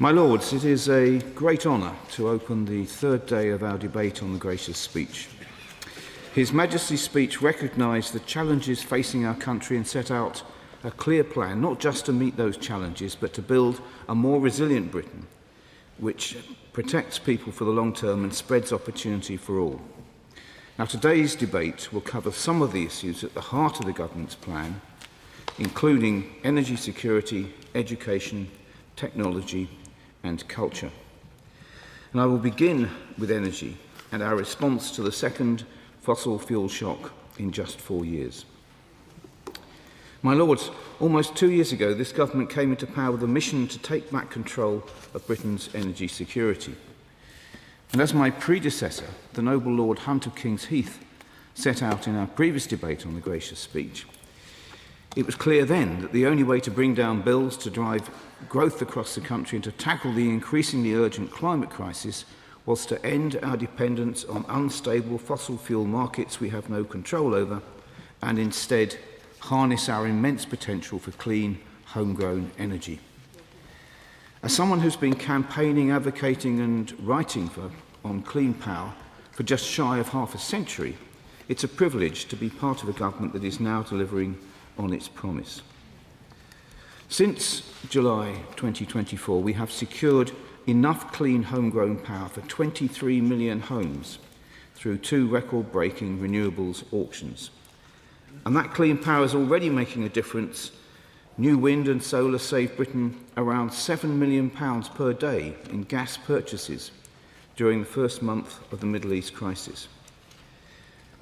My Lords, it is a great honour to open the third day of our debate on the Gracious Speech. His Majesty's speech recognised the challenges facing our country and set out a clear plan, not just to meet those challenges, but to build a more resilient Britain, which protects people for the long term and spreads opportunity for all. Now, today's debate will cover some of the issues at the heart of the government's plan, including energy security, education, technology and culture. And I will begin with energy and our response to the second fossil fuel shock in just 4 years. My Lords, almost 2 years ago, this government came into power with a mission to take back control of Britain's energy security. And as my predecessor, the Noble Lord Hunt of King's Heath, set out in our previous debate on the Gracious Speech, it was clear then that the only way to bring down bills, to drive growth across the country and to tackle the increasingly urgent climate crisis was to end our dependence on unstable fossil fuel markets we have no control over and instead harness our immense potential for clean, homegrown energy. As someone who's been campaigning, advocating and writing on clean power for just shy of half a century, it's a privilege to be part of a government that is now delivering on its promise. Since July 2024, we have secured enough clean homegrown power for 23 million homes through 2 record-breaking renewables auctions. And that clean power is already making a difference. New wind and solar save Britain around £7 million per day in gas purchases during the first month of the Middle East crisis.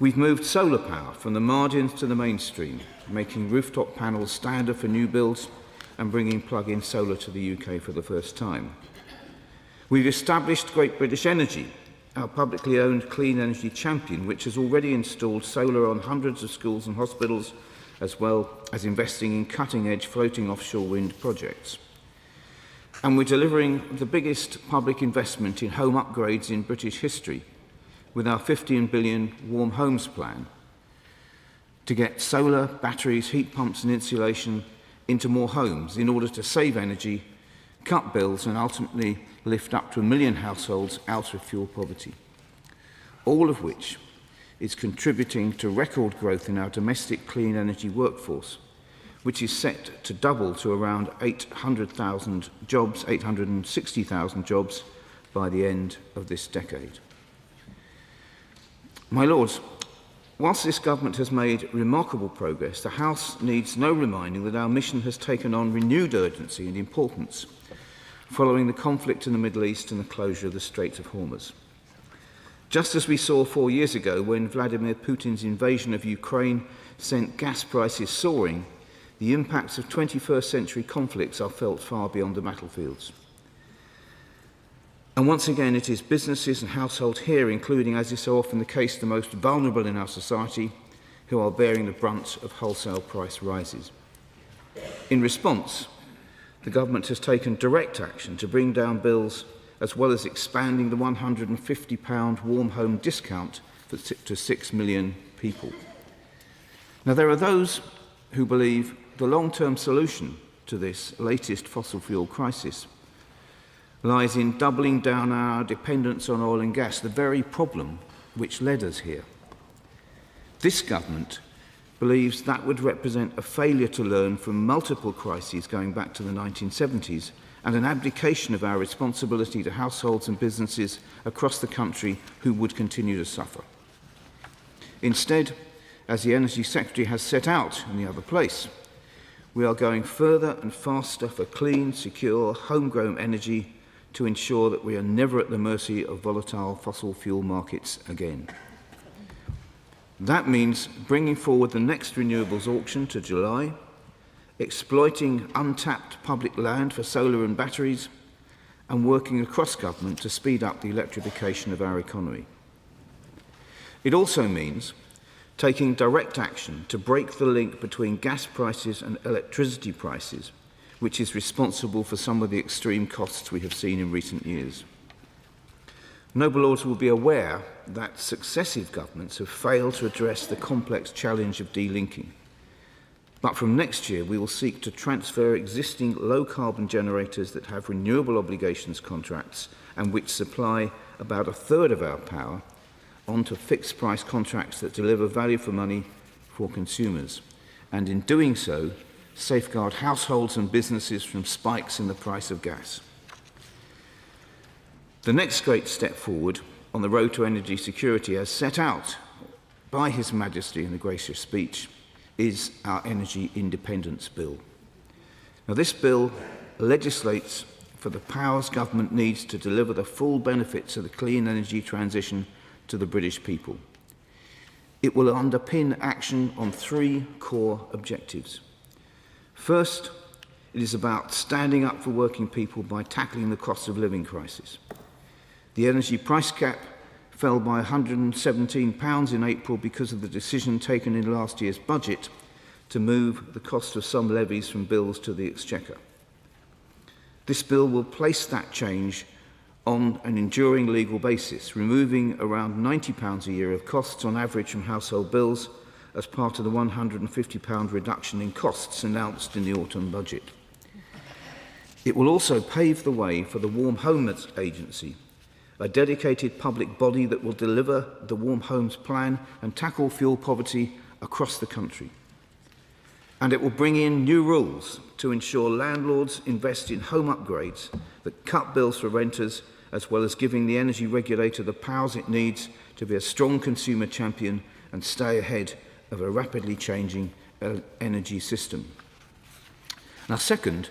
We've moved solar power from the margins to the mainstream, making rooftop panels standard for new builds and bringing plug-in solar to the UK for the first time. We've established Great British Energy, our publicly owned clean energy champion, which has already installed solar on hundreds of schools and hospitals, as well as investing in cutting-edge floating offshore wind projects. And we're delivering the biggest public investment in home upgrades in British history, with our 15 billion Warm Homes plan to get solar, batteries, heat pumps and insulation into more homes in order to save energy, cut bills and ultimately lift up to 1 million households out of fuel poverty. All of which is contributing to record growth in our domestic clean energy workforce, which is set to double to around 800,000 jobs, 860,000 jobs by the end of this decade. My Lords, whilst this government has made remarkable progress, the House needs no reminding that our mission has taken on renewed urgency and importance following the conflict in the Middle East and the closure of the Strait of Hormuz. Just as we saw 4 years ago when Vladimir Putin's invasion of Ukraine sent gas prices soaring, the impacts of 21st century conflicts are felt far beyond the battlefields. And once again, it is businesses and households here, including, as is so often the case, the most vulnerable in our society, who are bearing the brunt of wholesale price rises. In response, the government has taken direct action to bring down bills, as well as expanding the £150 warm home discount to 6 million people. Now, there are those who believe the long-term solution to this latest fossil fuel crisis lies in doubling down our dependence on oil and gas, the very problem which led us here. This government believes that would represent a failure to learn from multiple crises going back to the 1970s and an abdication of our responsibility to households and businesses across the country who would continue to suffer. Instead, as the Energy Secretary has set out in the other place, we are going further and faster for clean, secure, homegrown energy to ensure that we are never at the mercy of volatile fossil fuel markets again. That means bringing forward the next renewables auction to July, exploiting untapped public land for solar and batteries, and working across government to speed up the electrification of our economy. It also means taking direct action to break the link between gas prices and electricity prices, which is responsible for some of the extreme costs we have seen in recent years. Noble Lords will be aware that successive governments have failed to address the complex challenge of delinking. But from next year, we will seek to transfer existing low-carbon generators that have renewable obligations contracts and which supply about a third of our power onto fixed-price contracts that deliver value for money for consumers, and in doing so, safeguard households and businesses from spikes in the price of gas. The next great step forward on the road to energy security, as set out by His Majesty in the gracious speech, is our Energy Independence Bill. Now, this bill legislates for the powers government needs to deliver the full benefits of the clean energy transition to the British people. It will underpin action on three core objectives. First, it is about standing up for working people by tackling the cost of living crisis. The energy price cap fell by £117 in April because of the decision taken in last year's budget to move the cost of some levies from bills to the Exchequer. This bill will place that change on an enduring legal basis, removing around £90 a year of costs on average from household bills as part of the £150 reduction in costs announced in the autumn budget. It will also pave the way for the Warm Homes Agency, a dedicated public body that will deliver the Warm Homes Plan and tackle fuel poverty across the country. And it will bring in new rules to ensure landlords invest in home upgrades that cut bills for renters, as well as giving the energy regulator the powers it needs to be a strong consumer champion and stay ahead of a rapidly changing energy system. Now, second,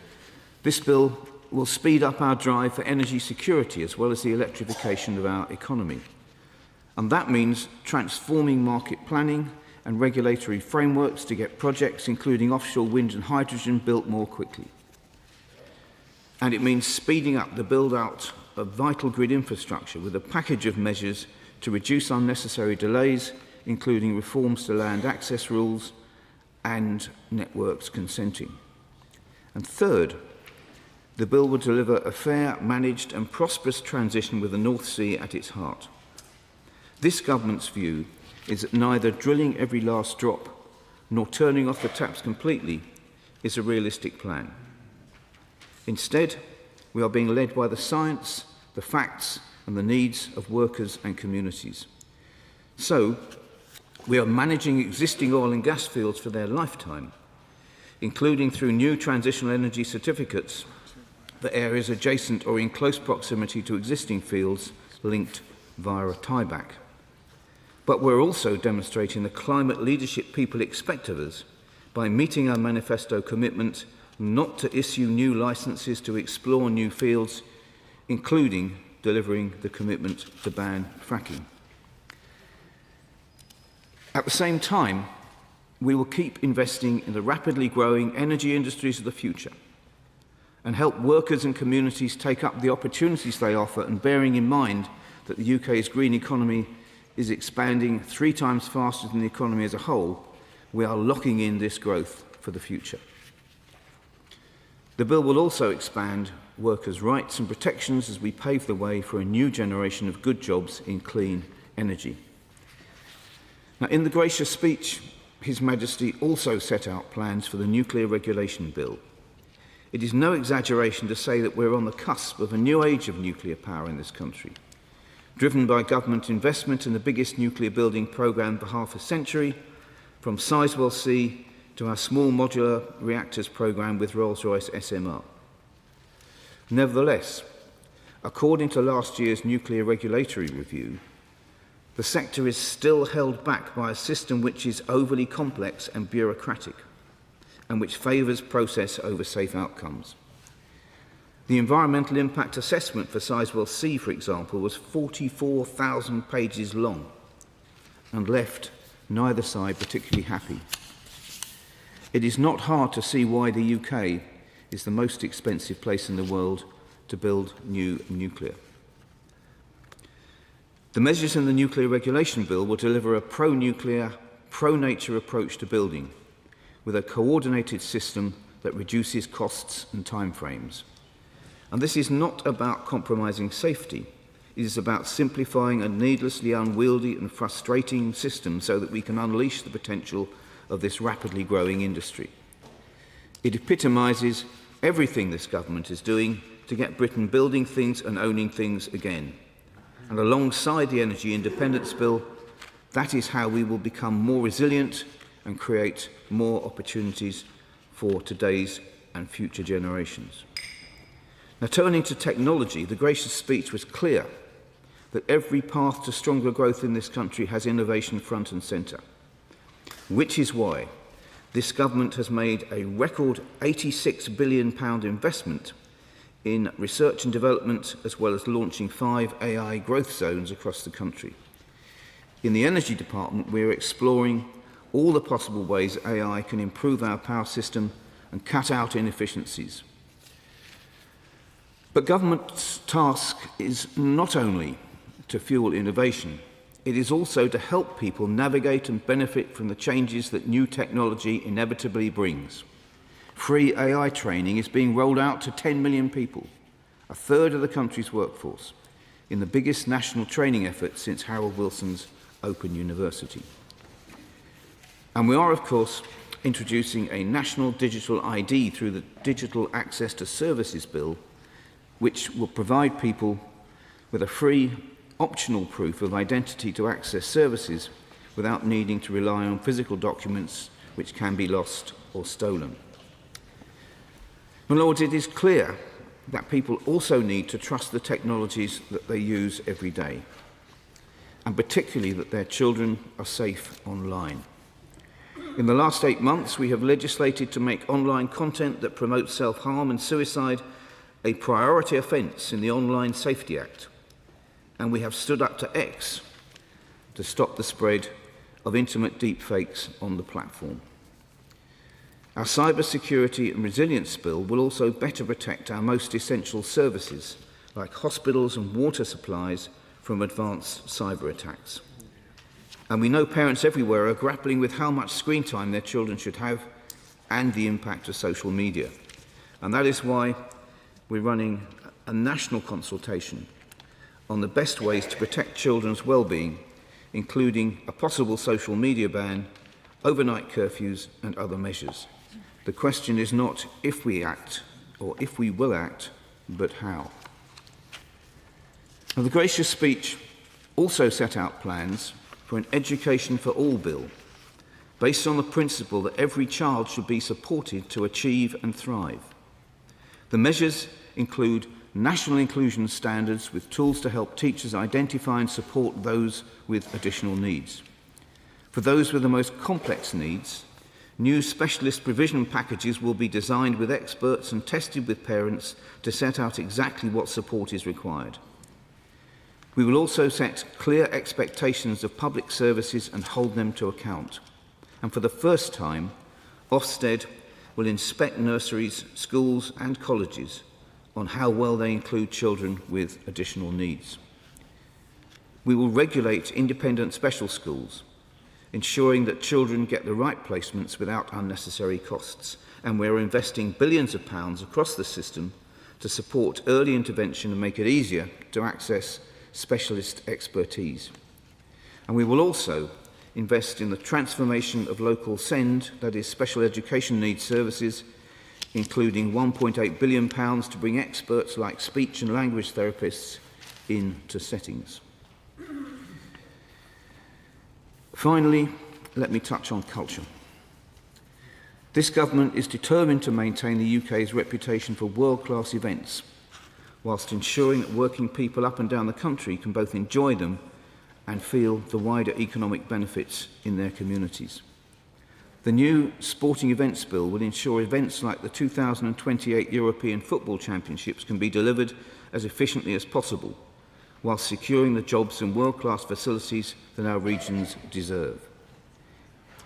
this bill will speed up our drive for energy security as well as the electrification of our economy. And that means transforming market planning and regulatory frameworks to get projects, including offshore wind and hydrogen, built more quickly. And it means speeding up the build-out of vital grid infrastructure with a package of measures to reduce unnecessary delays, including reforms to land access rules and networks consenting. And third, the bill will deliver a fair, managed and prosperous transition with the North Sea at its heart. This government's view is that neither drilling every last drop nor turning off the taps completely is a realistic plan. Instead, we are being led by the science, the facts and the needs of workers and communities. So, we are managing existing oil and gas fields for their lifetime, including through new transitional energy certificates for areas adjacent or in close proximity to existing fields linked via a tieback. But we're also demonstrating the climate leadership people expect of us by meeting our manifesto commitment not to issue new licences to explore new fields, including delivering the commitment to ban fracking. At the same time, we will keep investing in the rapidly growing energy industries of the future and help workers and communities take up the opportunities they offer, and bearing in mind that the UK's green economy is expanding 3 times faster than the economy as a whole, we are locking in this growth for the future. The bill will also expand workers' rights and protections as we pave the way for a new generation of good jobs in clean energy. Now, in the gracious speech, His Majesty also set out plans for the Nuclear Regulation Bill. It is no exaggeration to say that we're on the cusp of a new age of nuclear power in this country, driven by government investment in the biggest nuclear building programme for half a century, from Sizewell C to our small modular reactors programme with Rolls-Royce SMR. Nevertheless, according to last year's Nuclear Regulatory Review, the sector is still held back by a system which is overly complex and bureaucratic, and which favours process over safe outcomes. The environmental impact assessment for Sizewell C, for example, was 44,000 pages long and left neither side particularly happy. It is not hard to see why the UK is the most expensive place in the world to build new nuclear. The measures in the Nuclear Regulation Bill will deliver a pro-nuclear, pro-nature approach to building, with a coordinated system that reduces costs and timeframes. And this is not about compromising safety. It is about simplifying a needlessly unwieldy and frustrating system so that we can unleash the potential of this rapidly growing industry. It epitomises everything this government is doing to get Britain building things and owning things again. And alongside the Energy Independence Bill, that is how we will become more resilient and create more opportunities for today's and future generations. Now, turning to technology, the gracious speech was clear that every path to stronger growth in this country has innovation front and centre, which is why this government has made a record £86 billion investment in research and development, as well as launching 5 AI growth zones across the country. In the Energy Department, we are exploring all the possible ways AI can improve our power system and cut out inefficiencies. But government's task is not only to fuel innovation, it is also to help people navigate and benefit from the changes that new technology inevitably brings. Free AI training is being rolled out to 10 million people, a third of the country's workforce, in the biggest national training effort since Harold Wilson's Open University. And we are, of course, introducing a national digital ID through the Digital Access to Services Bill, which will provide people with a free, optional proof of identity to access services without needing to rely on physical documents which can be lost or stolen. My Lords, it is clear that people also need to trust the technologies that they use every day, and particularly that their children are safe online. In the last 8 months, we have legislated to make online content that promotes self-harm and suicide a priority offence in the Online Safety Act, and we have stood up to X to stop the spread of intimate deepfakes on the platform. Our cybersecurity and resilience bill will also better protect our most essential services, like hospitals and water supplies, from advanced cyber attacks. And we know parents everywhere are grappling with how much screen time their children should have and the impact of social media. And that is why we're running a national consultation on the best ways to protect children's well-being, including a possible social media ban, overnight curfews and other measures. The question is not if we act or if we will act, but how. Now, the gracious speech also set out plans for an Education for All bill, based on the principle that every child should be supported to achieve and thrive. The measures include national inclusion standards with tools to help teachers identify and support those with additional needs. For those with the most complex needs, new specialist provision packages will be designed with experts and tested with parents to set out exactly what support is required. We will also set clear expectations of public services and hold them to account. And for the first time, Ofsted will inspect nurseries, schools and colleges on how well they include children with additional needs. We will regulate independent special schools, ensuring that children get the right placements without unnecessary costs. And we're investing billions of pounds across the system to support early intervention and make it easier to access specialist expertise. And we will also invest in the transformation of local SEND, that is special education needs services, including £1.8 billion to bring experts like speech and language therapists into settings. Finally, let me touch on culture. This government is determined to maintain the UK's reputation for world-class events, whilst ensuring that working people up and down the country can both enjoy them and feel the wider economic benefits in their communities. The new Sporting Events Bill will ensure events like the 2028 European Football Championships can be delivered as efficiently as possible, whilst securing the jobs and world-class facilities that our regions deserve.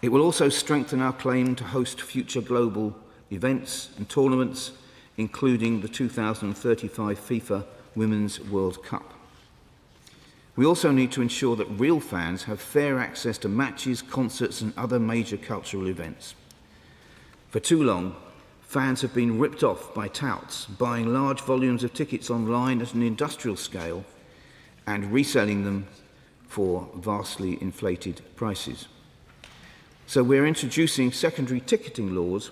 It will also strengthen our claim to host future global events and tournaments, including the 2035 FIFA Women's World Cup. We also need to ensure that real fans have fair access to matches, concerts and other major cultural events. For too long, fans have been ripped off by touts, buying large volumes of tickets online at an industrial scale and reselling them for vastly inflated prices. So we're introducing secondary ticketing laws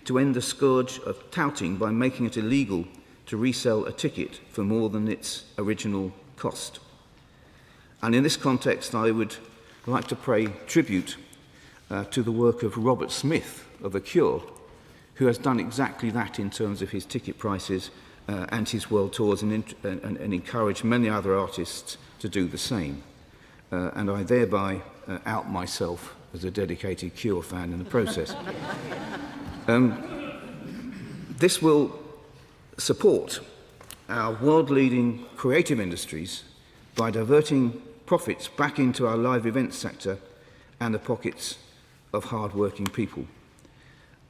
to end the scourge of touting by making it illegal to resell a ticket for more than its original cost. And in this context, I would like to pay tribute to the work of Robert Smith of The Cure, who has done exactly that in terms of his ticket prices and his world tours, and encourage many other artists to do the same. And I thereby out myself as a dedicated Cure fan in the process. This will support our world-leading creative industries by diverting profits back into our live events sector and the pockets of hard-working people.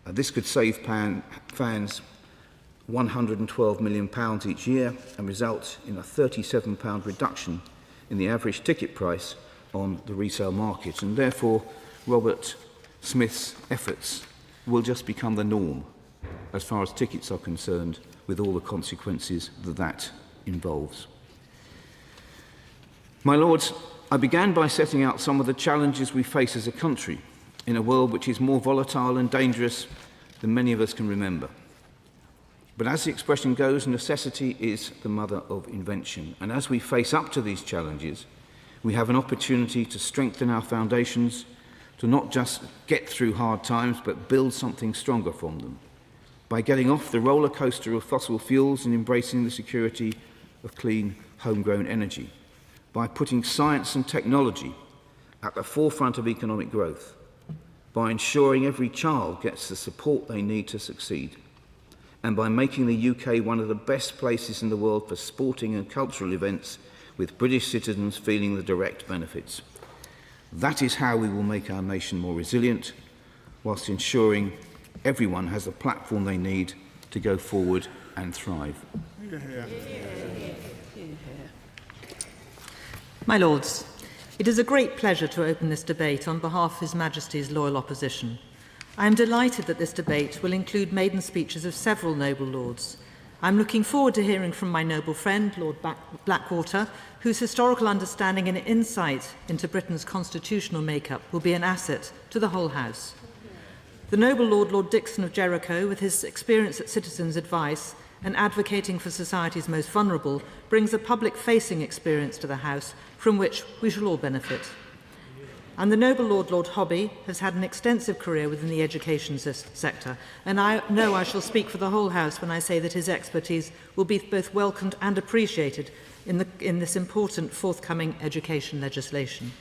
This could save fans £112 million each year and result in a £37 reduction in the average ticket price on the resale market. And therefore, Robert Smith's efforts will just become the norm as far as tickets are concerned, with all the consequences that that involves. My Lords, I began by setting out some of the challenges we face as a country in a world which is more volatile and dangerous than many of us can remember. But as the expression goes, necessity is the mother of invention. And as we face up to these challenges, we have an opportunity to strengthen our foundations, to not just get through hard times, but build something stronger from them, by getting off the roller coaster of fossil fuels and embracing the security of clean, homegrown energy, by putting science and technology at the forefront of economic growth, by ensuring every child gets the support they need to succeed, and by making the UK one of the best places in the world for sporting and cultural events, with British citizens feeling the direct benefits. That is how we will make our nation more resilient, whilst ensuring everyone has the platform they need to go forward and thrive. My Lords, it is a great pleasure to open this debate on behalf of His Majesty's loyal opposition. I am delighted that this debate will include maiden speeches of several noble lords. I am looking forward to hearing from my noble friend, Lord Blackwater, whose historical understanding and insight into Britain's constitutional make-up will be an asset to the whole House. The noble Lord, Lord Dixon of Jericho, with his experience at Citizens' Advice and advocating for society's most vulnerable, brings a public-facing experience to the House from which we shall all benefit. And the noble Lord, Lord Hobby, has had an extensive career within the education sector, and I know I shall speak for the whole House when I say that his expertise will be both welcomed and appreciated in this important forthcoming education legislation.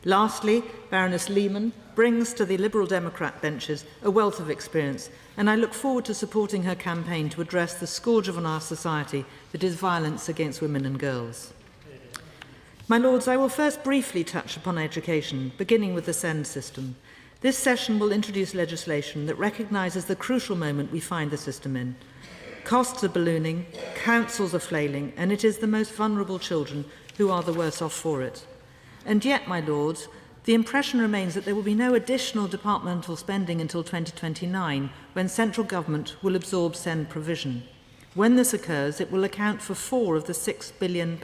Lastly, Baroness Lehman brings to the Liberal Democrat benches a wealth of experience, and I look forward to supporting her campaign to address the scourge of our society that is violence against women and girls. My Lords, I will first briefly touch upon education, beginning with the SEND system. This session will introduce legislation that recognises the crucial moment we find the system in. Costs are ballooning, councils are flailing, and it is the most vulnerable children who are the worse off for it. And yet, my Lords, the impression remains that there will be no additional departmental spending until 2029, when central government will absorb SEND provision. When this occurs, it will account for £4 of the £6 billion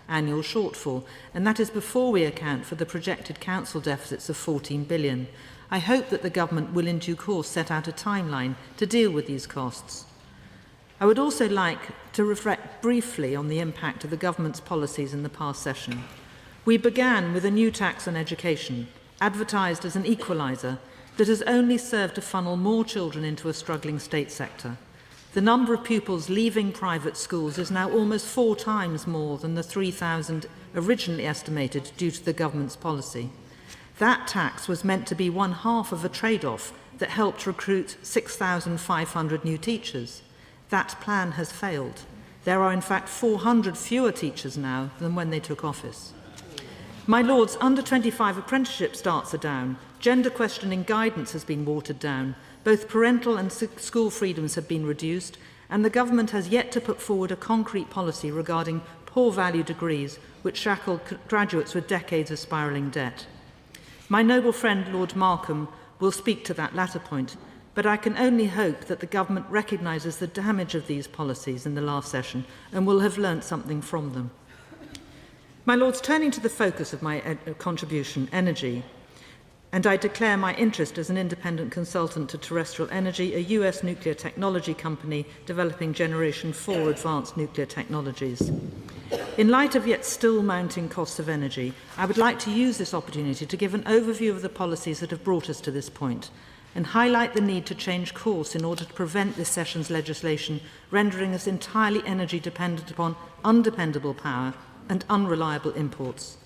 annual shortfall, and that is before we account for the projected council deficits of £14 billion. I hope that the government will in due course set out a timeline to deal with these costs. I would also like to reflect briefly on the impact of the government's policies in the past session. We began with a new tax on education, advertised as an equaliser, that has only served to funnel more children into a struggling state sector. The number of pupils leaving private schools is now almost 4 times more than the 3,000 originally estimated due to the government's policy. That tax was meant to be one half of a trade-off that helped recruit 6,500 new teachers. That plan has failed. There are in fact 400 fewer teachers now than when they took office. My Lords, under 25 apprenticeship starts are down. Gender questioning guidance has been watered down. Both parental and school freedoms have been reduced, and the government has yet to put forward a concrete policy regarding poor value degrees, which shackle graduates with decades of spiralling debt. My noble friend Lord Markham will speak to that latter point, but I can only hope that the government recognises the damage of these policies in the last session and will have learnt something from them. My Lords, turning to the focus of my contribution, energy. And I declare my interest as an independent consultant to Terrestrial Energy, a US nuclear technology company developing Generation 4 advanced nuclear technologies. In light of yet still mounting costs of energy, I would like to use this opportunity to give an overview of the policies that have brought us to this point and highlight the need to change course in order to prevent this session's legislation rendering us entirely energy dependent upon undependable power and unreliable imports.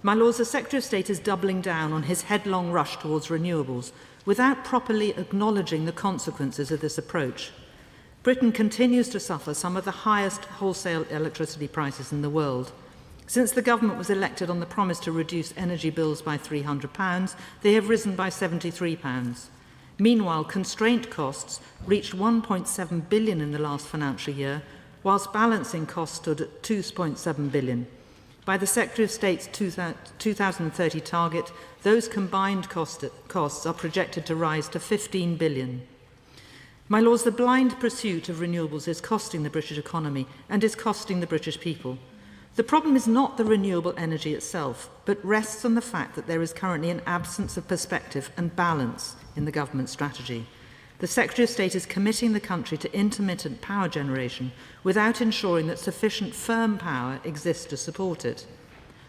My Lords, the Secretary of State is doubling down on his headlong rush towards renewables without properly acknowledging the consequences of this approach. Britain continues to suffer some of the highest wholesale electricity prices in the world. Since the government was elected on the promise to reduce energy bills by £300, they have risen by £73. Meanwhile, constraint costs reached £1.7 billion in the last financial year, whilst balancing costs stood at £2.7 billion. By the Secretary of State's 2030 target, those combined costs are projected to rise to £15 billion. My Lords, the blind pursuit of renewables is costing the British economy and is costing the British people. The problem is not the renewable energy itself, but rests on the fact that there is currently an absence of perspective and balance in the government strategy. The Secretary of State is committing the country to intermittent power generation without ensuring that sufficient firm power exists to support it.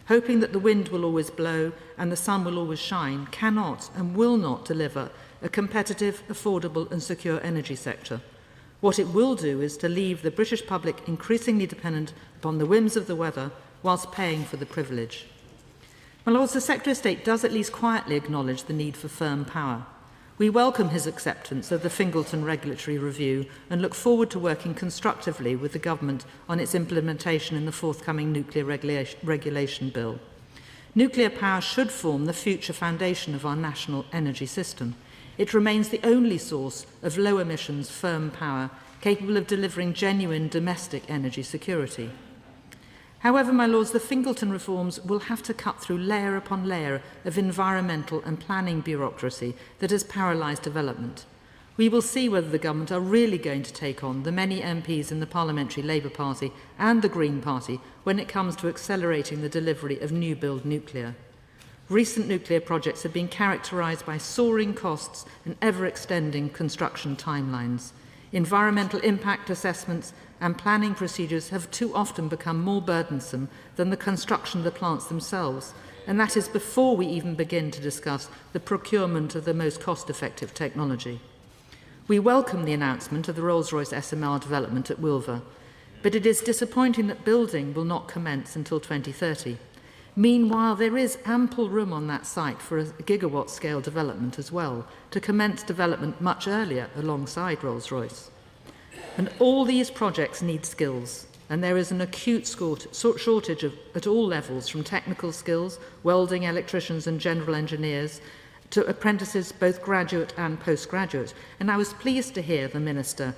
Hoping that the wind will always blow and the sun will always shine cannot and will not deliver a competitive, affordable and secure energy sector. What it will do is to leave the British public increasingly dependent upon the whims of the weather whilst paying for the privilege. My Lords, the Secretary of State does at least quietly acknowledge the need for firm power. We welcome his acceptance of the Fingleton Regulatory Review and look forward to working constructively with the Government on its implementation in the forthcoming Nuclear Regulation Bill. Nuclear power should form the future foundation of our national energy system. It remains the only source of low-emissions, firm power capable of delivering genuine domestic energy security. However, my Lords, the Fingleton reforms will have to cut through layer upon layer of environmental and planning bureaucracy that has paralysed development. We will see whether the Government are really going to take on the many MPs in the Parliamentary Labour Party and the Green Party when it comes to accelerating the delivery of new-build nuclear. Recent nuclear projects have been characterised by soaring costs and ever-extending construction timelines. Environmental impact assessments and planning procedures have too often become more burdensome than the construction of the plants themselves, and that is before we even begin to discuss the procurement of the most cost-effective technology. We welcome the announcement of the Rolls-Royce SMR development at Wilver, but it is disappointing that building will not commence until 2030. Meanwhile, there is ample room on that site for a gigawatt-scale development as well, to commence development much earlier alongside Rolls-Royce. And all these projects need skills, and there is an acute shortage at all levels, from technical skills, welding, electricians and general engineers, to apprentices, both graduate and postgraduate. And I was pleased to hear the Minister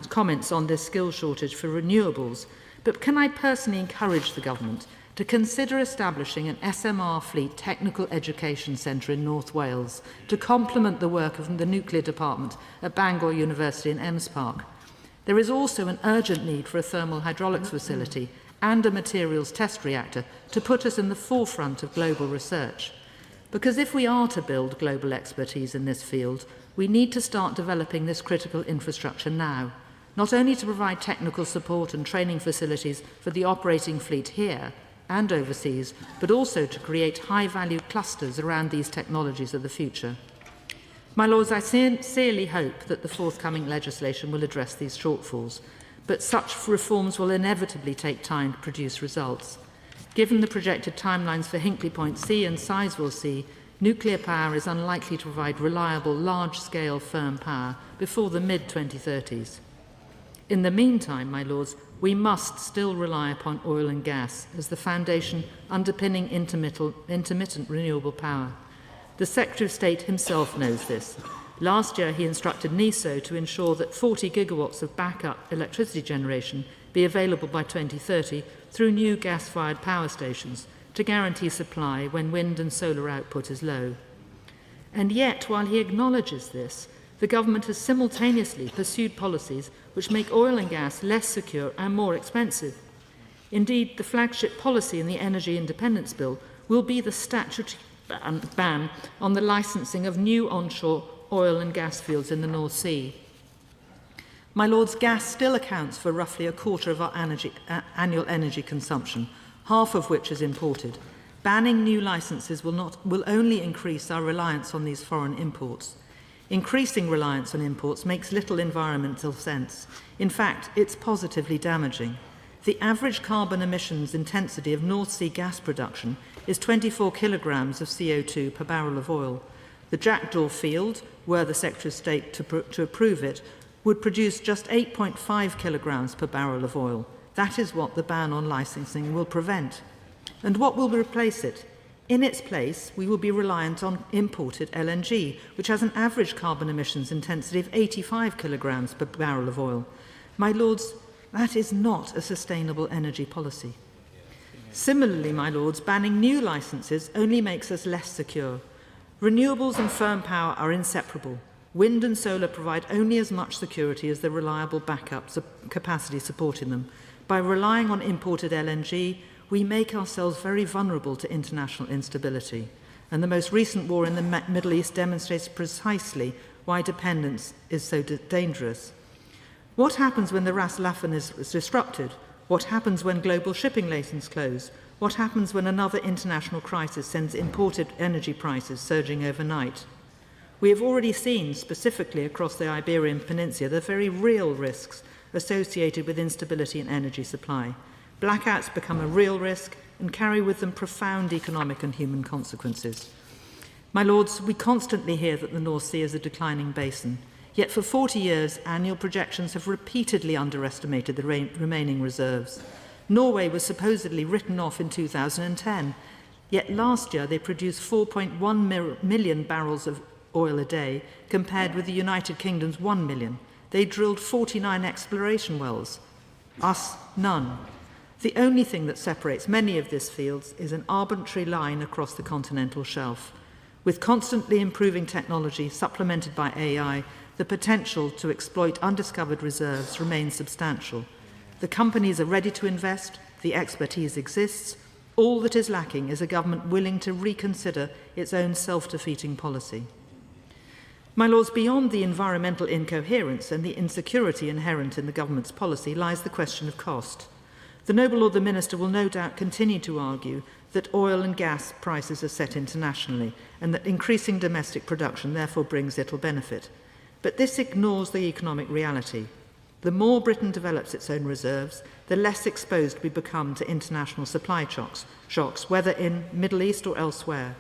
comments on this skill shortage for renewables. But can I personally encourage the Government to consider establishing an SMR Fleet Technical Education Centre in North Wales to complement the work of the Nuclear Department at Bangor University in Ems Park. There is also an urgent need for a thermal hydraulics facility and a materials test reactor to put us in the forefront of global research. Because if we are to build global expertise in this field, we need to start developing this critical infrastructure now, not only to provide technical support and training facilities for the operating fleet here and overseas, but also to create high-value clusters around these technologies of the future. My Lords, I sincerely hope that the forthcoming legislation will address these shortfalls, but such reforms will inevitably take time to produce results. Given the projected timelines for Hinkley Point C and Sizewell C, nuclear power is unlikely to provide reliable, large-scale firm power before the mid-2030s. In the meantime, my Lords, we must still rely upon oil and gas as the foundation underpinning intermittent renewable power. The Secretary of State himself knows this. Last year, he instructed NESO to ensure that 40 gigawatts of backup electricity generation be available by 2030 through new gas-fired power stations to guarantee supply when wind and solar output is low. And yet, while he acknowledges this, the Government has simultaneously pursued policies which make oil and gas less secure and more expensive. Indeed, the flagship policy in the Energy Independence Bill will be the statutory ban on the licensing of new onshore oil and gas fields in the North Sea. My Lords, gas still accounts for roughly a quarter of our annual energy consumption, half of which is imported. Banning new licences will only increase our reliance on these foreign imports. Increasing reliance on imports makes little environmental sense. In fact, it's positively damaging. The average carbon emissions intensity of North Sea gas production is 24 kilograms of CO2 per barrel of oil. The Jackdaw field, were the Secretary of State to approve it, would produce just 8.5 kilograms per barrel of oil. That is what the ban on licensing will prevent. And what will replace it? In its place, we will be reliant on imported LNG, which has an average carbon emissions intensity of 85 kilograms per barrel of oil. My Lords, that is not a sustainable energy policy. Similarly, my Lords, banning new licences only makes us less secure. Renewables and firm power are inseparable. Wind and solar provide only as much security as the reliable backup capacity supporting them. By relying on imported LNG, we make ourselves very vulnerable to international instability. And the most recent war in the Middle East demonstrates precisely why dependence is so dangerous. What happens when the Ras Laffan is disrupted? What happens when global shipping lanes close? What happens when another international crisis sends imported energy prices surging overnight? We have already seen, specifically across the Iberian Peninsula, the very real risks associated with instability in energy supply. Blackouts become a real risk and carry with them profound economic and human consequences. My Lords, we constantly hear that the North Sea is a declining basin, yet for 40 years annual projections have repeatedly underestimated the remaining reserves. Norway was supposedly written off in 2010, yet last year they produced 4.1 million barrels of oil a day, compared with the United Kingdom's 1 million. They drilled 49 exploration wells. Us, none. The only thing that separates many of these fields is an arbitrary line across the continental shelf. With constantly improving technology supplemented by AI, the potential to exploit undiscovered reserves remains substantial. The companies are ready to invest, the expertise exists. All that is lacking is a government willing to reconsider its own self-defeating policy. My Lords, beyond the environmental incoherence and the insecurity inherent in the government's policy lies the question of cost. The Noble Lord the Minister will no doubt continue to argue that oil and gas prices are set internationally and that increasing domestic production therefore brings little benefit. But this ignores the economic reality. The more Britain develops its own reserves, the less exposed we become to international supply shocks, whether in Middle East or elsewhere.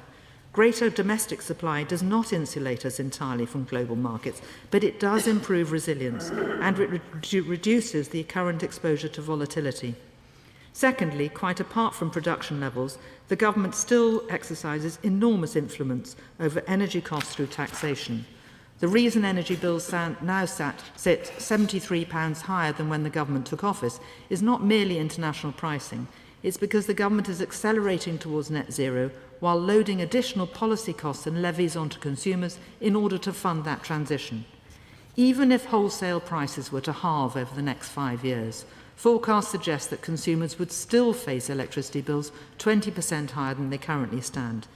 Greater domestic supply does not insulate us entirely from global markets, but it does improve resilience and it reduces the current exposure to volatility. Secondly, quite apart from production levels, the government still exercises enormous influence over energy costs through taxation. The reason energy bills now sit £73 higher than when the government took office is not merely international pricing. It's because the government is accelerating towards net zero while loading additional policy costs and levies onto consumers in order to fund that transition. Even if wholesale prices were to halve over the next 5 years, forecasts suggest that consumers would still face electricity bills 20% higher than they currently stand.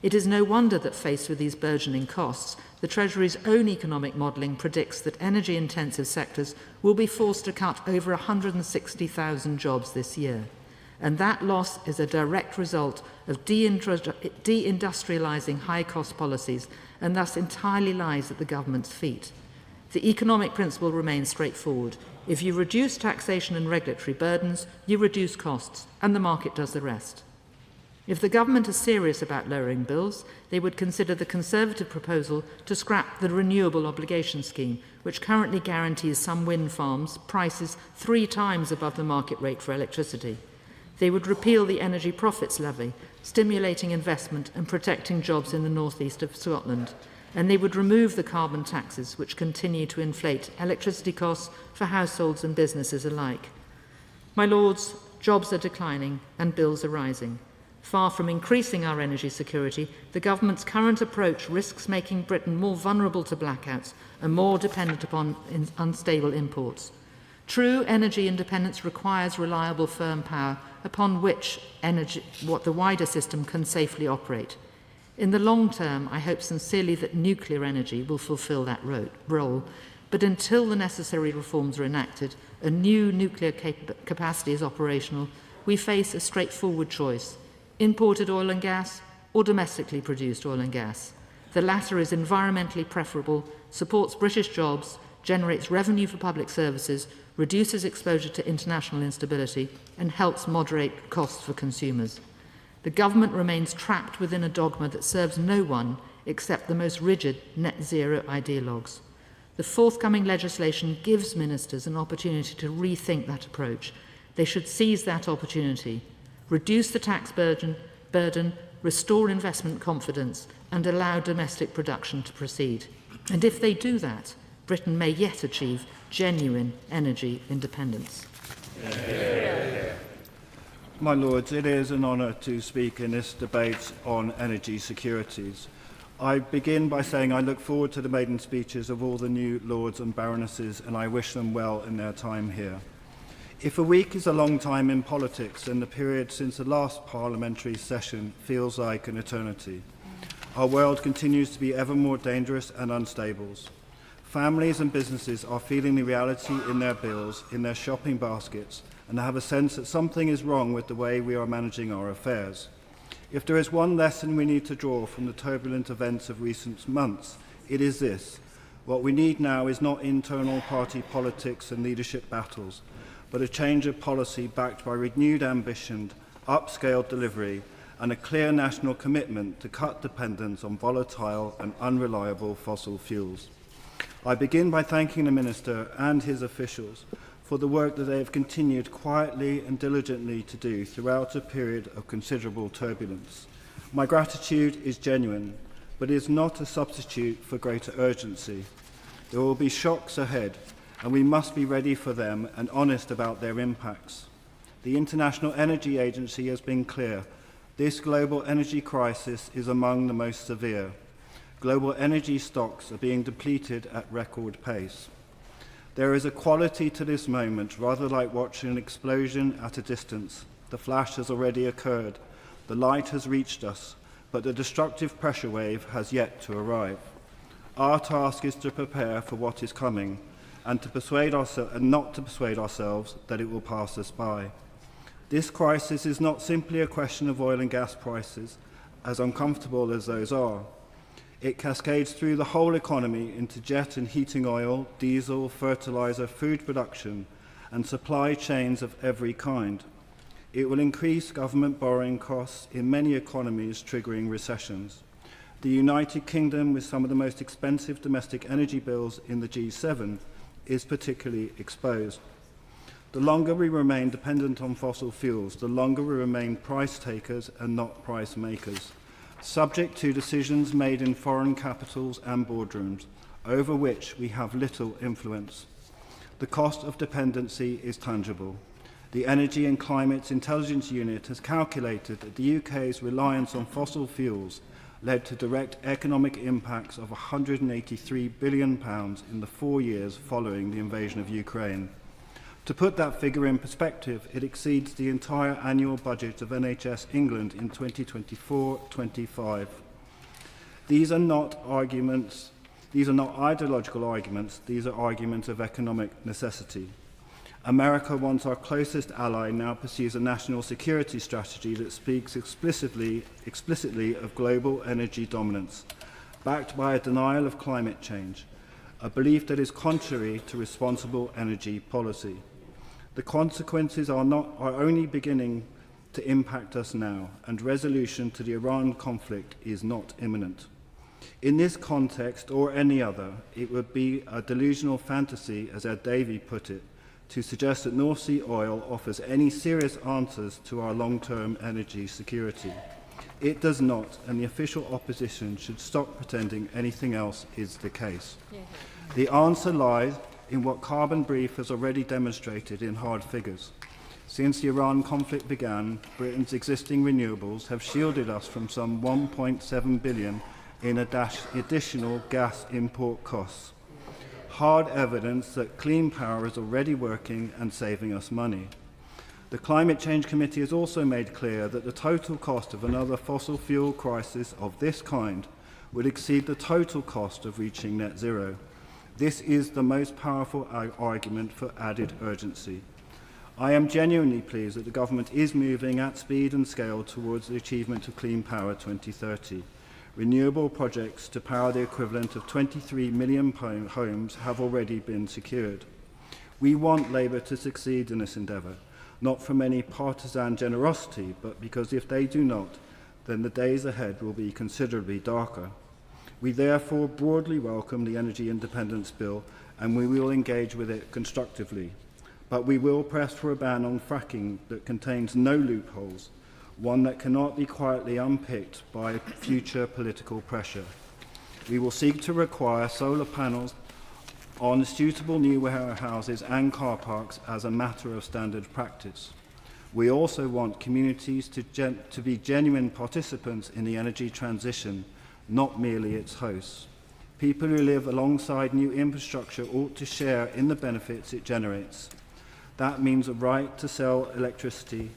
It is no wonder that faced with these burgeoning costs, the Treasury's own economic modelling predicts that energy-intensive sectors will be forced to cut over 160,000 jobs this year. And that loss is a direct result of deindustrialising high-cost policies and thus entirely lies at the government's feet. The economic principle remains straightforward. If you reduce taxation and regulatory burdens, you reduce costs, and the market does the rest. If the government is serious about lowering bills, they would consider the Conservative proposal to scrap the Renewable Obligation Scheme, which currently guarantees some wind farms prices 3 times above the market rate for electricity. They would repeal the Energy Profits Levy, stimulating investment and protecting jobs in the northeast of Scotland. And they would remove the carbon taxes, which continue to inflate electricity costs for households and businesses alike. My Lords, jobs are declining and bills are rising. Far from increasing our energy security, the government's current approach risks making Britain more vulnerable to blackouts and more dependent upon unstable imports. True energy independence requires reliable firm power upon which the wider system can safely operate. In the long term, I hope sincerely that nuclear energy will fulfil that role, but until the necessary reforms are enacted, a new nuclear capacity is operational, we face a straightforward choice: imported oil and gas or domestically produced oil and gas. The latter is environmentally preferable, supports British jobs, generates revenue for public services, reduces exposure to international instability, and helps moderate costs for consumers. The government remains trapped within a dogma that serves no one except the most rigid net zero ideologues. The forthcoming legislation gives ministers an opportunity to rethink that approach. They should seize that opportunity, reduce the tax burden, restore investment confidence, and allow domestic production to proceed. And if they do that, Britain may yet achieve genuine energy independence. My Lords, it is an honour to speak in this debate on energy securities. I begin by saying I look forward to the maiden speeches of all the new Lords and Baronesses, and I wish them well in their time here. If a week is a long time in politics, then the period since the last parliamentary session feels like an eternity. Our world continues to be ever more dangerous and unstable. Families and businesses are feeling the reality in their bills, in their shopping baskets, and have a sense that something is wrong with the way we are managing our affairs. If there is one lesson we need to draw from the turbulent events of recent months, it is this: what we need now is not internal party politics and leadership battles, but a change of policy backed by renewed ambition, upscaled delivery, and a clear national commitment to cut dependence on volatile and unreliable fossil fuels. I begin by thanking the Minister and his officials for the work that they have continued quietly and diligently to do throughout a period of considerable turbulence. My gratitude is genuine, but is not a substitute for greater urgency. There will be shocks ahead, and we must be ready for them and honest about their impacts. The International Energy Agency has been clear. This global energy crisis is among the most severe. Global energy stocks are being depleted at record pace. There is a quality to this moment, rather like watching an explosion at a distance. The flash has already occurred. The light has reached us, but the destructive pressure wave has yet to arrive. Our task is to prepare for what is coming and not to persuade ourselves that it will pass us by. This crisis is not simply a question of oil and gas prices, as uncomfortable as those are. It cascades through the whole economy into jet and heating oil, diesel, fertilizer, food production, and supply chains of every kind. It will increase government borrowing costs in many economies, triggering recessions. The United Kingdom, with some of the most expensive domestic energy bills in the G7, is particularly exposed. The longer we remain dependent on fossil fuels, the longer we remain price takers and not price makers, subject to decisions made in foreign capitals and boardrooms, over which we have little influence. The cost of dependency is tangible. The Energy and Climate Intelligence Unit has calculated that the UK's reliance on fossil fuels led to direct economic impacts of £183 billion in the 4 years following the invasion of Ukraine. To put that figure in perspective, it exceeds the entire annual budget of NHS England in 2024-25. These are not ideological arguments, these are arguments of economic necessity. America, once our closest ally, now pursues a national security strategy that speaks explicitly of global energy dominance, backed by a denial of climate change, a belief that is contrary to responsible energy policy. The consequences are only beginning to impact us now, and resolution to the Iran conflict is not imminent. In this context, or any other, it would be a delusional fantasy, as Ed Davey put it, to suggest that North Sea oil offers any serious answers to our long-term energy security. It does not, and the official opposition should stop pretending anything else is the case. The answer lies in what Carbon Brief has already demonstrated in hard figures. Since the Iran conflict began, Britain's existing renewables have shielded us from some 1.7 billion in additional gas import costs. Hard evidence that clean power is already working and saving us money. The Climate Change Committee has also made clear that the total cost of another fossil fuel crisis of this kind would exceed the total cost of reaching net zero. This is the most powerful argument for added urgency. I am genuinely pleased that the government is moving at speed and scale towards the achievement of Clean Power 2030. Renewable projects to power the equivalent of 23 million homes have already been secured. We want Labour to succeed in this endeavour, not from any partisan generosity, but because if they do not, then the days ahead will be considerably darker. We therefore broadly welcome the Energy Independence Bill and we will engage with it constructively. But we will press for a ban on fracking that contains no loopholes, one that cannot be quietly unpicked by future political pressure. We will seek to require solar panels on suitable new warehouses and car parks as a matter of standard practice. We also want communities to be genuine participants in the energy transition, not merely its hosts. People who live alongside new infrastructure ought to share in the benefits it generates. That means a right to sell electricity,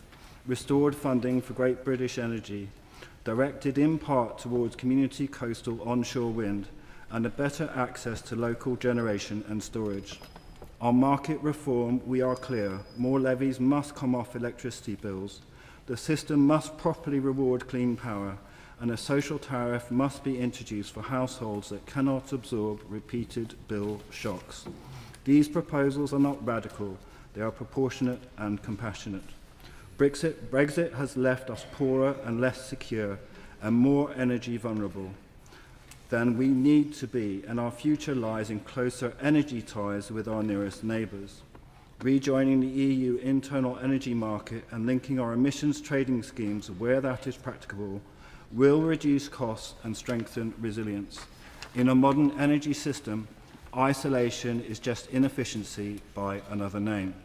restored funding for Great British Energy, directed in part towards community coastal onshore wind, and a better access to local generation and storage. On market reform, we are clear. More levies must come off electricity bills. The system must properly reward clean power, and a social tariff must be introduced for households that cannot absorb repeated bill shocks. These proposals are not radical, they are proportionate and compassionate. Brexit has left us poorer and less secure and more energy vulnerable than we need to be, and our future lies in closer energy ties with our nearest neighbours. Rejoining the EU internal energy market and linking our emissions trading schemes where that is practicable will reduce costs and strengthen resilience. In a modern energy system, isolation is just inefficiency by another name.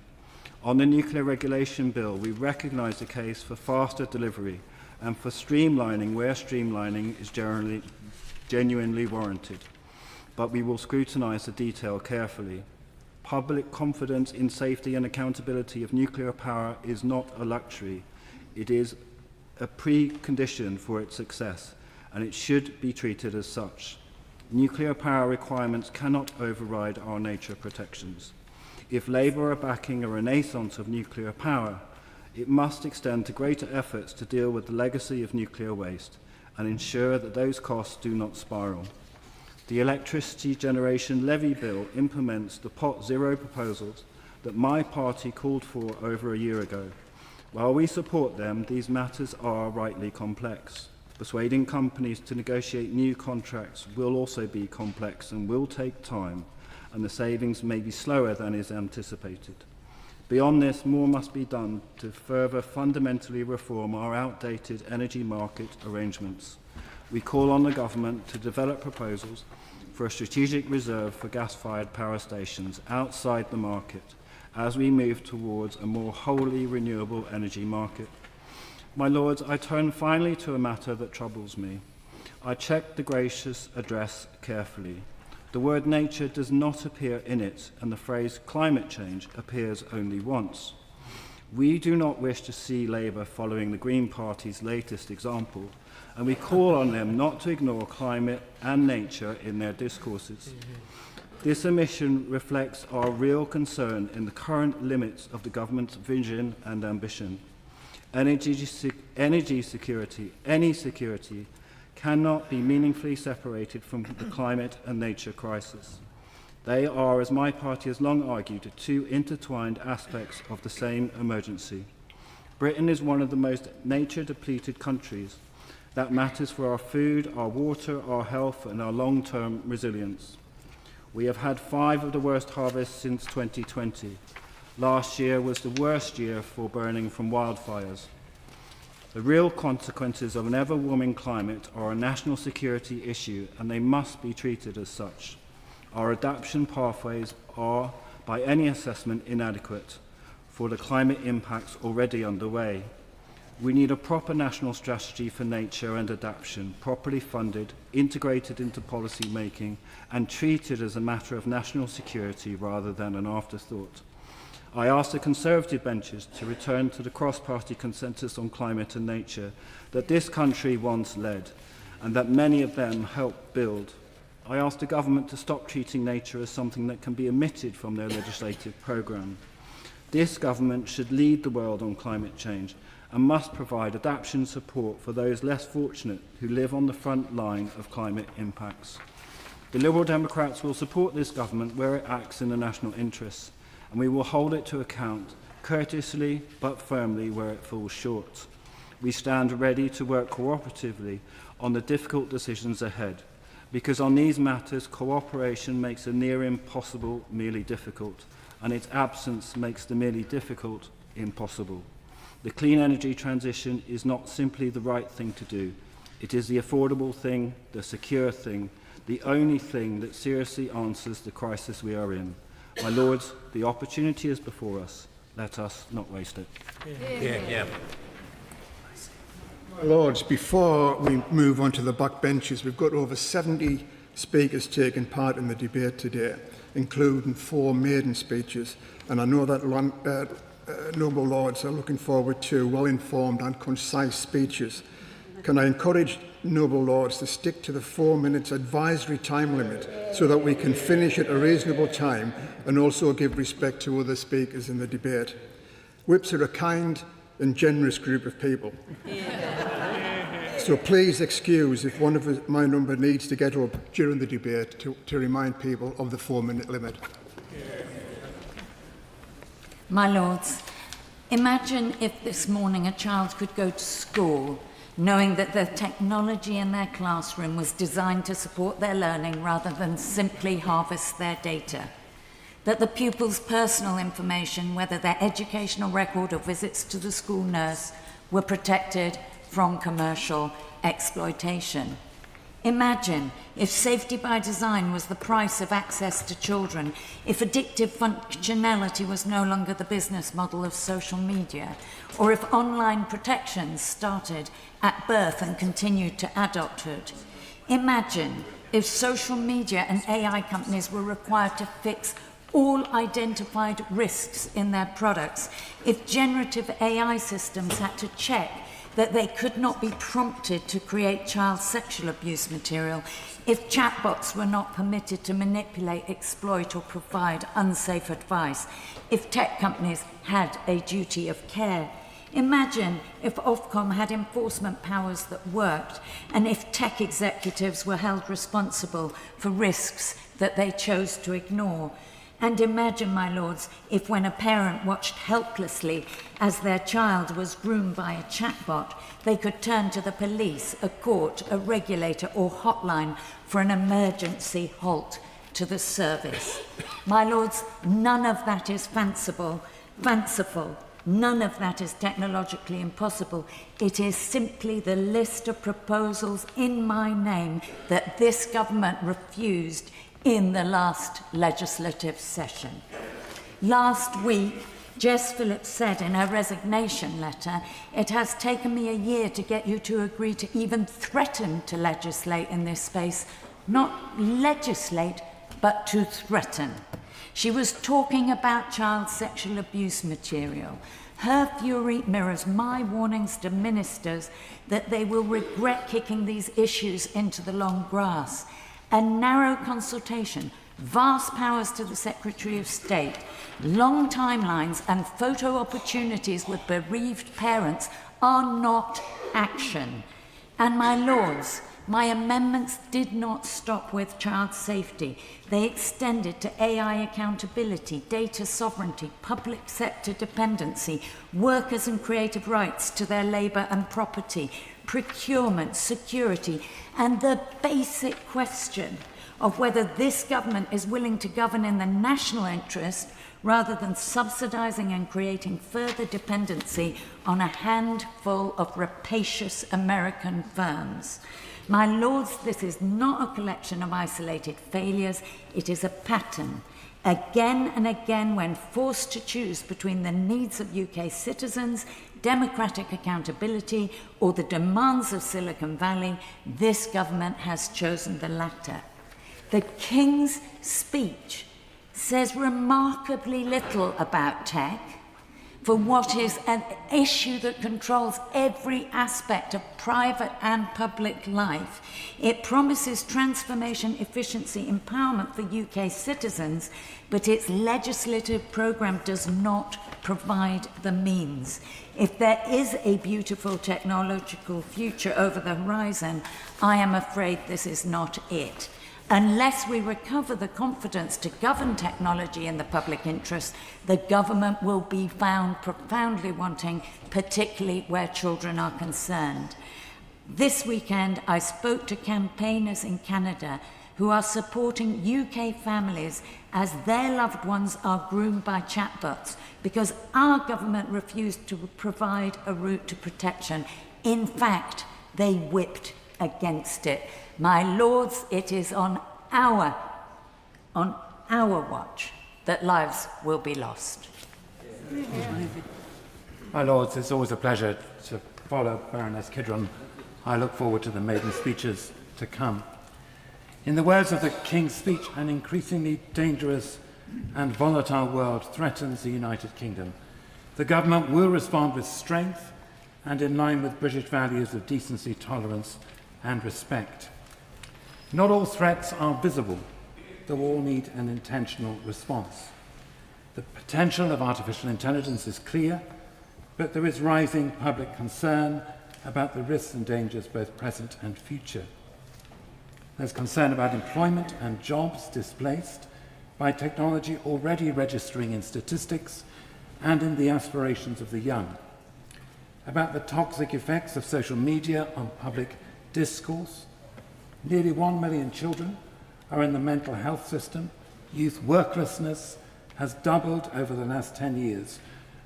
On the Nuclear Regulation Bill, we recognise the case for faster delivery and for streamlining where streamlining is genuinely warranted. But we will scrutinise the detail carefully. Public confidence in safety and accountability of nuclear power is not a luxury. It is a precondition for its success, and it should be treated as such. Nuclear power requirements cannot override our nature protections. If Labour are backing a renaissance of nuclear power, it must extend to greater efforts to deal with the legacy of nuclear waste and ensure that those costs do not spiral. The Electricity Generation Levy Bill implements the Pot Zero proposals that my party called for over a year ago. While we support them, these matters are rightly complex. Persuading companies to negotiate new contracts will also be complex and will take time, and the savings may be slower than is anticipated. Beyond this, more must be done to further fundamentally reform our outdated energy market arrangements. We call on the government to develop proposals for a strategic reserve for gas-fired power stations outside the market as we move towards a more wholly renewable energy market. My Lords, I turn finally to a matter that troubles me. I checked the gracious address carefully. The word nature does not appear in it, and the phrase climate change appears only once. We do not wish to see Labour following the Green Party's latest example, and we call on them not to ignore climate and nature in their discourses. This omission reflects our real concern in the current limits of the government's vision and ambition. Energy security, any security, cannot be meaningfully separated from the climate and nature crisis. They are, as my party has long argued, two intertwined aspects of the same emergency. Britain is one of the most nature-depleted countries. That matters for our food, our water, our health, and our long-term resilience. We have had 5 of the worst harvests since 2020. Last year was the worst year for burning from wildfires. The real consequences of an ever-warming climate are a national security issue, and they must be treated as such. Our adaptation pathways are, by any assessment, inadequate for the climate impacts already underway. We need a proper national strategy for nature and adaptation, properly funded, integrated into policy making, and treated as a matter of national security rather than an afterthought. I ask the Conservative benches to return to the cross-party consensus on climate and nature that this country once led and that many of them helped build. I ask the government to stop treating nature as something that can be omitted from their legislative programme. This government should lead the world on climate change and must provide adaptation support for those less fortunate who live on the front line of climate impacts. The Liberal Democrats will support this government where it acts in the national interests, and we will hold it to account, courteously but firmly where it falls short. We stand ready to work cooperatively on the difficult decisions ahead, because on these matters, cooperation makes the near impossible merely difficult, and its absence makes the merely difficult impossible. The clean energy transition is not simply the right thing to do. It is the affordable thing, the secure thing, the only thing that seriously answers the crisis we are in. My Lords, the opportunity is before us. Let us not waste it. My Lords, before we move on to the back benches, we've got over 70 speakers taking part in the debate today, including 4 maiden speeches, and I know that noble Lords are looking forward to well-informed and concise speeches. Can I encourage noble Lords to stick to the 4 minutes advisory time limit so that we can finish at a reasonable time and also give respect to other speakers in the debate? Whips are a kind and generous group of people. So please excuse if one of my number needs to get up during the debate to remind people of the 4-minute limit. My Lords, imagine if this morning a child could go to school knowing that the technology in their classroom was designed to support their learning rather than simply harvest their data. That the pupil's personal information, whether their educational record or visits to the school nurse, were protected from commercial exploitation. Imagine if safety by design was the price of access to children, if addictive functionality was no longer the business model of social media, or if online protections started at birth and continued to adulthood. Imagine if social media and AI companies were required to fix all identified risks in their products, if generative AI systems had to check that they could not be prompted to create child sexual abuse material, if chatbots were not permitted to manipulate, exploit or provide unsafe advice, if tech companies had a duty of care. Imagine if Ofcom had enforcement powers that worked, and if tech executives were held responsible for risks that they chose to ignore. And imagine, my Lords, if when a parent watched helplessly as their child was groomed by a chatbot, they could turn to the police, a court, a regulator or hotline for an emergency halt to the service. My Lords, none of that is fanciful. None of that is technologically impossible. It is simply the list of proposals in my name that this government refused in the last legislative session. Last week, Jess Phillips said in her resignation letter, "It has taken me a year to get you to agree to even threaten to legislate in this space." Not legislate, but to threaten. She was talking about child sexual abuse material. Her fury mirrors my warnings to ministers that they will regret kicking these issues into the long grass. A narrow consultation, vast powers to the Secretary of State, long timelines and photo opportunities with bereaved parents are not action. And my Lords, my amendments did not stop with child safety. They extended to AI accountability, data sovereignty, public sector dependency, workers and creative rights to their labour and property, procurement, security, and the basic question of whether this government is willing to govern in the national interest rather than subsidising and creating further dependency on a handful of rapacious American firms. My Lords, this is not a collection of isolated failures, it is a pattern. Again and again, when forced to choose between the needs of UK citizens, democratic accountability, or the demands of Silicon Valley, this government has chosen the latter. The King's Speech says remarkably little about tech for what is an issue that controls every aspect of private and public life. It promises transformation, efficiency, empowerment for UK citizens, but its legislative programme does not provide the means. If there is a beautiful technological future over the horizon, I am afraid this is not it. Unless we recover the confidence to govern technology in the public interest, the government will be found profoundly wanting, particularly where children are concerned. This weekend, I spoke to campaigners in Canada who are supporting UK families as their loved ones are groomed by chatbots because our government refused to provide a route to protection. In fact, they whipped against it. My lords, it is on our watch that lives will be lost. My lords, it's always a pleasure to follow Baroness Kidron. I look forward to the maiden speeches to come. In the words of the King's Speech, an increasingly dangerous and volatile world threatens the United Kingdom. The government will respond with strength and in line with British values of decency, tolerance and respect. Not all threats are visible, though all need an intentional response. The potential of artificial intelligence is clear, but there is rising public concern about the risks and dangers, both present and future. There's concern about employment and jobs displaced by technology already registering in statistics and in the aspirations of the young, about the toxic effects of social media on public discourse. Nearly 1 million children are in the mental health system. Youth worklessness has doubled over the last 10 years,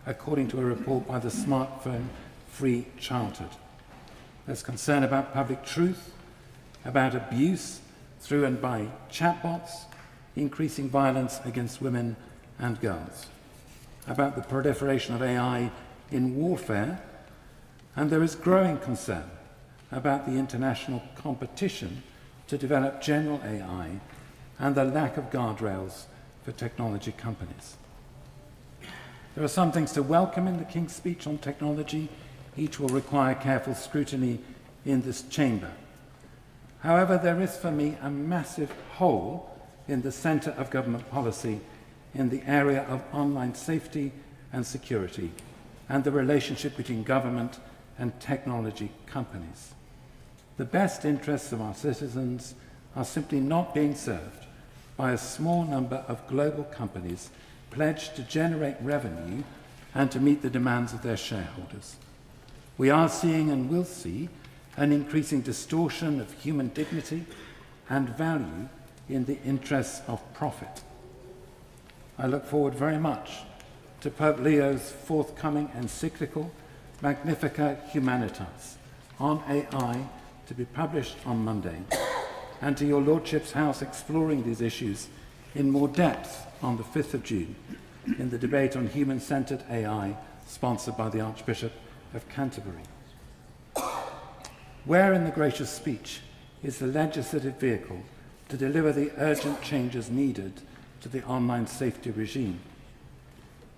according to a report by the Smartphone Free Childhood. There's concern about public truth, about abuse through and by chatbots, increasing violence against women and girls, about the proliferation of AI in warfare, and there is growing concern about the international competition to develop general AI and the lack of guardrails for technology companies. There are some things to welcome in the King's Speech on technology. Each will require careful scrutiny in this chamber. However, there is for me a massive hole in the centre of government policy in the area of online safety and security and the relationship between government and technology companies. The best interests of our citizens are simply not being served by a small number of global companies pledged to generate revenue and to meet the demands of their shareholders. We are seeing and will see an increasing distortion of human dignity and value in the interests of profit. I look forward very much to Pope Leo's forthcoming encyclical Magnificat Humanitas on AI, to be published on Monday, and to your Lordship's House exploring these issues in more depth on the 5th of June in the debate on human-centred AI sponsored by the Archbishop of Canterbury. Where in the gracious speech is the legislative vehicle to deliver the urgent changes needed to the online safety regime?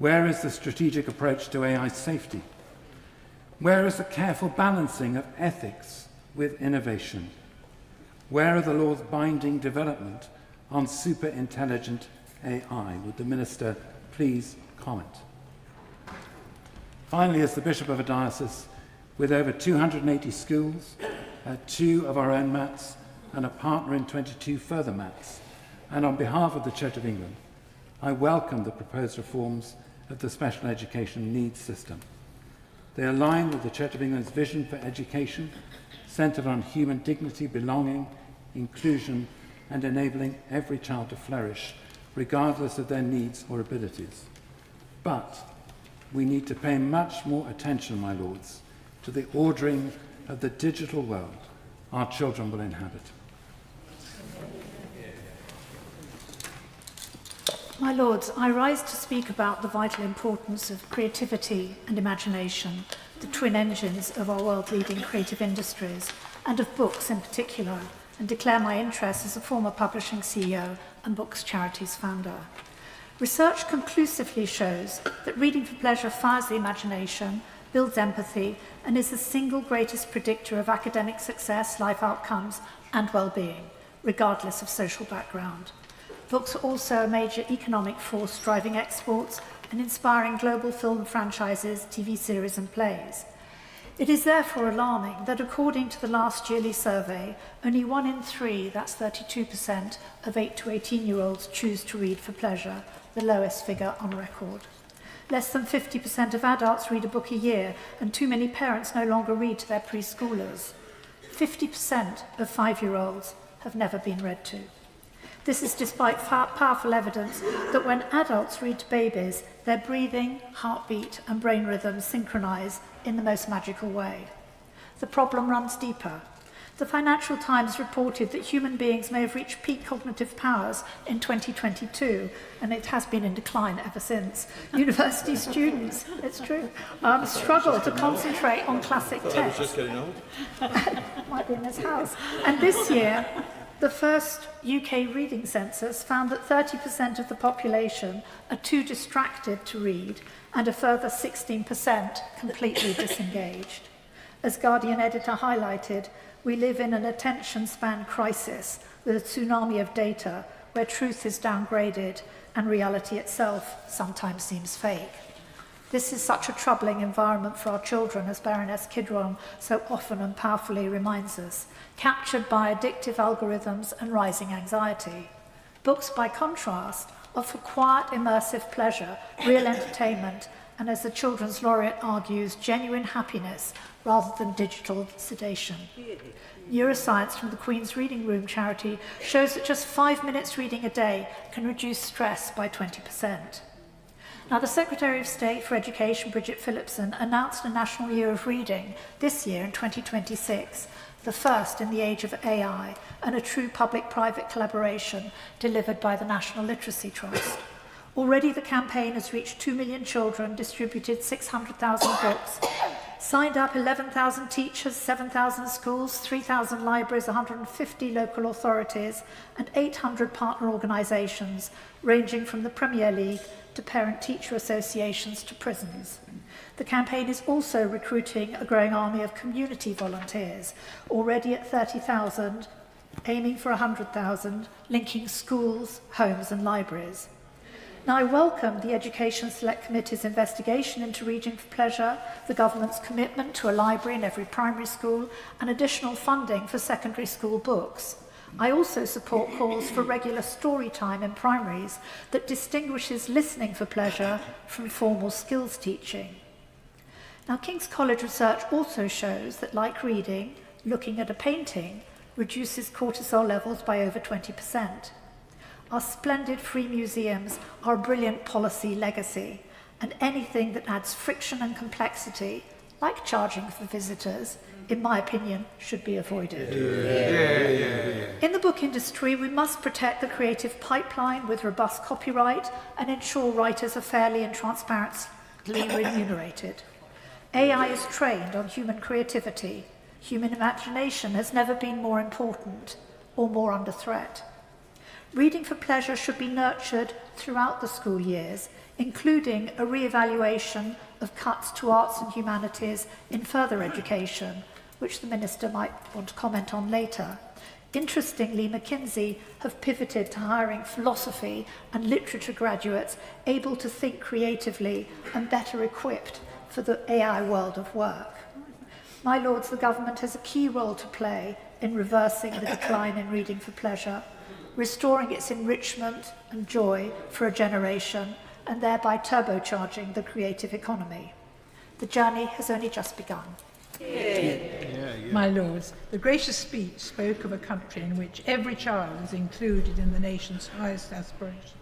Where is the strategic approach to AI safety? Where is the careful balancing of ethics with innovation? Where are the law's binding development on super intelligent AI? Would the Minister please comment? Finally, as the Bishop of a diocese with over 280 schools, 2 of our own MATs, and a partner in 22 further MATs, and on behalf of the Church of England, I welcome the proposed reforms of the special education needs system. They align with the Church of England's vision for education, centred on human dignity, belonging, inclusion, and enabling every child to flourish, regardless of their needs or abilities. But we need to pay much more attention, my lords, to the ordering of the digital world our children will inhabit. My lords, I rise to speak about the vital importance of creativity and imagination, the twin engines of our world-leading creative industries, and of books in particular, and declare my interest as a former publishing CEO and Books Charities founder. Research conclusively shows that reading for pleasure fires the imagination, builds empathy, and is the single greatest predictor of academic success, life outcomes, and well-being, regardless of social background. Books are also a major economic force driving exports and inspiring global film franchises, TV series, and plays. It is therefore alarming that according to the last yearly survey, only 1 in 3, that's 32%, of 8 to 18-year-olds choose to read for pleasure, the lowest figure on record. Less than 50% of adults read a book a year, and too many parents no longer read to their preschoolers. 50% of 5-year-olds have never been read to. This is despite powerful evidence that when adults read to babies, their breathing, heartbeat, and brain rhythms synchronize in the most magical way. The problem runs deeper. The Financial Times reported that human beings may have reached peak cognitive powers in 2022, and it has been in decline ever since. University students, it's true, struggle to concentrate on classic texts. Just getting old. Might be in this house. And this year, the first UK reading census found that 30% of the population are too distracted to read, and a further 16% completely disengaged. As Guardian editor highlighted, we live in an attention span crisis with a tsunami of data where truth is downgraded and reality itself sometimes seems fake. This is such a troubling environment for our children, as Baroness Kidron so often and powerfully reminds us, captured by addictive algorithms and rising anxiety. Books, by contrast, offer quiet, immersive pleasure, real entertainment, and as the Children's Laureate argues, genuine happiness rather than digital sedation. Neuroscience from the Queen's Reading Room charity shows that just 5 minutes reading a day can reduce stress by 20%. Now, the Secretary of State for Education, Bridget Phillipson, announced a National Year of Reading this year in 2026, the first in the age of AI, and a true public-private collaboration delivered by the National Literacy Trust. Already the campaign has reached 2 million children, distributed 600,000 books, signed up 11,000 teachers, 7,000 schools, 3,000 libraries, 150 local authorities, and 800 partner organisations, ranging from the Premier League to parent-teacher associations to prisons. The campaign is also recruiting a growing army of community volunteers, already at 30,000, aiming for 100,000, linking schools, homes and libraries. Now, I welcome the Education Select Committee's investigation into reading for pleasure, the government's commitment to a library in every primary school, and additional funding for secondary school books. I also support calls for regular story time in primaries that distinguishes listening for pleasure from formal skills teaching. Now, King's College research also shows that, like reading, looking at a painting reduces cortisol levels by over 20%. Our splendid free museums are a brilliant policy legacy, and anything that adds friction and complexity, like charging for visitors, in my opinion, should be avoided. In the book industry, we must protect the creative pipeline with robust copyright and ensure writers are fairly and transparently remunerated. AI is trained on human creativity. Human imagination has never been more important or more under threat. Reading for pleasure should be nurtured throughout the school years, including a re-evaluation of cuts to arts and humanities in further education, which the Minister might want to comment on later. Interestingly, McKinsey have pivoted to hiring philosophy and literature graduates able to think creatively and better equipped for the AI world of work. My Lords, the government has a key role to play in reversing the decline in reading for pleasure, restoring its enrichment and joy for a generation, and thereby turbocharging the creative economy. The journey has only just begun. My Lords, the gracious speech spoke of a country in which every child is included in the nation's highest aspirations,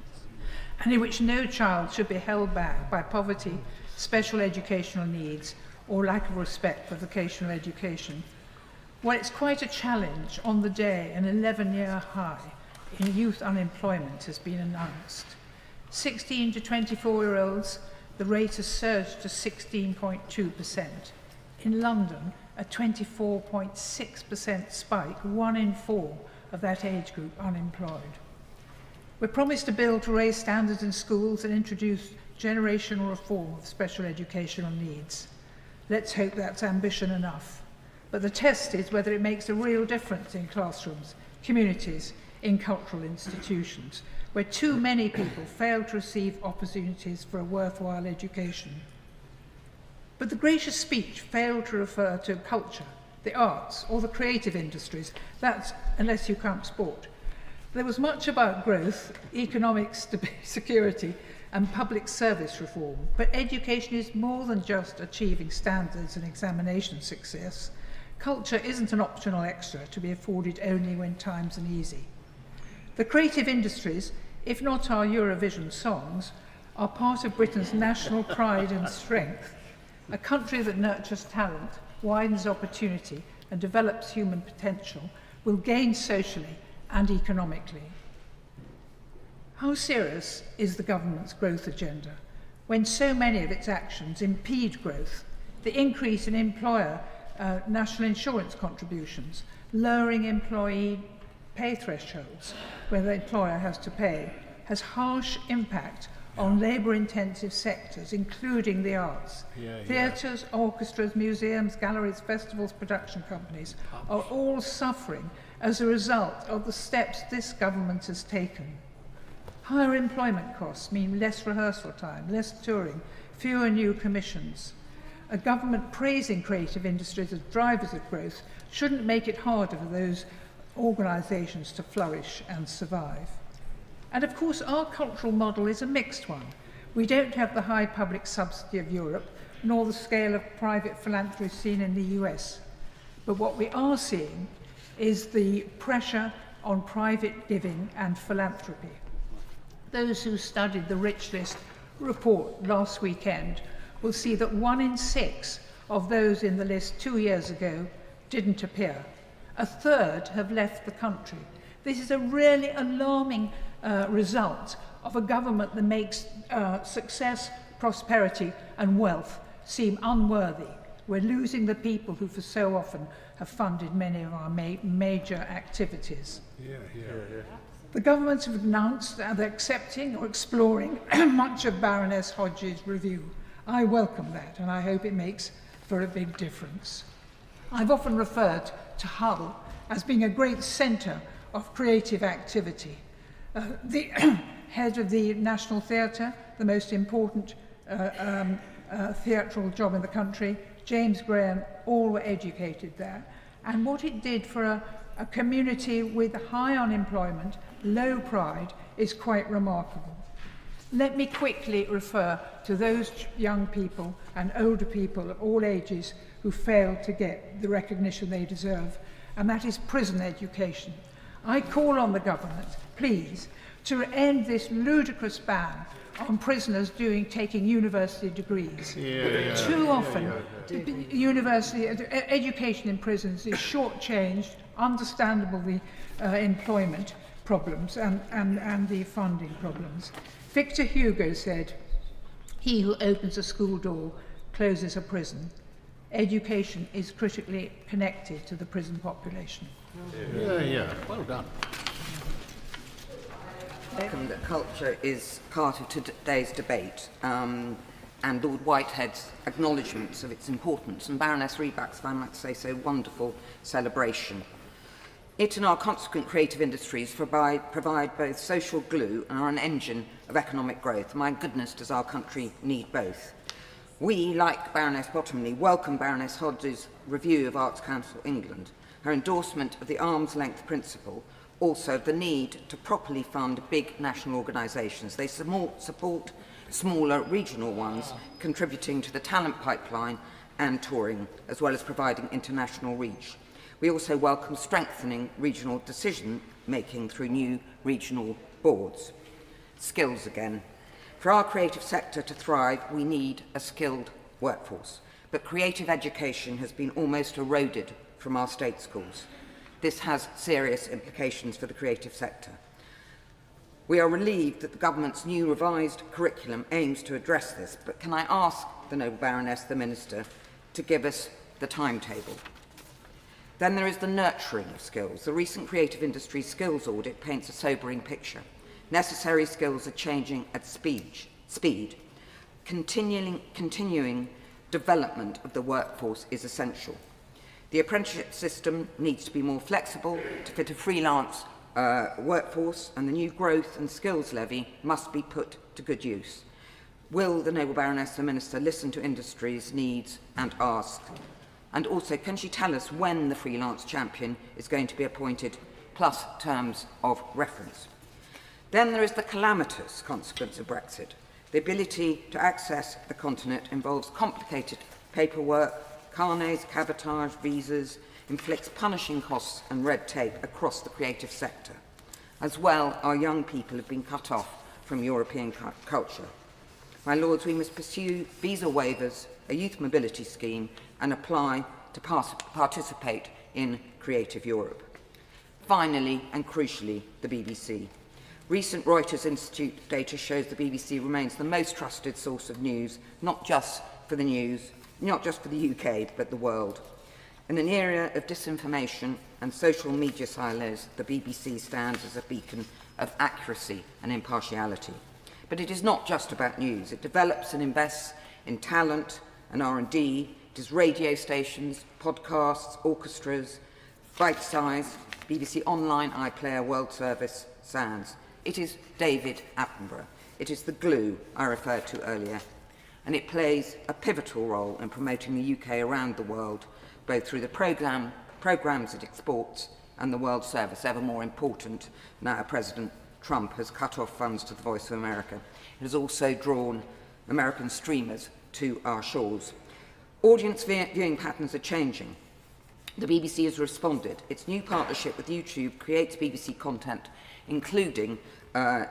and in which no child should be held back by poverty, special educational needs, or lack of respect for vocational education. Well, it's quite a challenge on the day an 11-year high in youth unemployment has been announced. 16 to 24-year-olds, the rate has surged to 16.2%. In London, a 24.6% spike, 1 in 4 of that age group unemployed. We're promised a bill to raise standards in schools and introduce generational reform of special educational needs. Let's hope that's ambition enough. But the test is whether it makes a real difference in classrooms, communities, in cultural institutions, where too many people fail to receive opportunities for a worthwhile education. But the gracious speech failed to refer to culture, the arts, or the creative industries. That's unless you count sport. There was much about growth, economic security, and public service reform, but education is more than just achieving standards and examination success. Culture isn't an optional extra to be afforded only when times are easy. The creative industries, if not our Eurovision songs, are part of Britain's national pride and strength. A country that nurtures talent, widens opportunity, and develops human potential will gain socially and economically. How serious is the government's growth agenda when so many of its actions impede growth? The increase in employer national insurance contributions, lowering employee pay thresholds where the employer has to pay, has harsh impact on labour-intensive sectors, including the arts. Theatres, orchestras, museums, galleries, festivals, production companies are all suffering as a result of the steps this government has taken. Higher employment costs mean less rehearsal time, less touring, fewer new commissions. A government praising creative industries as drivers of growth shouldn't make it harder for those organisations to flourish and survive. And of course, our cultural model is a mixed one. We don't have the high public subsidy of Europe, nor the scale of private philanthropy seen in the US. But what we are seeing is the pressure on private giving and philanthropy. Those who studied the Rich List report last weekend will see that 1 in 6 of those in the list 2 years ago didn't appear. A third have left the country. This is a really alarming result of a government that makes success, prosperity and wealth seem unworthy. We're losing the people who for so often have funded many of our major activities. The governments have announced that they're accepting or exploring much of Baroness Hodges' review. I welcome that, and I hope it makes for a big difference. I've often referred to Hull as being a great centre of creative activity. The head of the National Theatre, the most important theatrical job in the country, James Graham, all were educated there. And what it did for a community with high unemployment, low pride, is quite remarkable. Let me quickly refer to those young people and older people of all ages who failed to get the recognition they deserve, and that is prison education. I call on the government, please, to end this ludicrous ban on prisoners taking university degrees. Too often, university education in prisons is shortchanged, understandable the employment problems and the funding problems. Victor Hugo said, "He who opens a school door closes a prison." Education is critically connected to the prison population. Well done. That culture is part of today's debate and Lord Whitehead's acknowledgements of its importance and Baroness Reback's, if I might say so, wonderful celebration. It and our consequent creative industries provide both social glue and are an engine of economic growth. My goodness, does our country need both. We, like Baroness Bottomley, welcome Baroness Hodges' review of Arts Council England, her endorsement of the arm's length principle, also the need to properly fund big national organisations. They support smaller regional ones, contributing to the talent pipeline and touring, as well as providing international reach. We also welcome strengthening regional decision-making through new regional boards. Skills again. For our creative sector to thrive, we need a skilled workforce, but creative education has been almost eroded from our state schools. This has serious implications for the creative sector. We are relieved that the government's new revised curriculum aims to address this, but can I ask the Noble Baroness, the Minister, to give us the timetable? Then there is the nurturing of skills. The recent Creative Industries Skills Audit paints a sobering picture. Necessary skills are changing at speed. Continuing development of the workforce is essential. The apprenticeship system needs to be more flexible to fit a freelance workforce, and the new growth and skills levy must be put to good use. Will the Noble Baroness, the Minister, listen to industry's needs and ask? And also, can she tell us when the freelance champion is going to be appointed, plus terms of reference? Then there is the calamitous consequence of Brexit. The ability to access the continent involves complicated paperwork, carnets, cabotage, visas, inflicts punishing costs and red tape across the creative sector. As well, our young people have been cut off from European culture. My Lords, we must pursue visa waivers, a youth mobility scheme, and apply to participate in Creative Europe. Finally, and crucially, the BBC. Recent Reuters Institute data shows the BBC remains the most trusted source of news, not just for the UK, but the world. In an era of disinformation and social media silos, the BBC stands as a beacon of accuracy and impartiality. But it is not just about news. It develops and invests in talent and R&D. It is radio stations, podcasts, orchestras, bite-sized, BBC Online, iPlayer, World Service, sounds. It is David Attenborough. It is the glue I referred to earlier. And it plays a pivotal role in promoting the UK around the world, both through the programmes it exports and the World Service, ever more important now President Trump has cut off funds to the Voice of America. It has also drawn American streamers to our shores. Audience viewing patterns are changing. The BBC has responded. Its new partnership with YouTube creates BBC content, including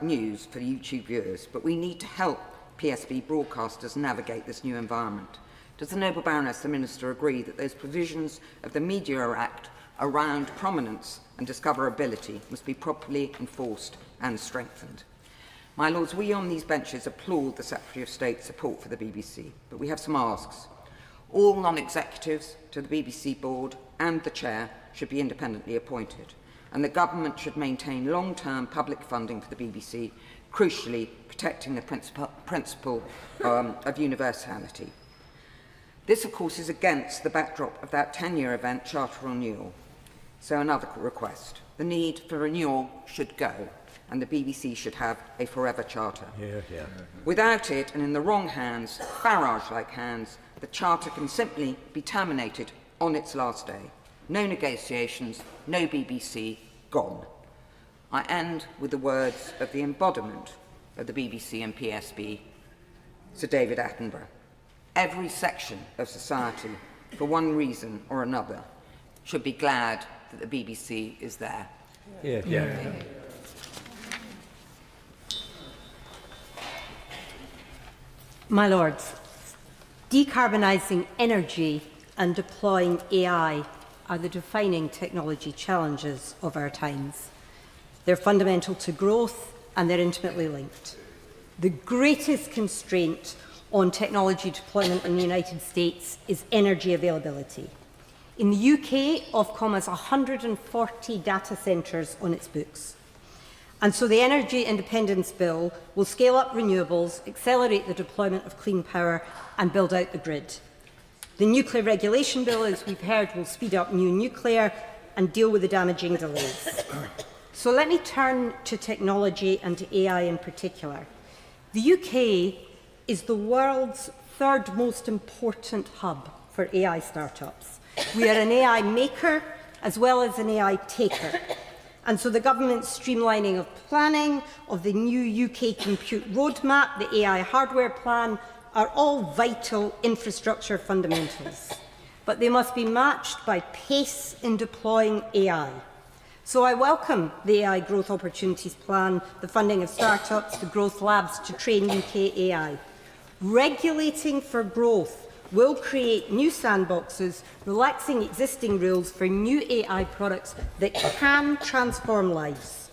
news for YouTube viewers, but we need to help PSB broadcasters navigate this new environment. Does the Noble Baroness, the Minister, agree that those provisions of the Media Act around prominence and discoverability must be properly enforced and strengthened? My Lords, we on these benches applaud the Secretary of State's support for the BBC, but we have some asks. All non-executives to the BBC board and the chair should be independently appointed, and the government should maintain long-term public funding for the BBC, crucially protecting the principle of universality. This, of course, is against the backdrop of that 10-year event, Charter Renewal. So another request. The need for renewal should go, and the BBC should have a forever charter. Without it, and in the wrong hands, Farage-like hands, the charter can simply be terminated on its last day. No negotiations, no BBC, gone. I end with the words of the embodiment of the BBC and PSB, Sir David Attenborough. Every section of society, for one reason or another, should be glad that the BBC is there. My Lords, decarbonising energy and deploying AI are the defining technology challenges of our times. They're fundamental to growth and they're intimately linked. The greatest constraint on technology deployment in the United States is energy availability. In the UK, Ofcom has 140 data centres on its books. And so the Energy Independence Bill will scale up renewables, accelerate the deployment of clean power and build out the grid. The Nuclear Regulation Bill, as we've heard, will speed up new nuclear and deal with the damaging delays. So let me turn to technology and to AI in particular. The UK is the world's third most important hub for AI startups. We are an AI maker as well as an AI taker. And so the government's streamlining of planning, of the new UK compute roadmap, the AI hardware plan, are all vital infrastructure fundamentals. But they must be matched by pace in deploying AI. So I welcome the AI Growth Opportunities Plan, the funding of startups, the growth labs to train UK AI. Regulating for growth will create new sandboxes, relaxing existing rules for new AI products that can transform lives.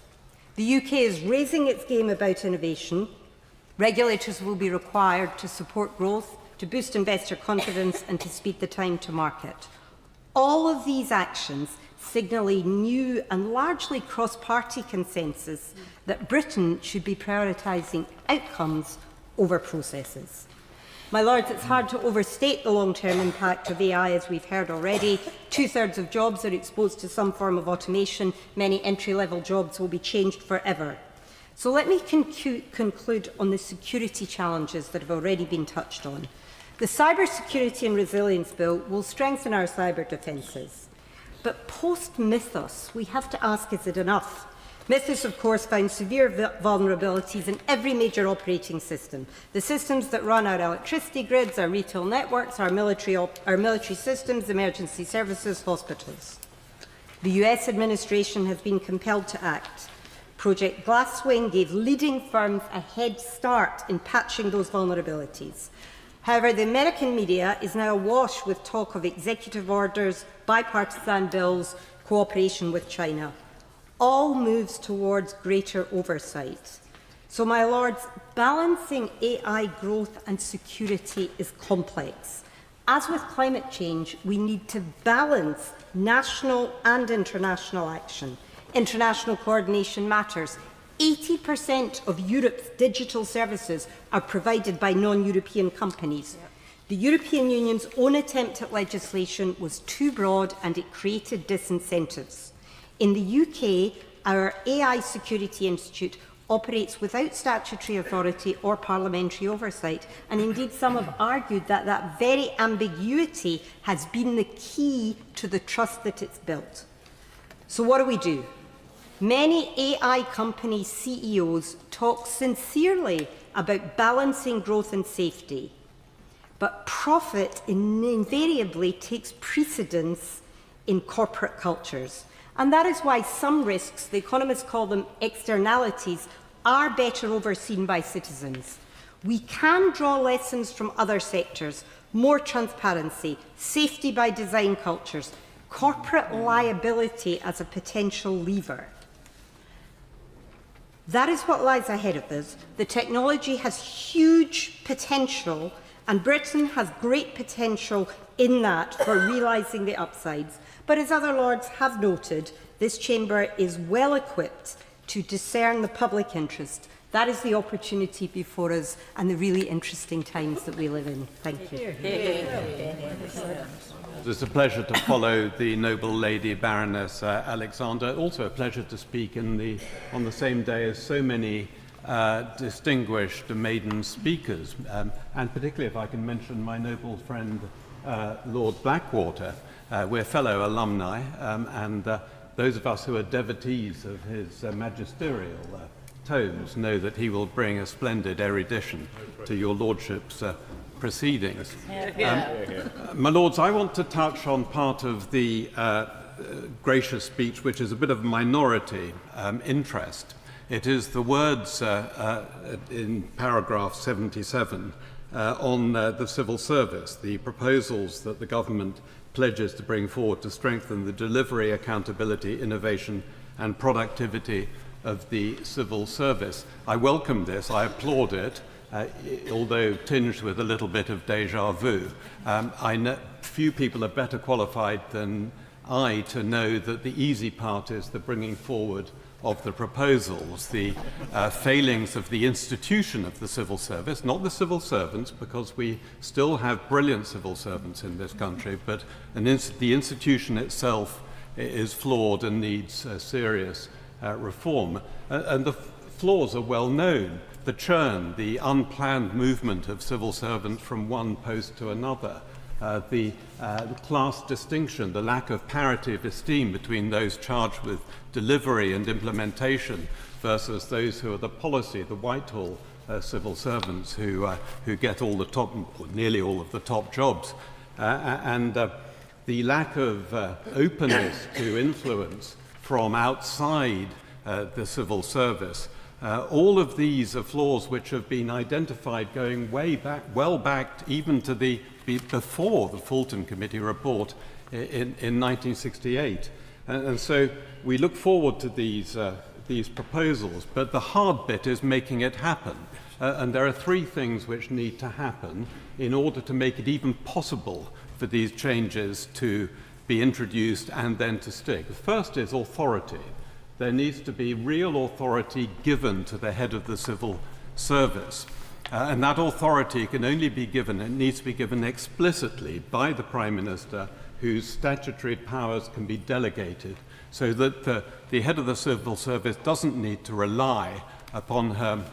The UK is raising its game about innovation. Regulators will be required to support growth, to boost investor confidence and to speed the time to market. All of these actions signal a new and largely cross-party consensus that Britain should be prioritising outcomes over processes. My Lords, it's hard to overstate the long-term impact of AI, as we've heard already. 2/3 of jobs are exposed to some form of automation. Many entry-level jobs will be changed forever. So let me conclude on the security challenges that have already been touched on. The Cyber Security and Resilience Bill will strengthen our cyber defences. But post-Mythos, we have to ask, is it enough? Mythos, of course, found severe vulnerabilities in every major operating system. The systems that run our electricity grids, our retail networks, our military systems, emergency services, hospitals. The US administration has been compelled to act. Project Glasswing gave leading firms a head start in patching those vulnerabilities. However, the American media is now awash with talk of executive orders, bipartisan bills, cooperation with China. All moves towards greater oversight. So, my Lords, balancing AI growth and security is complex. As with climate change, we need to balance national and international action. International coordination matters. 80% of Europe's digital services are provided by non-European companies. The European Union's own attempt at legislation was too broad and it created disincentives. In the UK, our AI Security Institute operates without statutory authority or parliamentary oversight, and indeed some have argued that that very ambiguity has been the key to the trust that it's built. So what do? Many AI company CEOs talk sincerely about balancing growth and safety, but profit invariably takes precedence in corporate cultures. And that is why some risks, the economists call them externalities, are better overseen by citizens. We can draw lessons from other sectors: more transparency, safety by design cultures, corporate liability as a potential lever. That is what lies ahead of us. The technology has huge potential, and Britain has great potential in that for realising the upsides. But as other Lords have noted, this chamber is well equipped to discern the public interest. That is the opportunity before us and the really interesting times that we live in. Thank you. It's a pleasure to follow the noble lady Baroness Alexander. Also a pleasure to speak on the same day as so many distinguished maiden speakers, and particularly if I can mention my noble friend Lord Blackwater. We're fellow alumni, and those of us who are devotees of his magisterial tomes know that he will bring a splendid erudition to your lordship's proceedings. My Lords, I want to touch on part of the gracious speech which is a bit of minority interest. It is the words in paragraph 77 on the civil service, the proposals that the government pledges to bring forward to strengthen the delivery, accountability, innovation and productivity of the civil service. I welcome this, I applaud it, although tinged with a little bit of déjà vu. I know few people are better qualified than I to know that the easy part is the bringing forward of the proposals, the failings of the institution of the civil service, not the civil servants, because we still have brilliant civil servants in this country, but the institution itself is flawed and needs serious reform. And the flaws are well known. The churn, the unplanned movement of civil servants from one post to another, the class distinction, the lack of parity of esteem between those charged with delivery and implementation versus those who are the policy, the Whitehall civil servants who get all the top, or nearly all of the top jobs, and the lack of openness to influence from outside the civil service. All of these are flaws which have been identified going way back, well back even to before the Fulton Committee report in 1968. And so we look forward to these proposals, but the hard bit is making it happen. And there are three things which need to happen in order to make it even possible for these changes to be introduced and then to stick. The first is authority. There needs to be real authority given to the head of the civil service. And that authority can only be given, it needs to be given explicitly by the Prime Minister, whose statutory powers can be delegated, so that the head of the civil service doesn't need to rely upon her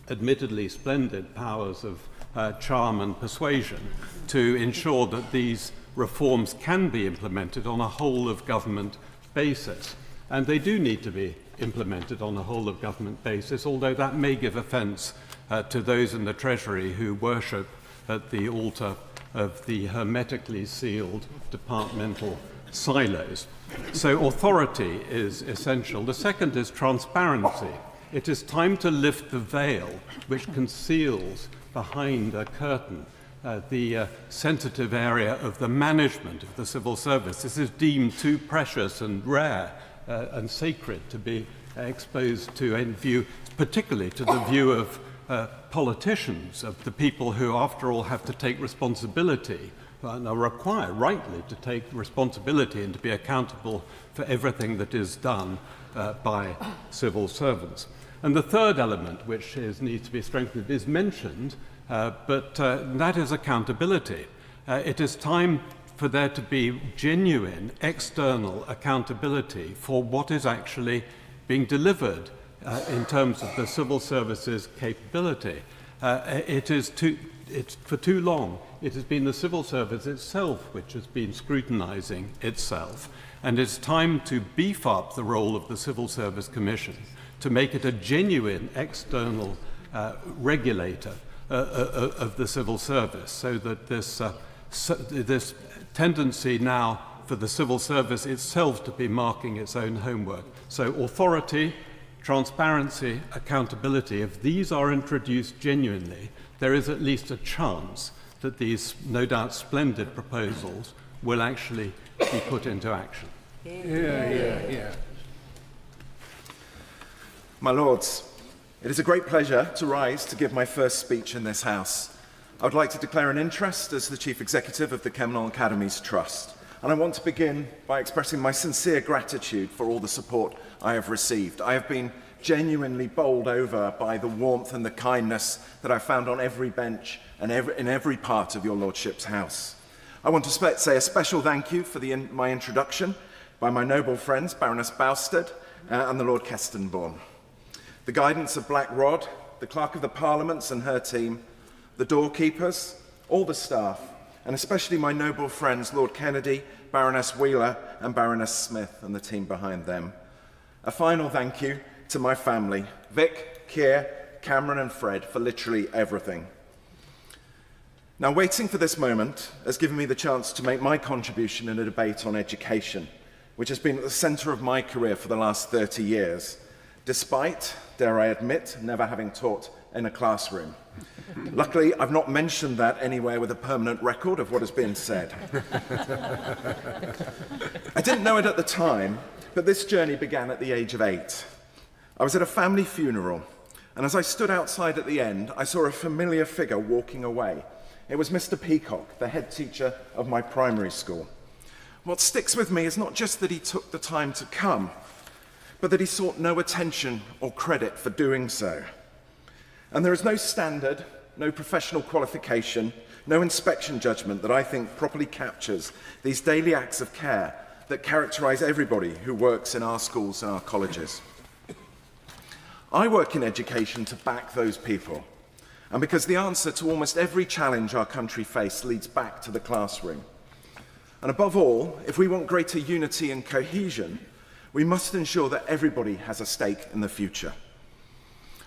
admittedly splendid powers of charm and persuasion to ensure that these reforms can be implemented on a whole-of-government basis. And they do need to be implemented on a whole-of-government basis, although that may give offence to those in the Treasury who worship at the altar of the hermetically sealed departmental silos. So authority is essential. The second is transparency. It is time to lift the veil which conceals behind a curtain the sensitive area of the management of the civil service. This is deemed too precious and rare and sacred to be exposed to in view, particularly to the view of politicians, of the people who, after all, have to take responsibility and are required, rightly, to take responsibility and to be accountable for everything that is done by civil servants. And the third element, which needs to be strengthened, is mentioned, but that is accountability. It is time for there to be genuine external accountability for what is actually being delivered in terms of the civil service's capability. For too long, it has been the civil service itself which has been scrutinising itself, and it's time to beef up the role of the Civil Service Commission to make it a genuine external regulator of the civil service, so that this tendency now for the civil service itself to be marking its own homework. So authority, transparency, accountability, if these are introduced genuinely, there is at least a chance that these, no doubt, splendid proposals will actually be put into action. Yeah. My Lords, it is a great pleasure to rise to give my first speech in this House. I would like to declare an interest as the Chief Executive of the Kemnol Academies Trust, and I want to begin by expressing my sincere gratitude for all the support I have received. I have been genuinely bowled over by the warmth and the kindness that I've found on every bench and in every part of your Lordship's house. I want to say a special thank you for my introduction by my noble friends, Baroness Bousted and the Lord Kestenborn. The guidance of Black Rod, the Clerk of the Parliaments and her team, the doorkeepers, all the staff, and especially my noble friends, Lord Kennedy, Baroness Wheeler, and Baroness Smith, and the team behind them. A final thank you to my family, Vic, Keir, Cameron, and Fred, for literally everything. Now, waiting for this moment has given me the chance to make my contribution in a debate on education, which has been at the centre of my career for the last 30 years, despite, dare I admit, never having taught in a classroom. Luckily, I've not mentioned that anywhere with a permanent record of what has been said. I didn't know it at the time, but this journey began at the age of 8. I was at a family funeral, and as I stood outside at the end, I saw a familiar figure walking away. It was Mr. Peacock, the head teacher of my primary school. What sticks with me is not just that he took the time to come, but that he sought no attention or credit for doing so. And there is no standard, no professional qualification, no inspection judgment that I think properly captures these daily acts of care that characterise everybody who works in our schools and our colleges. I work in education to back those people, and because the answer to almost every challenge our country faces leads back to the classroom. And above all, if we want greater unity and cohesion, we must ensure that everybody has a stake in the future.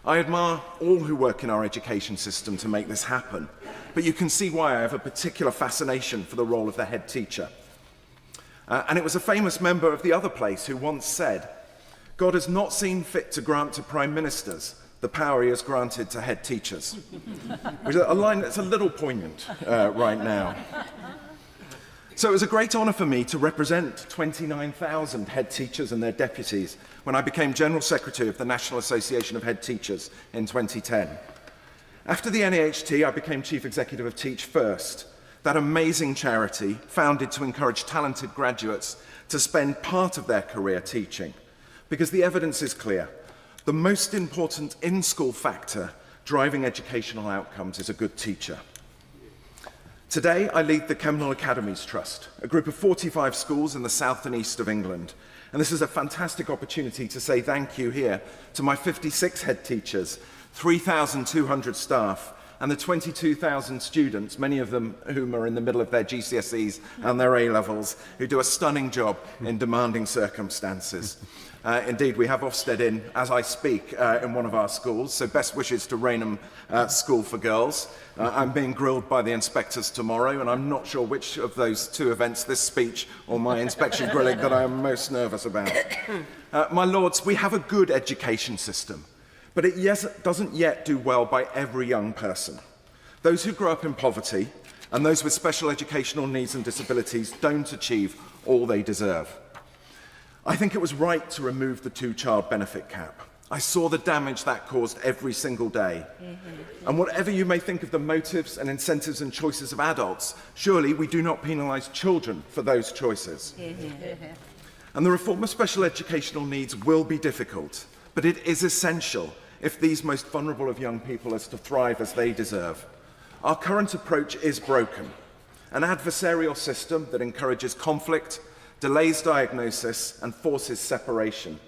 I admire all who work in our education system to make this happen, but you can see why I have a particular fascination for the role of the head teacher. And it was a famous member of the other place who once said, "God has not seen fit to grant to prime ministers the power he has granted to head teachers," which is a line that's a little poignant right now. So it was a great honour for me to represent 29,000 head teachers and their deputies when I became General Secretary of the National Association of Head Teachers in 2010. After the NAHT, I became Chief Executive of Teach First, that amazing charity founded to encourage talented graduates to spend part of their career teaching. Because the evidence is clear. The most important in-school factor driving educational outcomes is a good teacher. Today, I lead the Kemnal Academies Trust, a group of 45 schools in the south and east of England. And this is a fantastic opportunity to say thank you here to my 56 head teachers, 3,200 staff, and the 22,000 students, many of them whom are in the middle of their GCSEs and their A-levels, who do a stunning job in demanding circumstances. Indeed, we have Ofsted in as I speak in one of our schools, so best wishes to Rainham School for Girls. I'm being grilled by the inspectors tomorrow, and I'm not sure which of those two events, this speech or my inspection grilling, that I am most nervous about. My lords, we have a good education system, but it doesn't yet do well by every young person. Those who grow up in poverty and those with special educational needs and disabilities don't achieve all they deserve. I think it was right to remove the two-child benefit cap. I saw the damage that caused every single day. And whatever you may think of the motives and incentives and choices of adults, surely we do not penalise children for those choices. And the reform of special educational needs will be difficult, but it is essential if these most vulnerable of young people are to thrive as they deserve. Our current approach is broken. An adversarial system that encourages conflict, delays diagnosis and forces separation.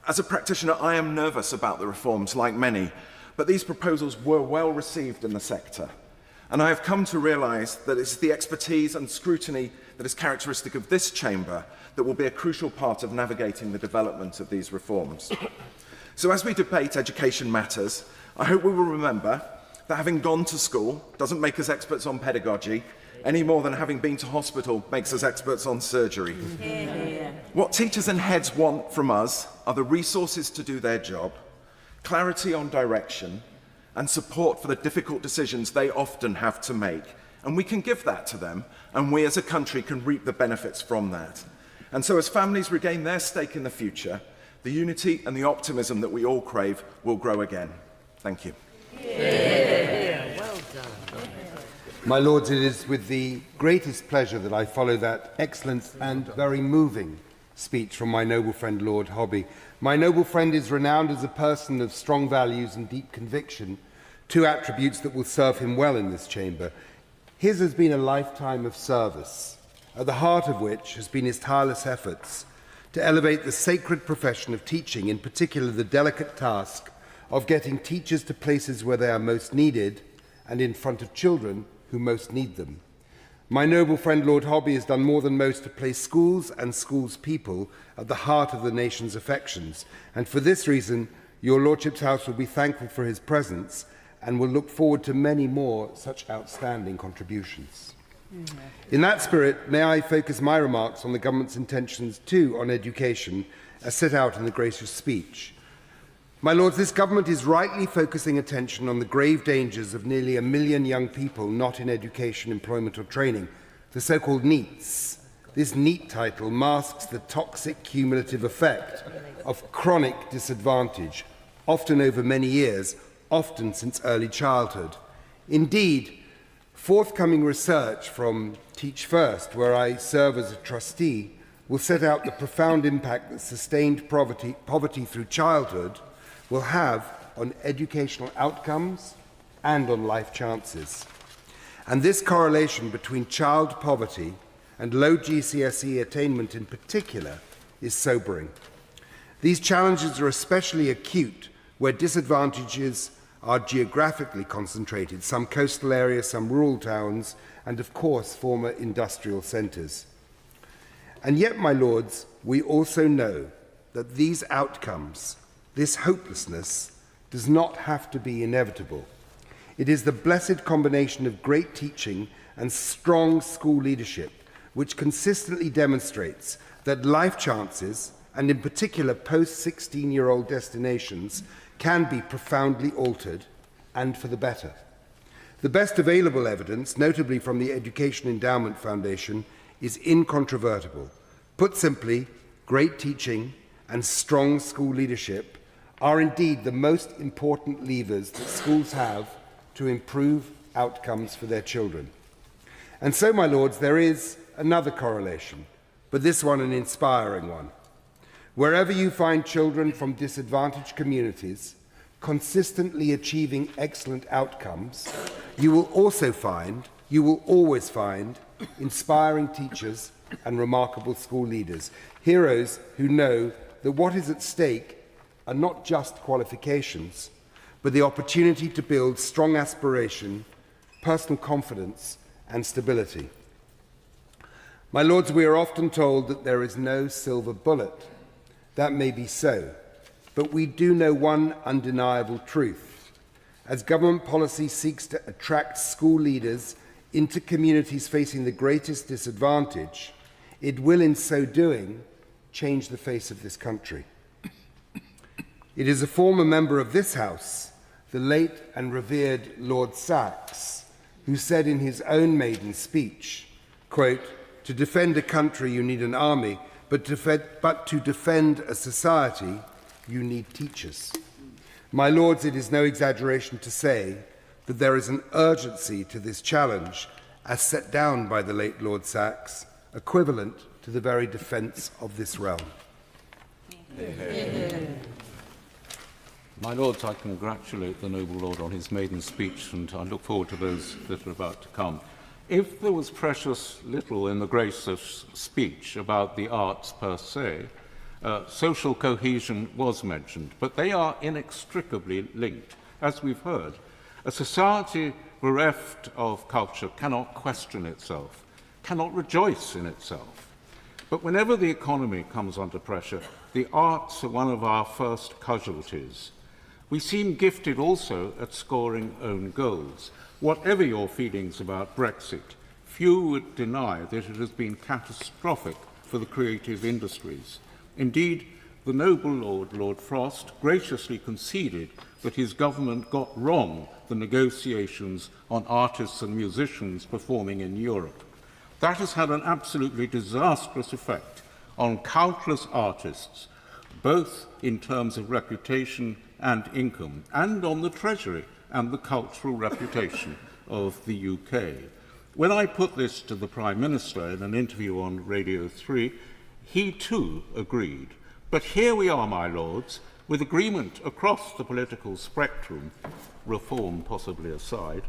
As a practitioner, I am nervous about the reforms, like many, but these proposals were well received in the sector. And I have come to realise that it's the expertise and scrutiny that is characteristic of this chamber that will be a crucial part of navigating the development of these reforms. So as we debate education matters, I hope we will remember that having gone to school doesn't make us experts on pedagogy, any more than having been to hospital makes us experts on surgery. What teachers and heads want from us are the resources to do their job, clarity on direction, and support for the difficult decisions they often have to make. And we can give that to them, and we as a country can reap the benefits from that. And so as families regain their stake in the future, the unity and the optimism that we all crave will grow again. Thank you. Well done. My lords, it is with the greatest pleasure that I follow that excellent and very moving speech from my noble friend Lord Hobby. My noble friend is renowned as a person of strong values and deep conviction, two attributes that will serve him well in this chamber. His has been a lifetime of service, at the heart of which has been his tireless efforts to elevate the sacred profession of teaching, in particular the delicate task of getting teachers to places where they are most needed and in front of children who most need them. My noble friend Lord Hobby has done more than most to place schools and schools' people at the heart of the nation's affections, and for this reason your Lordship's House will be thankful for his presence and will look forward to many more such outstanding contributions. In that spirit, may I focus my remarks on the government's intentions too on education as set out in the gracious speech. My lords, this government is rightly focusing attention on the grave dangers of nearly 1 million young people not in education, employment or training, the so-called NEETs. This NEET title masks the toxic cumulative effect of chronic disadvantage, often over many years, often since early childhood. Indeed, forthcoming research from Teach First, where I serve as a trustee, will set out the profound impact that sustained poverty through childhood will have on educational outcomes and on life chances. And this correlation between child poverty and low GCSE attainment in particular is sobering. These challenges are especially acute where disadvantages are geographically concentrated, some coastal areas, some rural towns, and of course former industrial centres. And yet, my lords, we also know that these outcomes, this hopelessness, does not have to be inevitable. It is the blessed combination of great teaching and strong school leadership which consistently demonstrates that life chances, and in particular post-16-year-old destinations, can be profoundly altered, and for the better. The best available evidence, notably from the Education Endowment Foundation, is incontrovertible. Put simply, great teaching and strong school leadership are indeed the most important levers that schools have to improve outcomes for their children. And so, my lords, there is another correlation, but this one an inspiring one. Wherever you find children from disadvantaged communities consistently achieving excellent outcomes, you will always find inspiring teachers and remarkable school leaders, heroes who know that what is at stake are not just qualifications, but the opportunity to build strong aspiration, personal confidence, and stability. My lords, we are often told that there is no silver bullet. That may be so, but we do know one undeniable truth. As government policy seeks to attract school leaders into communities facing the greatest disadvantage, it will, in so doing, change the face of this country. It is a former member of this House, the late and revered Lord Sachs, who said in his own maiden speech, quote, "To defend a country you need an army, but to defend a society you need teachers." My lords, it is no exaggeration to say that there is an urgency to this challenge as set down by the late Lord Sachs, equivalent to the very defence of this realm. My lords, I congratulate the noble lord on his maiden speech, and I look forward to those that are about to come. If there was precious little in the grace of speech about the arts per se, social cohesion was mentioned, but they are inextricably linked. As we've heard, a society bereft of culture cannot question itself, cannot rejoice in itself. But whenever the economy comes under pressure, the arts are one of our first casualties. We seem gifted also at scoring own goals. Whatever your feelings about Brexit, few would deny that it has been catastrophic for the creative industries. Indeed, the noble Lord, Lord Frost, graciously conceded that his government got wrong the negotiations on artists and musicians performing in Europe. That has had an absolutely disastrous effect on countless artists, both in terms of reputation and income, and on the Treasury and the cultural reputation of the UK. When I put this to the Prime Minister in an interview on Radio 3, he too agreed. But here we are, my lords, with agreement across the political spectrum, reform possibly aside,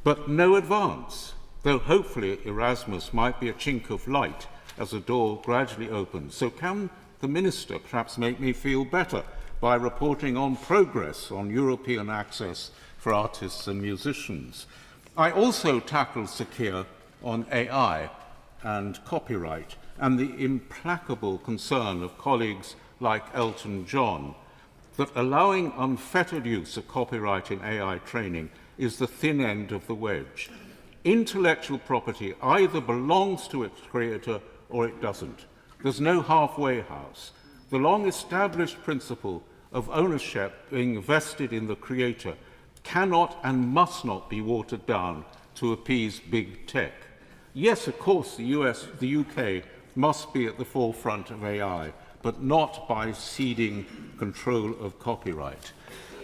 but no advance, though hopefully Erasmus might be a chink of light as the door gradually opens. So can the Minister perhaps make me feel better by reporting on progress on European access for artists and musicians? I also tackled Sakir on AI and copyright and the implacable concern of colleagues like Elton John that allowing unfettered use of copyright in AI training is the thin end of the wedge. Intellectual property either belongs to its creator or it doesn't. There's no halfway house. The long-established principle of ownership being vested in the creator cannot and must not be watered down to appease big tech. Yes, of course, the UK must be at the forefront of AI, but not by ceding control of copyright.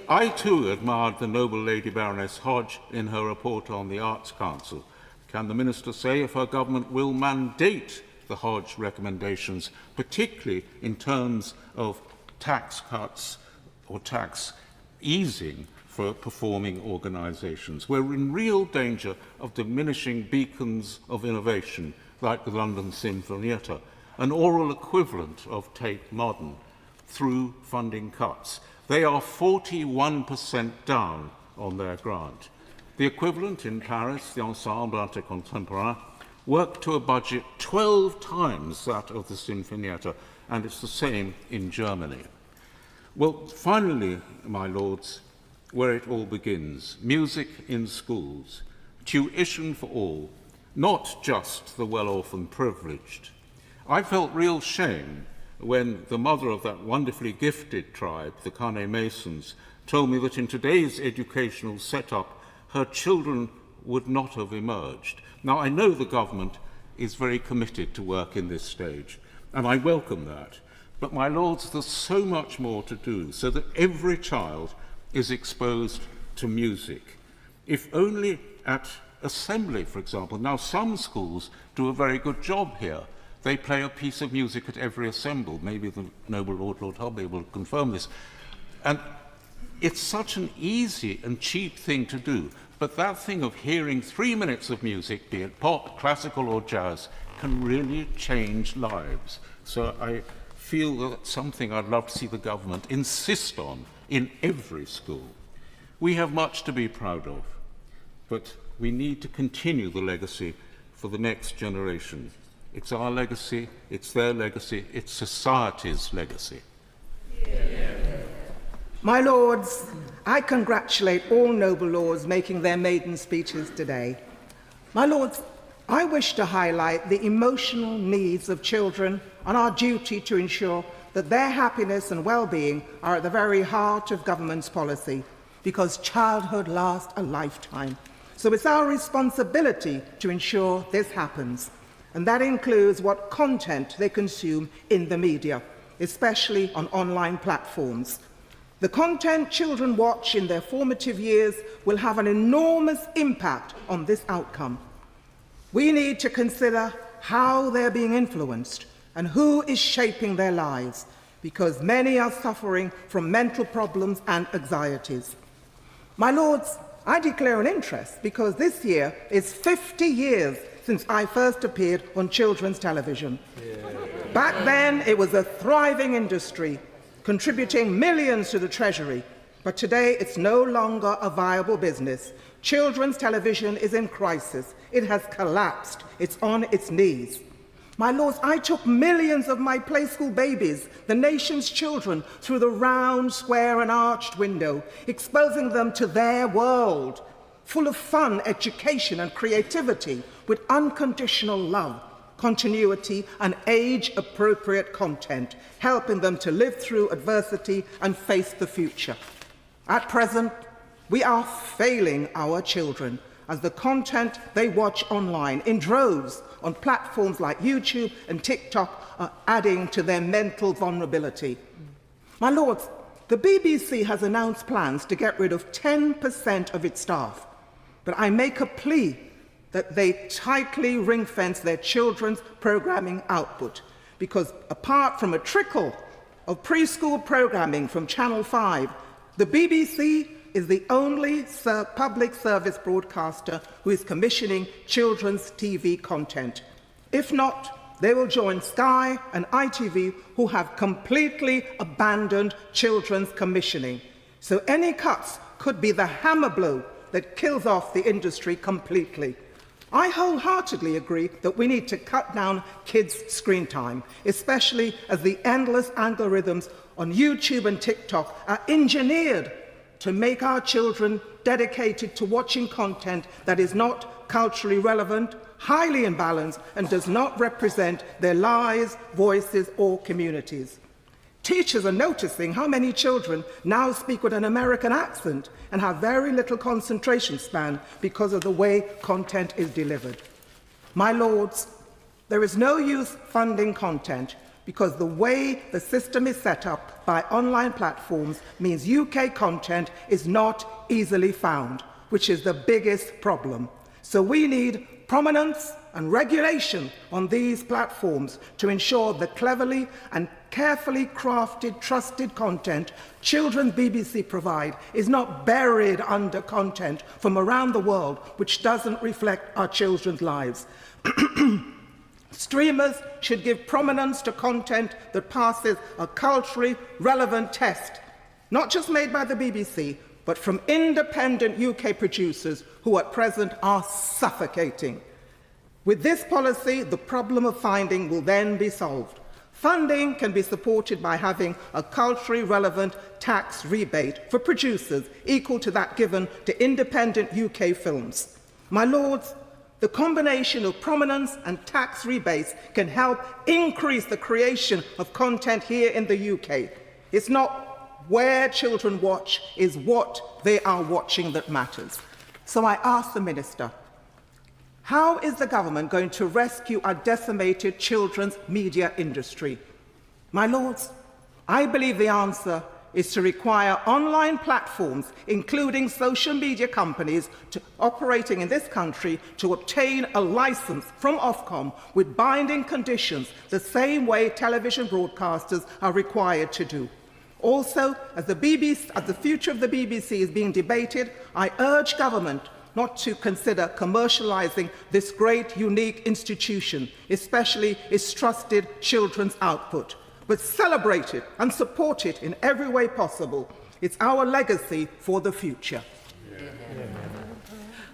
I too admired the noble Lady Baroness Hodge in her report on the Arts Council. Can the Minister say if her government will mandate the Hodge recommendations, particularly in terms of tax cuts or tax easing for performing organisations? We're in real danger of diminishing beacons of innovation like the London Sinfonietta, an oral equivalent of Tate Modern, through funding cuts. They are 41% down on their grant. The equivalent in Paris, the Ensemble Arte Contemporain, worked to a budget 12 times that of the Sinfonietta, and it's the same in Germany. Well, finally, my lords, where it all begins, music in schools, tuition for all, not just the well-off and privileged. I felt real shame when the mother of that wonderfully gifted tribe, the Carnet Masons, told me that in today's educational setup, her children would not have emerged. Now, I know the government is very committed to work in this stage, and I welcome that. But, my lords, there's so much more to do so that every child is exposed to music. If only at assembly, for example. Now, some schools do a very good job here. They play a piece of music at every assembly. Maybe the noble Lord Hobby will confirm this. And it's such an easy and cheap thing to do. But that thing of hearing 3 minutes of music, be it pop, classical or jazz, can really change lives. So I feel that that's something I'd love to see the government insist on in every school. We have much to be proud of, but we need to continue the legacy for the next generation. It's our legacy, it's their legacy, it's society's legacy. My lords, I congratulate all noble lords making their maiden speeches today. My lords, I wish to highlight the emotional needs of children and our duty to ensure that their happiness and well-being are at the very heart of government's policy, because childhood lasts a lifetime. So it's our responsibility to ensure this happens, and that includes what content they consume in the media, especially on online platforms. The content children watch in their formative years will have an enormous impact on this outcome. We need to consider how they're being influenced and who is shaping their lives, because many are suffering from mental problems and anxieties. My lords, I declare an interest because this year is 50 years since I first appeared on children's television. Back then, it was a thriving industry, contributing millions to the Treasury, but today it's no longer a viable business. Children's television is in crisis. It has collapsed. It's on its knees. My lords, I took millions of my play school babies, the nation's children, through the round, square and arched window, exposing them to their world, full of fun, education and creativity, with unconditional love, continuity and age-appropriate content, helping them to live through adversity and face the future. At present, we are failing our children as the content they watch online in droves on platforms like YouTube and TikTok are adding to their mental vulnerability. My lords, the BBC has announced plans to get rid of 10% of its staff, but I make a plea that they tightly ring-fence their children's programming output, because apart from a trickle of preschool programming from Channel 5, the BBC is the only public service broadcaster who is commissioning children's TV content. If not, they will join Sky and ITV, who have completely abandoned children's commissioning. So any cuts could be the hammer blow that kills off the industry completely. I wholeheartedly agree that we need to cut down kids' screen time, especially as the endless algorithms on YouTube and TikTok are engineered to make our children dedicated to watching content that is not culturally relevant, highly imbalanced, and does not represent their lives, voices, or communities. Teachers are noticing how many children now speak with an American accent and have very little concentration span because of the way content is delivered. My lords, there is no use funding content because the way the system is set up by online platforms means UK content is not easily found, which is the biggest problem. So we need prominence and regulation on these platforms to ensure the cleverly and carefully crafted, trusted content children's BBC provide is not buried under content from around the world which doesn't reflect our children's lives. Streamers should give prominence to content that passes a culturally relevant test, not just made by the BBC, but from independent UK producers who at present are suffocating. With this policy, the problem of finding will then be solved. Funding can be supported by having a culturally relevant tax rebate for producers equal to that given to independent UK films. My lords, the combination of prominence and tax rebates can help increase the creation of content here in the UK. It's not where children watch, it's what they are watching that matters. So I ask the Minister, how is the government going to rescue our decimated children's media industry? My lords, I believe the answer is to require online platforms, including social media companies operating in this country, to obtain a license from Ofcom with binding conditions, the same way television broadcasters are required to do. Also, as the future of the BBC is being debated, I urge government not to consider commercialising this great, unique institution, especially its trusted children's output, but celebrate it and support it in every way possible. It's our legacy for the future.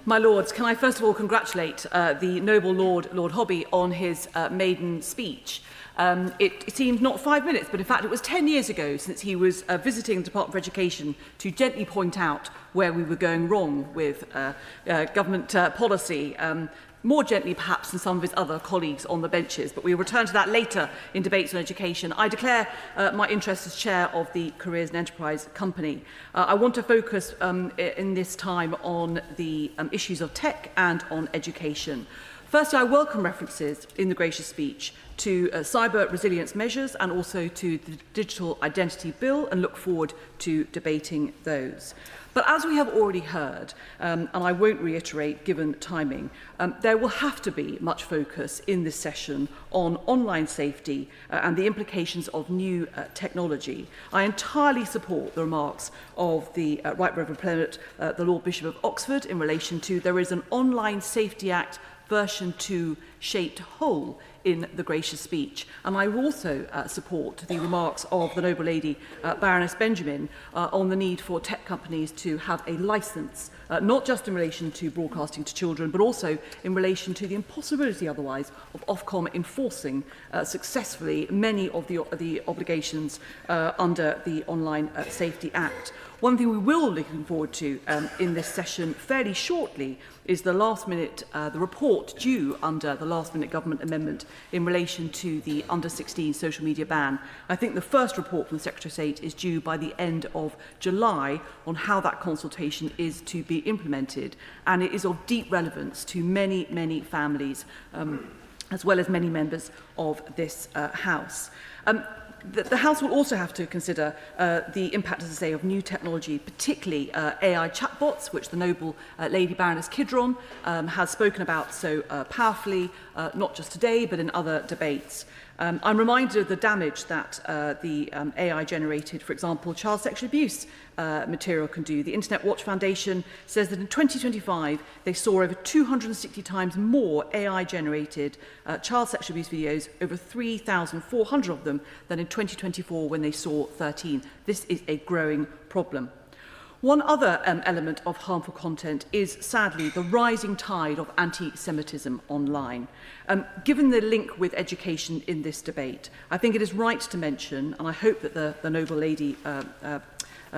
My Lords, can I first of all congratulate the noble Lord Hobby on his maiden speech. It seemed not 5 minutes, but in fact it was 10 years ago since he was visiting the Department of Education to gently point out where we were going wrong with government policy. More gently perhaps than some of his other colleagues on the benches, but we'll return to that later in debates on education. I declare my interest as chair of the Careers and Enterprise Company. I want to focus in this time on the issues of tech and on education. Firstly, I welcome references in the gracious speech to cyber resilience measures and also to the Digital Identity Bill, and look forward to debating those. But as we have already heard, and I won't reiterate given timing, there will have to be much focus in this session on online safety and the implications of new technology. I entirely support the remarks of the Right Reverend Plenant, the Lord Bishop of Oxford, in relation to there is an Online Safety Act version 2 shaped whole in the gracious speech. And I also support the remarks of the noble lady Baroness Benjamin on the need for tech companies to have a licence, not just in relation to broadcasting to children, but also in relation to the impossibility otherwise of Ofcom enforcing successfully many of the obligations under the Online Safety Act. One thing we will be looking forward to in this session fairly shortly is the the report due under the last-minute government amendment in relation to the under-16 social media ban. I think the first report from the Secretary of State is due by the end of July on how that consultation is to be implemented, and it is of deep relevance to many, many families, as well as many members of this House. The House will also have to consider the impact, as I say, of new technology, particularly AI chatbots, which the noble Lady Baroness Kidron has spoken about so powerfully, not just today, but in other debates. I'm reminded of the damage that the AI-generated, for example, child sexual abuse material can do. The Internet Watch Foundation says that in 2025, they saw over 260 times more AI-generated child sexual abuse videos, over 3,400 of them, than in 2024 when they saw 13. This is a growing problem. One other element of harmful content is, sadly, the rising tide of anti-Semitism online. Given the link with education in this debate, I think it is right to mention, and I hope that the noble lady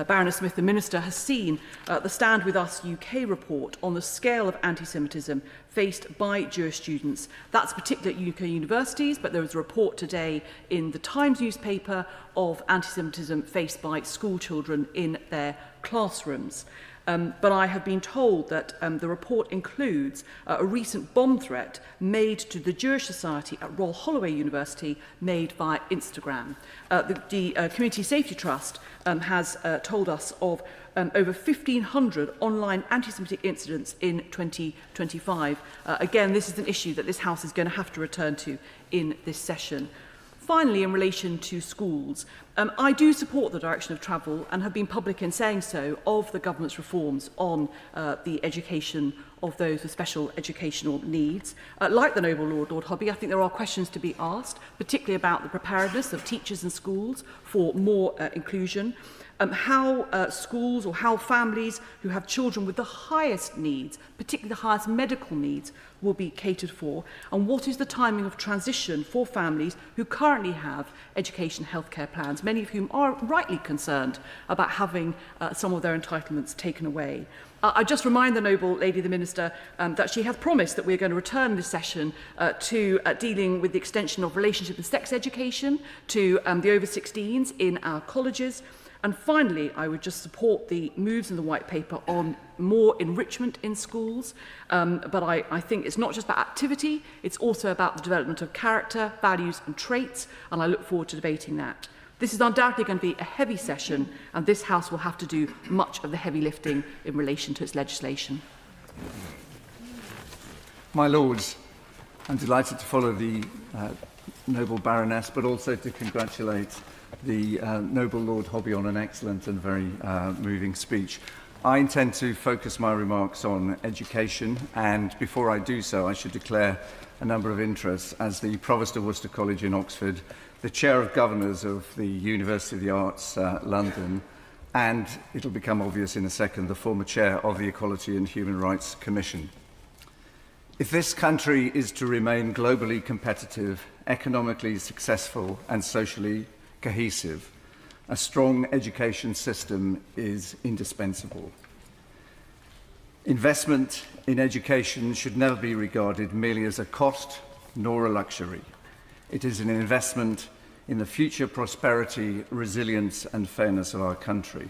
Baroness Smith, the Minister, has seen the Stand With Us UK report on the scale of anti-Semitism faced by Jewish students. That's particularly at UK universities, but there was a report today in the Times newspaper of anti-Semitism faced by school children in their classrooms. But I have been told that the report includes a recent bomb threat made to the Jewish Society at Royal Holloway University, made via Instagram. The Community Safety Trust has told us of over 1,500 online anti-Semitic incidents in 2025. Again, this is an issue that this House is going to have to return to in this session. Finally, in relation to schools, I do support the direction of travel and have been public in saying so of the government's reforms on the education of those with special educational needs. Like the noble Lord Hobby, I think there are questions to be asked, particularly about the preparedness of teachers and schools for more inclusion. How schools or how families who have children with the highest needs, particularly the highest medical needs, will be catered for, and what is the timing of transition for families who currently have education healthcare plans, many of whom are rightly concerned about having some of their entitlements taken away. I just remind the noble lady, the Minister, that she has promised that we're going to return this session to dealing with the extension of relationship and sex education to the over-16s in our colleges. And finally, I would just support the moves in the white paper on more enrichment in schools. But I think it's not just about activity, it's also about the development of character, values and traits, and I look forward to debating that. This is undoubtedly going to be a heavy session, and this House will have to do much of the heavy lifting in relation to its legislation. My Lords, I'm delighted to follow the noble Baroness, but also to congratulate the noble Lord Hobby on an excellent and very moving speech. I intend to focus my remarks on education, and before I do so, I should declare a number of interests as the Provost of Worcester College in Oxford, the Chair of Governors of the University of the Arts, London, and it'll become obvious in a second, the former Chair of the Equality and Human Rights Commission. If this country is to remain globally competitive, economically successful, and socially cohesive, a strong education system is indispensable. Investment in education should never be regarded merely as a cost nor a luxury. It is an investment in the future prosperity, resilience, and fairness of our country.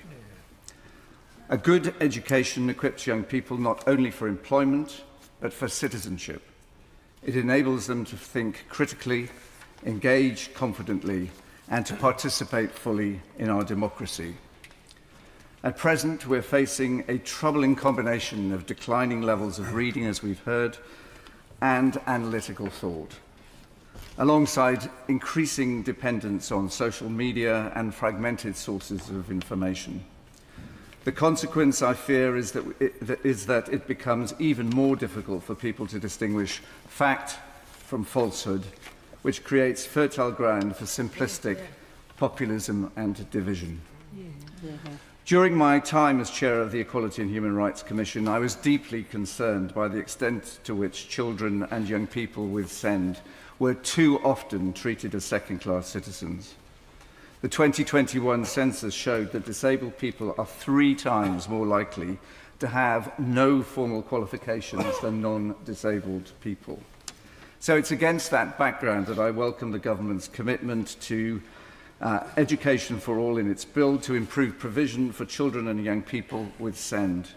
A good education equips young people not only for employment, but for citizenship. It enables them to think critically, engage confidently, and to participate fully in our democracy. At present, we're facing a troubling combination of declining levels of reading, as we've heard, and analytical thought, alongside increasing dependence on social media and fragmented sources of information. The consequence, I fear, is that it becomes even more difficult for people to distinguish fact from falsehood, which creates fertile ground for simplistic populism and division. During my time as chair of the Equality and Human Rights Commission, I was deeply concerned by the extent to which children and young people with SEND were too often treated as second-class citizens. The 2021 census showed that disabled people are 3 times more likely to have no formal qualifications than non-disabled people. So it's against that background that I welcome the government's commitment to education for all in its bill to improve provision for children and young people with SEND.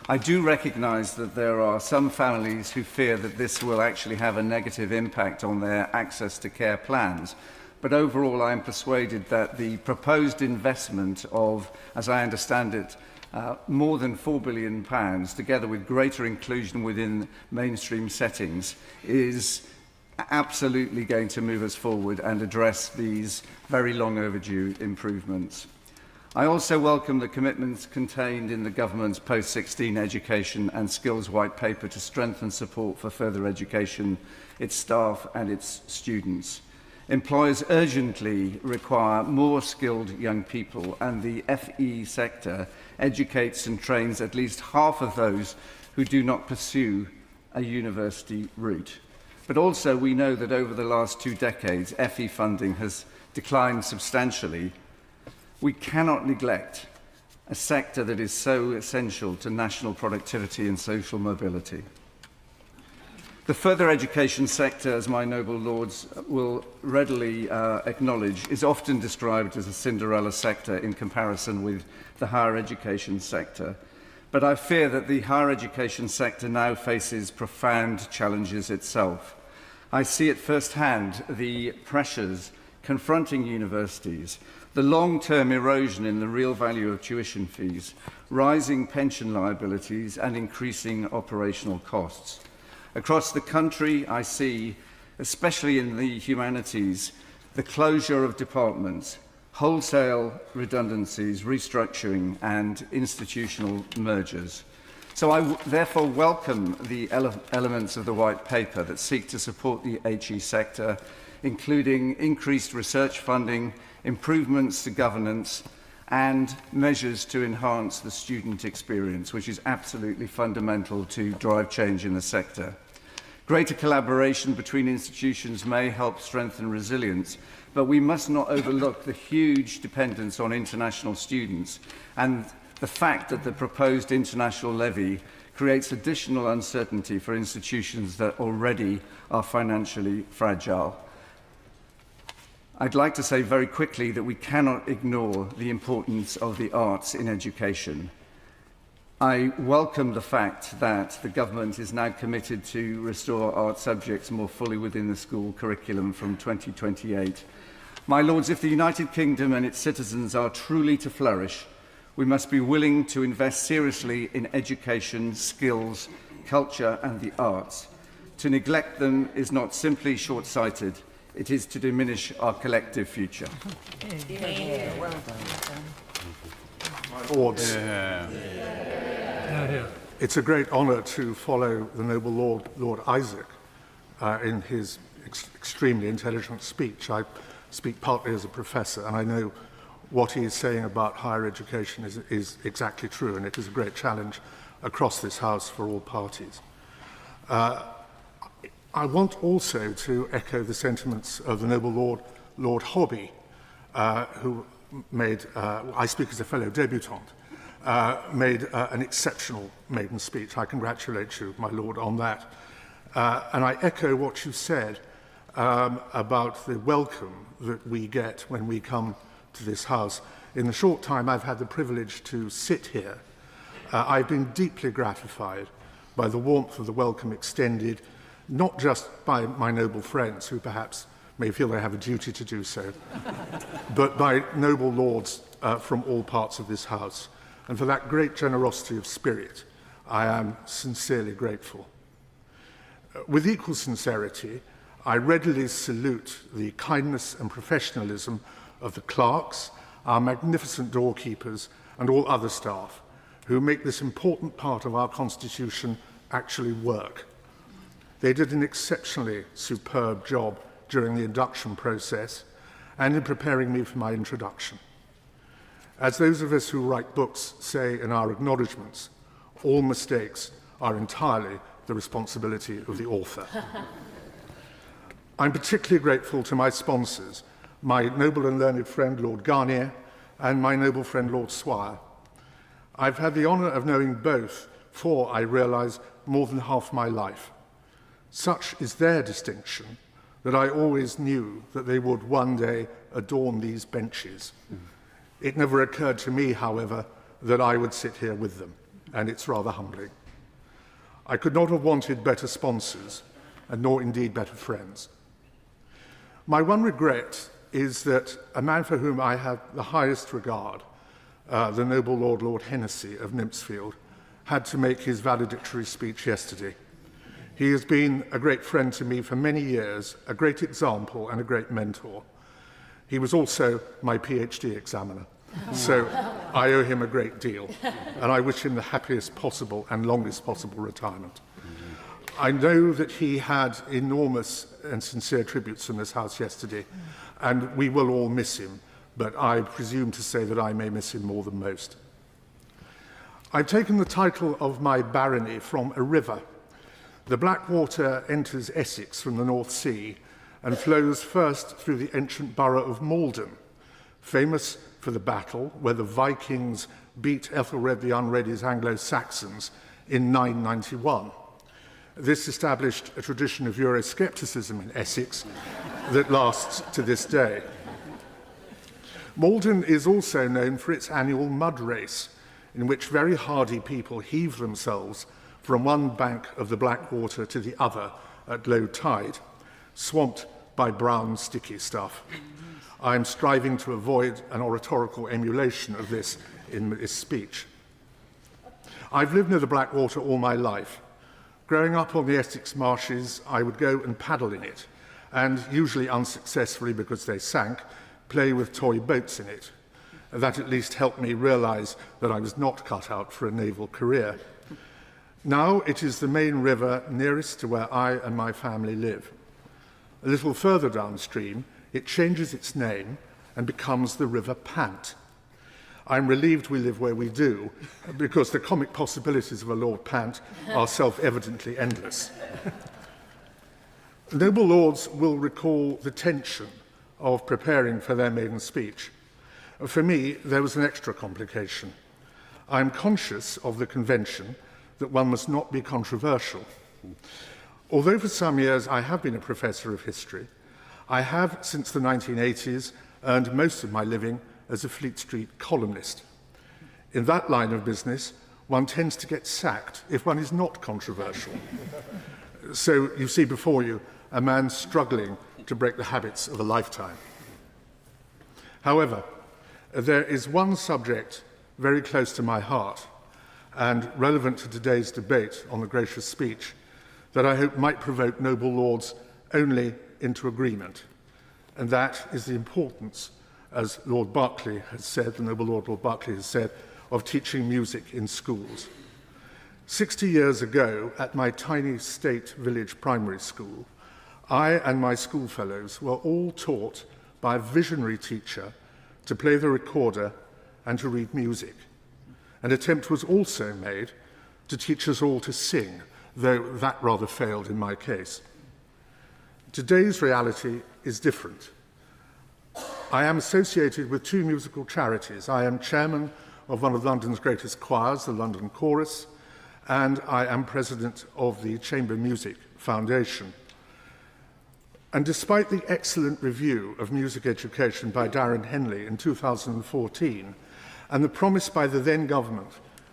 I do recognise that there are some families who fear that this will actually have a negative impact on their access to care plans. But overall, I am persuaded that the proposed investment of, as I understand it, more than £4 billion, together with greater inclusion within mainstream settings, is absolutely going to move us forward and address these very long overdue improvements. I also welcome the commitments contained in the government's post-16 education and skills white paper to strengthen support for further education, its staff and its students. Employers urgently require more skilled young people, and the FE sector educates and trains at least half of those who do not pursue a university route. But also we know that over the last 2 decades, FE funding has declined substantially. We cannot neglect a sector that is so essential to national productivity and social mobility. The further education sector, as my noble lords will readily acknowledge, is often described as a Cinderella sector in comparison with the higher education sector. But I fear that the higher education sector now faces profound challenges itself. I see at first hand the pressures confronting universities, the long-term erosion in the real value of tuition fees, rising pension liabilities, and increasing operational costs. Across the country, I see, especially in the humanities, the closure of departments, wholesale redundancies, restructuring, and institutional mergers. So I therefore welcome the elements of the white paper that seek to support the HE sector, including increased research funding, improvements to governance, and measures to enhance the student experience, which is absolutely fundamental to drive change in the sector. Greater collaboration between institutions may help strengthen resilience, but we must not overlook the huge dependence on international students and the fact that the proposed international levy creates additional uncertainty for institutions that already are financially fragile. I'd like to say very quickly that we cannot ignore the importance of the arts in education. I welcome the fact that the government is now committed to restore art subjects more fully within the school curriculum from 2028. My lords, if the United Kingdom and its citizens are truly to flourish, we must be willing to invest seriously in education, skills, culture and the arts. To neglect them is not simply short-sighted, it is to diminish our collective future. Yeah, well done. My lords, it's a great honour to follow the noble Lord Isaac in his extremely intelligent speech. I speak partly as a professor, and I know what he is saying about higher education is exactly true, and it is a great challenge across this House for all parties. I want also to echo the sentiments of the noble Lord Hobby, who made, I speak as a fellow debutante, made an exceptional maiden speech. I congratulate you, my lord, on that. And I echo what you said about the welcome that we get when we come to this House. In the short time I've had the privilege to sit here, I've been deeply gratified by the warmth of the welcome extended, not just by my noble friends, who perhaps may feel they have a duty to do so, but by noble lords from all parts of this House. And for that great generosity of spirit, I am sincerely grateful. With equal sincerity, I readily salute the kindness and professionalism of the clerks, our magnificent doorkeepers, and all other staff who make this important part of our Constitution actually work. They did an exceptionally superb job during the induction process and in preparing me for my introduction. As those of us who write books say in our acknowledgements, all mistakes are entirely the responsibility of the author. I'm particularly grateful to my sponsors, my noble and learned friend Lord Garnier and my noble friend Lord Swire. I've had the honour of knowing both for, I realise, more than half my life. Such is their distinction that I always knew that they would one day adorn these benches. It never occurred to me, however, that I would sit here with them, and it's rather humbling. I could not have wanted better sponsors, and nor indeed better friends. My one regret is that a man for whom I have the highest regard, the noble Lord Hennessy of Nymphsfield, had to make his valedictory speech yesterday. He has been a great friend to me for many years, a great example and a great mentor. He was also my PhD examiner, so I owe him a great deal, and I wish him the happiest possible and longest possible retirement. I know that he had enormous and sincere tributes from this House yesterday, and we will all miss him, but I presume to say that I may miss him more than most. I've taken the title of my barony from a river. The Blackwater enters Essex from the North Sea and flows first through the ancient borough of Malden, famous for the battle where the Vikings beat Ethelred the Unready's Anglo-Saxons in 991. This established a tradition of Euroscepticism in Essex that lasts to this day. Malden is also known for its annual mud race, in which very hardy people heave themselves from one bank of the Blackwater to the other at low tide, swamped by brown, sticky stuff. I am striving to avoid an oratorical emulation of this in this speech. I've lived near the Blackwater all my life. Growing up on the Essex marshes, I would go and paddle in it, and usually unsuccessfully because they sank, play with toy boats in it. That at least helped me realise that I was not cut out for a naval career. Now it is the main river nearest to where I and my family live. A little further downstream, it changes its name and becomes the River Pant. I'm relieved we live where we do, because the comic possibilities of a Lord Pant are self-evidently endless. Noble lords will recall the tension of preparing for their maiden speech. For me, there was an extra complication. I'm conscious of the convention that one must not be controversial. Although for some years I have been a professor of history, I have, since the 1980s, earned most of my living as a Fleet Street columnist. In that line of business, one tends to get sacked if one is not controversial. So you see before you a man struggling to break the habits of a lifetime. However, there is one subject very close to my heart and relevant to today's debate on the gracious speech that I hope might provoke noble lords only into agreement, and that is the importance, as Lord Berkeley has said, the noble Lord Berkeley has said, of teaching music in schools. 60 years ago, at my tiny state village primary school, I and my schoolfellows were all taught by a visionary teacher to play the recorder and to read music. An attempt was also made to teach us all to sing, though that rather failed in my case. Today's reality is different. I am associated with two musical charities. I am chairman of one of London's greatest choirs, the London Chorus, and I am president of the Chamber Music Foundation. And despite the excellent review of music education by Darren Henley in 2014, and the promise by the then government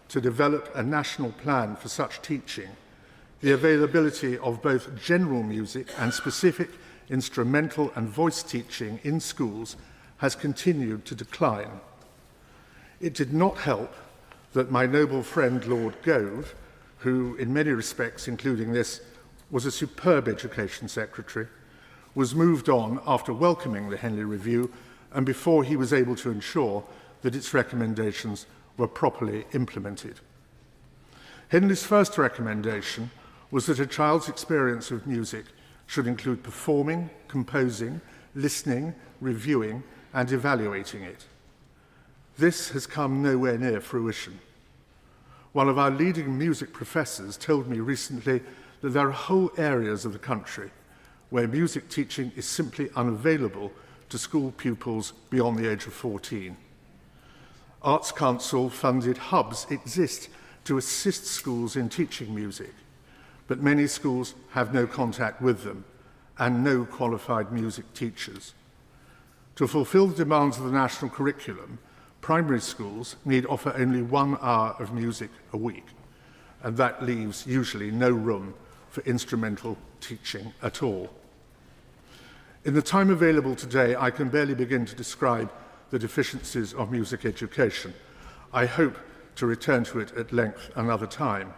to develop a national plan for such teaching, the availability of both general music and specific instrumental and voice teaching in schools has continued to decline. It did not help that my noble friend Lord Gove, who in many respects, including this, was a superb education secretary, was moved on after welcoming the Henley Review and before he was able to ensure that its recommendations were properly implemented. Henley's first recommendation was that a child's experience of music should include performing, composing, listening, reviewing, and evaluating it. This has come nowhere near fruition. One of our leading music professors told me recently that there are whole areas of the country where music teaching is simply unavailable to school pupils beyond the age of 14. Arts Council-funded hubs exist to assist schools in teaching music, but many schools have no contact with them and no qualified music teachers. To fulfill the demands of the national curriculum, primary schools need offer only 1 hour of music a week, and that leaves usually no room for instrumental teaching at all. In the time available today, I can barely begin to describe the deficiencies of music education. I hope to return to it at length another time.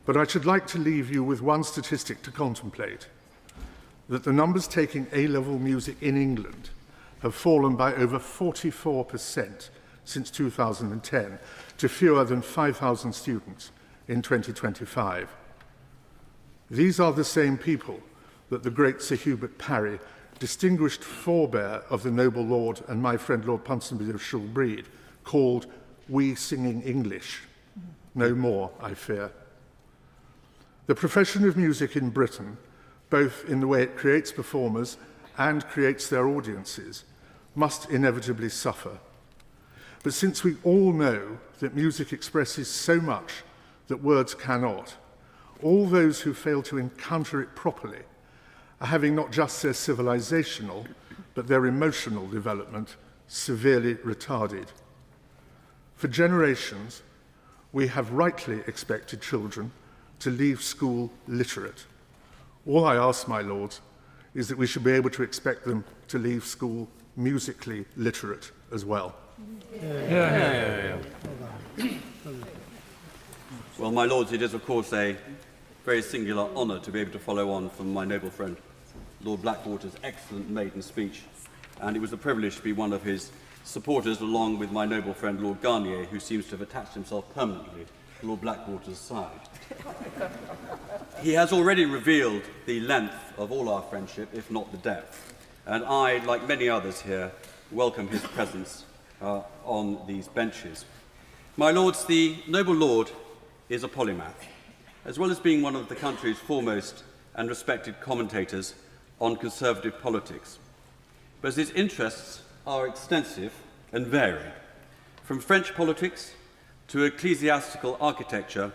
But I should like to leave you with one statistic to contemplate, that the numbers taking A-level music in England have fallen by over 44% since 2010 to fewer than 5,000 students in 2025. These are the same people that the great Sir Hubert Parry, distinguished forebear of the noble lord and my friend Lord Ponsonby of Shulbreed, called "we singing English." No more, I fear. The profession of music in Britain, both in the way it creates performers and creates their audiences, must inevitably suffer. But since we all know that music expresses so much that words cannot, all those who fail to encounter it properly are having not just their civilizational, but their emotional development severely retarded. For generations, we have rightly expected children to leave school literate. All I ask, my lords, is that we should be able to expect them to leave school musically literate as well. Well, my lords, it is of course a very singular honour to be able to follow on from my noble friend Lord Blackwater's excellent maiden speech, and it was a privilege to be one of his supporters along with my noble friend Lord Garnier, who seems to have attached himself permanently to Lord Blackwater's side. He has already revealed the length of all our friendship, if not the depth, and I, like many others here, welcome his presence on these benches. My lords, the noble lord is a polymath, as well as being one of the country's foremost and respected commentators on conservative politics. But his interests are extensive and varied, from French politics to ecclesiastical architecture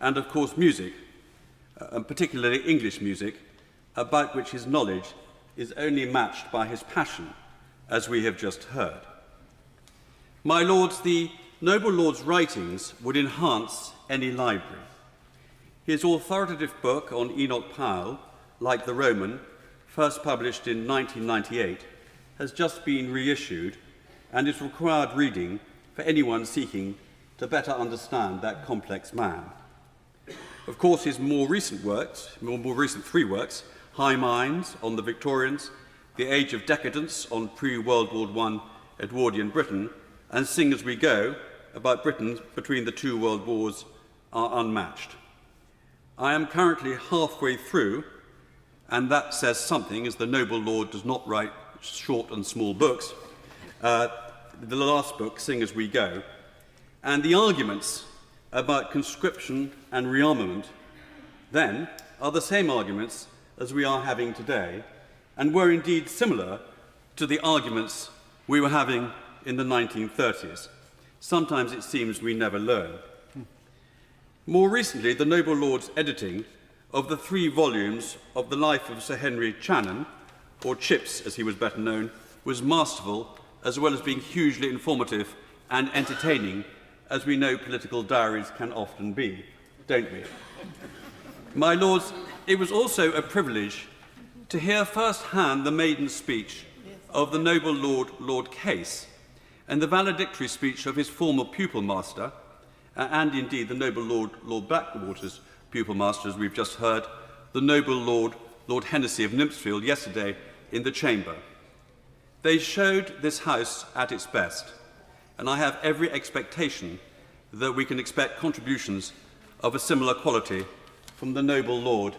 and, of course, music, and particularly English music, about which his knowledge is only matched by his passion, as we have just heard. My lords, the noble lord's writings would enhance any library. His authoritative book on Enoch Powell, Like the Roman, first published in 1998, has just been reissued and is required reading for anyone seeking to better understand that complex man. Of course, his more recent three works, High Minds on the Victorians, The Age of Decadence on pre-World War I Edwardian Britain, and Sing As We Go, about Britain between the two world wars, are unmatched. I am currently halfway through, and that says something, as the noble lord does not write short and small books, the last book, Sing As We Go, and the arguments about conscription and rearmament then are the same arguments as we are having today, and were indeed similar to the arguments we were having in the 1930s. Sometimes it seems we never learn. More recently, the noble lord's editing of the 3 volumes of the life of Sir Henry Channon, or Chips as he was better known, was masterful, as well as being hugely informative and entertaining, as we know political diaries can often be, don't we? My lords, it was also a privilege to hear firsthand the maiden speech of the noble Lord, Lord Case, and the valedictory speech of his former pupil master, and indeed the noble Lord, Lord Blackwater's pupil master, as we've just heard, the noble Lord, Lord Hennessy of Nymphsfield, yesterday in the chamber. They showed this house at its best, and I have every expectation that we can expect contributions of a similar quality from the noble Lord,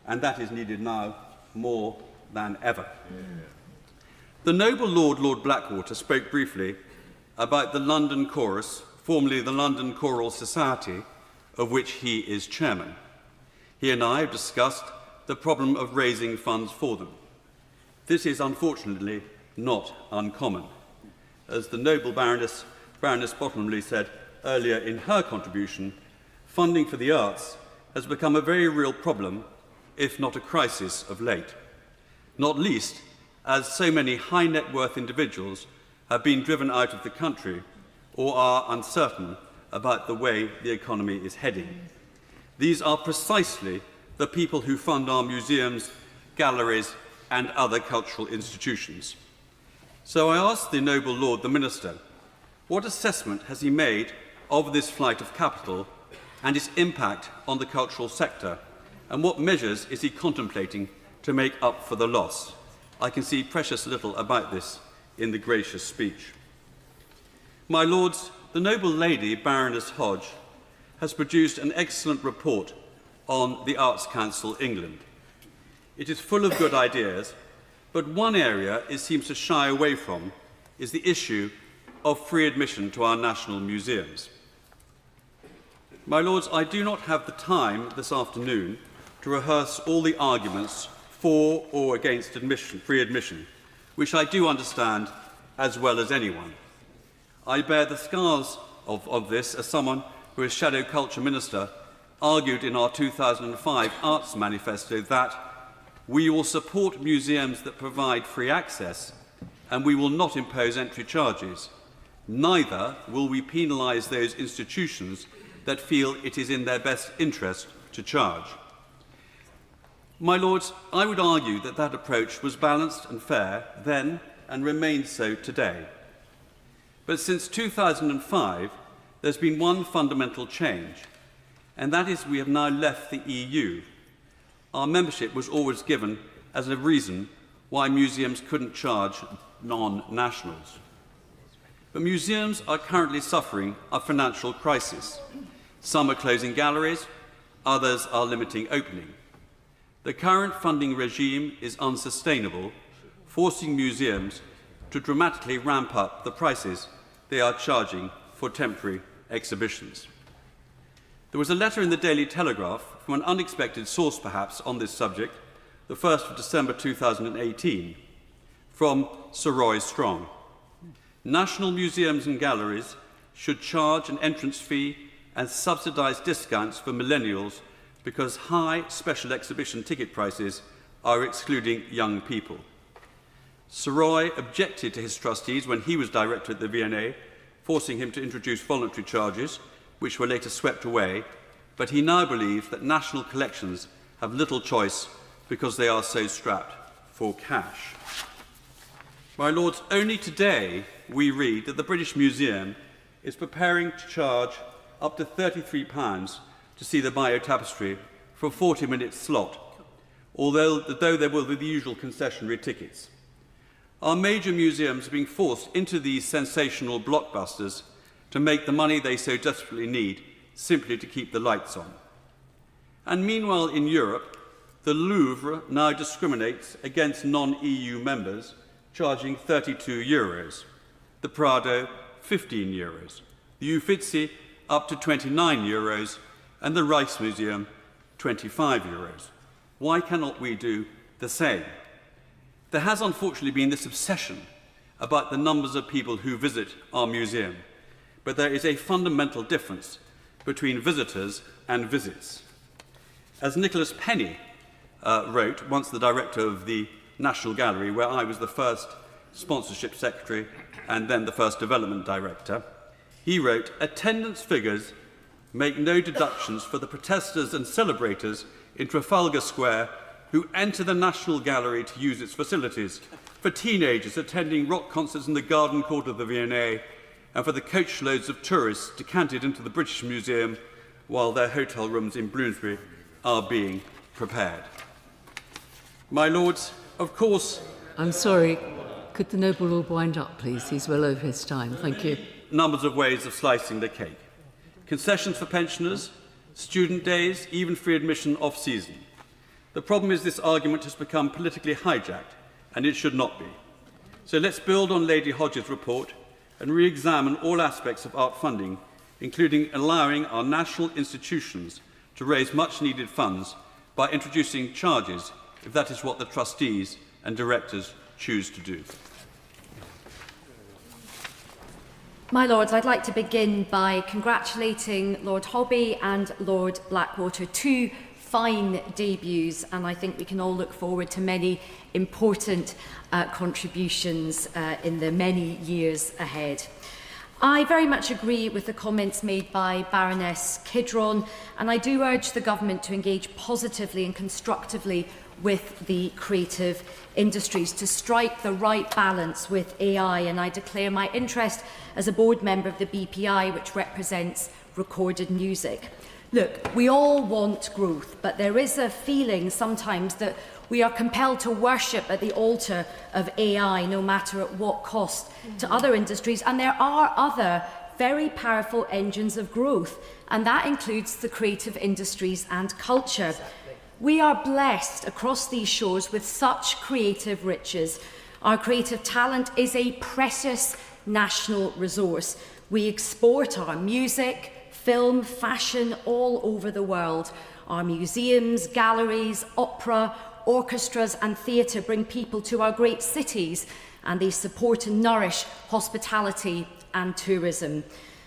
and that is needed now more than ever. The noble Lord, Lord Blackwater, spoke briefly about the London Chorus, formerly the London Choral Society, of which he is chairman. He and I have discussed the problem of raising funds for them. This is unfortunately not uncommon. As the noble Baroness Bottomley said earlier in her contribution, funding for the arts has become a very real problem, if not a crisis, of late. Not least as so many high net worth individuals have been driven out of the country or are uncertain about the way the economy is heading. These are precisely the people who fund our museums, galleries, and other cultural institutions. So I asked the noble Lord, the Minister, what assessment has he made of this flight of capital and its impact on the cultural sector, and what measures is he contemplating to make up for the loss? I can see precious little about this in the gracious speech. My lords, the noble lady, Baroness Hodge, has produced an excellent report on the Arts Council England. It is full of good ideas, but one area it seems to shy away from is the issue of free admission to our national museums. My lords, I do not have the time this afternoon to rehearse all the arguments for or against free admission, which I do understand as well as anyone. I bear the scars of this as someone who, as Shadow Culture Minister, argued in our 2005 Arts Manifesto that we will support museums that provide free access and we will not impose entry charges. Neither will we penalise those institutions that feel it is in their best interest to charge. My lords, I would argue that that approach was balanced and fair then and remains so today. But since 2005, there's been one fundamental change, and that is we have now left the EU. Our membership was always given as a reason why museums couldn't charge non-nationals. But museums are currently suffering a financial crisis. Some are closing galleries, others are limiting opening. The current funding regime is unsustainable, forcing museums to dramatically ramp up the prices they are charging for temporary exhibitions. There was a letter in the Daily Telegraph from an unexpected source, perhaps, on this subject, the 1st of December 2018, from Sir Roy Strong. National museums and galleries should charge an entrance fee and subsidise discounts for millennials because high special exhibition ticket prices are excluding young people. Sir Roy objected to his trustees when he was director at the V&A, forcing him to introduce voluntary charges, which were later swept away, but he now believes that national collections have little choice because they are so strapped for cash. My Lords, only today we read that the British Museum is preparing to charge up to £33 to see the Mayo tapestry for a 40-minute slot, although there will be the usual concessionary tickets. Our major museums are being forced into these sensational blockbusters to make the money they so desperately need simply to keep the lights on. And meanwhile in Europe, the Louvre now discriminates against non-EU members, charging €32, the Prado €15, the Uffizi up to €29, and the Rijksmuseum €25. Why cannot we do the same? There has unfortunately been this obsession about the numbers of people who visit our museum, but there is a fundamental difference between visitors and visits. As Nicholas Penny wrote, once the director of the National Gallery, where I was the first sponsorship secretary and then the first development director, he wrote, "Attendance figures make no deductions for the protesters and celebrators in Trafalgar Square who enter the National Gallery to use its facilities, for teenagers attending rock concerts in the garden court of the V&A, and for the coachloads of tourists decanted into the British Museum while their hotel rooms in Bloomsbury are being prepared." My Lords, of course... I'm sorry, could the Noble Lord wind up, please? He's well over his time. Thank you. Numbers of ways of slicing the cake. Concessions for pensioners, student days, even free admission off-season. The problem is this argument has become politically hijacked, and it should not be. So let's build on Lady Hodges' report and re-examine all aspects of art funding, including allowing our national institutions to raise much-needed funds by introducing charges, if that is what the trustees and directors choose to do. My Lords, I'd like to begin by congratulating Lord Hobby and Lord Blackwater, two fine debuts, and I think we can all look forward to many important contributions in the many years ahead. I very much agree with the comments made by Baroness Kidron, and I do urge the Government to engage positively and constructively with the creative industries to strike the right balance with AI, and I declare my interest as a board member of the BPI, which represents recorded music. Look, we all want growth, but there is a feeling sometimes that we are compelled to worship at the altar of AI, no matter at what cost to other industries. And there are other very powerful engines of growth, and that includes the creative industries and culture. We are blessed across these shores with such creative riches. Our creative talent is a precious national resource. We export our music, film, fashion all over the world. Our museums, galleries, opera, orchestras and theatre bring people to our great cities, and they support and nourish hospitality and tourism.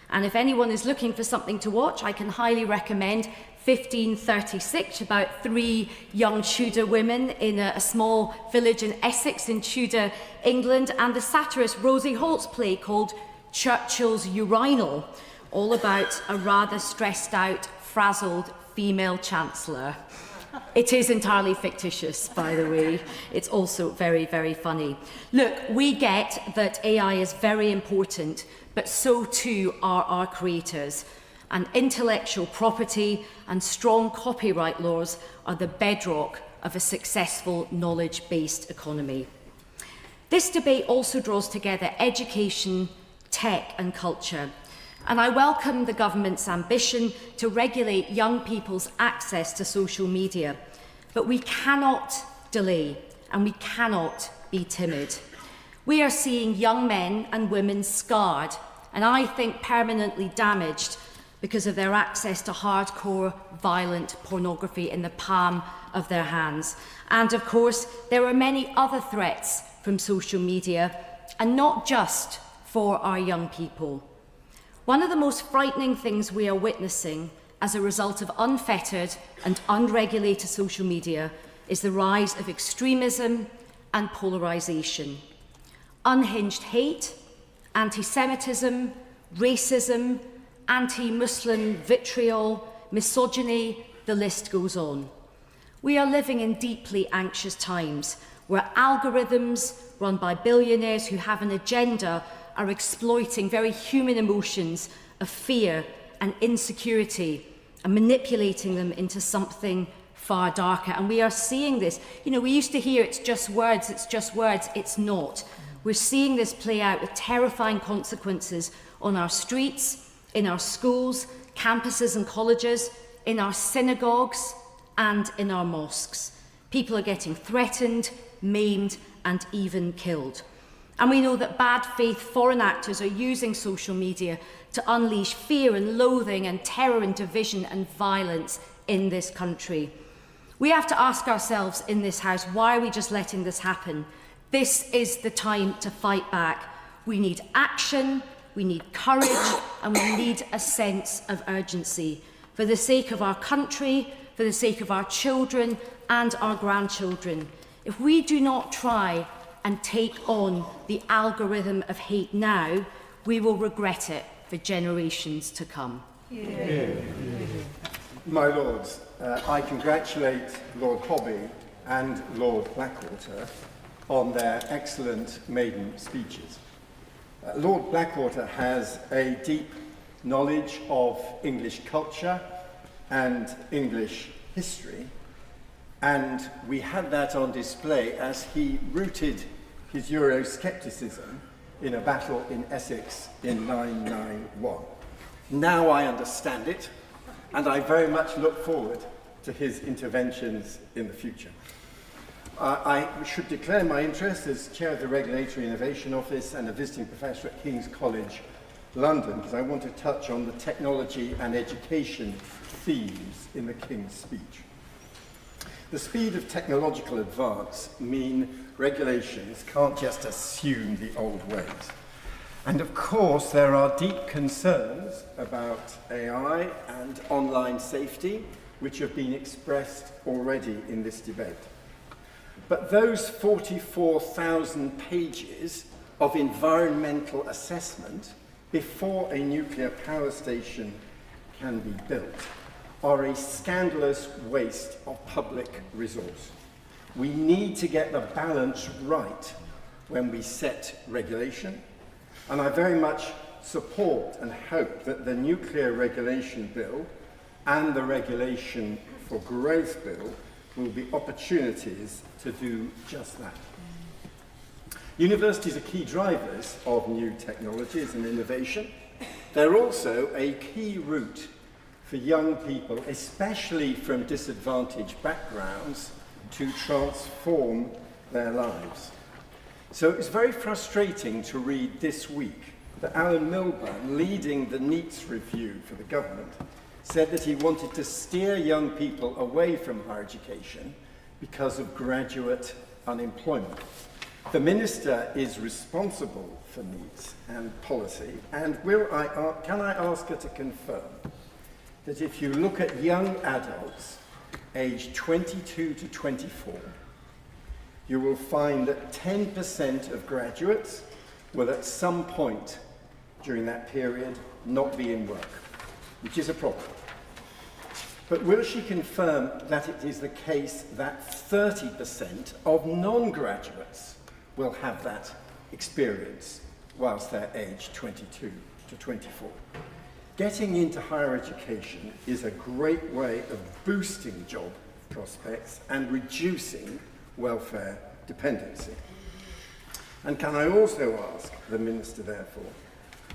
And if anyone is looking for something to watch, I can highly recommend 1536, about 3 young Tudor women in a small village in Essex in Tudor, England, and the satirist Rosie Holt's play called Churchill's Urinal, all about a rather stressed out, frazzled female chancellor. It is entirely fictitious, by the way. It's also very, very funny. Look, we get that AI is very important, but so too are our creators. And intellectual property and strong copyright laws are the bedrock of a successful knowledge-based economy. This debate also draws together education, tech and culture. And I welcome the government's ambition to regulate young people's access to social media. But we cannot delay and we cannot be timid. We are seeing young men and women scarred and I think permanently damaged because of their access to hardcore, violent pornography in the palm of their hands. And of course, there are many other threats from social media, and not just for our young people. One of the most frightening things we are witnessing as a result of unfettered and unregulated social media is the rise of extremism and polarisation. Unhinged hate, anti-Semitism, racism, anti-Muslim vitriol, misogyny, the list goes on. We are living in deeply anxious times where algorithms run by billionaires who have an agenda are exploiting very human emotions of fear and insecurity and manipulating them into something far darker. And we are seeing this. You know, we used to hear it's just words, it's not. We're seeing this play out with terrifying consequences on our streets, in our schools, campuses and colleges, in our synagogues and in our mosques. People are getting threatened, maimed and even killed. And we know that bad faith foreign actors are using social media to unleash fear and loathing and terror and division and violence in this country. We have to ask ourselves in this House, why are we just letting this happen? This is the time to fight back. We need action, we need courage, and we need a sense of urgency for the sake of our country, for the sake of our children and our grandchildren. If we do not try and take on the algorithm of hate now, we will regret it for generations to come. My Lords, I congratulate Lord Hobby and Lord Blackwater on their excellent maiden speeches. Lord Blackwater has a deep knowledge of English culture and English history, and we had that on display as he rooted his Euroscepticism in a battle in Essex in 991. Now I understand it, and I very much look forward to his interventions in the future. I should declare my interest as Chair of the Regulatory Innovation Office and a visiting professor at King's College, London, because I want to touch on the technology and education themes in the King's speech. The speed of technological advance mean regulations can't just assume the old ways. And of course, there are deep concerns about AI and online safety, which have been expressed already in this debate. But those 44,000 pages of environmental assessment before a nuclear power station can be built are a scandalous waste of public resource. We need to get the balance right when we set regulation, and I very much support and hope that the Nuclear Regulation Bill and the Regulation for Growth Bill will be opportunities to do just that. Universities are key drivers of new technologies and innovation. They're also a key route for young people, especially from disadvantaged backgrounds, to transform their lives. So it was very frustrating to read this week that Alan Milburn, leading the NEETs review for the government, said that he wanted to steer young people away from higher education because of graduate unemployment. The Minister is responsible for NEETs and policy, and can I ask her to confirm that if you look at young adults aged 22 to 24, you will find that 10% of graduates will at some point during that period not be in work, which is a problem. But will she confirm that it is the case that 30% of non-graduates will have that experience whilst they're aged 22 to 24? Getting into higher education is a great way of boosting job prospects and reducing welfare dependency. And can I also ask the Minister, therefore,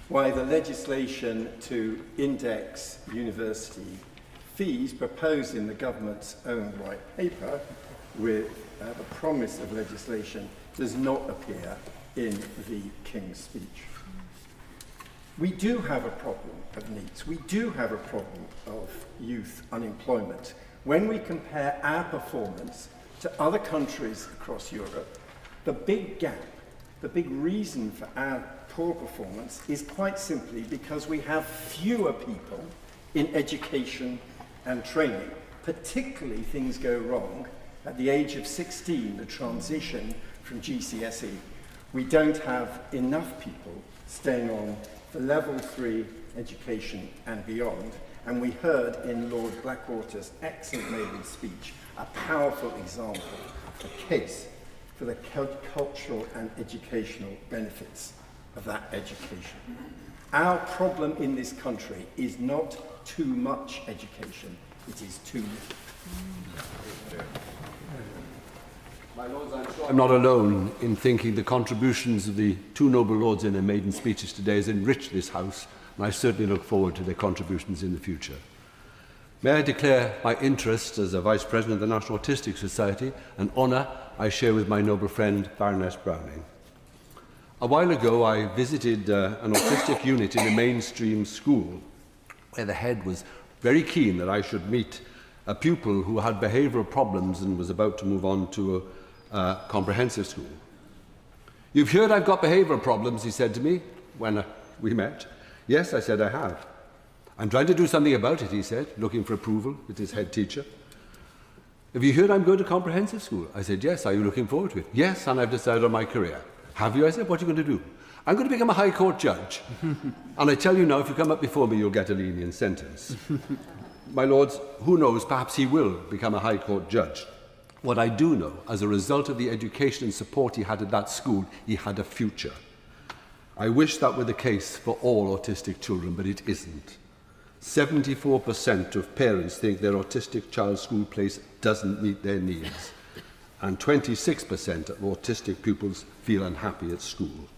why the legislation to index university fees proposed in the government's own white paper with the promise of legislation does not appear in the King's speech? We do have a problem of needs. We do have a problem of youth unemployment. When we compare our performance to other countries across Europe, the big gap, the big reason for our poor performance is quite simply because we have fewer people in education and training. Particularly, things go wrong at the age of 16, the transition from GCSE. We don't have enough people staying on for level 3 education and beyond. And we heard in Lord Blackwater's excellent maiden speech a powerful example, a case for the cultural and educational benefits of that education. Our problem in this country is not too much education, it is too little. My Lords, I'm not alone in thinking the contributions of the two noble lords in their maiden speeches today has enriched this House, and I certainly look forward to their contributions in the future. May I declare my interest as a Vice President of the National Autistic Society, an honour I share with my noble friend Baroness Browning. A while ago, I visited an autistic unit in a mainstream school where the head was very keen that I should meet a pupil who had behavioural problems and was about to move on to a comprehensive school. "You've heard I've got behavioural problems," he said to me when we met. "Yes," I said, "I have." "I'm trying to do something about it," he said, looking for approval with his head teacher. "Have you heard I'm going to comprehensive school?" I said, "Yes." "Are you looking forward to it?" "Yes, and I've decided on my career." "Have you?" I said. "What are you going to do?" "I'm going to become a High Court judge. And I tell you now, if you come up before me, you'll get a lenient sentence." My Lords, who knows, perhaps he will become a High Court judge. What I do know, as a result of the education and support he had at that school, he had a future. I wish that were the case for all autistic children, but it isn't. 74% of parents think their autistic child's school place doesn't meet their needs, and 26% of autistic pupils feel unhappy at school.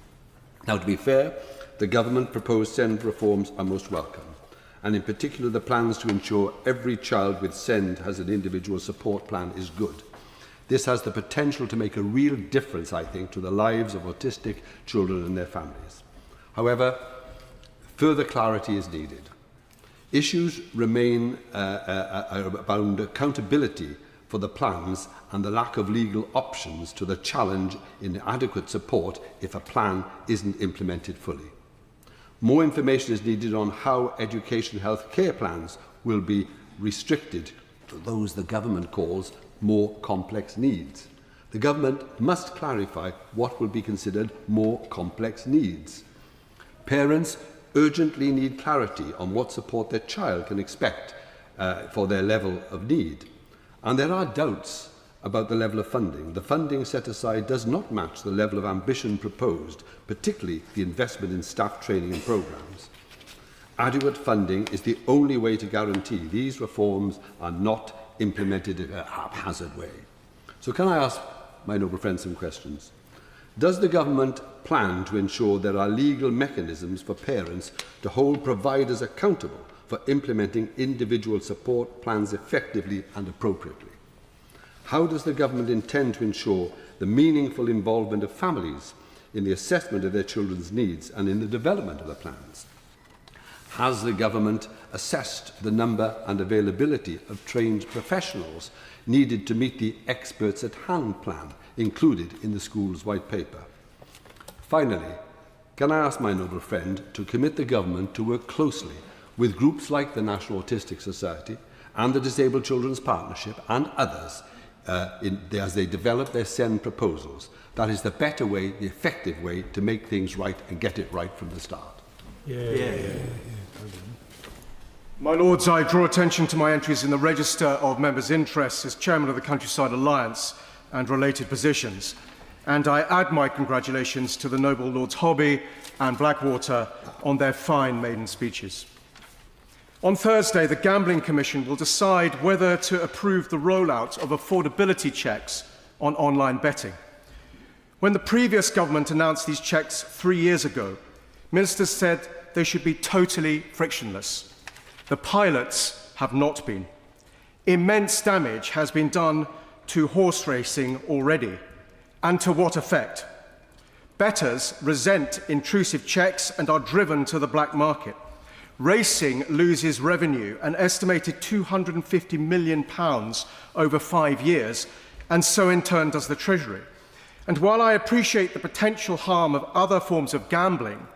Now, to be fair, the government proposed SEND reforms are most welcome, and in particular the plans to ensure every child with SEND has an individual support plan is good. This has the potential to make a real difference, I think, to the lives of autistic children and their families. However, further clarity is needed. Issues remain around accountability for the plans and the lack of legal options to the challenge in adequate support if a plan isn't implemented fully. More information is needed on how education health care plans will be restricted to those the government calls more complex needs. The government must clarify what will be considered more complex needs. Parents urgently need clarity on what support their child can expect for their level of need. And there are doubts about the level of funding. The funding set aside does not match the level of ambition proposed, particularly the investment in staff training and programmes. Adequate funding is the only way to guarantee these reforms are not implemented in a haphazard way. So can I ask my noble friend some questions? Does the government plan to ensure there are legal mechanisms for parents to hold providers accountable for implementing individual support plans effectively and appropriately? How does the government intend to ensure the meaningful involvement of families in the assessment of their children's needs and in the development of the plans? Has the government assessed the number and availability of trained professionals needed to meet the experts at hand plan included in the school's white paper? Finally, can I ask my noble friend to commit the government to work closely with groups like the National Autistic Society and the Disabled Children's Partnership and others as they develop their SEND proposals? That is the better way, the effective way to make things right and get it right from the start. My Lords, I draw attention to my entries in the Register of Members' Interests as Chairman of the Countryside Alliance and related positions, and I add my congratulations to the noble Lords Hobby and Blackwater on their fine maiden speeches. On Thursday, the Gambling Commission will decide whether to approve the rollout of affordability checks on online betting. When the previous government announced these checks 3 years ago, ministers said they should be totally frictionless. The pilots have not been. Immense damage has been done to horse racing already. And to what effect? Bettors resent intrusive checks and are driven to the black market. Racing loses revenue, an estimated £250 million over 5 years, and so in turn does the Treasury. And while I appreciate the potential harm of other forms of gambling,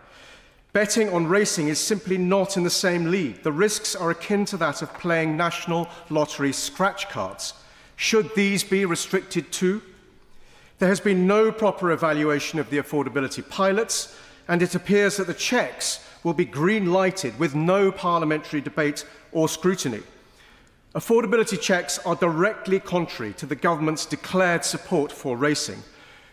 betting on racing is simply not in the same league. The risks are akin to that of playing National Lottery scratch cards. Should these be restricted too? There has been no proper evaluation of the affordability pilots, and it appears that the checks will be green-lighted with no parliamentary debate or scrutiny. Affordability checks are directly contrary to the government's declared support for racing.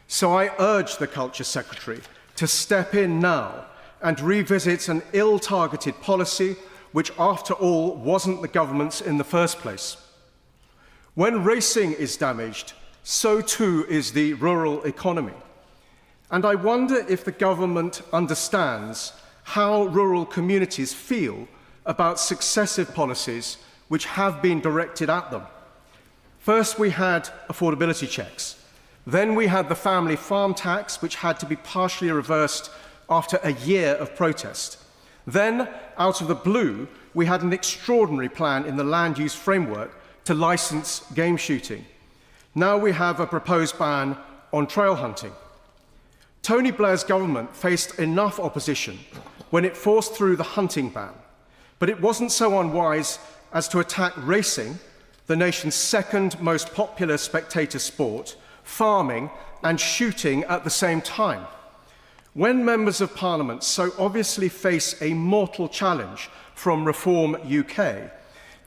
So I urge the Culture Secretary to step in now and revisit an ill-targeted policy which, after all, wasn't the government's in the first place. When racing is damaged, so too is the rural economy. And I wonder if the government understands how rural communities feel about successive policies which have been directed at them. First, we had affordability checks. Then we had the family farm tax, which had to be partially reversed after a year of protest. Then, out of the blue, we had an extraordinary plan in the land use framework to license game shooting. Now we have a proposed ban on trail hunting. Tony Blair's government faced enough opposition when it forced through the hunting ban, but it wasn't so unwise as to attack racing, the nation's second most popular spectator sport, farming and shooting at the same time. When members of Parliament so obviously face a mortal challenge from Reform UK,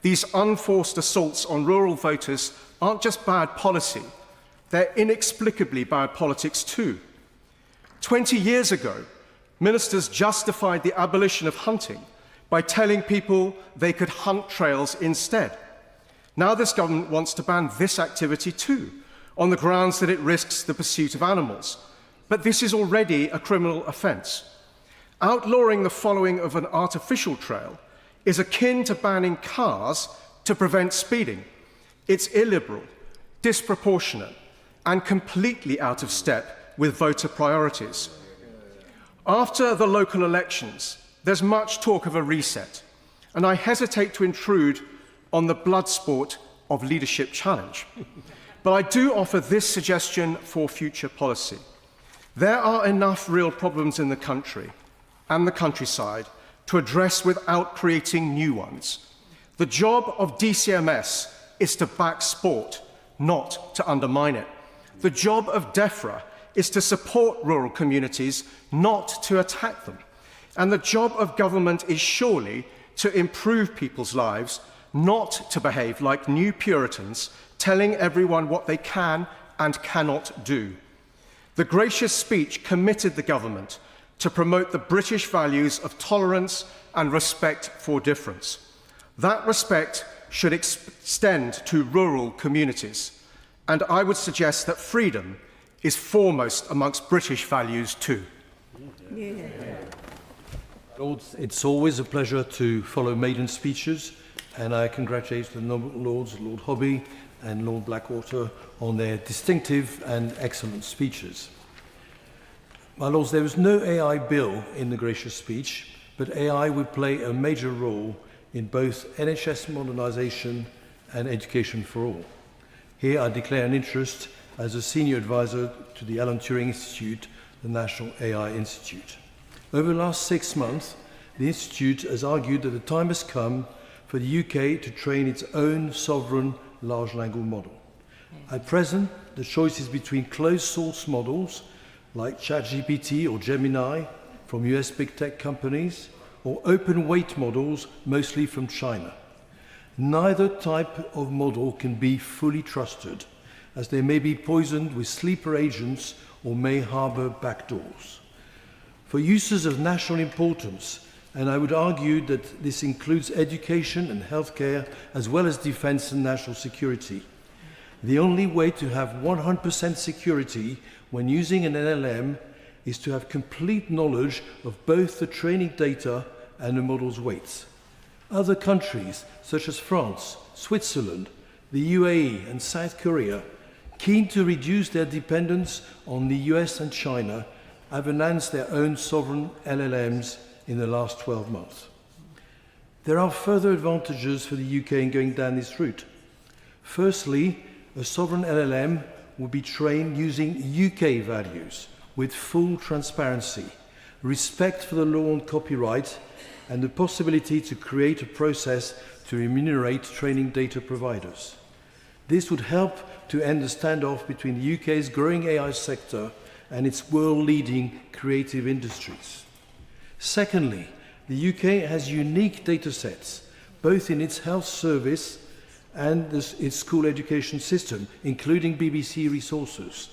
these unforced assaults on rural voters aren't just bad policy, they're inexplicably bad politics too. 20 years ago, ministers justified the abolition of hunting by telling people they could hunt trails instead. Now this government wants to ban this activity too, on the grounds that it risks the pursuit of animals. But this is already a criminal offence. Outlawing the following of an artificial trail is akin to banning cars to prevent speeding. It's illiberal, disproportionate, and completely out of step with voter priorities. After the local elections, there's much talk of a reset, and I hesitate to intrude on the blood sport of leadership challenge. But I do offer this suggestion for future policy. There are enough real problems in the country and the countryside to address without creating new ones. The job of DCMS is to back sport, not to undermine it. The job of DEFRA is to support rural communities, not to attack them. And the job of government is surely to improve people's lives, not to behave like new Puritans, telling everyone what they can and cannot do. The gracious speech committed the government to promote the British values of tolerance and respect for difference. That respect should extend to rural communities, and I would suggest that freedom is foremost amongst British values too. Yeah. Lords, it's always a pleasure to follow maiden speeches, and I congratulate the noble Lords, Lord Hobby and Lord Blackwater, on their distinctive and excellent speeches. My Lords, there was no AI bill in the gracious speech, but AI would play a major role in both NHS modernisation and education for all. Here I declare an interest as a senior advisor to the Alan Turing Institute, the National AI Institute. Over the last 6 months, the Institute has argued that the time has come for the UK to train its own sovereign large language model. At present, the choice is between closed source models like ChatGPT or Gemini from US big tech companies, or open weight models mostly from China. Neither type of model can be fully trusted, as they may be poisoned with sleeper agents or may harbour backdoors. For uses of national importance, and I would argue that this includes education and healthcare, as well as defence and national security, the only way to have 100% security when using an LLM is to have complete knowledge of both the training data and the model's weights. Other countries, such as France, Switzerland, the UAE and South Korea, keen to reduce their dependence on the US and China, have announced their own sovereign LLMs in the last 12 months. There are further advantages for the UK in going down this route. Firstly, a sovereign LLM will be trained using UK values with full transparency, respect for the law and copyright, and the possibility to create a process to remunerate training data providers. This would help to end the standoff between the UK's growing AI sector and its world-leading creative industries. Secondly, the UK has unique data sets, both in its health service and its school education system, including BBC resources,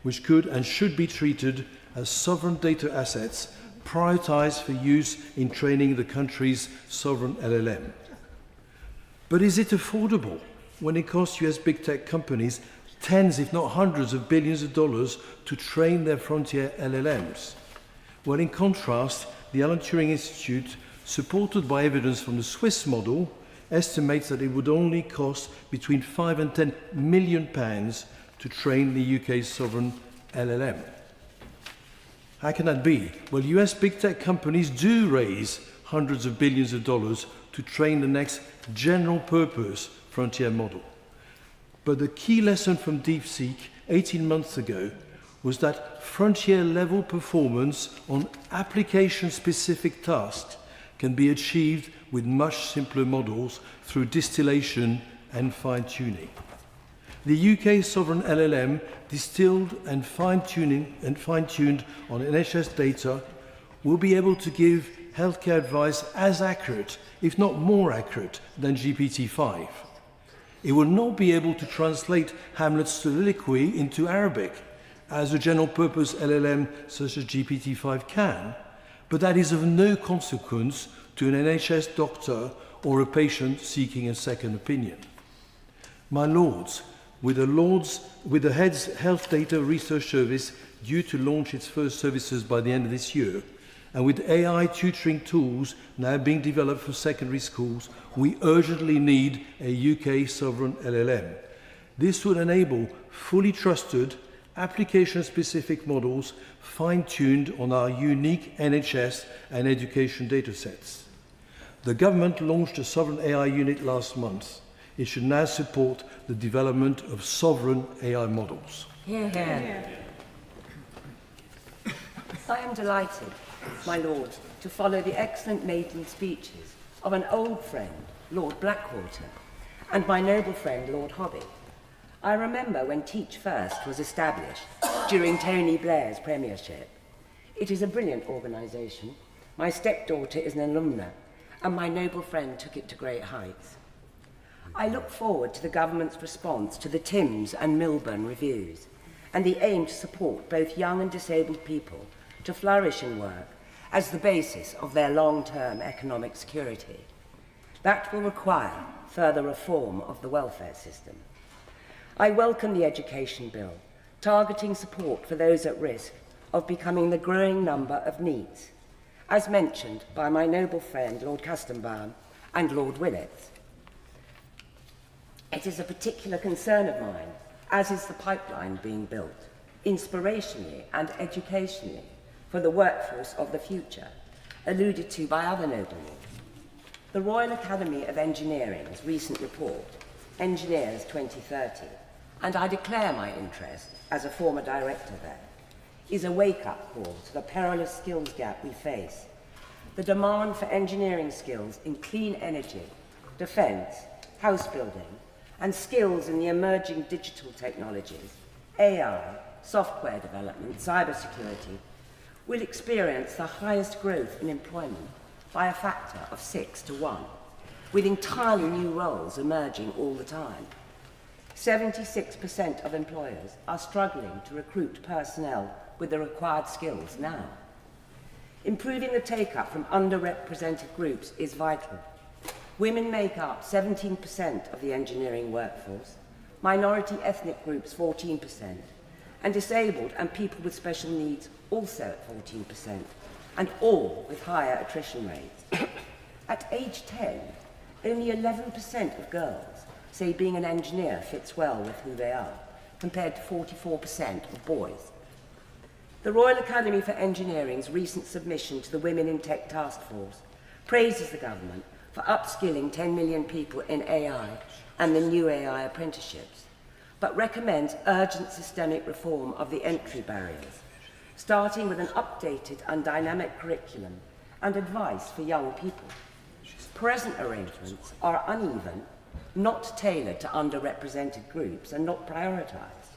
which could and should be treated as sovereign data assets prioritised for use in training the country's sovereign LLM. But is it affordable when it costs US big tech companies tens, if not hundreds of billions of dollars to train their frontier LLMs? Well, in contrast, the Alan Turing Institute, supported by evidence from the Swiss model, estimates that it would only cost between £5 and £10 million to train the UK's sovereign LLM. How can that be? Well, US big tech companies do raise hundreds of billions of dollars to train the next general purpose frontier model. But the key lesson from DeepSeek 18 months ago was that frontier level performance on application specific tasks can be achieved with much simpler models through distillation and fine-tuning. The UK sovereign LLM, distilled and fine-tuned on NHS data, will be able to give healthcare advice as accurate, if not more accurate, than GPT-5. It will not be able to translate Hamlet's soliloquy into Arabic, as a general-purpose LLM such as GPT-5 can, but that is of no consequence to an NHS doctor or a patient seeking a second opinion. My Lords, with the Heads Health Data Research Service due to launch its first services by the end of this year, and with AI tutoring tools now being developed for secondary schools, we urgently need a UK sovereign LLM. This would enable fully trusted, application-specific models fine-tuned on our unique NHS and education datasets. The government launched a sovereign AI unit last month. It should now support the development of sovereign AI models. Hear, hear. I am delighted, my Lord, to follow the excellent maiden speeches of an old friend, Lord Blackwater, and my noble friend, Lord Hobby. I remember when Teach First was established during Tony Blair's premiership. It is a brilliant organisation. My stepdaughter is an alumna, and my noble friend took it to great heights. I look forward to the government's response to the Timms and Milburn reviews and the aim to support both young and disabled people to flourish in work as the basis of their long-term economic security. That will require further reform of the welfare system. I welcome the Education Bill, targeting support for those at risk of becoming the growing number of NEETs, as mentioned by my noble friend Lord Castenbaum and Lord Willits. It is a particular concern of mine, as is the pipeline being built, inspirationally and educationally, for the workforce of the future, alluded to by other noble lords. The Royal Academy of Engineering's recent report, Engineers 2030, and I declare my interest as a former director there, is a wake-up call to the perilous skills gap we face. The demand for engineering skills in clean energy, defence, house building, and skills in the emerging digital technologies, AI, software development, cybersecurity, will experience the highest growth in employment by a factor of 6 to 1, with entirely new roles emerging all the time. 76% of employers are struggling to recruit personnel with the required skills now. Improving the take-up from underrepresented groups is vital. Women make up 17% of the engineering workforce, minority ethnic groups 14%, and disabled and people with special needs also at 14%, and all with higher attrition rates. At age 10, only 11% of girls say being an engineer fits well with who they are, compared to 44% of boys. The Royal Academy for Engineering's recent submission to the Women in Tech Task Force praises the government for upskilling 10 million people in AI and the new AI apprenticeships, but recommends urgent systemic reform of the entry barriers, starting with an updated and dynamic curriculum and advice for young people. Present arrangements are uneven, not tailored to underrepresented groups, and not prioritised.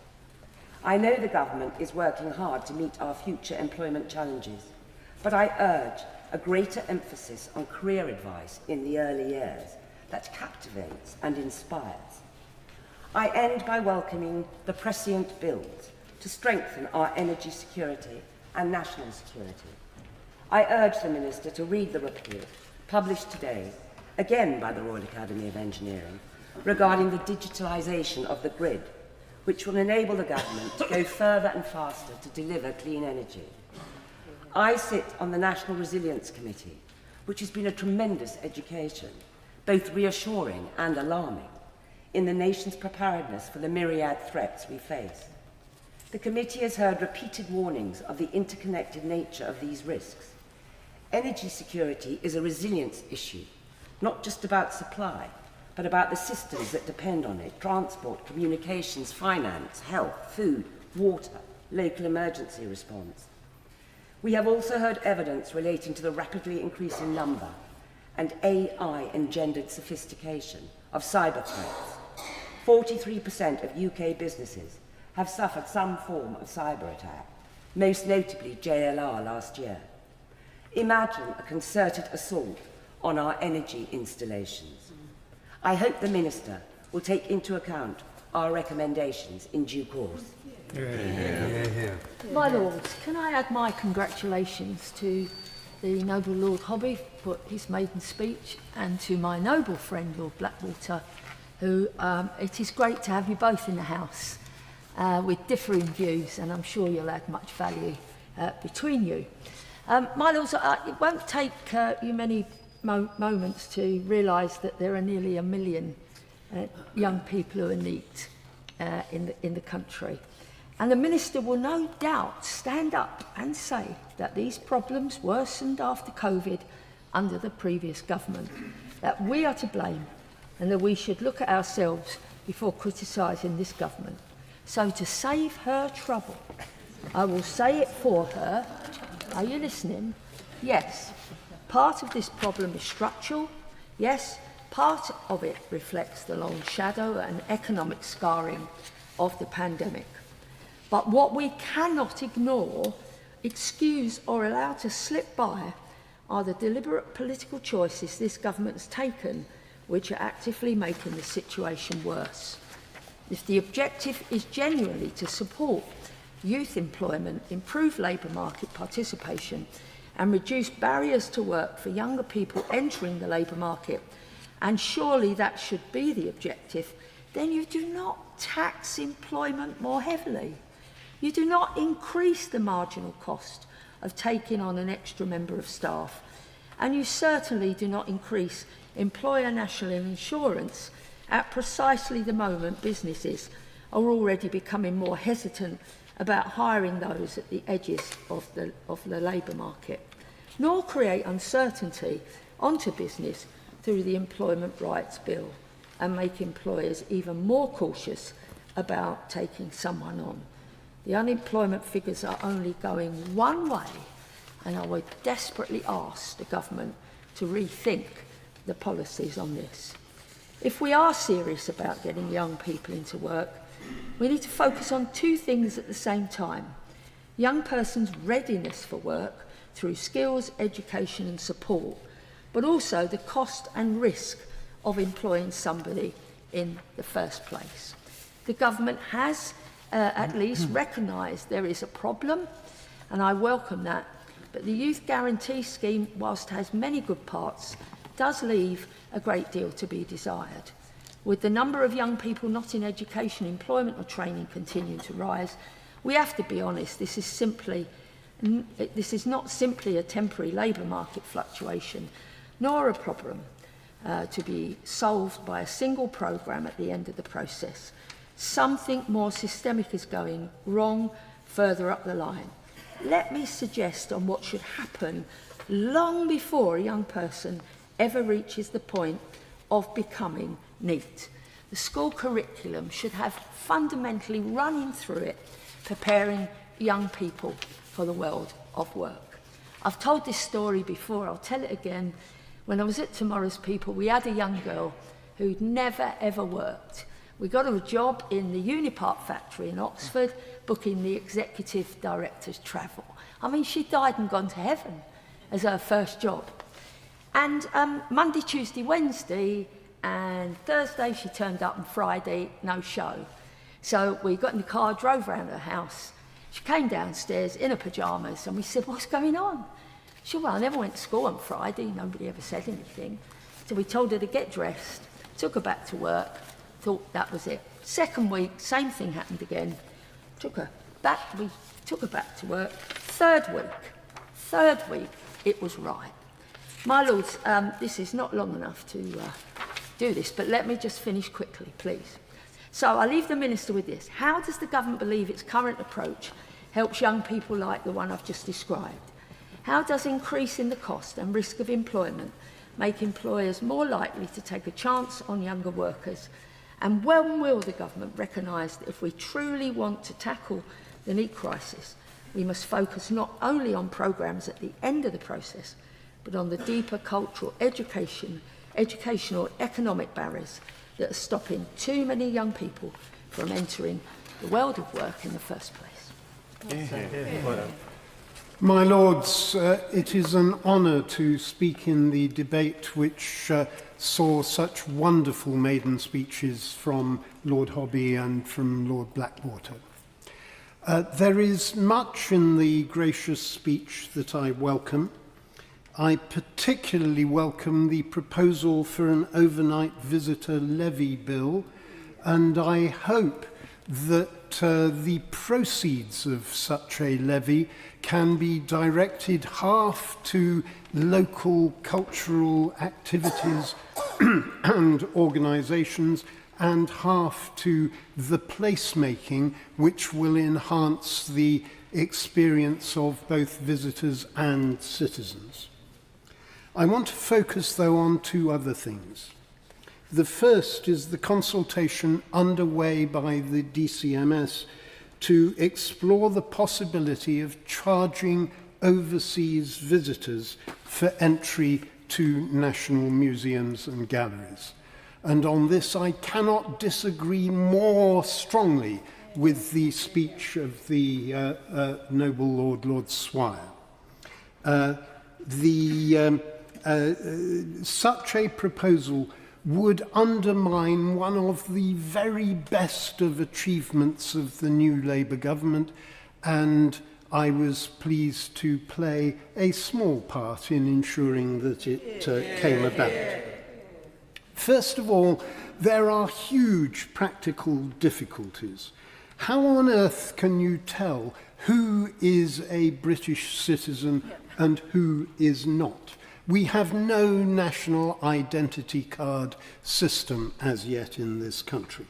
I know the government is working hard to meet our future employment challenges, but I urge a greater emphasis on career advice in the early years, that captivates and inspires. I end by welcoming the prescient bills to strengthen our energy security and national security. I urge the Minister to read the report published today, again by the Royal Academy of Engineering, regarding the digitalisation of the grid, which will enable the government to go further and faster to deliver clean energy. I sit on the National Resilience Committee, which has been a tremendous education, both reassuring and alarming, in the nation's preparedness for the myriad threats we face. The committee has heard repeated warnings of the interconnected nature of these risks. Energy security is a resilience issue, not just about supply, but about the systems that depend on it: transport, communications, finance, health, food, water, local emergency response. We have also heard evidence relating to the rapidly increasing number and AI-engendered sophistication of cyber threats. 43% of UK businesses have suffered some form of cyber attack, most notably JLR last year. Imagine a concerted assault on our energy installations. I hope the Minister will take into account our recommendations in due course. My Lords, can I add my congratulations to the Noble Lord Hobby for his maiden speech, and to my noble friend Lord Blackwater, who it is great to have you both in the House with differing views, and I'm sure you'll add much value between you. My Lords, it won't take you many moments to realise that there are nearly 1 million young people who are NEET in the country. And the Minister will no doubt stand up and say that these problems worsened after COVID under the previous government, that we are to blame, and that we should look at ourselves before criticising this government. So to save her trouble, I will say it for her. Are you listening? Yes, part of this problem is structural. Yes, part of it reflects the long shadow and economic scarring of the pandemic. But what we cannot ignore, excuse or allow to slip by are the deliberate political choices this government has taken, which are actively making the situation worse. If the objective is genuinely to support youth employment, improve labour market participation and reduce barriers to work for younger people entering the labour market, and surely that should be the objective, then you do not tax employment more heavily. You do not increase the marginal cost of taking on an extra member of staff, and you certainly do not increase employer national insurance at precisely the moment businesses are already becoming more hesitant about hiring those at the edges of the labour market, nor create uncertainty onto business through the Employment Rights Bill and make employers even more cautious about taking someone on. The unemployment figures are only going one way, and I would desperately ask the government to rethink the policies on this. If we are serious about getting young people into work, we need to focus on two things at the same time: young persons' readiness for work through skills, education and support, but also the cost and risk of employing somebody in the first place. The government has at least recognised there is a problem, and I welcome that, but the Youth Guarantee Scheme, whilst it has many good parts, does leave a great deal to be desired. With the number of young people not in education, employment or training continuing to rise, we have to be honest, this is not simply a temporary labour market fluctuation, nor a problem to be solved by a single programme at the end of the process. Something more systemic is going wrong further up the line. Let me suggest on what should happen long before a young person ever reaches the point of becoming NEET. The school curriculum should have fundamentally running through it, preparing young people for the world of work. I've told this story before, I'll tell it again. When I was at Tomorrow's People, we had a young girl who'd never ever worked. We got her a job in the Unipart factory in Oxford, booking the executive director's travel. I mean, she died and gone to heaven as her first job. And Monday, Tuesday, Wednesday, and Thursday she turned up, and Friday, no show. So we got in the car, drove around her house. She came downstairs in her pyjamas, and we said, what's going on? She said, well, I never went to school on Friday. Nobody ever said anything. So we told her to get dressed, took her back to work, thought that was it. Second week, same thing happened again. We took her back to work. Third week, it was right. My lords, this is not long enough to do this, but let me just finish quickly, please. So I leave the Minister with this. How does the government believe its current approach helps young people like the one I've just described? How does increasing the cost and risk of employment make employers more likely to take a chance on younger workers? And when will the government recognise that if we truly want to tackle the need crisis, we must focus not only on programmes at the end of the process, but on the deeper cultural, educational, economic barriers that are stopping too many young people from entering the world of work in the first place? My Lords, it is an honour to speak in the debate which saw such wonderful maiden speeches from Lord Hobby and from Lord Blackwater. There is much in the gracious speech that I welcome. I particularly welcome the proposal for an overnight visitor levy bill, and I hope that the proceeds of such a levy can be directed half to local cultural activities and organisations and half to the placemaking, which will enhance the experience of both visitors and citizens. I want to focus, though, on two other things. The first is the consultation underway by the DCMS to explore the possibility of charging overseas visitors for entry to national museums and galleries. And on this, I cannot disagree more strongly with the speech of the noble Lord Swire. Such a proposal would undermine one of the very best of achievements of the new Labour government, and I was pleased to play a small part in ensuring that it came about. First of all, there are huge practical difficulties. How on earth can you tell who is a British citizen and who is not? We have no national identity card system as yet in this country.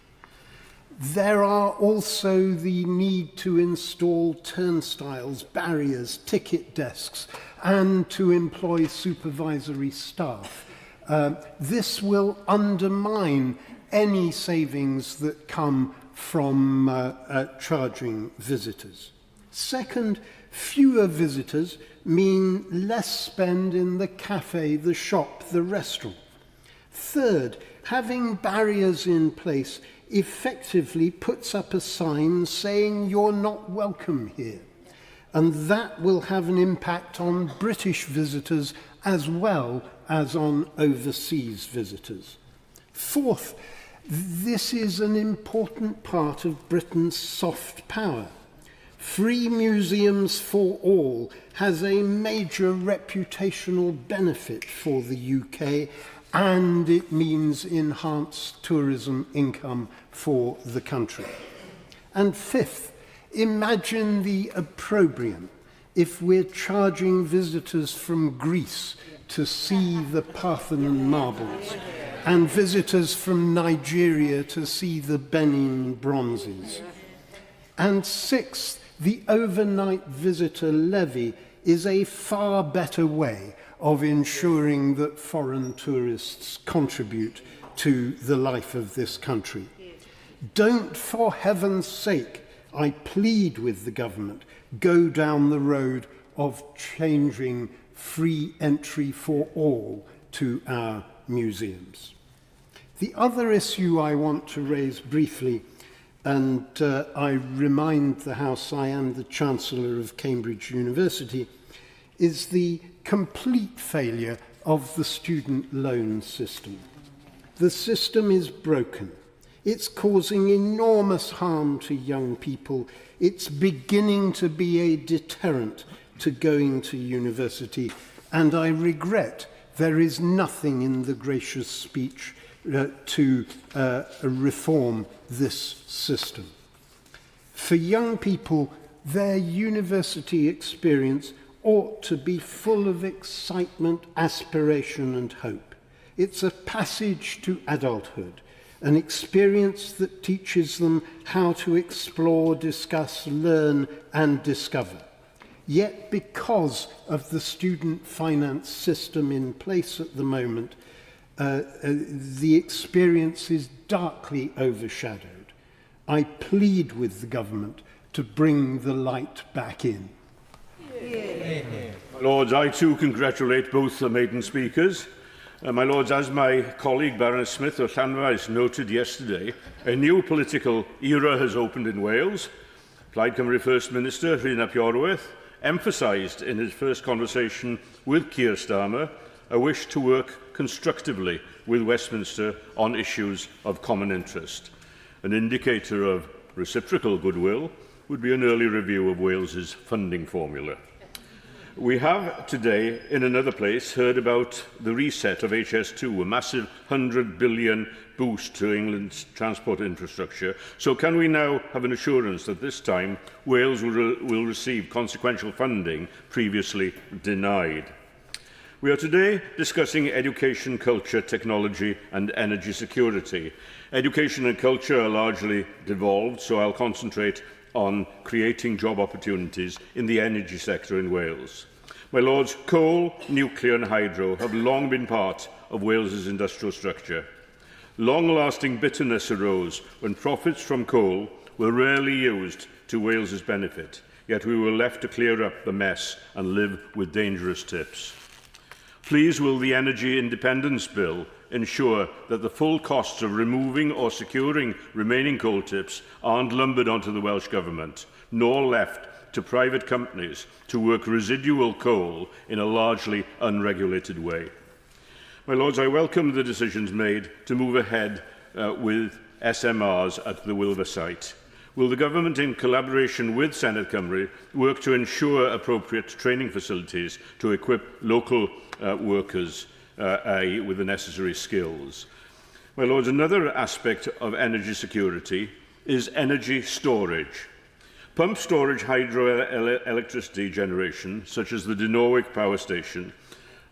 There are also the need to install turnstiles, barriers, ticket desks, and to employ supervisory staff. This will undermine any savings that come from charging visitors. Second, fewer visitors mean less spend in the cafe, the shop, the restaurant. Third, having barriers in place effectively puts up a sign saying you're not welcome here. And that will have an impact on British visitors as well as on overseas visitors. Fourth, this is an important part of Britain's soft power. Free museums for all has a major reputational benefit for the UK, and it means enhanced tourism income for the country. And fifth, imagine the opprobrium if we're charging visitors from Greece to see the Parthenon marbles and visitors from Nigeria to see the Benin bronzes. And sixth, the overnight visitor levy is a far better way of ensuring that foreign tourists contribute to the life of this country. Don't, for heaven's sake, I plead with the government, go down the road of changing free entry for all to our museums. The other issue I want to raise briefly, and I remind the House I am the Chancellor of Cambridge University, is the complete failure of the student loan system. The system is broken. It's causing enormous harm to young people. It's beginning to be a deterrent to going to university. And I regret there is nothing in the gracious speech to reform this system. For young people, their university experience ought to be full of excitement, aspiration, and hope. It's a passage to adulthood, an experience that teaches them how to explore, discuss, learn, and discover. Yet, because of the student finance system in place at the moment, the experience is darkly overshadowed. I plead with the government to bring the light back in. My Lords, I too congratulate both the maiden speakers. My Lords, as my colleague Baroness Smith of Llanfaes noted yesterday, a new political era has opened in Wales. Plaid Cymru First Minister Rhys ap Iorwerth emphasised in his first conversation with Keir Starmer a wish to work constructively with Westminster on issues of common interest. An indicator of reciprocal goodwill would be an early review of Wales's funding formula. We have today, in another place, heard about the reset of HS2, a massive £100 billion boost to England's transport infrastructure. So can we now have an assurance that this time Wales will receive consequential funding previously denied? We are today discussing education, culture, technology and energy security. Education and culture are largely devolved, so I'll concentrate on creating job opportunities in the energy sector in Wales. My Lords, coal, nuclear and hydro have long been part of Wales's industrial structure. Long-lasting bitterness arose when profits from coal were rarely used to Wales's benefit, yet we were left to clear up the mess and live with dangerous tips. Please will the Energy Independence Bill ensure that the full costs of removing or securing remaining coal tips aren't lumbered onto the Welsh Government, nor left to private companies to work residual coal in a largely unregulated way. My Lords, I welcome the decisions made to move ahead with SMRs at the Wilver site. Will the Government, in collaboration with Senedd Cymru, work to ensure appropriate training facilities to equip local workers with the necessary skills? My Lords, another aspect of energy security is energy storage. Pump storage hydroelectricity generation, such as the Dinorwic power station,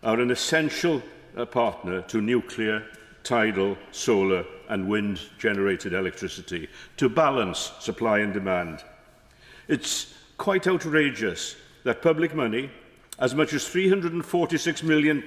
are an essential partner to nuclear, tidal, solar and wind-generated electricity to balance supply and demand. It's quite outrageous that public money, as much as £346 million,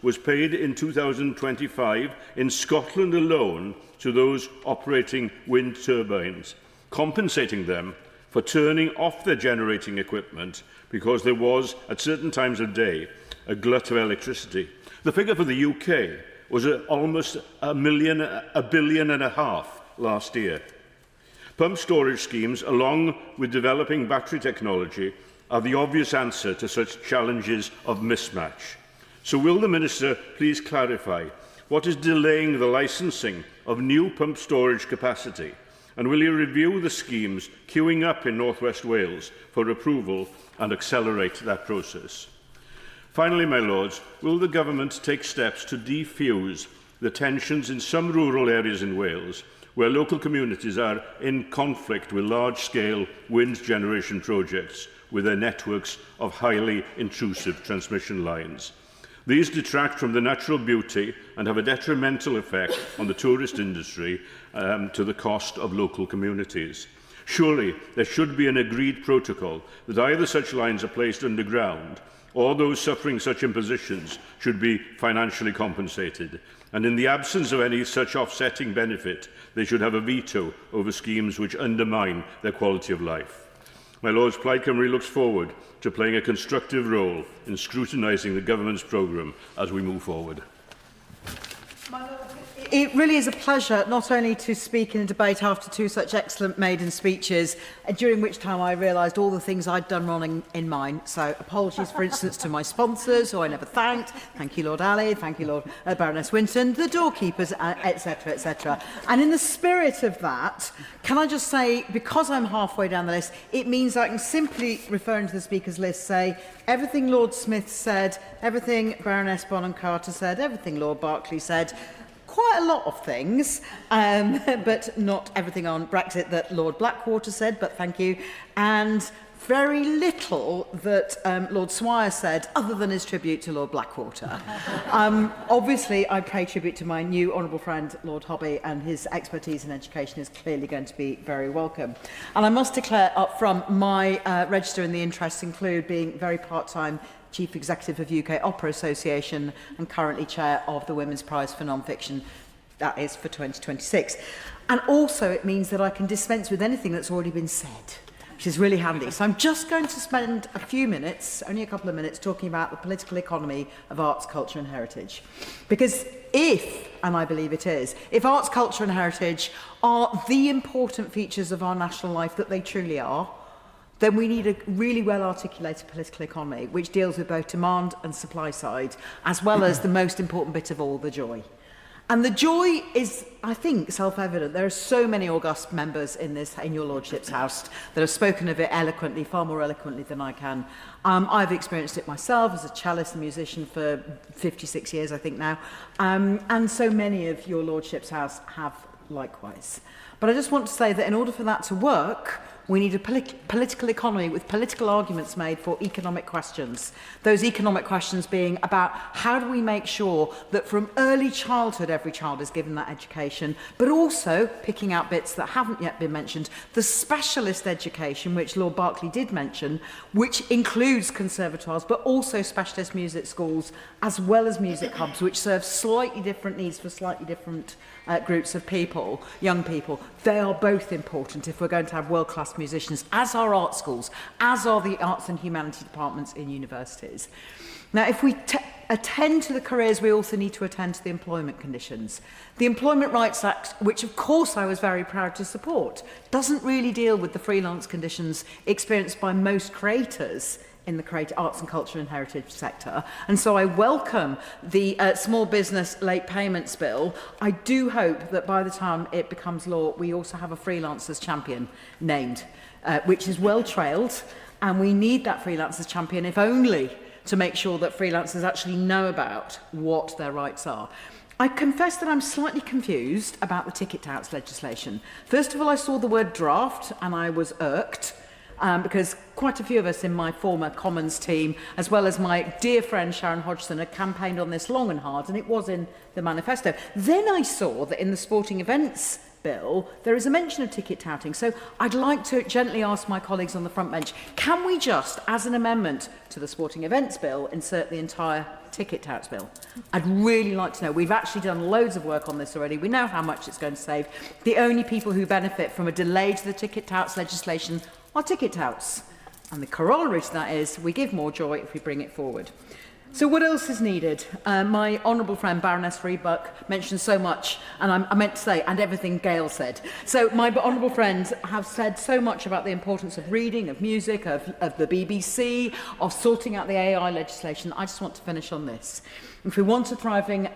was paid in 2025 in Scotland alone to those operating wind turbines, compensating them for turning off their generating equipment because there was, at certain times of day, a glut of electricity. The figure for the UK was almost £1.5 billion last year. Pump storage schemes, along with developing battery technology, are the obvious answer to such challenges of mismatch. So will the Minister please clarify what is delaying the licensing of new pump storage capacity? And will he review the schemes queuing up in North West Wales for approval and accelerate that process? Finally, my Lords, will the Government take steps to defuse the tensions in some rural areas in Wales where local communities are in conflict with large-scale wind generation projects with their networks of highly intrusive transmission lines? These detract from the natural beauty and have a detrimental effect on the tourist industry to the cost of local communities. Surely there should be an agreed protocol that either such lines are placed underground or those suffering such impositions should be financially compensated. And in the absence of any such offsetting benefit, they should have a veto over schemes which undermine their quality of life. My Lords, Plaid Cymru looks forward to playing a constructive role in scrutinising the Government's programme as we move forward. My Lord, It really is a pleasure not only to speak in a debate after two such excellent maiden speeches, during which time I realised all the things I'd done wrong in mine. So apologies, for instance, to my sponsors, who I never thanked. Thank you, Lord Alley. Thank you, Lord Baroness Winton, the doorkeepers, etc., etc. And in the spirit of that, can I just say, because I'm halfway down the list, it means I can simply, referring to the speakers list, say everything Lord Smith said, everything Baroness Bonham Carter said, everything Lord Berkeley said, quite a lot of things, but not everything on Brexit that Lord Blackwater said, but thank you, and very little that Lord Swire said, other than his tribute to Lord Blackwater. Obviously, I pay tribute to my new honourable friend, Lord Hobby, and his expertise in education is clearly going to be very welcome. And I must declare up front, my register and the interests include being very part-time Chief Executive of UK Opera Association and currently Chair of the Women's Prize for Non-Fiction, that is for 2026. And also it means that I can dispense with anything that's already been said, which is really handy. So I'm just going to spend a few minutes, only a couple of minutes, talking about the political economy of arts, culture and heritage. Because if, and I believe it is, if arts, culture and heritage are the important features of our national life that they truly are, then we need a really well-articulated political economy which deals with both demand and supply side, as well as the most important bit of all, the joy. And the joy is, I think, self-evident. There are so many august members in your Lordship's House that have spoken of it eloquently, far more eloquently than I can. I've experienced it myself as a cellist and musician for 56 years, I think now, and so many of your Lordship's House have likewise. But I just want to say that in order for that to work, we need a political economy with political arguments made for economic questions. Those economic questions being about how do we make sure that from early childhood every child is given that education, but also, picking out bits that haven't yet been mentioned, the specialist education, which Lord Berkeley did mention, which includes conservatoires, but also specialist music schools, as well as music hubs, which serve slightly different needs for slightly different groups of people, young people. They are both important if we're going to have world-class musicians, as are art schools, as are the arts and humanities departments in universities. Now, if we attend to the careers, we also need to attend to the employment conditions. The Employment Rights Act, which of course I was very proud to support, doesn't really deal with the freelance conditions experienced by most creators in the arts and culture and heritage sector. And so I welcome the Small Business Late Payments Bill. I do hope that by the time it becomes law, we also have a freelancers champion named, which is well trailed, and we need that freelancers champion, if only to make sure that freelancers actually know about what their rights are. I confess that I'm slightly confused about the ticket touts legislation. First of all, I saw the word draft and I was irked, because quite a few of us in my former Commons team, as well as my dear friend Sharon Hodgson, had campaigned on this long and hard, and it was in the manifesto. Then I saw that in the Sporting Events Bill, there is a mention of ticket touting. So I'd like to gently ask my colleagues on the front bench, can we just, as an amendment to the Sporting Events Bill, insert the entire ticket touts bill? I'd really like to know. We've actually done loads of work on this already. We know how much it's going to save. The only people who benefit from a delay to the ticket touts legislation are ticket touts. And the corollary to that is we give more joy if we bring it forward. So what else is needed? My honourable friend Baroness Rebuck mentioned so much, and I meant to say, and everything Gail said. So my honourable friends have said so much about the importance of reading, of music, of the BBC, of sorting out the AI legislation. I just want to finish on this. If we want a thriving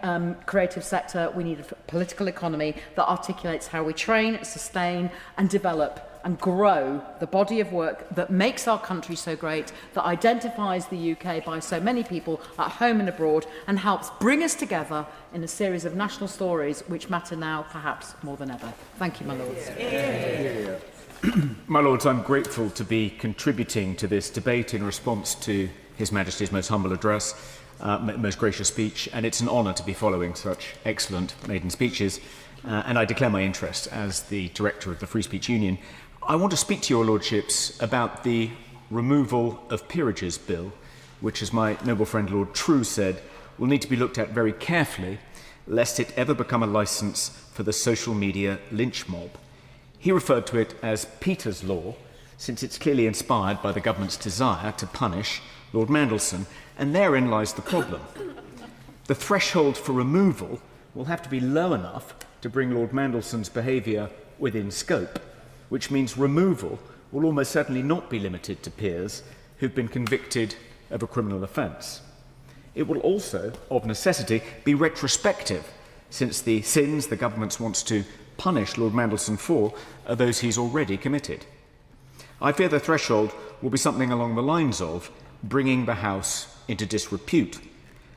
creative sector, we need a political economy that articulates how we train, sustain and develop and grow the body of work that makes our country so great, that identifies the UK by so many people at home and abroad, and helps bring us together in a series of national stories which matter now perhaps more than ever. Thank you, my lords. My lords, I'm grateful to be contributing to this debate in response to His Majesty's most humble address, most gracious speech, and it's an honour to be following such excellent maiden speeches. And I declare my interest as the Director of the Free Speech Union. I want to speak to your lordships about the removal of peerages bill, which, as my noble friend Lord True said, will need to be looked at very carefully, lest it ever become a licence for the social media lynch mob. He referred to it as Peter's Law, since it's clearly inspired by the government's desire to punish Lord Mandelson, and therein lies the problem. The threshold for removal will have to be low enough to bring Lord Mandelson's behaviour within scope, which means removal will almost certainly not be limited to peers who've been convicted of a criminal offence. It will also, of necessity, be retrospective, since the sins the government wants to punish Lord Mandelson for are those he's already committed. I fear the threshold will be something along the lines of bringing the House into disrepute.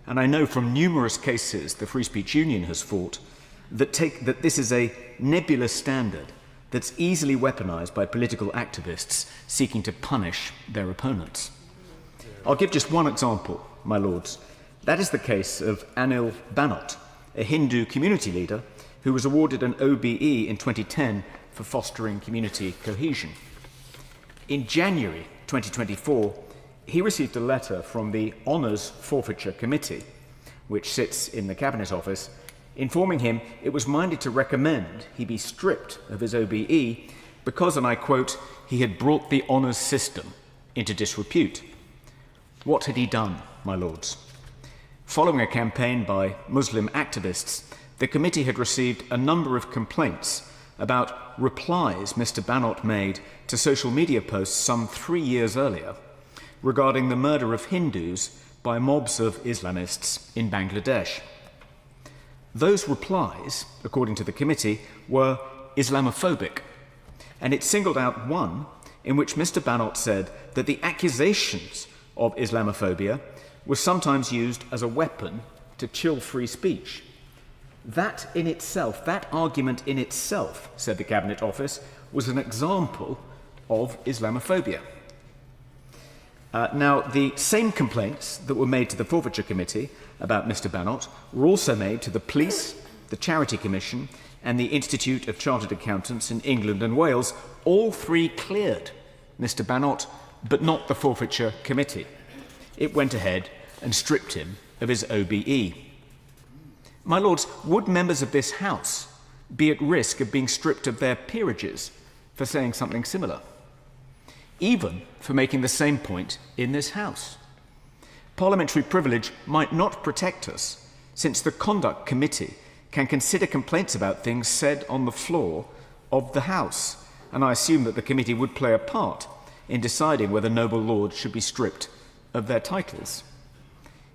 And I know from numerous cases the Free Speech Union has fought that this is a nebulous standard that's easily weaponised by political activists seeking to punish their opponents. I'll give just one example, my lords. That is the case of Anil Banot, a Hindu community leader who was awarded an OBE in 2010 for fostering community cohesion. In January 2024, he received a letter from the Honours Forfeiture Committee, which sits in the Cabinet Office, informing him it was minded to recommend he be stripped of his OBE because, and I quote, he had brought the honours system into disrepute. What had he done, my lords? Following a campaign by Muslim activists, the committee had received a number of complaints about replies Mr. Banot made to social media posts some 3 years earlier regarding the murder of Hindus by mobs of Islamists in Bangladesh. Those replies, according to the committee, were Islamophobic, and it singled out one in which Mr. Banot said that the accusations of Islamophobia were sometimes used as a weapon to chill free speech. That in itself, that argument in itself, said the Cabinet Office, was an example of Islamophobia. Now, the same complaints that were made to the Forfeiture Committee about Mr. Banot were also made to the Police, the Charity Commission, and the Institute of Chartered Accountants in England and Wales. All three cleared Mr. Banot, but not the Forfeiture Committee. It went ahead and stripped him of his OBE. My lords, would members of this House be at risk of being stripped of their peerages for saying something similar? Even for making the same point in this House. Parliamentary privilege might not protect us, since the Conduct Committee can consider complaints about things said on the floor of the House, and I assume that the committee would play a part in deciding whether noble lords should be stripped of their titles.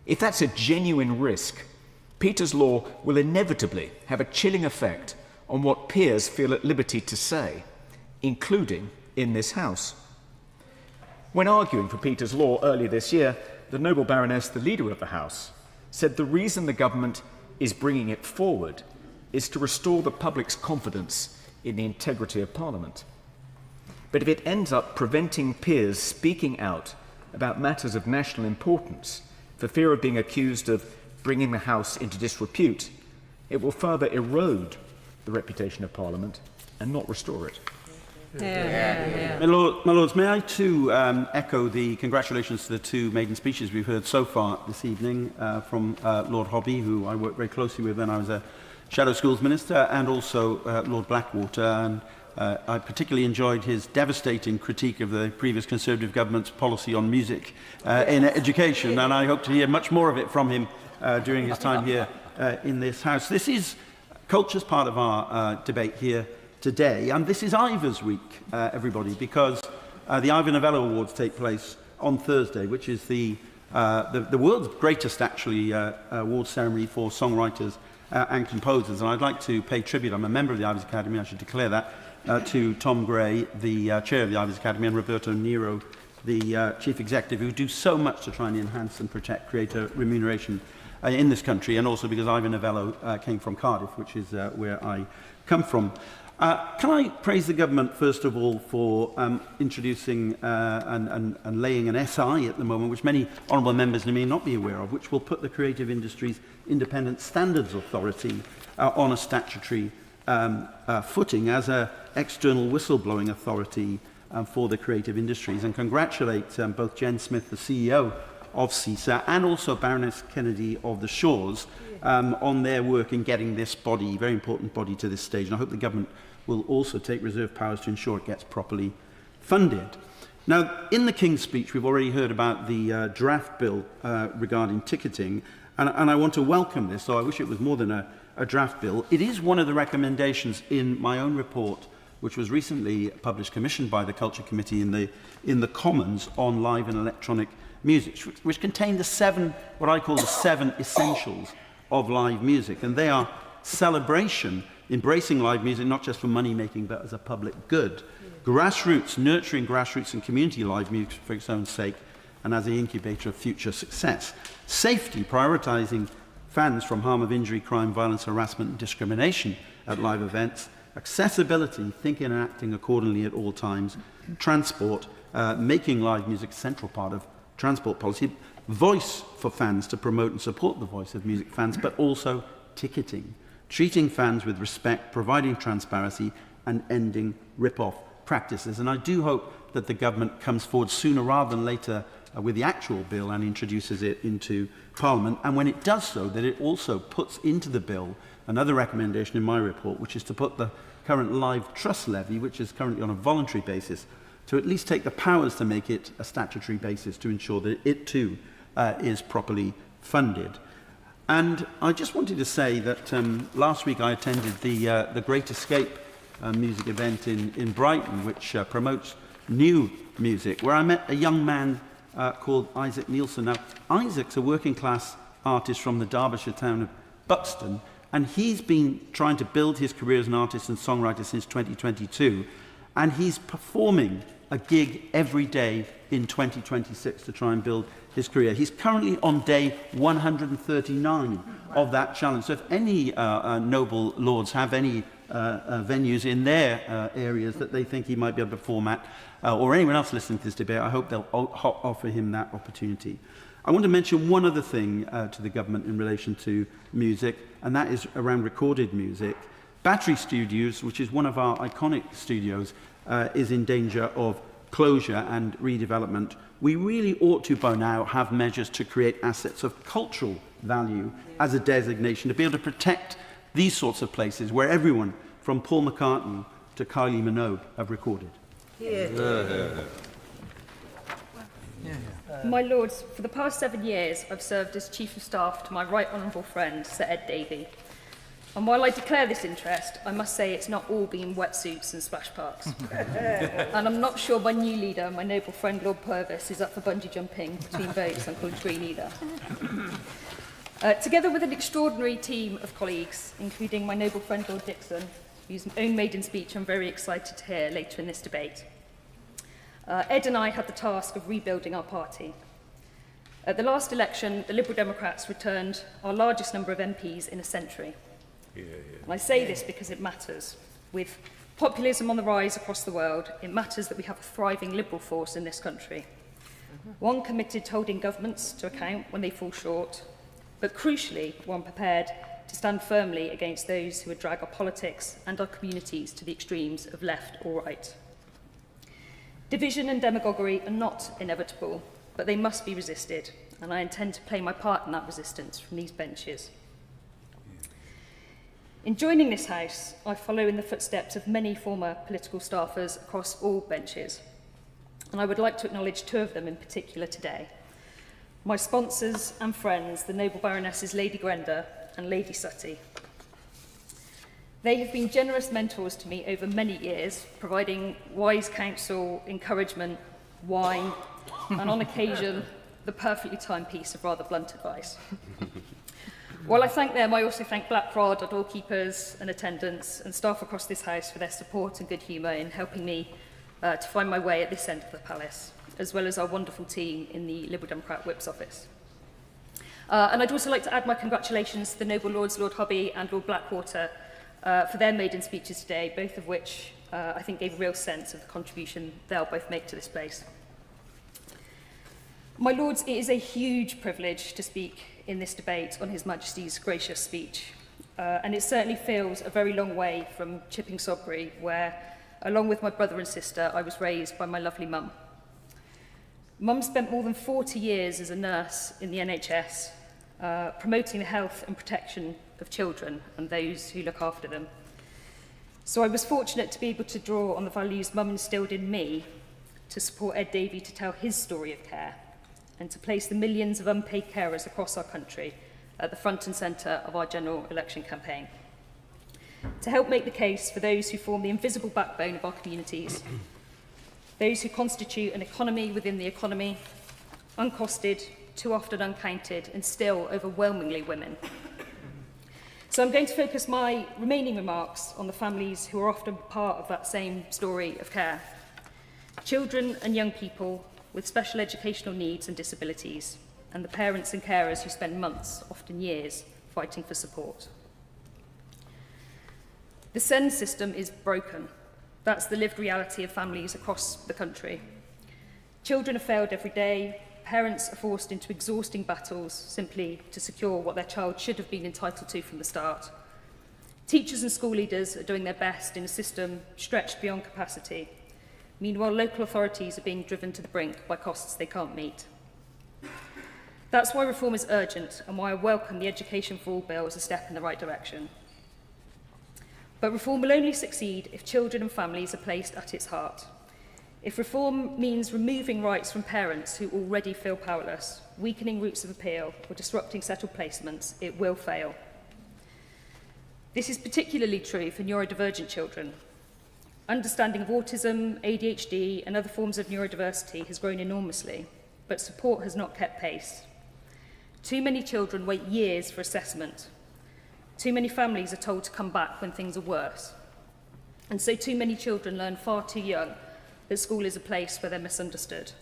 If that's a genuine risk, Peter's Law will inevitably have a chilling effect on what peers feel at liberty to say, including in this House. When arguing for Peter's Law earlier this year, the noble Baroness, the leader of the House, said the reason the government is bringing it forward is to restore the public's confidence in the integrity of Parliament. But if it ends up preventing peers speaking out about matters of national importance for fear of being accused of bringing the House into disrepute, it will further erode the reputation of Parliament and not restore it. My Lords, may I too echo the congratulations to the two maiden speeches we've heard so far this evening from Lord Hobby, who I worked very closely with when I was a Shadow Schools Minister, and also Lord Blackwater. And I particularly enjoyed his devastating critique of the previous Conservative government's policy on music in education, and I hope to hear much more of it from him during his time here in this House. Culture's part of our debate here today, and this is Ivors Week, everybody, because the Ivor Novello Awards take place on Thursday, which is the world's greatest, actually, award ceremony for songwriters and composers. And I'd like to pay tribute. I'm a member of the Ivors Academy, I should declare that, to Tom Gray, the chair of the Ivors Academy, and Roberto Nero, the chief executive, who do so much to try and enhance and protect creator remuneration in this country, and also because Ivor Novello came from Cardiff, which is where I come from. Can I praise the government, first of all, for introducing and laying an SI at the moment, which many honourable members may not be aware of, which will put the Creative Industries Independent Standards Authority on a statutory footing as an external whistleblowing authority for the creative industries, and congratulate both Jen Smith, the CEO of CISA, and also Baroness Kennedy of the Shores on their work in getting this body, very important body, to this stage. And I hope the government will also take reserve powers to ensure it gets properly funded. Now, in the King's speech, we've already heard about the draft bill regarding ticketing, and I want to welcome this, so I wish it was more than a a draft bill. It is one of the recommendations in my own report, which was recently published, commissioned by the Culture Committee in the Commons on live and electronic music, which contained what I call the 7 essentials of live music. And they are celebration, embracing live music, not just for money making, but as a public good. Grassroots, nurturing grassroots and community live music for its own sake, and as an incubator of future success. Safety, prioritizing fans from harm of injury, crime, violence, harassment, and discrimination at live events. Accessibility, thinking and acting accordingly at all times. Transport, making live music a central part of transport policy. Voice for fans, to promote and support the voice of music fans, but also ticketing. Treating fans with respect, providing transparency, and ending rip-off practices. And I do hope that the government comes forward sooner rather than later with the actual bill and introduces it into Parliament. And when it does so, that it also puts into the bill another recommendation in my report, which is to put the current live trust levy, which is currently on a voluntary basis, to at least take the powers to make it a statutory basis to ensure that it too is properly funded. And I just wanted to say that last week I attended the Great Escape music event in Brighton, which promotes new music, where I met a young man called Isaac Nielsen. Now, Isaac's a working class artist from the Derbyshire town of Buxton, and he's been trying to build his career as an artist and songwriter since 2022, and he's performing a gig every day in 2026 to try and build his career. He's currently on day 139 of that challenge. So if any noble lords have any venues in their areas that they think he might be able to perform at, or anyone else listening to this debate, I hope they'll offer him that opportunity. I want to mention one other thing to the government in relation to music, and that is around recorded music. Battery Studios, which is one of our iconic studios, is in danger of closure and redevelopment. We really ought to, by now, have measures to create assets of cultural value as a designation, to be able to protect these sorts of places where everyone, from Paul McCartney to Kylie Minogue, have recorded. My Lords, for the past 7 years, I've served as Chief of Staff to my Right Honourable friend, Sir Ed Davey. And while I declare this interest, I must say it's not all been wetsuits and splash parks. And I'm not sure my new leader, my noble friend Lord Purvis, is up for bungee jumping between votes on College Green either. Together with an extraordinary team of colleagues, including my noble friend Lord Dixon, whose own maiden speech I'm very excited to hear later in this debate, Ed and I had the task of rebuilding our party. At the last election, the Liberal Democrats returned our largest number of MPs in a century. And I say this because it matters. With populism on the rise across the world, it matters that we have a thriving Liberal force in this country. One committed to holding governments to account when they fall short, but crucially, one prepared to stand firmly against those who would drag our politics and our communities to the extremes of left or right. Division and demagoguery are not inevitable, but they must be resisted, and I intend to play my part in that resistance from these benches. In joining this House, I follow in the footsteps of many former political staffers across all benches, and I would like to acknowledge 2 of them in particular today. My sponsors and friends, the Noble Baronesses Lady Grenda and Lady Sutty. They have been generous mentors to me over many years, providing wise counsel, encouragement, wine, and on occasion, the perfectly timed piece of rather blunt advice. While I thank them, I also thank Black Rod, our doorkeepers and attendants, and staff across this House for their support and good humour in helping me to find my way at this end of the palace, as well as our wonderful team in the Liberal Democrat Whip's office. And I'd also like to add my congratulations to the Noble Lords, Lord Hobby and Lord Blackwater, for their maiden speeches today, both of which I think gave a real sense of the contribution they'll both make to this place. My Lords, it is a huge privilege to speak in this debate on His Majesty's gracious speech, and it certainly feels a very long way from Chipping Sodbury, where, along with my brother and sister, I was raised by my lovely mum. Mum spent more than 40 years as a nurse in the NHS, promoting the health and protection of children and those who look after them. So I was fortunate to be able to draw on the values Mum instilled in me to support Ed Davey to tell his story of care and to place the millions of unpaid carers across our country at the front and centre of our general election campaign. To help make the case for those who form the invisible backbone of our communities, those who constitute an economy within the economy, uncosted, too often uncounted, and still overwhelmingly women. So I'm going to focus my remaining remarks on the families who are often part of that same story of care. Children and young people with special educational needs and disabilities, and the parents and carers who spend months, often years, fighting for support. The SEND system is broken. That's the lived reality of families across the country. Children are failed every day. Parents are forced into exhausting battles simply to secure what their child should have been entitled to from the start. Teachers and school leaders are doing their best in a system stretched beyond capacity. Meanwhile, local authorities are being driven to the brink by costs they can't meet. That's why reform is urgent and why I welcome the Education for All bill as a step in the right direction. But reform will only succeed if children and families are placed at its heart. If reform means removing rights from parents who already feel powerless, weakening routes of appeal, or disrupting settled placements, it will fail. This is particularly true for neurodivergent children. Understanding of autism, ADHD, and other forms of neurodiversity has grown enormously, but support has not kept pace. Too many children wait years for assessment. Too many families are told to come back when things are worse. And so too many children learn far too young that school is a place where they're misunderstood.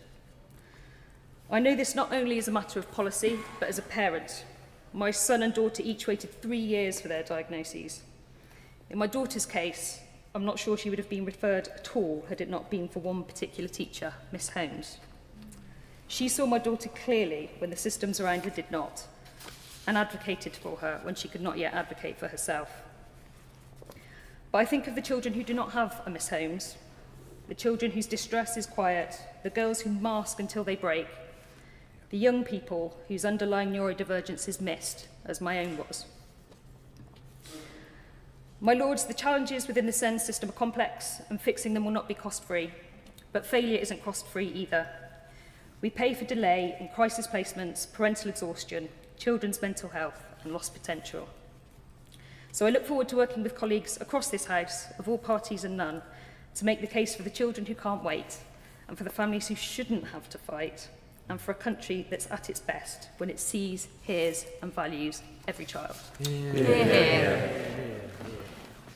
I know this not only as a matter of policy, but as a parent. My son and daughter each waited 3 years for their diagnoses. In my daughter's case, I'm not sure she would have been referred at all had it not been for one particular teacher, Miss Holmes. She saw my daughter clearly when the systems around her did not, and advocated for her when she could not yet advocate for herself. But I think of the children who do not have a Miss Holmes, the children whose distress is quiet, the girls who mask until they break, the young people whose underlying neurodivergence is missed, as my own was. My lords, the challenges within the SEND system are complex and fixing them will not be cost-free, but failure isn't cost-free either. We pay for delay in crisis placements, parental exhaustion, children's mental health and lost potential. So I look forward to working with colleagues across this House, of all parties and none, to make the case for the children who can't wait, and for the families who shouldn't have to fight, and for a country that's at its best when it sees, hears and values every child. Hear, hear.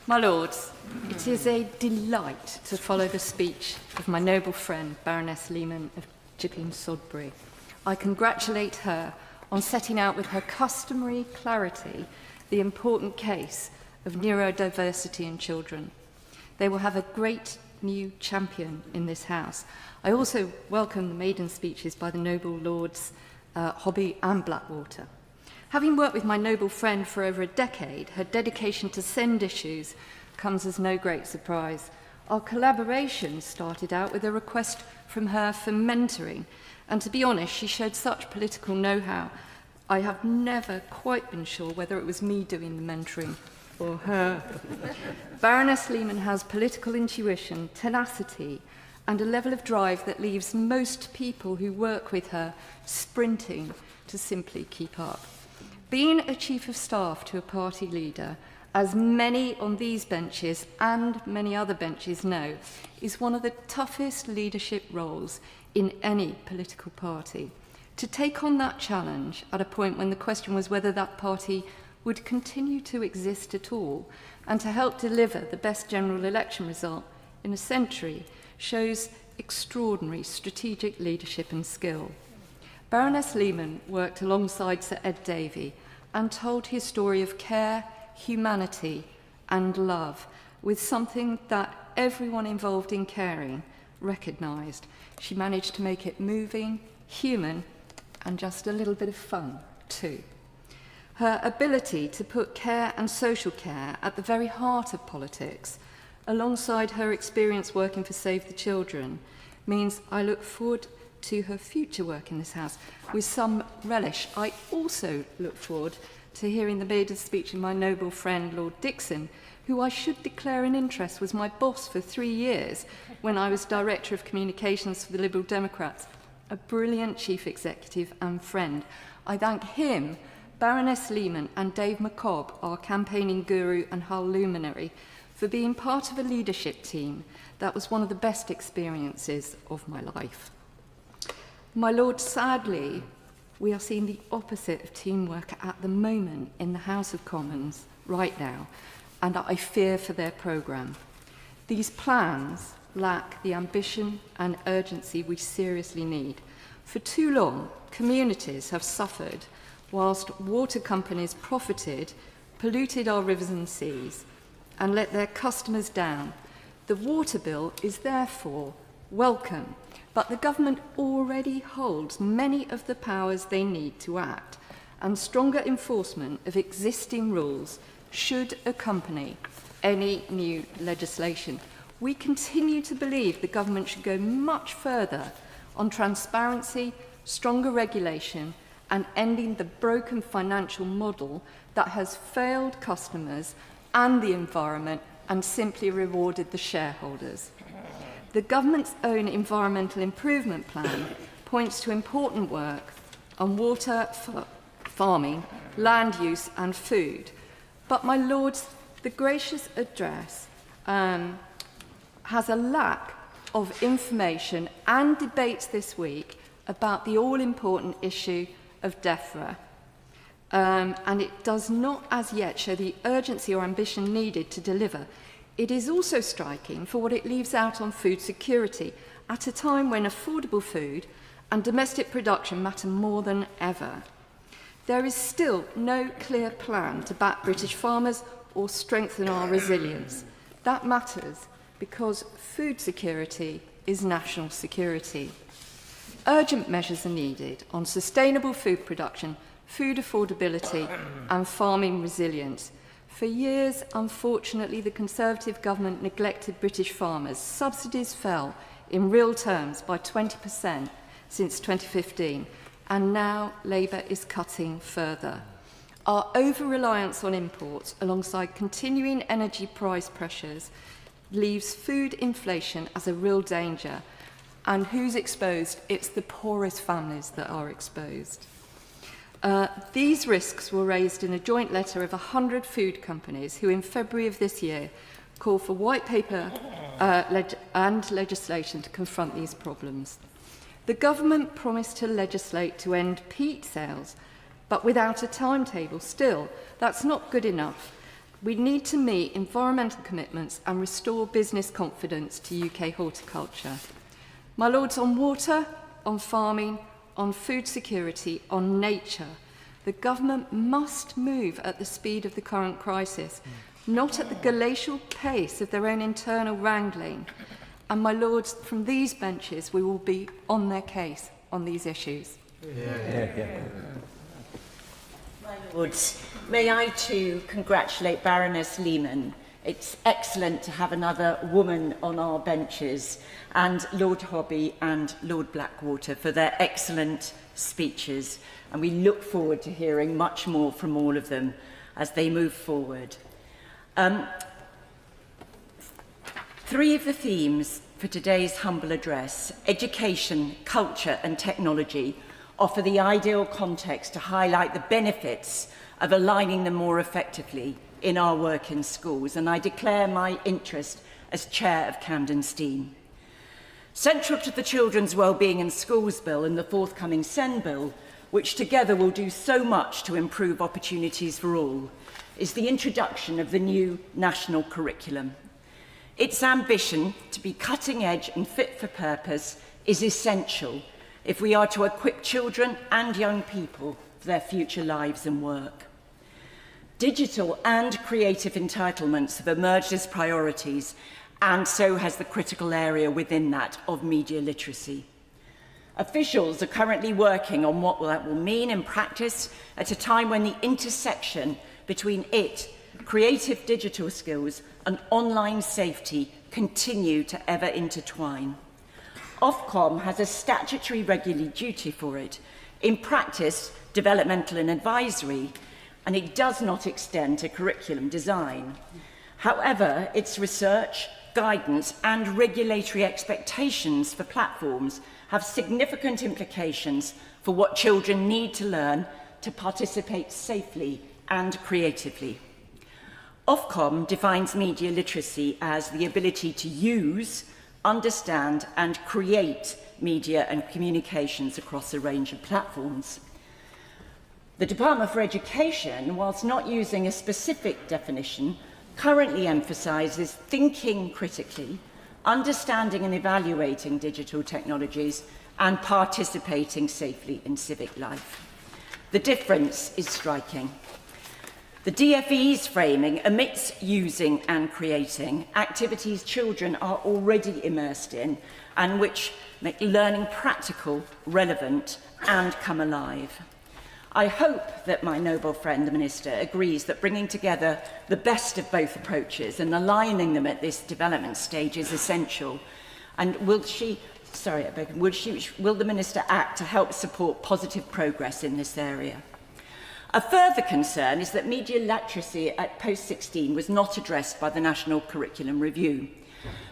My lords, it is a delight to follow the speech of my noble friend Baroness Lehman of Chipping Sodbury. I congratulate her on setting out with her customary clarity the important case of neurodiversity in children. They will have a great new champion in this House. I also welcome the maiden speeches by the noble lords Hobby and Blackwater. Having worked with my noble friend for over a decade, her dedication to SEND issues comes as no great surprise. Our collaboration started out with a request from her for mentoring, and to be honest, she showed such political know-how. I have never quite been sure whether it was me doing the mentoring or her. Baroness Lehman has political intuition, tenacity, and a level of drive that leaves most people who work with her sprinting to simply keep up. Being a chief of staff to a party leader, as many on these benches and many other benches know, is one of the toughest leadership roles in any political party. To take on that challenge at a point when the question was whether that party would continue to exist at all, and to help deliver the best general election result in a century, shows extraordinary strategic leadership and skill. Baroness Lehman worked alongside Sir Ed Davey and told his story of care, humanity and love with something that everyone involved in caring recognised. She managed to make it moving, human and just a little bit of fun too. Her ability to put care and social care at the very heart of politics, alongside her experience working for Save the Children, means I look forward to her future work in this House with some relish. I also look forward to hearing the maiden speech of my noble friend Lord Dixon, who I should declare an interest was my boss for 3 years when I was Director of Communications for the Liberal Democrats, a brilliant chief executive and friend. I thank him Baroness Lehman and Dave McCobb, our campaigning guru and Hull luminary, for being part of a leadership team that was one of the best experiences of my life. My Lord, sadly, we are seeing the opposite of teamwork at the moment in the House of Commons right now, and I fear for their programme. These plans lack the ambition and urgency we seriously need. For too long, communities have suffered whilst water companies profited, polluted our rivers and seas, and let their customers down. The water bill is therefore welcome, but the government already holds many of the powers they need to act, and stronger enforcement of existing rules should accompany any new legislation. We continue to believe the government should go much further on transparency, stronger regulation, and ending the broken financial model that has failed customers and the environment and simply rewarded the shareholders. The government's own environmental improvement plan points to important work on water, farming, land use and food. But, my Lords, the gracious address has a lack of information and debates this week about the all-important issue of DEFRA. And it does not as yet show the urgency or ambition needed to deliver. It is also striking for what it leaves out on food security at a time when affordable food and domestic production matter more than ever. There is still no clear plan to back British farmers or strengthen our resilience. That matters because food security is national security. Urgent measures are needed on sustainable food production, food affordability and farming resilience. For years, unfortunately, the Conservative government neglected British farmers. Subsidies fell in real terms by 20% since 2015, and now Labour is cutting further. Our over-reliance on imports, alongside continuing energy price pressures, leaves food inflation as a real danger. And who's exposed? It's the poorest families that are exposed. These risks were raised in a joint letter of 100 food companies who in February of this year called for white paper and legislation to confront these problems. The government promised to legislate to end peat sales, but without a timetable. Still, that's not good enough. We need to meet environmental commitments and restore business confidence to UK horticulture. My Lords, on water, on farming, on food security, on nature, the government must move at the speed of the current crisis, not at the glacial pace of their own internal wrangling. And, my Lords, from these benches, we will be on their case on these issues. My Lords, may I too congratulate Baroness Lehman. It's excellent to have another woman on our benches, and Lord Hobby and Lord Blackwater for their excellent speeches. And we look forward to hearing much more from all of them as they move forward. Three of the themes for today's humble address, education, culture and technology, offer the ideal context to highlight the benefits of aligning them more effectively in our work in schools, and I declare my interest as Chair of Camden STEAM. Central to the Children's Wellbeing in Schools Bill and the forthcoming SEN Bill, which together will do so much to improve opportunities for all, is the introduction of the new national curriculum. Its ambition to be cutting edge and fit for purpose is essential if we are to equip children and young people for their future lives and work. Digital and creative entitlements have emerged as priorities, and so has the critical area within that of media literacy. Officials are currently working on what that will mean in practice at a time when the intersection between creative digital skills, and online safety continue to ever intertwine. Ofcom has a statutory regulatory duty for it. In practice, developmental and advisory, and it does not extend to curriculum design. However, its research, guidance and regulatory expectations for platforms have significant implications for what children need to learn, to participate safely and creatively. Ofcom defines media literacy as the ability to use, understand and create media and communications across a range of platforms. The Department for Education, whilst not using a specific definition, currently emphasises thinking critically, understanding and evaluating digital technologies, and participating safely in civic life. The difference is striking. The DFE's framing omits using and creating activities children are already immersed in and which make learning practical, relevant, and come alive. I hope that my noble friend, the Minister, agrees that bringing together the best of both approaches and aligning them at this development stage is essential. And will the Minister act to help support positive progress in this area? A further concern is that media literacy at post-16 was not addressed by the National Curriculum Review.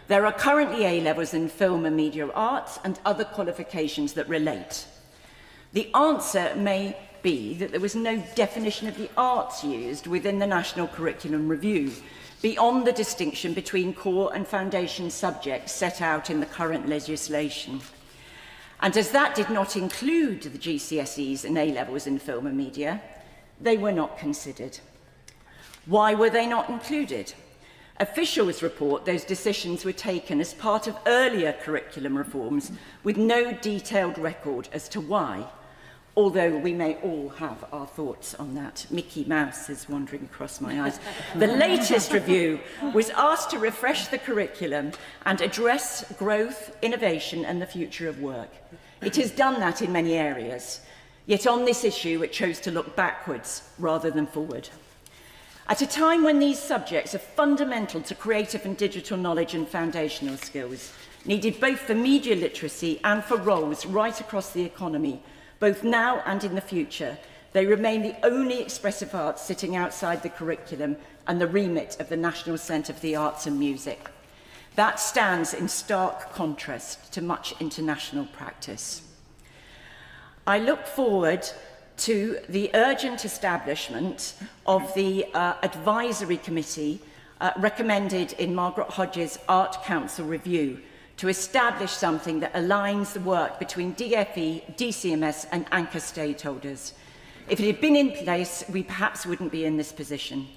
There are currently A-levels in film and media arts and other qualifications that relate. The answer may be that there was no definition of the arts used within the National Curriculum Review, beyond the distinction between core and foundation subjects set out in the current legislation. And as that did not include the GCSEs and A-levels in film and media, they were not considered. Why were they not included? Officials report those decisions were taken as part of earlier curriculum reforms with no detailed record as to why, although we may all have our thoughts on that. Mickey Mouse is wandering across my eyes. The latest review was asked to refresh the curriculum and address growth, innovation and the future of work. It has done that in many areas. Yet on this issue, it chose to look backwards rather than forward. At a time when these subjects are fundamental to creative and digital knowledge and foundational skills, needed both for media literacy and for roles right across the economy, both now and in the future, they remain the only expressive arts sitting outside the curriculum and the remit of the National Centre for the Arts and Music. That stands in stark contrast to much international practice. I look forward to the urgent establishment of the advisory committee recommended in Margaret Hodges' Art Council review to establish something that aligns the work between DFE, DCMS and anchor stakeholders. If it had been in place, we perhaps wouldn't be in this position.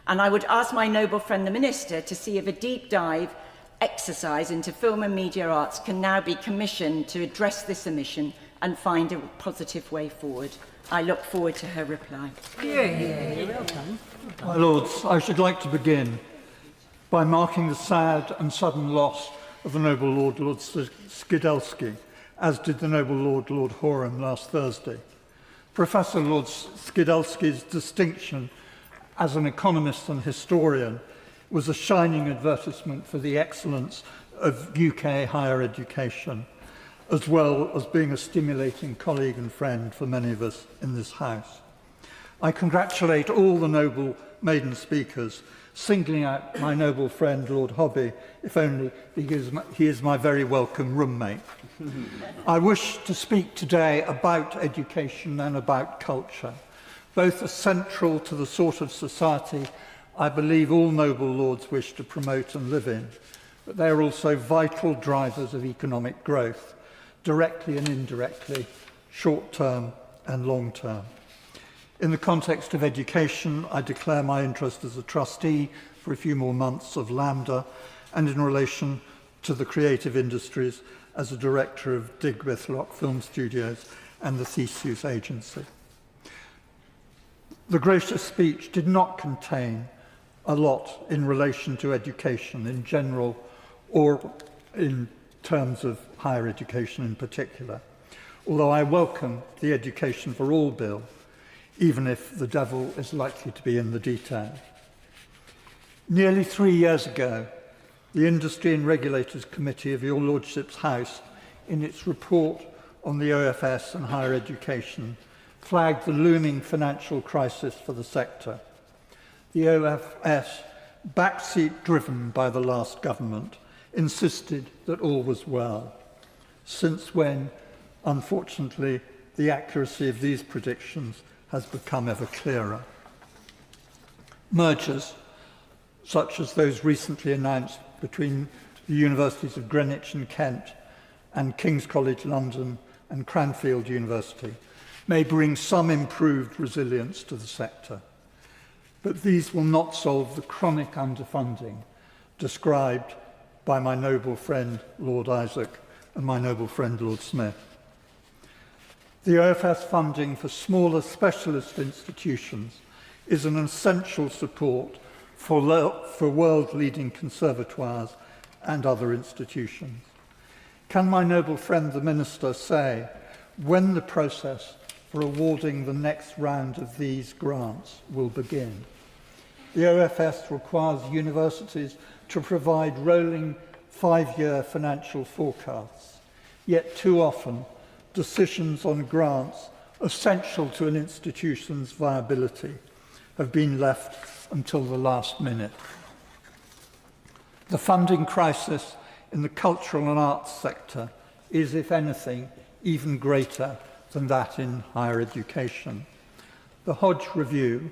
And I would ask my noble friend the Minister to see if a deep dive exercise into film and media arts can now be commissioned to address this omission and find a positive way forward. I look forward to her reply. You're welcome. My Lords, I should like to begin by marking the sad and sudden loss of the noble Lord Skidelsky, as did the noble Lord Horan last Thursday. Professor Lord Skidelsky's distinction as an economist and historian was a shining advertisement for the excellence of UK higher education, as well as being a stimulating colleague and friend for many of us in this House. I congratulate all the noble maiden speakers, singling out my noble friend Lord Hobby, if only because he is my very welcome roommate. I wish to speak today about education and about culture. Both are central to the sort of society I believe all noble lords wish to promote and live in, but they are also vital drivers of economic growth, directly and indirectly, short-term and long-term. In the context of education, I declare my interest as a trustee for a few more months of LAMDA, and in relation to the creative industries as a director of Digwithlock Film Studios and the Theseus Agency. The gracious speech did not contain a lot in relation to education in general or in terms of higher education in particular, although I welcome the Education for All bill, even if the devil is likely to be in the detail. Nearly 3 years ago, the Industry and Regulators Committee of Your Lordship's House, in its report on the OFS and higher education, flagged the looming financial crisis for the sector. The OFS, backseat driven by the last government, insisted that all was well. Since when, unfortunately, the the accuracy of these predictions has become ever clearer. Mergers, such as those recently announced between the Universities of Greenwich and Kent and King's College London and Cranfield University, may bring some improved resilience to the sector. But these will not solve the chronic underfunding described by my noble friend Lord Isaac and my noble friend Lord Smith. The OFS funding for smaller specialist institutions is an essential support for world-leading conservatoires and other institutions. Can my noble friend the Minister say when the process for awarding the next round of these grants will begin? The OFS requires universities to provide rolling 5-year financial forecasts, yet too often decisions on grants essential to an institution's viability have been left until the last minute. The funding crisis in the cultural and arts sector is, if anything, even greater than that in higher education. The Hodge Review,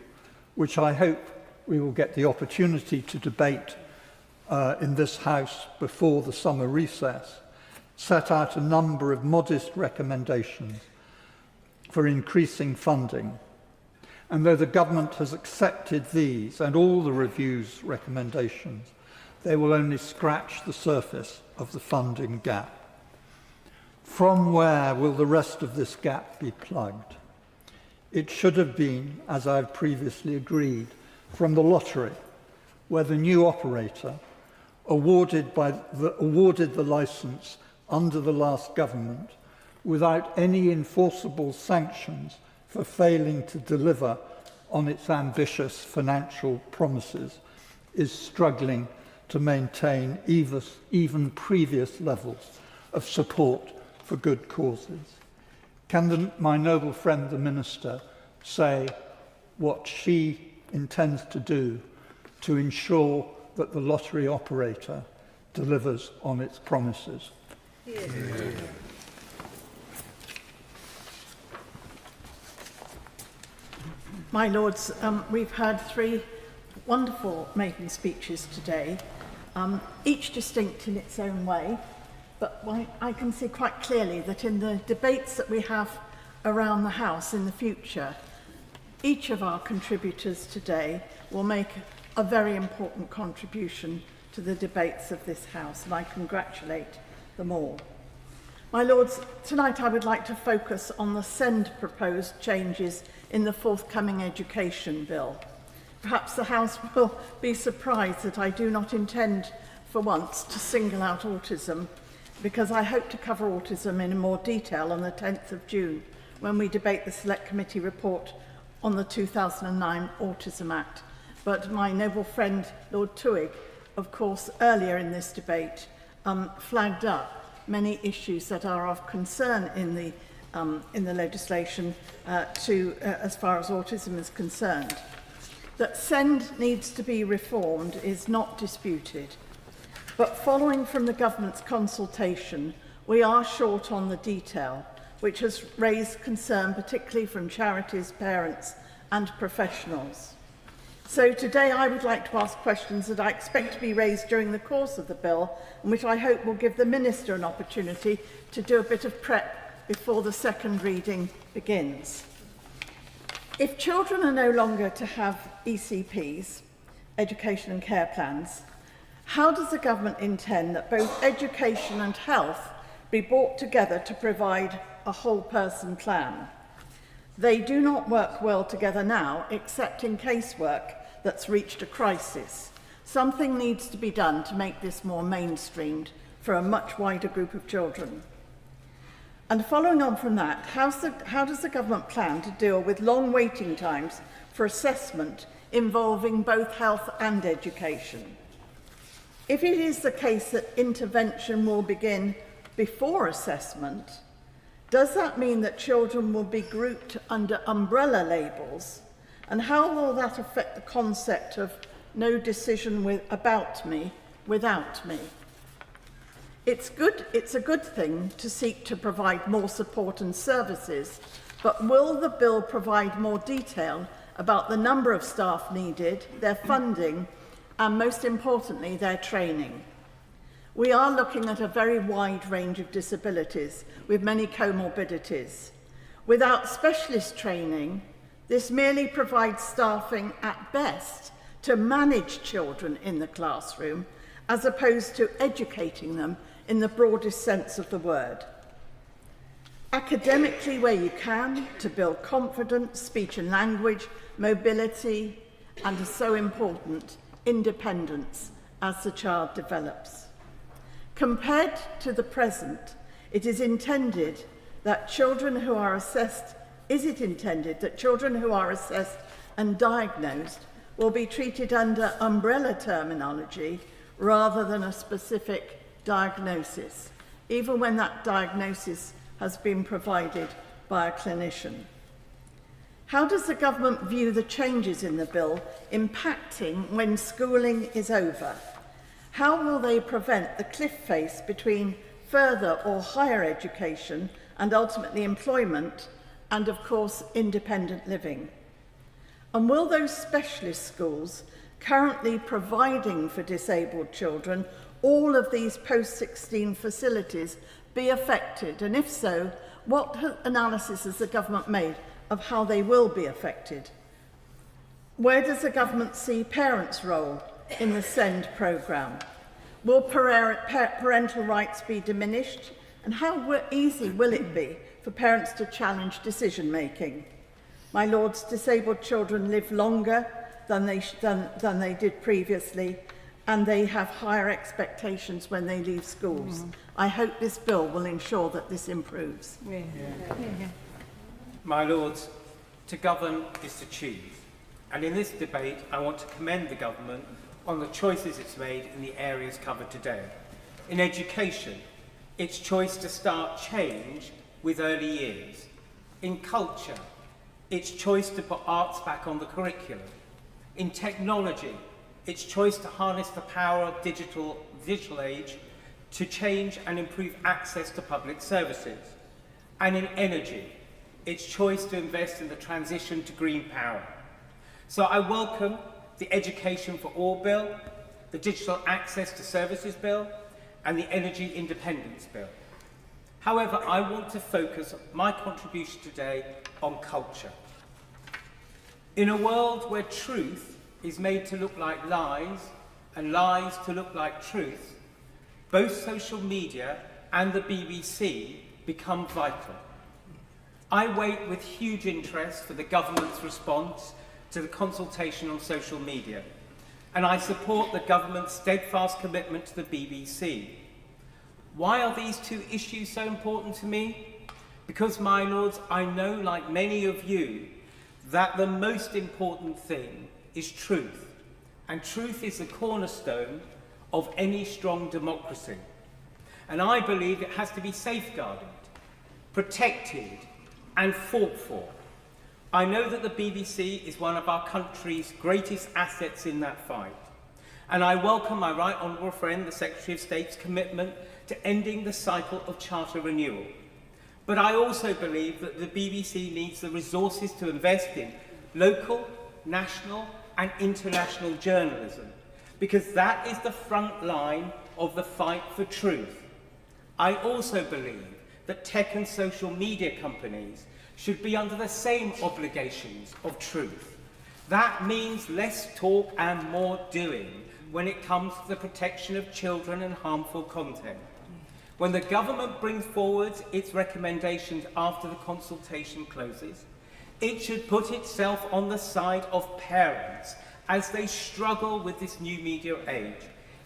which I hope we will get the opportunity to debate in this House before the summer recess, set out a number of modest recommendations for increasing funding. And though the government has accepted these and all the review's recommendations, they will only scratch the surface of the funding gap. From where will the rest of this gap be plugged? It should have been, as I've previously agreed, from the lottery, where the new operator awarded the licence under the last government without any enforceable sanctions for failing to deliver on its ambitious financial promises, is struggling to maintain even previous levels of support for good causes. Can my noble friend the Minister say what she intends to do to ensure that the lottery operator delivers on its promises? Yeah. My Lords, we've heard 3 wonderful maiden speeches today, each distinct in its own way, but I can see quite clearly that in the debates that we have around the House in the future, each of our contributors today will make a very important contribution to the debates of this House, and I congratulate them all. My Lords, tonight I would like to focus on the SEND proposed changes in the forthcoming education bill. Perhaps the House will be surprised that I do not intend for once to single out autism, because I hope to cover autism in more detail on the 10th of June when we debate the Select Committee report on the 2009 Autism Act. But my noble friend Lord Twigg, of course, earlier in this debate, flagged up many issues that are of concern in the legislation as far as autism is concerned. That SEND needs to be reformed is not disputed, but following from the government's consultation, we are short on the detail, which has raised concern particularly from charities, parents and professionals. So today I would like to ask questions that I expect to be raised during the course of the bill, and which I hope will give the Minister an opportunity to do a bit of prep before the second reading begins. If children are no longer to have ECPs, education and care plans, how does the government intend that both education and health be brought together to provide a whole person plan? They do not work well together now, except in casework that's reached a crisis. Something needs to be done to make this more mainstreamed for a much wider group of children. And following on from that, how does the government plan to deal with long waiting times for assessment involving both health and education? If it is the case that intervention will begin before assessment, does that mean that children will be grouped under umbrella labels? And how will that affect the concept of no decision about me without me? It's a good thing to seek to provide more support and services, but will the bill provide more detail about the number of staff needed, their funding, and most importantly, their training? We are looking at a very wide range of disabilities with many comorbidities. Without specialist training, this merely provides staffing at best to manage children in the classroom, as opposed to educating them in the broadest sense of the word. Academically, where you can, to build confidence, speech and language, mobility, and so important, independence as the child develops. Compared to the present, it is intended that children who are assessed and diagnosed will be treated under umbrella terminology rather than a specific diagnosis, even when that diagnosis has been provided by a clinician. How does the government view the changes in the bill impacting when schooling is over? How will they prevent the cliff face between further or higher education and ultimately employment and, of course, independent living? And will those specialist schools currently providing for disabled children all of these post-16 facilities be affected? And if so, what analysis has the government made of how they will be affected? Where does the government see parents' role in the SEND programme? Will parental rights be diminished? And how easy will it be for parents to challenge decision-making? My lords, disabled children live longer than they did previously, and they have higher expectations when they leave schools. I hope this bill will ensure that this improves. My lords, to govern is to choose. And in this debate, I want to commend the government on the choices it's made in the areas covered today. In education, its choice to start change with early years. In culture, its choice to put arts back on the curriculum. In technology, its choice to harness the power of digital age to change and improve access to public services. And in energy, its choice to invest in the transition to green power. So I welcome the Education for All Bill, the Digital Access to Services Bill, and the Energy Independence Bill. However, I want to focus my contribution today on culture. In a world where truth is made to look like lies and lies to look like truth, both social media and the BBC become vital. I wait with huge interest for the government's response to the consultation on social media, and I support the government's steadfast commitment to the BBC. Why are these two issues so important to me? Because, my lords, I know, like many of you, that the most important thing is truth, and truth is the cornerstone of any strong democracy. And I believe it has to be safeguarded, protected, and fought for. I know that the BBC is one of our country's greatest assets in that fight, and I welcome my right honourable friend, the Secretary of State's commitment to ending the cycle of charter renewal. But I also believe that the BBC needs the resources to invest in local, national, and international journalism, because that is the front line of the fight for truth. I also believe that tech and social media companies should be under the same obligations of truth. That means less talk and more doing when it comes to the protection of children and harmful content. When the government brings forward its recommendations after the consultation closes, it should put itself on the side of parents as they struggle with this new media age.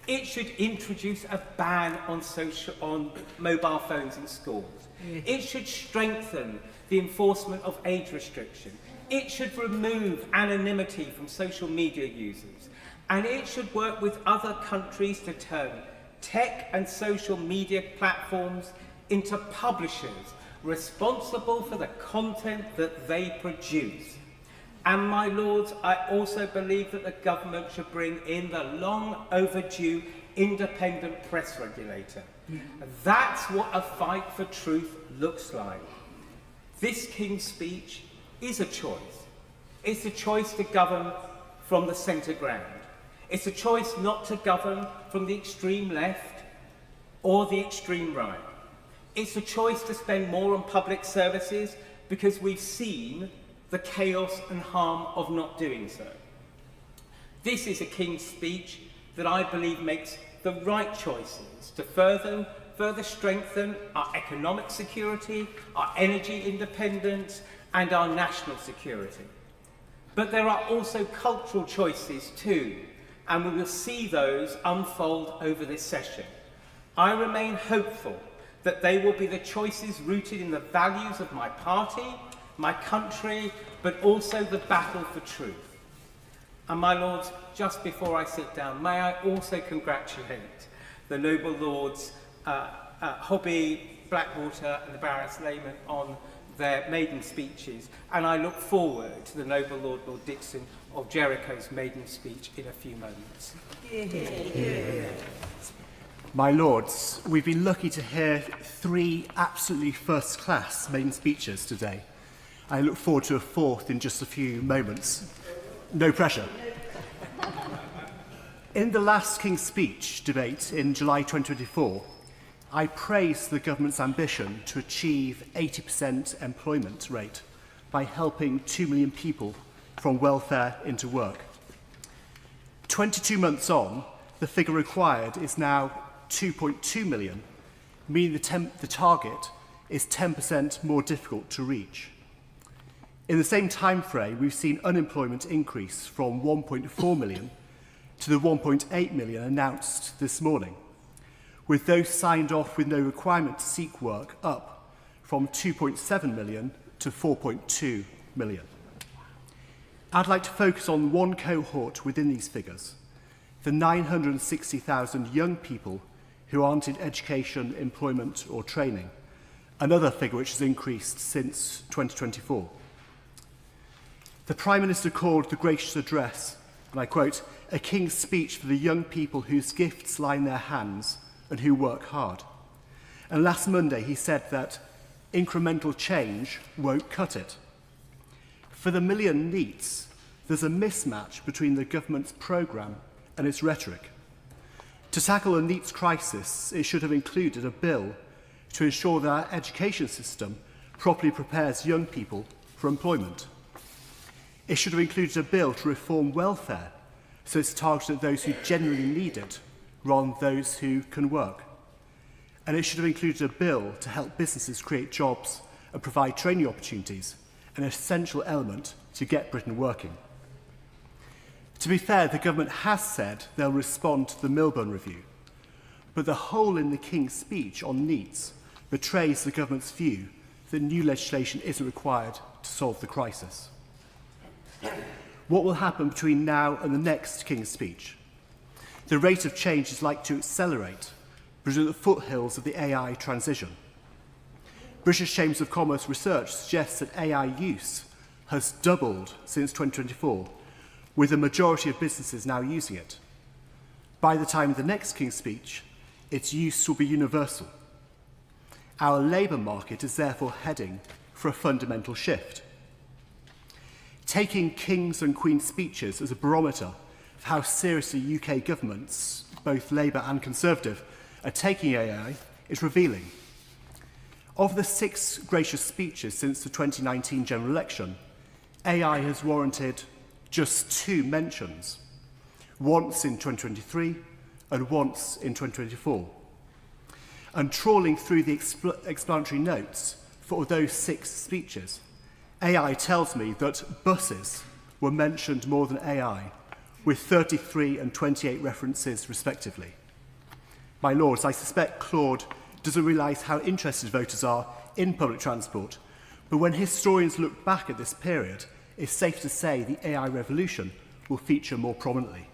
It should introduce a ban on mobile phones in schools. It should strengthen the enforcement of age restriction. It should remove anonymity from social media users. And it should work with other countries to turn tech and social media platforms into publishers responsible for the content that they produce. And my lords, I also believe that the government should bring in the long overdue independent press regulator. That's what a fight for truth looks like. This King's Speech is a choice. It's a choice to govern from the centre ground. It's a choice not to govern from the extreme left or the extreme right. It's a choice to spend more on public services because we've seen the chaos and harm of not doing so. This is a King's Speech that I believe makes the right choices to further strengthen our economic security, our energy independence, and our national security. But there are also cultural choices too, and we will see those unfold over this session. I remain hopeful that they will be the choices rooted in the values of my party, my country, but also the battle for truth. And my lords, just before I sit down, may I also congratulate the noble lords Hobby, Blackwater and the Baroness Lehman on their maiden speeches, and I look forward to the noble Lord Dixon of Jericho's maiden speech in a few moments. My lords, we've been lucky to hear 3 absolutely first-class maiden speeches today. I look forward to a 4th in just a few moments. No pressure. In the last King's Speech debate in July 2024, I praised the government's ambition to achieve 80% employment rate by helping 2 million people from welfare into work. 22 months on, the figure required is now 2.2 million, meaning the target is 10% more difficult to reach. In the same time frame, we've seen unemployment increase from 1.4 million to the 1.8 million announced this morning, with those signed off with no requirement to seek work up from 2.7 million to 4.2 million. I'd like to focus on one cohort within these figures, the 960,000 young people who aren't in education, employment or training, another figure which has increased since 2024. The Prime Minister called the gracious address, and I quote, a King's Speech for the young people whose gifts lie in their hands and who work hard. And last Monday he said that incremental change won't cut it. For the million NEETs, there's a mismatch between the government's programme and its rhetoric. To tackle a NEETs crisis, it should have included a bill to ensure that our education system properly prepares young people for employment. It should have included a bill to reform welfare so it's targeted at those who genuinely need it rather than those who can work. And it should have included a bill to help businesses create jobs and provide training opportunities, an essential element to get Britain working. To be fair, the government has said they'll respond to the Milburn Review, but the hole in the King's Speech on NEETs betrays the government's view that new legislation isn't required to solve the crisis. What will happen between now and the next King's Speech? The rate of change is likely to accelerate, but at the foothills of the AI transition. British Chambers of Commerce research suggests that AI use has doubled since 2024, with the majority of businesses now using it. By the time of the next King's Speech, its use will be universal. Our labour market is therefore heading for a fundamental shift. Taking King's and Queen's speeches as a barometer of how seriously UK governments, both Labour and Conservative, are taking AI is revealing. Of the 6 gracious speeches since the 2019 general election, AI has warranted just 2 mentions, once in 2023 and once in 2024. And trawling through the explanatory notes for those 6 speeches, AI tells me that buses were mentioned more than AI, with 33 and 28 references respectively. My lords, I suspect Claude doesn't realise how interested voters are in public transport, but when historians look back at this period, it's safe to say the AI revolution will feature more prominently.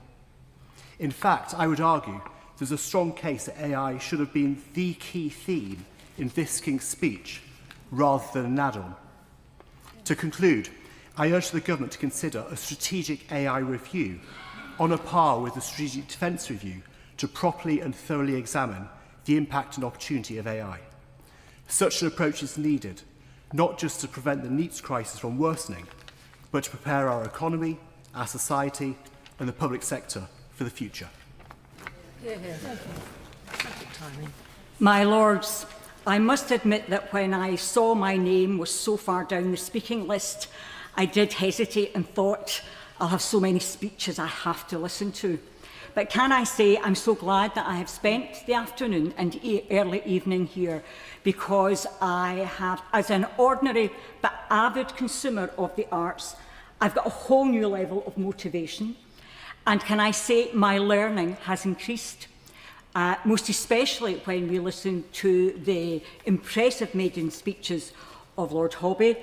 In fact, I would argue there's a strong case that AI should have been the key theme in this King's Speech, rather than an add-on. To conclude, I urge the government to consider a strategic AI review on a par with the Strategic Defence Review to properly and thoroughly examine the impact and opportunity of AI. Such an approach is needed, not just to prevent the NEETs crisis from worsening, but to prepare our economy, our society and the public sector for the future. My Lords, I must admit that when I saw my name was so far down the speaking list, I did hesitate and thought, I'll have so many speeches I have to listen to. But can I say I'm so glad that I have spent the afternoon and early evening here, because I have, as an ordinary but avid consumer of the arts, I've got a whole new level of motivation. And can I say my learning has increased, most especially when we listen to the impressive maiden speeches of Lord Hobby,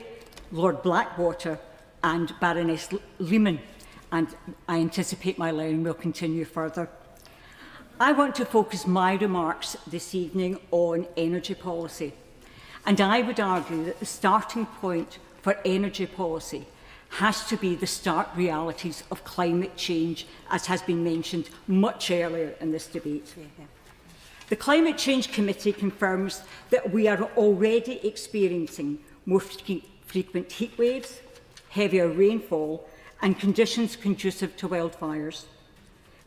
Lord Blackwater and Baroness Lehman. And I anticipate my learning will continue further. I want to focus my remarks this evening on energy policy. And I would argue that the starting point for energy policy has to be the stark realities of climate change, as has been mentioned much earlier in this debate. The Climate Change Committee confirms that we are already experiencing more frequent heat waves, heavier rainfall, and conditions conducive to wildfires.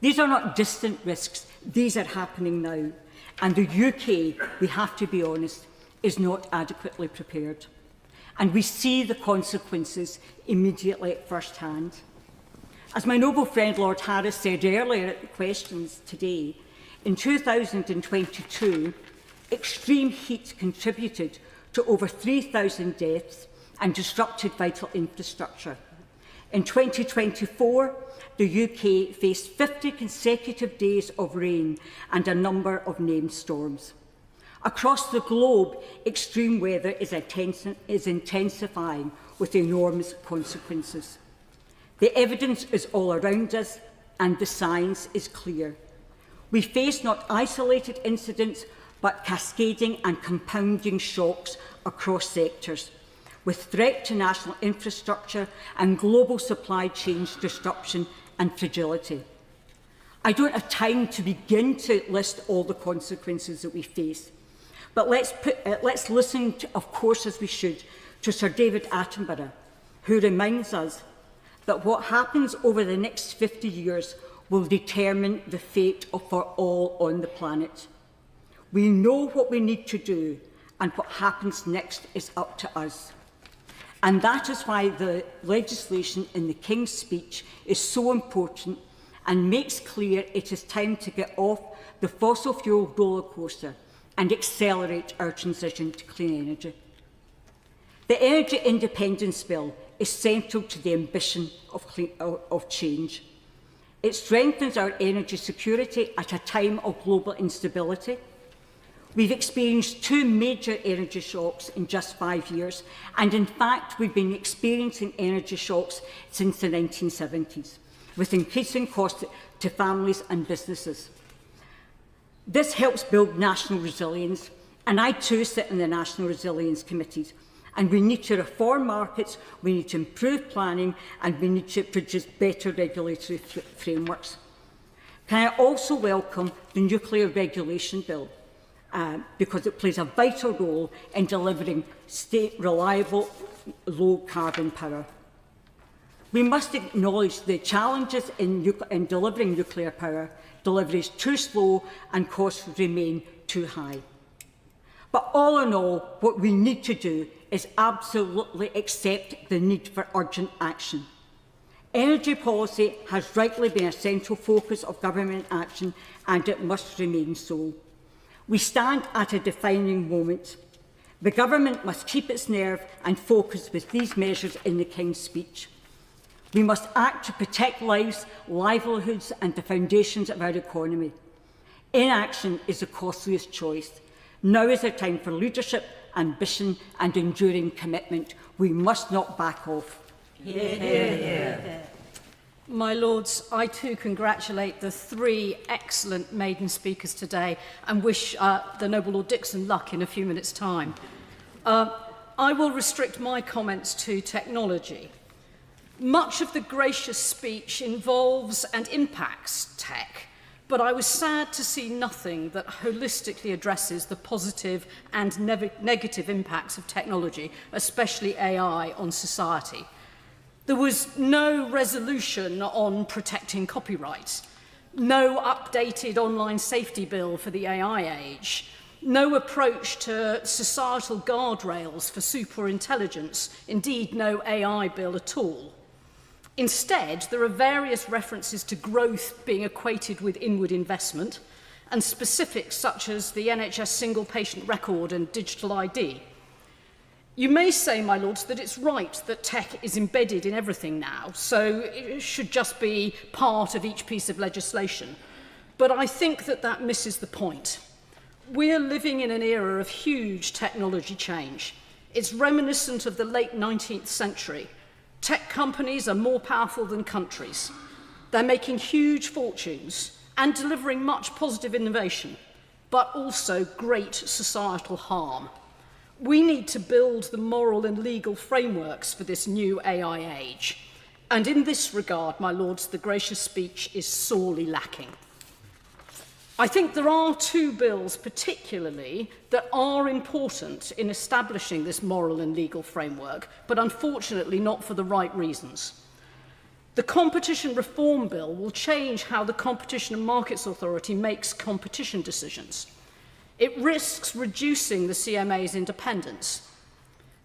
These are not distant risks, these are happening now. And the UK, we have to be honest, is not adequately prepared. And we see the consequences immediately at first hand. As my noble friend Lord Harris said earlier at the questions today, in 2022, extreme heat contributed to over 3,000 deaths and disrupted vital infrastructure. In 2024, the UK faced 50 consecutive days of rain and a number of named storms. Across the globe, extreme weather is intensifying with enormous consequences. The evidence is all around us and the science is clear. We face not isolated incidents, but cascading and compounding shocks across sectors, with threat to national infrastructure and global supply chain disruption and fragility. I don't have time to begin to list all the consequences that we face, but let's listen, of course, as we should, to Sir David Attenborough, who reminds us that what happens over the next 50 years will determine the fate for all on the planet. We know what we need to do, and what happens next is up to us. And that is why the legislation in the King's Speech is so important and makes clear it is time to get off the fossil fuel roller coaster and accelerate our transition to clean energy. The Energy Independence Bill is central to the ambition of change. It strengthens our energy security at a time of global instability. We've experienced 2 major energy shocks in just 5 years, and in fact we've been experiencing energy shocks since the 1970s, with increasing costs to families and businesses. This helps build national resilience, and I too sit in the National Resilience Committees, and we need to reform markets, we need to improve planning, and we need to produce better regulatory frameworks. Can I also welcome the Nuclear Regulation Bill? Because it plays a vital role in delivering reliable, low-carbon power. We must acknowledge the challenges in delivering nuclear power. Delivery is too slow and costs remain too high. But all in all, what we need to do is absolutely accept the need for urgent action. Energy policy has rightly been a central focus of government action, and it must remain so. We stand at a defining moment. The government must keep its nerve and focus with these measures in the King's Speech. We must act to protect lives, livelihoods and the foundations of our economy. Inaction is the costliest choice. Now is the time for leadership, ambition and enduring commitment. We must not back off. My Lords, I too congratulate the 3 excellent maiden speakers today and wish the Noble Lord Dixon luck in a few minutes' time. I will restrict my comments to technology. Much of the gracious speech involves and impacts tech, but I was sad to see nothing that holistically addresses the positive and negative impacts of technology, especially AI, on society. There was no resolution on protecting copyright, no updated online safety bill for the AI age, no approach to societal guardrails for superintelligence, indeed no AI bill at all. Instead, there are various references to growth being equated with inward investment, and specifics such as the NHS single patient record and digital ID. You may say, my lords, that it's right that tech is embedded in everything now, so it should just be part of each piece of legislation. But I think that that misses the point. We're living in an era of huge technology change. It's reminiscent of the late 19th century. Tech companies are more powerful than countries. They're making huge fortunes and delivering much positive innovation, but also great societal harm. We need to build the moral and legal frameworks for this new AI age. And in this regard, my lords, the gracious speech is sorely lacking. I think there are two bills particularly that are important in establishing this moral and legal framework, but unfortunately not for the right reasons. The Competition Reform Bill will change how the Competition and Markets Authority makes competition decisions. It risks reducing the CMA's independence.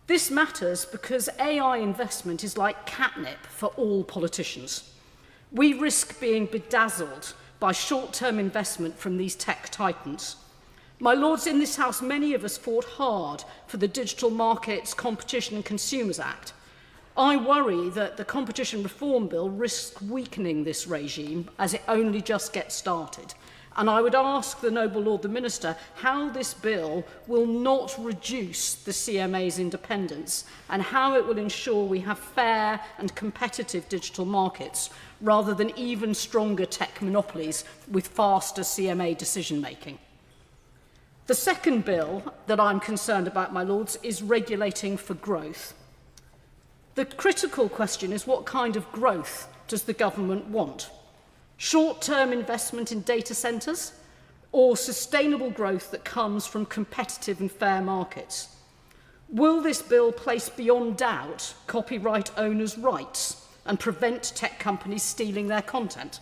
This matters because AI investment is like catnip for all politicians. We risk being bedazzled by short-term investment from these tech titans. My lords, in this House, many of us fought hard for the Digital Markets, Competition and Consumers Act. I worry that the Competition Reform Bill risks weakening this regime as it only just gets started. And I would ask the Noble Lord the Minister how this bill will not reduce the CMA's independence and how it will ensure we have fair and competitive digital markets rather than even stronger tech monopolies with faster CMA decision-making. The second bill that I'm concerned about, my lords, is regulating for growth. The critical question is, what kind of growth does the government want? Short-term investment in data centres or sustainable growth that comes from competitive and fair markets? Will this bill place beyond doubt copyright owners' rights and prevent tech companies stealing their content?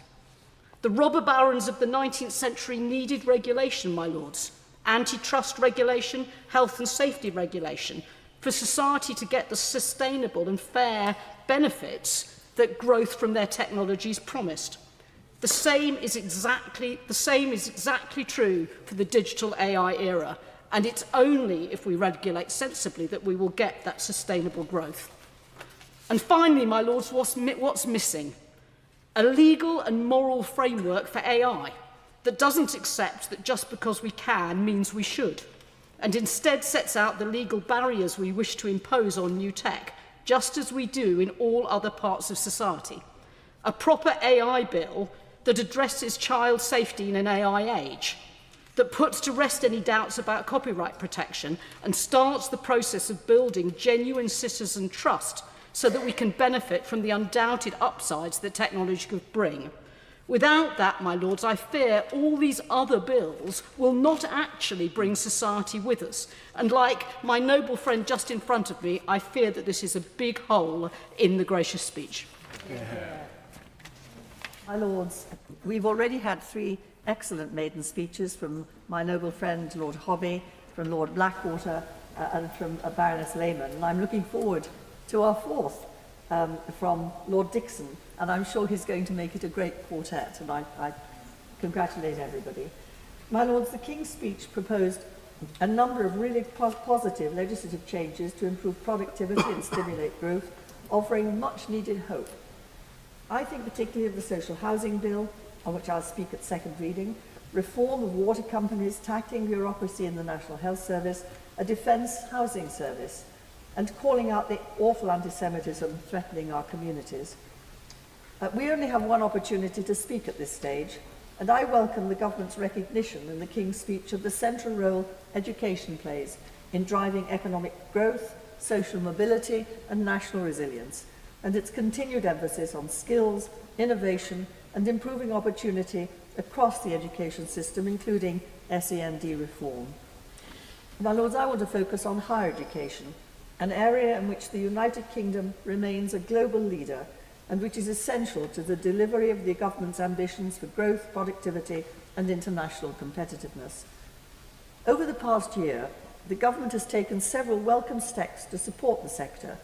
The robber barons of the 19th century needed regulation, my lords. Antitrust regulation, health and safety regulation, for society to get the sustainable and fair benefits that growth from their technologies promised. The same is exactly true for the digital AI era, and it's only if we regulate sensibly that we will get that sustainable growth. And finally, my lords, what's missing? A legal and moral framework for AI that doesn't accept that just because we can means we should, and instead sets out the legal barriers we wish to impose on new tech, just as we do in all other parts of society. A proper AI bill that addresses child safety in an AI age, that puts to rest any doubts about copyright protection and starts the process of building genuine citizen trust so that we can benefit from the undoubted upsides that technology could bring. Without that, my lords, I fear all these other bills will not actually bring society with us. And like my noble friend just in front of me, I fear that this is a big hole in the gracious speech. My lords, we've already had 3 excellent maiden speeches from my noble friend Lord Hobby, from Lord Blackwater and from Baroness Lehman, and I'm looking forward to our 4th from Lord Dixon, and I'm sure he's going to make it a great quartet, and I congratulate everybody. My lords, the King's speech proposed a number of really positive legislative changes to improve productivity and stimulate growth, offering much needed hope. I think particularly of the social housing bill, on which I'll speak at second reading, reform of water companies, tackling bureaucracy in the National Health Service, a defence housing service, and calling out the awful anti-Semitism threatening our communities. We only have one opportunity to speak at this stage, and I welcome the government's recognition in the King's speech of the central role education plays in driving economic growth, social mobility and national resilience. and its continued emphasis on skills, innovation, and improving opportunity across the education system, including SEND reform. My Lords, I want to focus on higher education, an area in which the United Kingdom remains a global leader and which is essential to the delivery of the government's ambitions for growth, productivity, and international competitiveness. Over the past year, the government has taken several welcome steps to support the sector,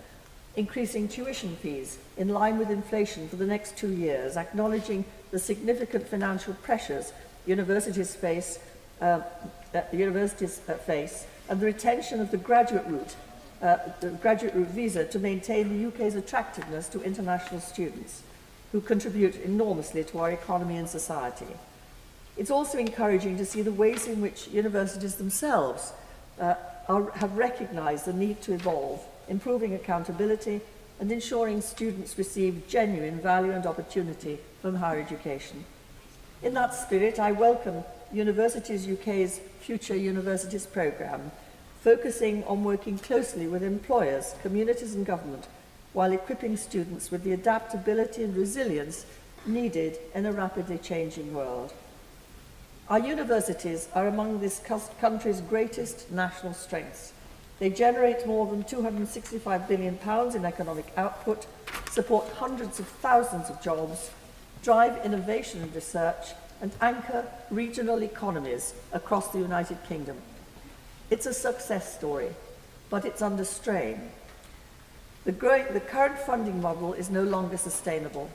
increasing tuition fees in line with inflation for the next 2 years, acknowledging the significant financial pressures universities face, and the retention of the graduate route visa to maintain the UK's attractiveness to international students, who contribute enormously to our economy and society. It's also encouraging to see the ways in which universities themselves have recognised the need to evolve, improving accountability and ensuring students receive genuine value and opportunity from higher education. In that spirit, I welcome Universities UK's Future Universities programme, focusing on working closely with employers, communities and government, while equipping students with the adaptability and resilience needed in a rapidly changing world. Our universities are among this country's greatest national strengths. They generate more than £265 billion in economic output, support hundreds of thousands of jobs, drive innovation and research, and anchor regional economies across the United Kingdom. It's a success story, but it's under strain. The current funding model is no longer sustainable.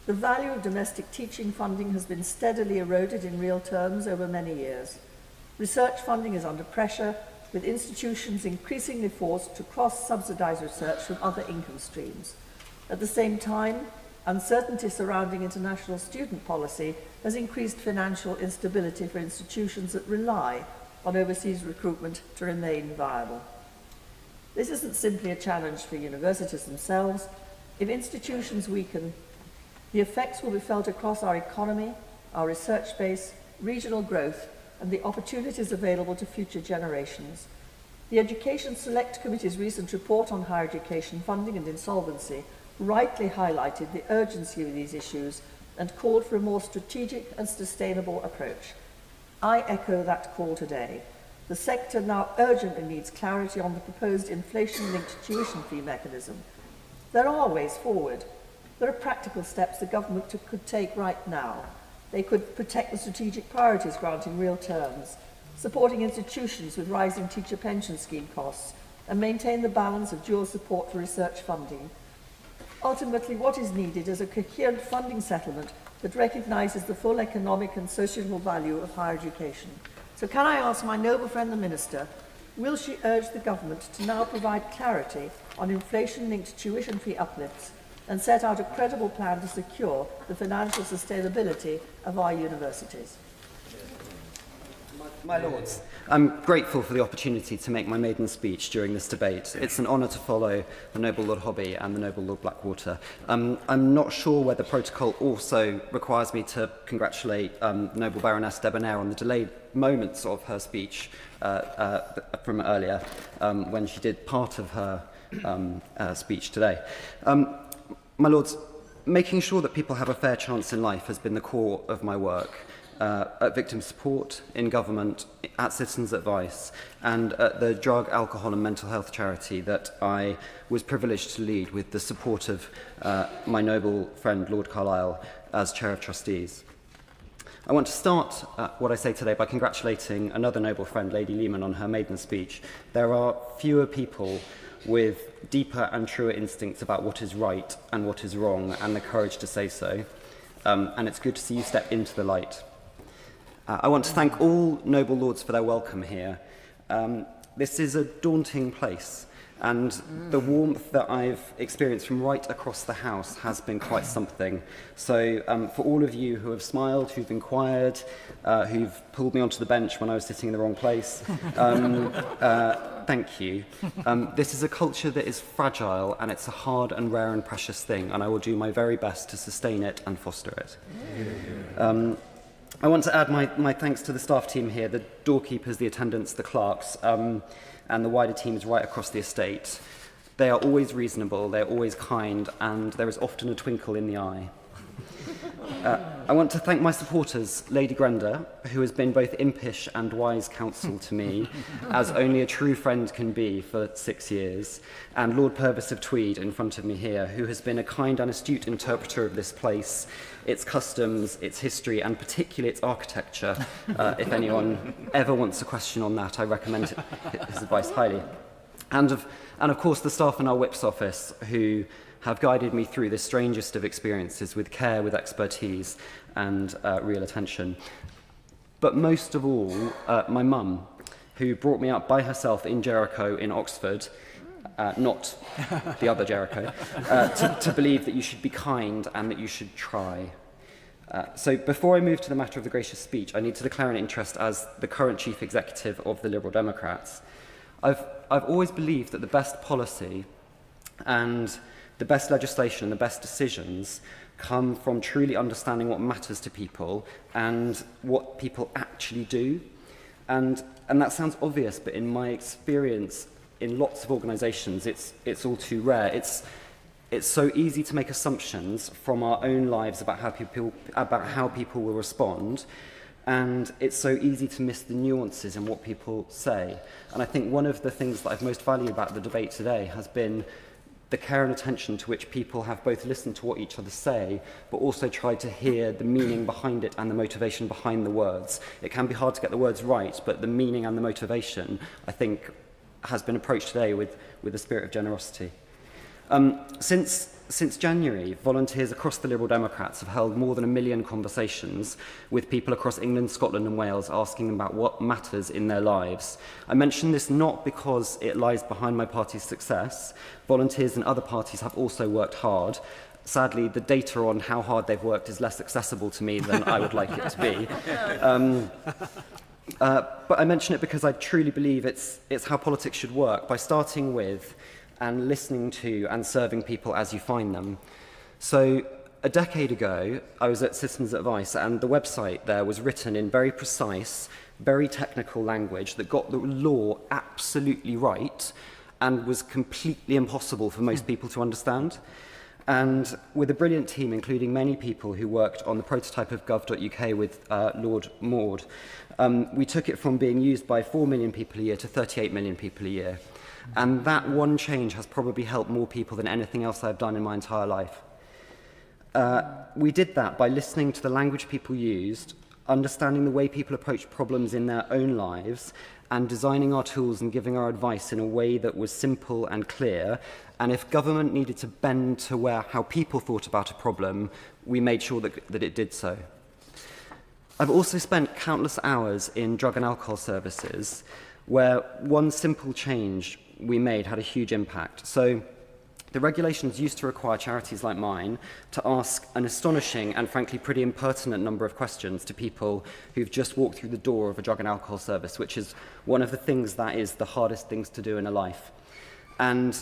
The value of domestic teaching funding has been steadily eroded in real terms over many years. Research funding is under pressure, with institutions increasingly forced to cross-subsidise research from other income streams. At the same time, uncertainty surrounding international student policy has increased financial instability for institutions that rely on overseas recruitment to remain viable. This isn't simply a challenge for universities themselves. If institutions weaken, the effects will be felt across our economy, our research base, regional growth, and the opportunities available to future generations. The Education Select Committee's recent report on higher education funding and insolvency rightly highlighted the urgency of these issues and called for a more strategic and sustainable approach. I echo that call today. The sector now urgently needs clarity on the proposed inflation-linked tuition fee mechanism. There are ways forward. There are practical steps the government could take right now. They could protect the strategic priorities grant in real terms, supporting institutions with rising teacher pension scheme costs, and maintain the balance of dual support for research funding. Ultimately, what is needed is a coherent funding settlement that recognises the full economic and social value of higher education. So can I ask my noble friend the Minister, will she urge the government to now provide clarity on inflation-linked tuition fee uplifts and set out a credible plan to secure the financial sustainability of our universities? My Lords, I'm grateful for the opportunity to make my maiden speech during this debate. It's an honour to follow the Noble Lord Hobby and the Noble Lord Blackwater. I'm not sure whether protocol also requires me to congratulate Noble Baroness Debonair on the delayed moments of her speech from earlier when she did part of her speech today. My Lords, making sure that people have a fair chance in life has been the core of my work. At victim support, in government, at Citizens Advice, and at the drug, alcohol and mental health charity that I was privileged to lead with the support of my noble friend Lord Carlisle as Chair of Trustees. I want to start what I say today by congratulating another noble friend, Lady Lehman, on her maiden speech. There are fewer people with deeper and truer instincts about what is right and what is wrong, and the courage to say so. And it's good to see you step into the light. I want to thank all noble lords for their welcome here. This is a daunting place, and the warmth that I've experienced from right across the house has been quite something. So for all of you who have smiled, who've inquired, who've pulled me onto the bench when I was sitting in the wrong place, thank you. This is a culture that is fragile, and it's a hard and rare and precious thing, and I will do my very best to sustain it and foster it. I want to add my thanks to the staff team here, the doorkeepers, the attendants, the clerks, and the wider teams right across the estate. They are always reasonable, they're always kind, and there is often a twinkle in the eye. I want to thank my supporters, Lady Grenda, who has been both impish and wise counsel to me, as only a true friend can be for 6 years, and Lord Purvis of Tweed in front of me here, who has been a kind and astute interpreter of this place, its customs, its history, and particularly its architecture. If anyone ever wants a question on that, I recommend his advice highly. And of course, the staff in our Whip's office, who have guided me through the strangest of experiences with care, with expertise, and real attention. But most of all, my mum, who brought me up by herself in Jericho in Oxford, not the other Jericho, to believe that you should be kind and that you should try. So before I move to the matter of the gracious speech, I need to declare an interest as the current Chief Executive of the Liberal Democrats. I've always believed that the best policy and the best legislation and the best decisions come from truly understanding what matters to people and what people actually do. And that sounds obvious, but in my experience in lots of organisations, it's all too rare. It's so easy to make assumptions from our own lives about how people will respond, and it's so easy to miss the nuances in what people say. And I think one of the things that I've most valued about the debate today has been the care and attention to which people have both listened to what each other say, but also tried to hear the meaning behind it and the motivation behind the words. It can be hard to get the words right, but the meaning and the motivation, I think, has been approached today with a spirit of generosity. Since January, volunteers across the Liberal Democrats have held more than 1 million conversations with people across England, Scotland and Wales, asking them about what matters in their lives. I mention this not because it lies behind my party's success. Volunteers in other parties have also worked hard. Sadly, the data on how hard they've worked is less accessible to me than I would like it to be. But I mention it because I truly believe it's how politics should work, by starting with and listening to and serving people as you find them. So a decade ago, I was at Citizens Advice, and the website there was written in very precise, very technical language that got the law absolutely right and was completely impossible for most people to understand. And with a brilliant team, including many people who worked on the prototype of gov.uk with Lord Maud, we took it from being used by 4 million people a year to 38 million people a year. And that one change has probably helped more people than anything else I've done in my entire life. We did that by listening to the language people used, understanding the way people approach problems in their own lives, and designing our tools and giving our advice in a way that was simple and clear. And if government needed to bend to how people thought about a problem, we made sure that it did so. I've also spent countless hours in drug and alcohol services, where one simple change we made had a huge impact. So the regulations used to require charities like mine to ask an astonishing and frankly pretty impertinent number of questions to people who've just walked through the door of a drug and alcohol service, which is one of the things that is the hardest things to do in a life. And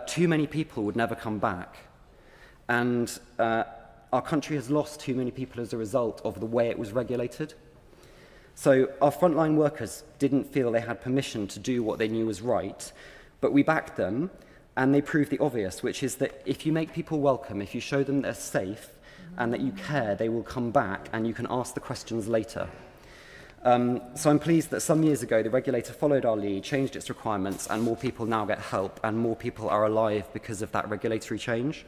too many people would never come back. And our country has lost too many people as a result of the way it was regulated. So our frontline workers didn't feel they had permission to do what they knew was right, but we backed them, and they proved the obvious, which is that if you make people welcome, if you show them they're safe and that you care, they will come back and you can ask the questions later. So I'm pleased that some years ago the regulator followed our lead, changed its requirements, and more people now get help and more people are alive because of that regulatory change.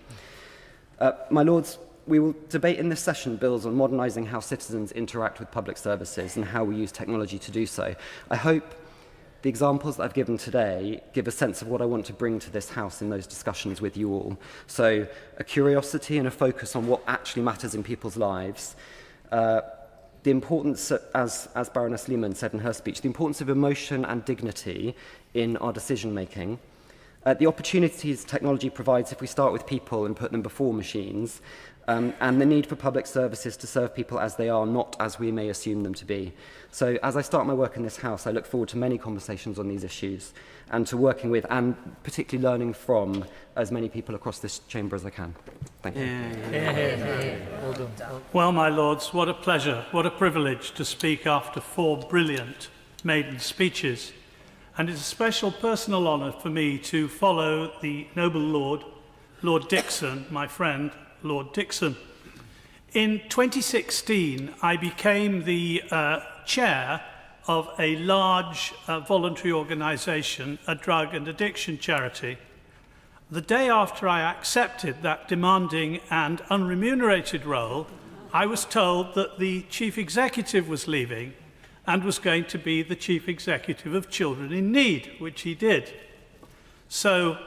My Lords, we will debate in this session bills on modernising how citizens interact with public services and how we use technology to do so. I hope the examples that I've given today give a sense of what I want to bring to this House in those discussions with you all. So a curiosity and a focus on what actually matters in people's lives. The importance, as Baroness Lehman said in her speech, the importance of emotion and dignity in our decision-making. The opportunities technology provides if we start with people and put them before machines, and the need for public services to serve people as they are, not as we may assume them to be. So as I start my work in this House, I look forward to many conversations on these issues and to working with and particularly learning from as many people across this chamber as I can. Thank you. Well, my Lords, what a pleasure, what a privilege to speak after 4 brilliant maiden speeches. and it's a special personal honour for me to follow the noble Lord, Lord Dixon, my friend, Lord Dixon. In 2016, I became the chair of a large voluntary organisation, a drug and addiction charity. The day after I accepted that demanding and unremunerated role, I was told that the chief executive was leaving and was going to be the chief executive of Children in Need, which he did. So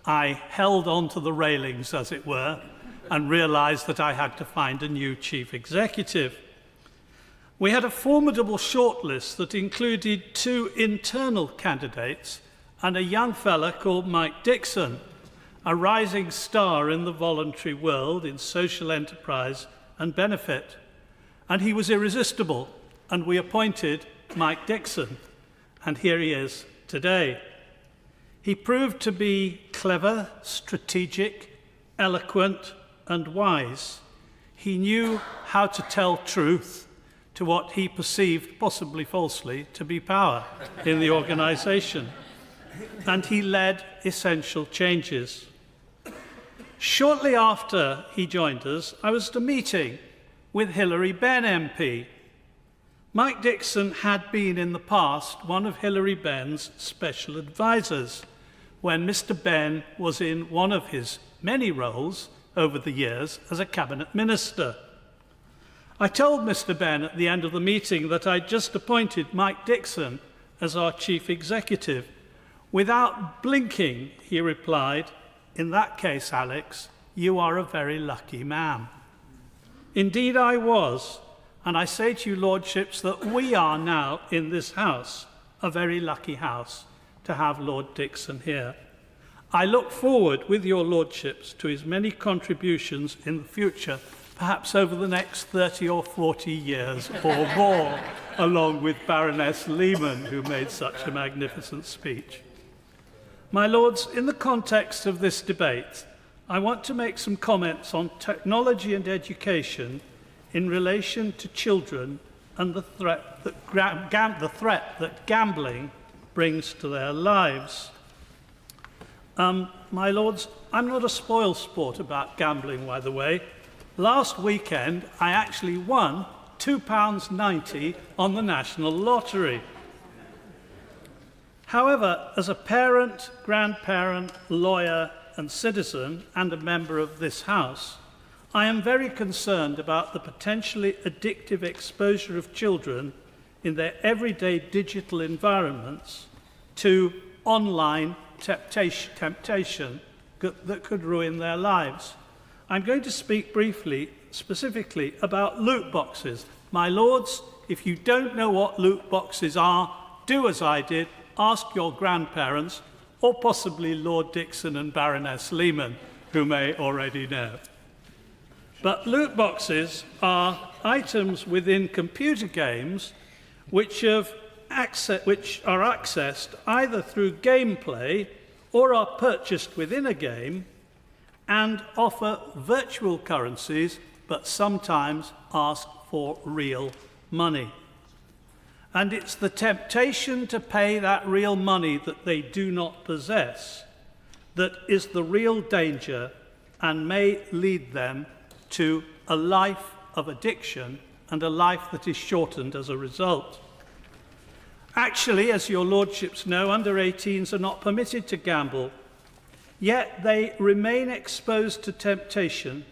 I held on to the railings, as it were, and realised that I had to find a new chief executive. We had a formidable shortlist that included 2 internal candidates and a young fella called Mike Dixon, a rising star in the voluntary world in social enterprise and benefit. And he was irresistible, and we appointed Mike Dixon, and here he is today. He proved to be clever, strategic, eloquent, and wise. He knew how to tell truth to what he perceived, possibly falsely, to be power in the organisation. And he led essential changes. Shortly after he joined us, I was at a meeting with Hilary Benn MP. Mike Dixon had been in the past one of Hilary Benn's special advisors when Mr. Benn was in one of his many roles over the years as a cabinet minister. I told Mr. Benn at the end of the meeting that I'd just appointed Mike Dixon as our chief executive. Without blinking, he replied, "In that case, Alex, you are a very lucky man." Indeed, I was, and I say to you, lordships, that we are now in this house, a very lucky house, to have Lord Dixon here. I look forward, with your lordships, to his many contributions in the future, perhaps over the next 30 or 40 years or more, along with Baroness Lehman, who made such a magnificent speech. My lords, in the context of this debate, I want to make some comments on technology and education in relation to children and the threat that gambling brings to their lives. My lords, I'm not a spoilsport about gambling, by the way. Last weekend, I actually won £2.90 on the National Lottery. However, as a parent, grandparent, lawyer, and citizen, and a member of this House, I am very concerned about the potentially addictive exposure of children in their everyday digital environments to online temptation that could ruin their lives. I'm going to speak briefly, specifically, about loot boxes. My lords, if you don't know what loot boxes are, do as I did, ask your grandparents, or possibly Lord Dixon and Baroness Lehman, who may already know. But loot boxes are items within computer games which are accessed either through gameplay or are purchased within a game and offer virtual currencies, but sometimes ask for real money. And it's the temptation to pay that real money that they do not possess that is the real danger and may lead them to a life of addiction and a life that is shortened as a result. Actually, as your lordships know, under 18s are not permitted to gamble, yet they remain exposed to temptation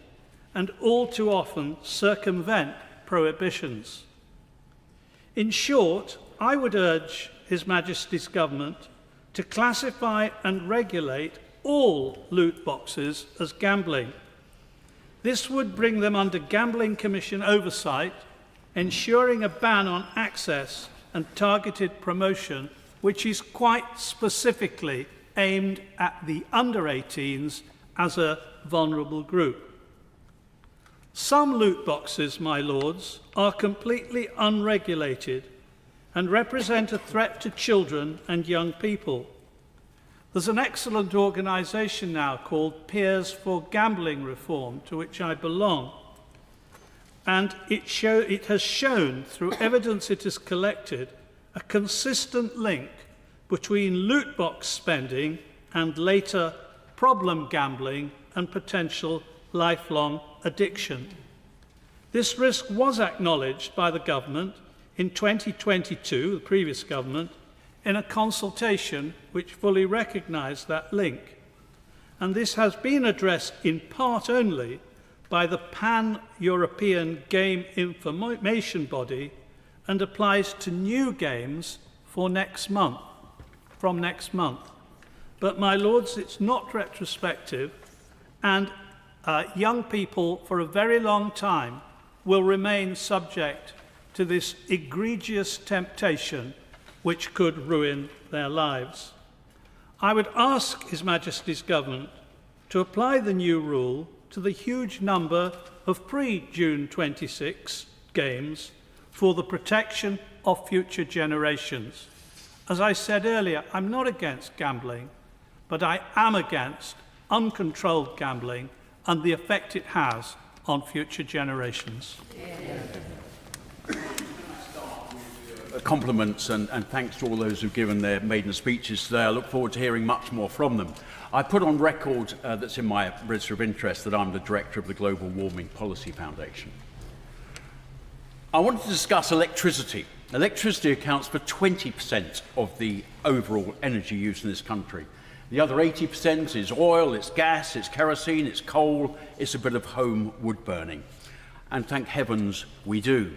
and all too often circumvent prohibitions. In short, I would urge His Majesty's Government to classify and regulate all loot boxes as gambling. This would bring them under Gambling Commission oversight, ensuring a ban on access and targeted promotion, which is quite specifically aimed at the under 18s as a vulnerable group. Some loot boxes, my lords, are completely unregulated and represent a threat to children and young people. There's an excellent organisation now called Peers for Gambling Reform, to which I belong. And it has shown, through evidence it has collected, a consistent link between loot box spending and later problem gambling and potential lifelong addiction. This risk was acknowledged by the government in 2022, the previous government, in a consultation which fully recognised that link. And this has been addressed in part only by the Pan-European Game Information Body and applies to new games for next month, from next month. But, my lords, it's not retrospective, and young people for a very long time will remain subject to this egregious temptation which could ruin their lives. I would ask His Majesty's Government to apply the new rule to the huge number of pre-June 26 games for the protection of future generations. As I said earlier, I'm not against gambling, but I am against uncontrolled gambling and the effect it has on future generations. Compliments and thanks to all those who've given their maiden speeches today. I look forward to hearing much more from them. I put on record that's in my register of interest that I'm the director of the Global Warming Policy Foundation. I wanted to discuss electricity. Electricity accounts for 20% of the overall energy use in this country. The other 80% is oil, it's gas, it's kerosene, it's coal, it's a bit of home wood burning. And thank heavens we do.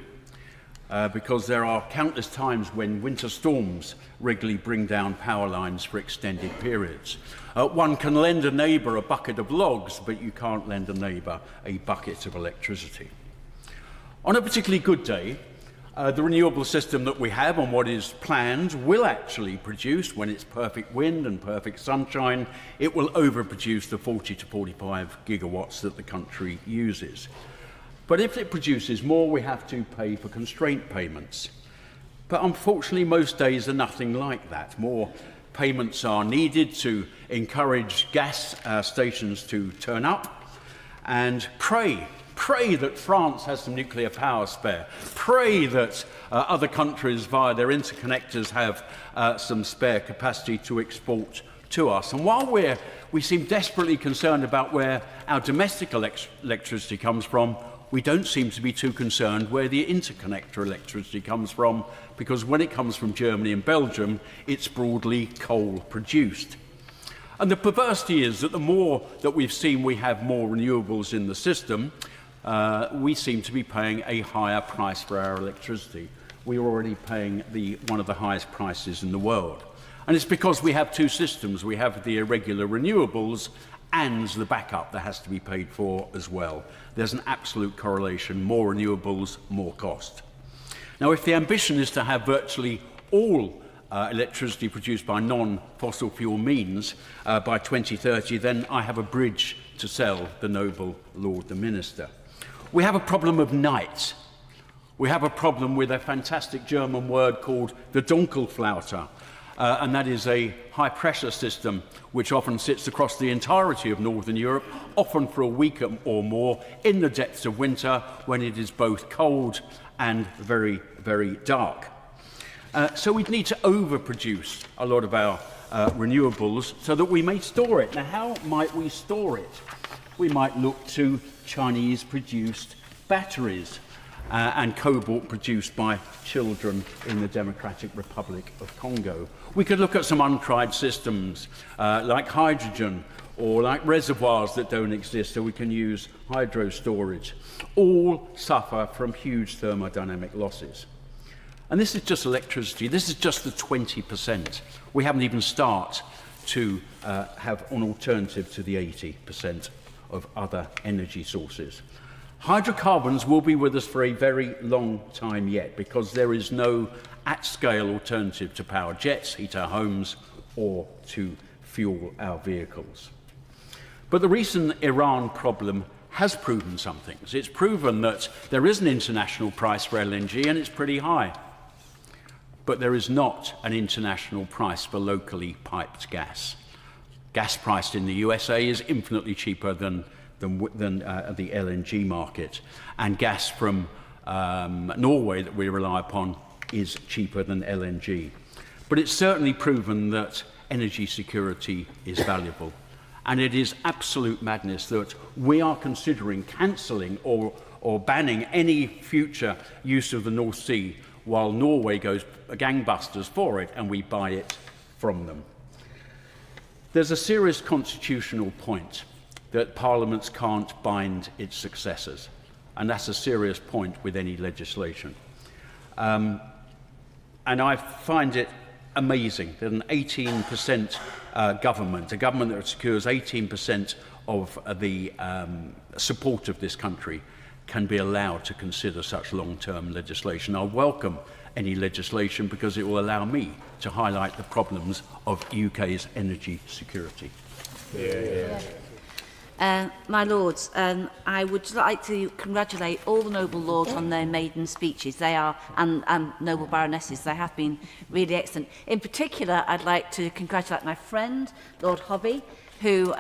Because there are countless times when winter storms regularly bring down power lines for extended periods. One can lend a neighbour a bucket of logs, but you can't lend a neighbour a bucket of electricity. On a particularly good day, the renewable system that we have and what is planned will actually produce, when it's perfect wind and perfect sunshine, it will overproduce the 40 to 45 gigawatts that the country uses. But if it produces more, we have to pay for constraint payments. But unfortunately, most days are nothing like that. More payments are needed to encourage gas stations to turn up and pray that France has some nuclear power spare. Pray that other countries via their interconnectors have some spare capacity to export to us. And while we seem desperately concerned about where our domestic electricity comes from, we don't seem to be too concerned where the interconnector electricity comes from, because when it comes from Germany and Belgium, it's broadly coal produced. And the perversity is that the more that we've seen we have more renewables in the system, we seem to be paying a higher price for our electricity. We're already paying one of the highest prices in the world. And it's because we have two systems. We have the irregular renewables and the backup that has to be paid for as well. There's an absolute correlation: more renewables, more cost. Now, if the ambition is to have virtually all electricity produced by non-fossil fuel means by 2030, then I have a bridge to sell the noble Lord the Minister. We have a problem of night. We have a problem with a fantastic German word called the Dunkelflaute, and that is a high-pressure system which often sits across the entirety of Northern Europe, often for a week or more, in the depths of winter when it is both cold and very, very dark. So we need to overproduce a lot of our renewables so that we may store it. Now, how might we store it? We might look to Chinese-produced batteries and cobalt produced by children in the Democratic Republic of Congo. We could look at some untried systems like hydrogen or like reservoirs that don't exist, so we can use hydro storage. All suffer from huge thermodynamic losses. And this is just electricity. This is just the 20%. We haven't even started to have an alternative to the 80% of other energy sources. Hydrocarbons will be with us for a very long time yet, because there is no at-scale alternative to power jets, heat our homes, or to fuel our vehicles. But the recent Iran problem has proven some things. It's proven that there is an international price for LNG, and it's pretty high. But there is not an international price for locally piped gas. Gas priced in the USA is infinitely cheaper than the LNG market, and gas from Norway that we rely upon is cheaper than LNG. But it's certainly proven that energy security is valuable. And it is absolute madness that we are considering cancelling or banning any future use of the North Sea while Norway goes gangbusters for it and we buy it from them. There's a serious constitutional point that parliaments can't bind its successors, and that's a serious point with any legislation. And I find it amazing that an 18% government, a government that secures 18% of the support of this country, can be allowed to consider such long-term legislation. I welcome any legislation because it will allow me to highlight the problems of UK's energy security. My Lords, I would like to congratulate all the noble lords on their maiden speeches. They are, and noble baronesses, they have been really excellent. In particular, I'd like to congratulate my friend, Lord Hobby, who,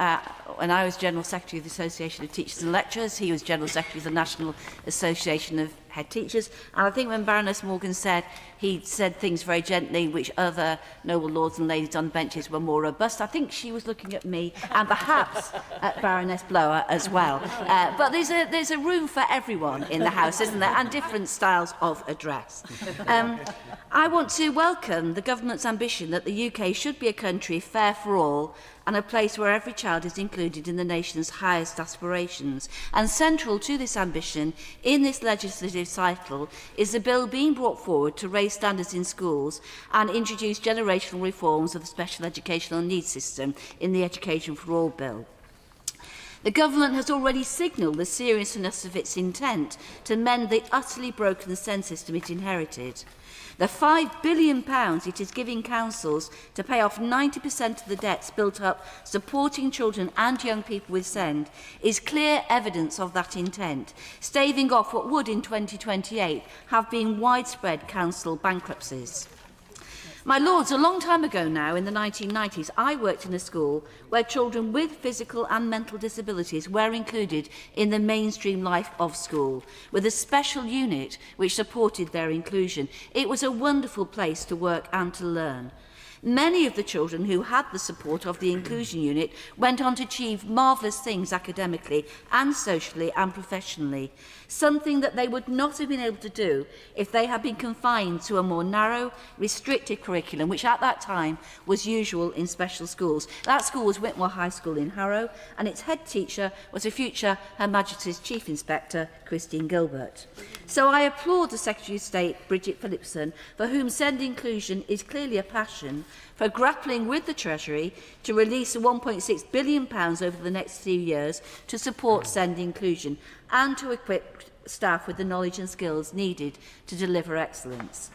when I was General Secretary of the Association of Teachers and Lecturers, he was General Secretary of the National Association of Head Teachers. And I think when Baroness Morgan said, he said things very gently, which other noble lords and ladies on benches were more robust. I think she was looking at me and perhaps at Baroness Blower as well. But there's a room for everyone in the House, isn't there? And different styles of address. I want to welcome the government's ambition that the UK should be a country fair for all and a place where every child is included in the nation's highest aspirations. And central to this ambition in this legislative cycle is the bill being brought forward to raise standards in schools and introduce generational reforms of the special educational needs system in the Education for All bill. The government has already signalled the seriousness of its intent to mend the utterly broken SEND system it inherited. The £5 billion it is giving councils to pay off 90% of the debts built up supporting children and young people with SEND is clear evidence of that intent, staving off what would in 2028 have been widespread council bankruptcies. My Lords, a long time ago now, in the 1990s, I worked in a school where children with physical and mental disabilities were included in the mainstream life of school, with a special unit which supported their inclusion. It was a wonderful place to work and to learn. Many of the children who had the support of the inclusion unit went on to achieve marvellous things academically and socially and professionally, something that they would not have been able to do if they had been confined to a more narrow, restricted curriculum, which at that time was usual in special schools. That school was Whitmore High School in Harrow, and its head teacher was a future Her Majesty's Chief Inspector, Christine Gilbert. So I applaud the Secretary of State, Bridget Phillipson, for whom SEND inclusion is clearly a passion, for grappling with the Treasury to release £1.6 billion over the next few years to support SEND inclusion and to equip staff with the knowledge and skills needed to deliver excellence.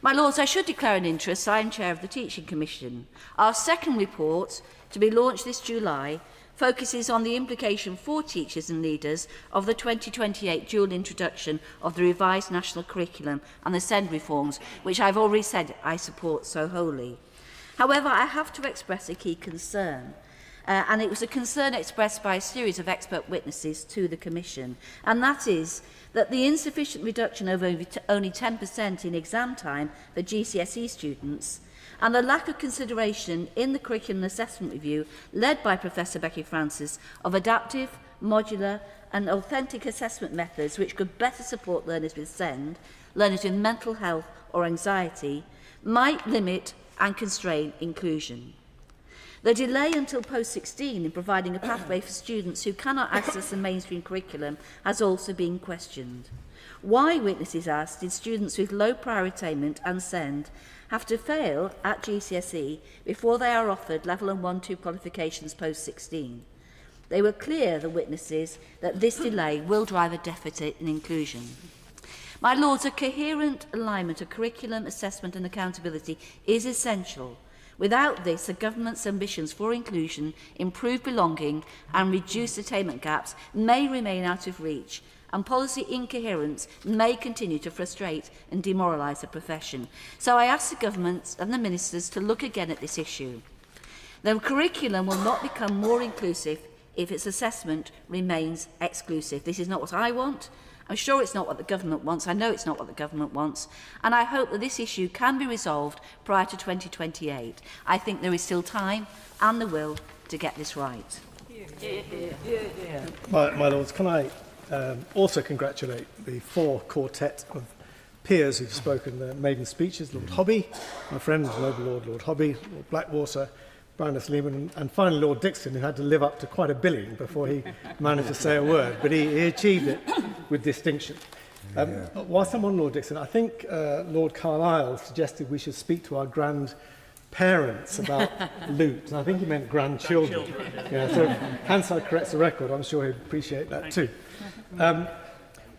My Lords, I should declare an interest. I am Chair of the Teaching Commission. Our second report, to be launched this July, focuses on the implication for teachers and leaders of the 2028 dual introduction of the revised national curriculum and the SEND reforms, which I've already said I support so wholly. However, I have to express a key concern. And it was a concern expressed by a series of expert witnesses to the Commission, and that is that the insufficient reduction of only 10% in exam time for GCSE students and the lack of consideration in the curriculum assessment review led by Professor Becky Francis of adaptive, modular and authentic assessment methods which could better support learners with SEND, learners with mental health or anxiety, might limit and constrain inclusion. The delay until post-16 in providing a pathway for students who cannot access the mainstream curriculum has also been questioned. Why, witnesses asked, did students with low prior attainment and SEND have to fail at GCSE before they are offered level 1-2 qualifications post-16? They were clear, the witnesses, that this delay will drive a deficit in inclusion. My Lords, a coherent alignment of curriculum, assessment and accountability is essential. Without this, the government's ambitions for inclusion, improved belonging and reduced attainment gaps may remain out of reach, and policy incoherence may continue to frustrate and demoralise the profession. So I ask the government and the ministers to look again at this issue. The curriculum will not become more inclusive if its assessment remains exclusive. This is not what I want, I'm sure it's not what the government wants. I know it's not what the government wants. And I hope that this issue can be resolved prior to 2028. I think there is still time and the will to get this right. My Lords, can I also congratulate the 4 quartet of peers who've spoken their maiden speeches, Lord Hobby, my friend, Noble Lord, Lord Hobby, Lord Blackwater, Baroness Lehman, and finally Lord Dixon, who had to live up to quite a billing before he managed to say a word, but he achieved it with distinction. Whilst I'm on Lord Dixon, I think Lord Carlisle suggested we should speak to our grandparents about loot, and I think he meant grandchildren. So Hansard corrects the record, I'm sure he'd appreciate that too.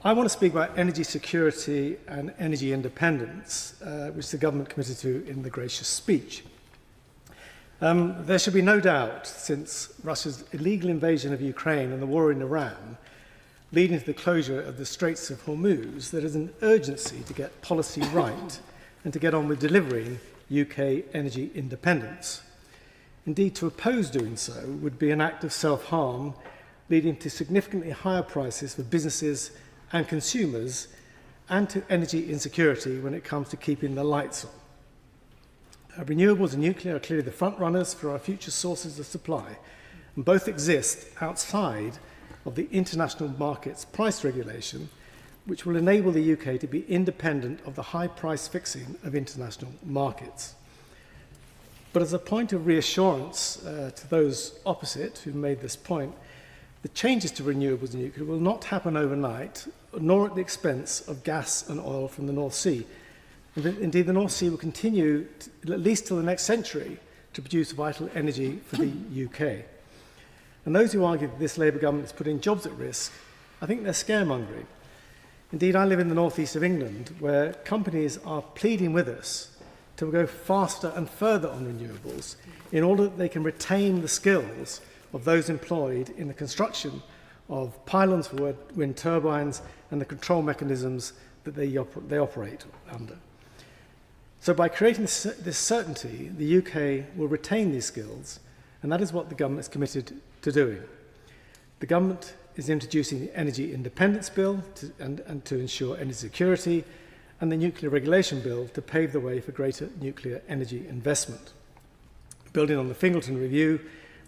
I want to speak about energy security and energy independence, which the government committed to in the gracious speech. There should be no doubt, since Russia's illegal invasion of Ukraine and the war in Iran, leading to the closure of the Straits of Hormuz, there is an urgency to get policy right and to get on with delivering UK energy independence. Indeed, to oppose doing so would be an act of self-harm, leading to significantly higher prices for businesses and consumers, and to energy insecurity when it comes to keeping the lights on. Renewables and nuclear are clearly the front runners for our future sources of supply, and both exist outside of the international market's price regulation, which will enable the UK to be independent of the high price fixing of international markets. But as a point of reassurance to those opposite who made this point, the changes to renewables and nuclear will not happen overnight, nor at the expense of gas and oil from the North Sea. Indeed, the North Sea will continue, at least till the next century, to produce vital energy for the UK. And those who argue that this Labour government is putting jobs at risk, I think they're scaremongering. Indeed, I live in the northeast of England, where companies are pleading with us to go faster and further on renewables in order that they can retain the skills of those employed in the construction of pylons for wind turbines and the control mechanisms that they operate under. So by creating this certainty, the UK will retain these skills, and that is what the government is committed to doing. The government is introducing the Energy Independence Bill to ensure energy security, and the Nuclear Regulation Bill to pave the way for greater nuclear energy investment. Building on the Fingleton Review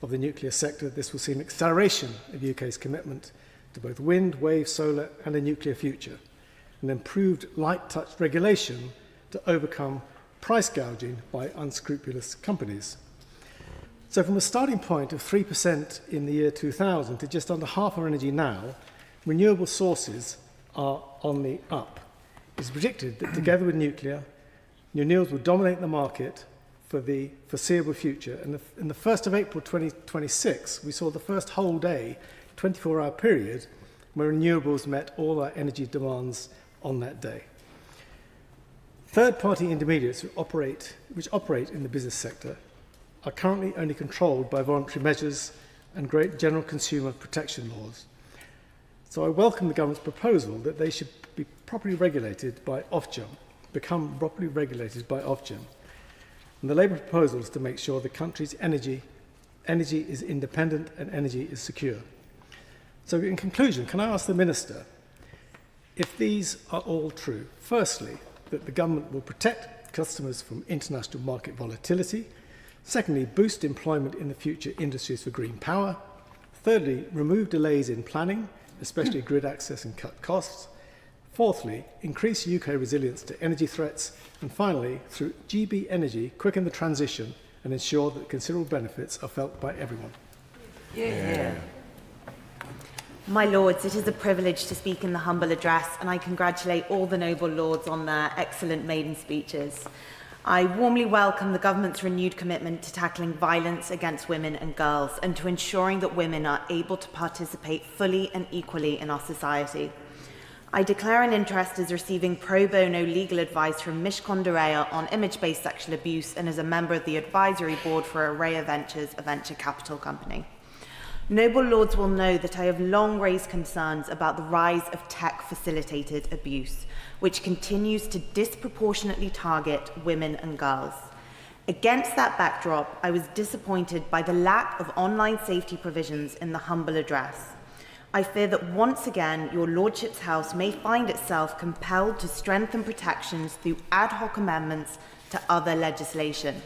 of the nuclear sector, this will see an acceleration of UK's commitment to both wind, wave, solar and a nuclear future, and improved light-touch regulation to overcome price gouging by unscrupulous companies. So from a starting point of 3% in the year 2000 to just under half our energy now, renewable sources are on the up. It's predicted that together with nuclear, renewables will dominate the market for the foreseeable future. And in the 1st of April 2026, we saw the first whole day, 24-hour period, where renewables met all our energy demands on that day. Third-party intermediaries which operate in the business sector are currently only controlled by voluntary measures and great general consumer protection laws. So I welcome the government's proposal that they should be properly regulated by Ofgem, become properly regulated by Ofgem. And the Labour proposal is to make sure the country's energy is independent and energy is secure. So in conclusion, can I ask the Minister if these are all true? Firstly, that the government will protect customers from international market volatility. Secondly, boost employment in the future industries for green power. Thirdly, remove delays in planning, especially grid access, and cut costs. Fourthly, increase UK resilience to energy threats. And finally, through GB Energy, quicken the transition and ensure that considerable benefits are felt by everyone. My Lords, it is a privilege to speak in the humble address, and I congratulate all the noble Lords on their excellent maiden speeches. I warmly welcome the government's renewed commitment to tackling violence against women and girls and to ensuring that women are able to participate fully and equally in our society. I declare an interest as receiving pro bono legal advice from Mishcon de Rea on image-based sexual abuse and as a member of the advisory board for Araya Ventures, a venture capital company. Noble Lords will know that I have long raised concerns about the rise of tech-facilitated abuse, which continues to disproportionately target women and girls. Against that backdrop, I was disappointed by the lack of online safety provisions in the humble address. I fear that once again your Lordship's House may find itself compelled to strengthen protections through ad hoc amendments to other legislation.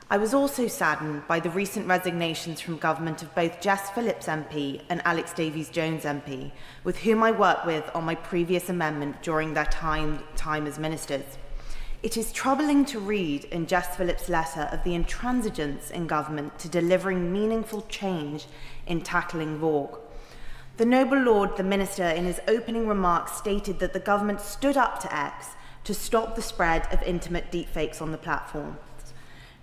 I was also saddened by the recent resignations from government of both Jess Phillips MP and Alex Davies-Jones MP, with whom I worked with on my previous amendment during their time as ministers. It is troubling to read in Jess Phillips' letter of the intransigence in government to delivering meaningful change in tackling VOG. The noble Lord, the Minister, in his opening remarks stated that the government stood up to X to stop the spread of intimate deepfakes on the platform.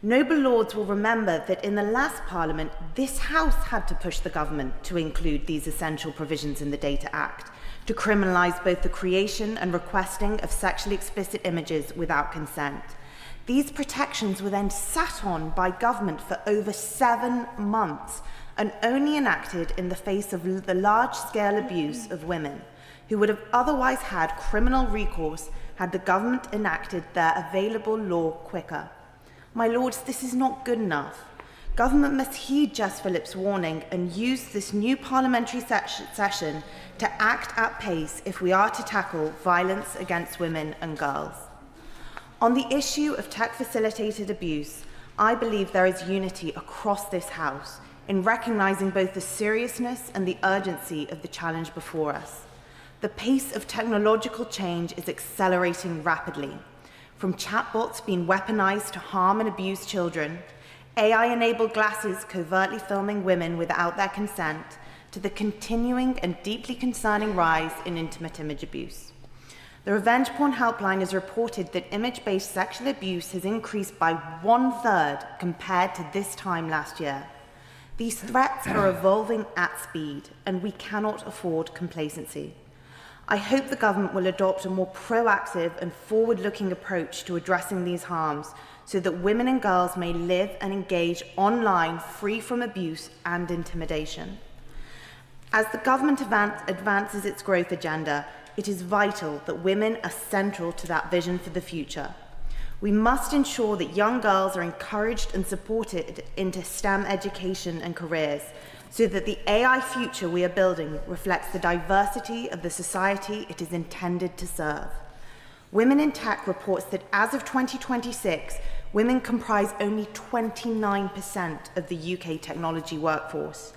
Noble Lords will remember that in the last Parliament, this House had to push the government to include these essential provisions in the Data Act, to criminalise both the creation and requesting of sexually explicit images without consent. These protections were then sat on by government for over 7 months and only enacted in the face of the large-scale abuse of women, who would have otherwise had criminal recourse had the government enacted their available law quicker. My Lords, this is not good enough. Government must heed Jess Phillips' warning and use this new parliamentary session to act at pace if we are to tackle violence against women and girls. On the issue of tech-facilitated abuse, I believe there is unity across this House in recognising both the seriousness and the urgency of the challenge before us. The pace of technological change is accelerating rapidly. From chatbots being weaponised to harm and abuse children, AI-enabled glasses covertly filming women without their consent, to the continuing and deeply concerning rise in intimate image abuse. The Revenge Porn Helpline has reported that image-based sexual abuse has increased by 1/3 compared to this time last year. These threats are evolving at speed, and we cannot afford complacency. I hope the government will adopt a more proactive and forward-looking approach to addressing these harms so that women and girls may live and engage online free from abuse and intimidation. As the government advances its growth agenda, it is vital that women are central to that vision for the future. We must ensure that young girls are encouraged and supported into STEM education and careers, so that the AI future we are building reflects the diversity of the society it is intended to serve. Women in Tech reports that as of 2026, women comprise only 29% of the UK technology workforce,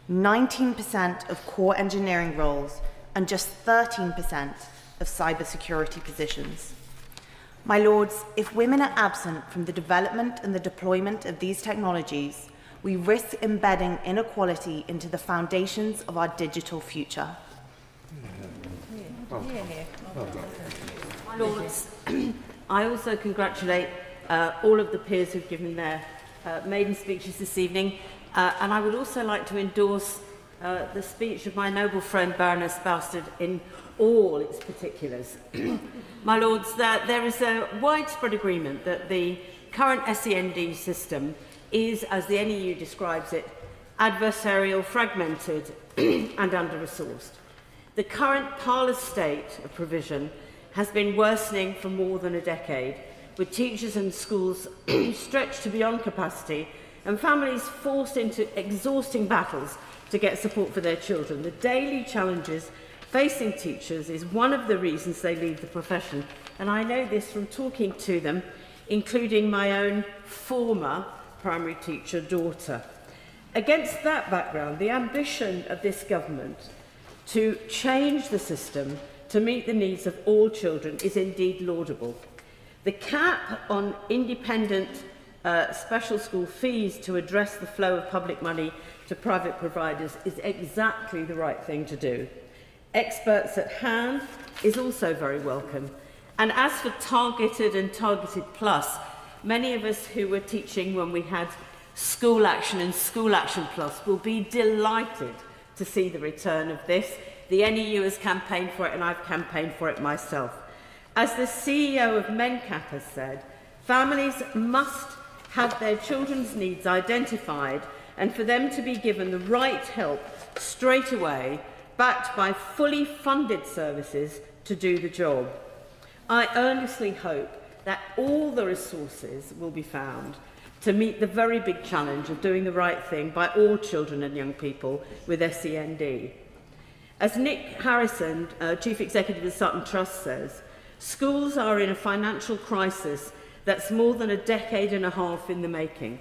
19% of core engineering roles, and just 13% of cybersecurity positions. My Lords, if women are absent from the development and the deployment of these technologies, we risk embedding inequality into the foundations of our digital future. My Lords, I also congratulate all of the peers who've given their maiden speeches this evening, and I would also like to endorse the speech of my noble friend Baroness Bastard in all its particulars. My Lords, there is a widespread agreement that the current SEND system is, as the NEU describes it, adversarial, fragmented and under-resourced. The current parlous state of provision has been worsening for more than a decade, with teachers and schools stretched to beyond capacity and families forced into exhausting battles to get support for their children. The daily challenges facing teachers is one of the reasons they leave the profession, and I know this from talking to them, including my own former primary teacher daughter. Against that background, the ambition of this government to change the system to meet the needs of all children is indeed laudable. The cap on independent special school fees to address the flow of public money to private providers is exactly the right thing to do. Experts at hand is also very welcome. And as for targeted and targeted plus, many of us who were teaching when we had School Action and School Action Plus will be delighted to see the return of this. The NEU has campaigned for it and I've campaigned for it myself. As the CEO of MenCap has said, families must have their children's needs identified and for them to be given the right help straight away, backed by fully funded services to do the job. I earnestly hope that all the resources will be found to meet the very big challenge of doing the right thing by all children and young people with SEND. As Nick Harrison, Chief Executive of Sutton Trust, says, schools are in a financial crisis that's more than a decade and a half in the making.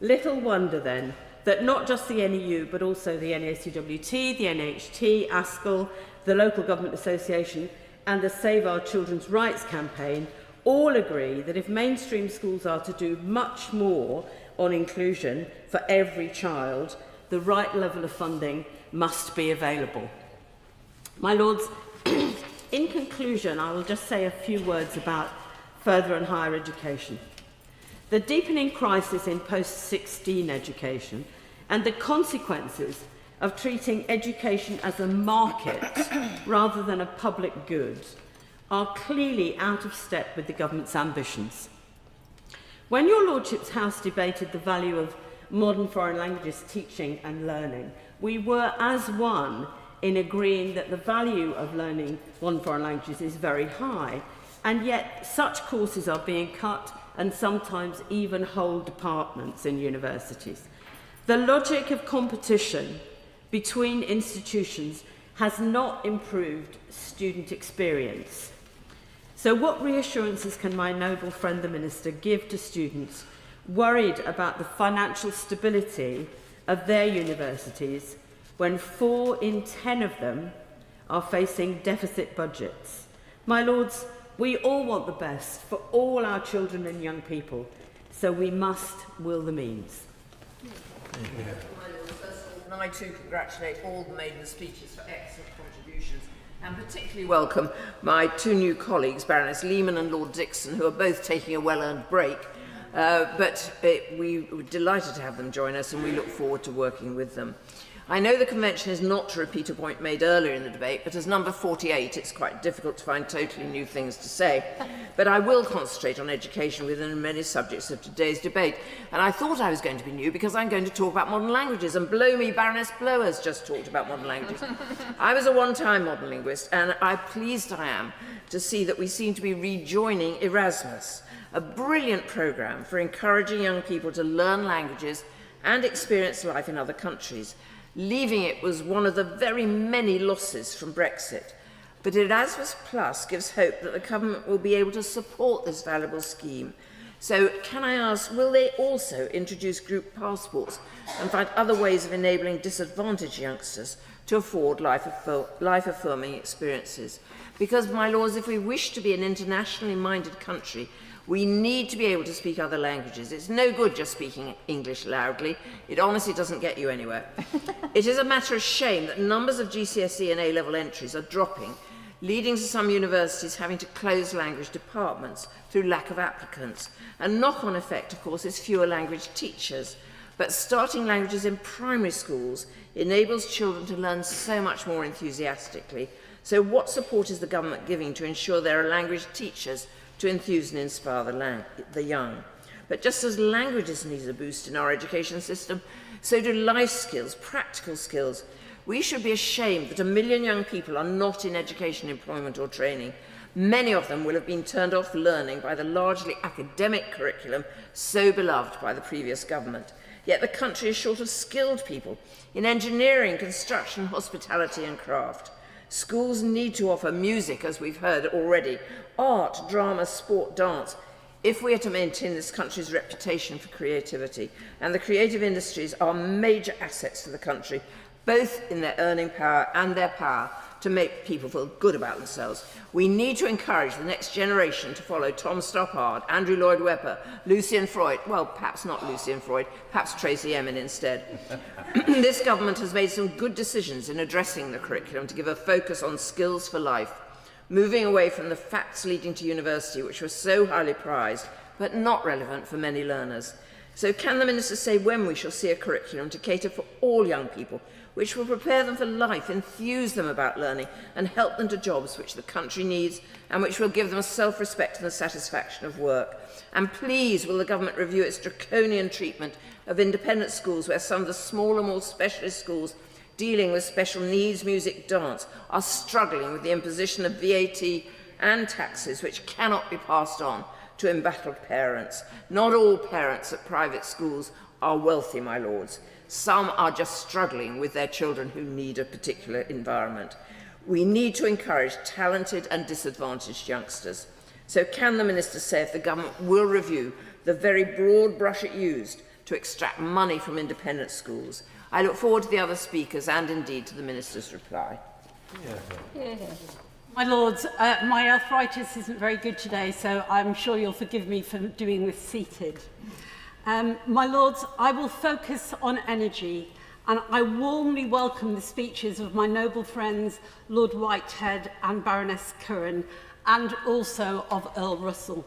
Little wonder then that not just the NEU but also the NACWT, the NHT, ASCL, the Local Government Association and the Save Our Children's Rights campaign all agree that if mainstream schools are to do much more on inclusion for every child, the right level of funding must be available. My Lords, in conclusion, I will just say a few words about further and higher education. The deepening crisis in post-16 education and the consequences of treating education as a market rather than a public good are clearly out of step with the government's ambitions. When your Lordship's House debated the value of modern foreign languages teaching and learning, we were as one in agreeing that the value of learning modern foreign languages is very high, and yet such courses are being cut and sometimes even whole departments in universities. The logic of competition between institutions has not improved student experience. So what reassurances can my noble friend the Minister give to students worried about the financial stability of their universities when 4 in 10 of them are facing deficit budgets? My Lords, we all want the best for all our children and young people, so we must will the means. And I too congratulate all the maiden speakers for excellent contributions, and particularly welcome my 2 new colleagues, Baroness Lehman and Lord Dixon, who are both taking a well-earned break. We were delighted to have them join us, and we look forward to working with them. I know the convention is not to repeat a point made earlier in the debate, but as number 48, it's quite difficult to find totally new things to say. But I will concentrate on education within many subjects of today's debate. And I thought I was going to be new because I'm going to talk about modern languages, and blow me, Baroness Blowers just talked about modern languages. I was a one-time modern linguist, and I'm pleased I am to see that we seem to be rejoining Erasmus, a brilliant programme for encouraging young people to learn languages and experience life in other countries. Leaving it was one of the very many losses from Brexit. But Erasmus Plus gives hope that the government will be able to support this valuable scheme. So can I ask, will they also introduce group passports and find other ways of enabling disadvantaged youngsters to afford life-affirming experiences? Because, my Lords, if we wish to be an internationally minded country, we need to be able to speak other languages. It's no good just speaking English loudly. It honestly doesn't get you anywhere. It is a matter of shame that numbers of GCSE and A-level entries are dropping, leading to some universities having to close language departments through lack of applicants. A knock-on effect, of course, is fewer language teachers. But starting languages in primary schools enables children to learn so much more enthusiastically. So what support is the government giving to ensure there are language teachers to enthuse and inspire the young? But just as languages need a boost in our education system, so do life skills, practical skills. We should be ashamed that 1 million young people are not in education, employment or training. Many of them will have been turned off learning by the largely academic curriculum so beloved by the previous government. Yet the country is short of skilled people in engineering, construction, hospitality and craft. Schools need to offer music, as we've heard already, art, drama, sport, dance, if we are to maintain this country's reputation for creativity. And the creative industries are major assets to the country, both in their earning power and their power to make people feel good about themselves. We need to encourage the next generation to follow Tom Stoppard, Andrew Lloyd Webber, Lucian Freud, well, perhaps not Lucian Freud, perhaps Tracy Emin instead. This government has made some good decisions in addressing the curriculum to give a focus on skills for life, moving away from the facts leading to university, which were so highly prized, but not relevant for many learners. So can the Minister say when we shall see a curriculum to cater for all young people, which will prepare them for life, enthuse them about learning, and help them to jobs which the country needs, and which will give them self-respect and the satisfaction of work? And please, will the government review its draconian treatment of independent schools, where some of the smaller, more specialist schools dealing with special needs, music, dance, are struggling with the imposition of VAT and taxes which cannot be passed on to embattled parents? Not all parents at private schools are wealthy, my Lords. Some are just struggling with their children who need a particular environment. We need to encourage talented and disadvantaged youngsters. So can the Minister say if the government will review the very broad brush it used to extract money from independent schools? I look forward to the other speakers and indeed to the Minister's reply. My Lords, my arthritis isn't very good today, so I'm sure you'll forgive me for doing this seated. My Lords, I will focus on energy, and I warmly welcome the speeches of my noble friends Lord Whitehead and Baroness Curran, and also of Earl Russell.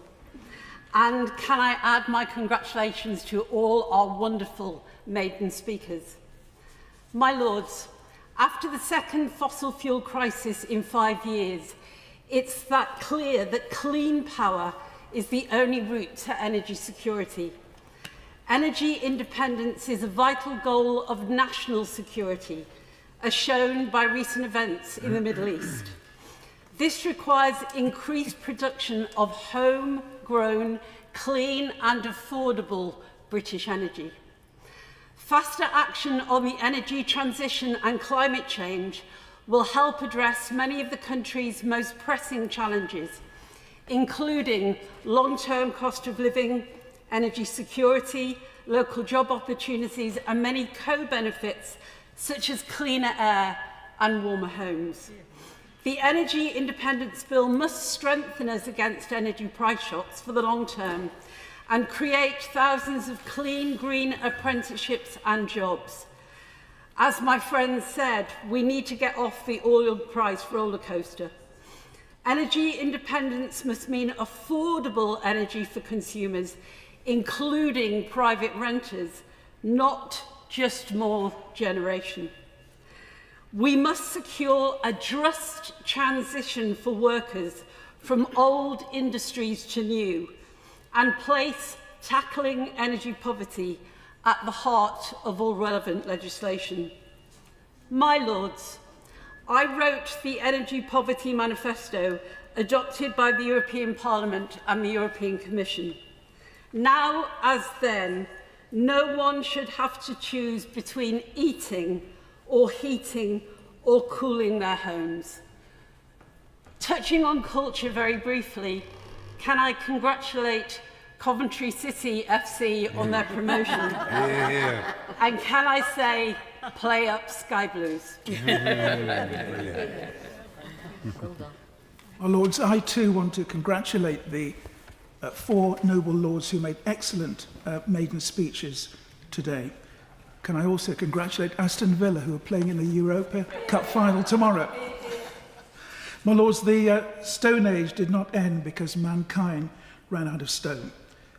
And can I add my congratulations to all our wonderful maiden speakers. My Lords, after the second fossil fuel crisis in 5 years, it's that clear that clean power is the only route to energy security. Energy independence is a vital goal of national security, as shown by recent events in the Middle East. This requires increased production of homegrown, clean and affordable British energy. Faster action on the energy transition and climate change will help address many of the country's most pressing challenges, including long-term cost of living, energy security, local job opportunities, and many co-benefits such as cleaner air and warmer homes. The Energy Independence Bill must strengthen us against energy price shocks for the long term and create thousands of clean, green apprenticeships and jobs. As my friend said, we need to get off the oil price roller coaster. Energy independence must mean affordable energy for consumers, including private renters, not just more generation. We must secure a just transition for workers from old industries to new, and place tackling energy poverty at the heart of all relevant legislation. My Lords, I wrote the Energy Poverty Manifesto adopted by the European Parliament and the European Commission. Now, as then, no one should have to choose between eating or heating or cooling their homes. Touching on culture very briefly, can I congratulate Coventry City FC on their promotion? And can I say, play up Sky Blues? My Lords, I too want to congratulate the 4 noble lords who made excellent maiden speeches today. Can I also congratulate Aston Villa, who are playing in the Europa Cup final tomorrow? My Lords, the Stone Age did not end because mankind ran out of stone.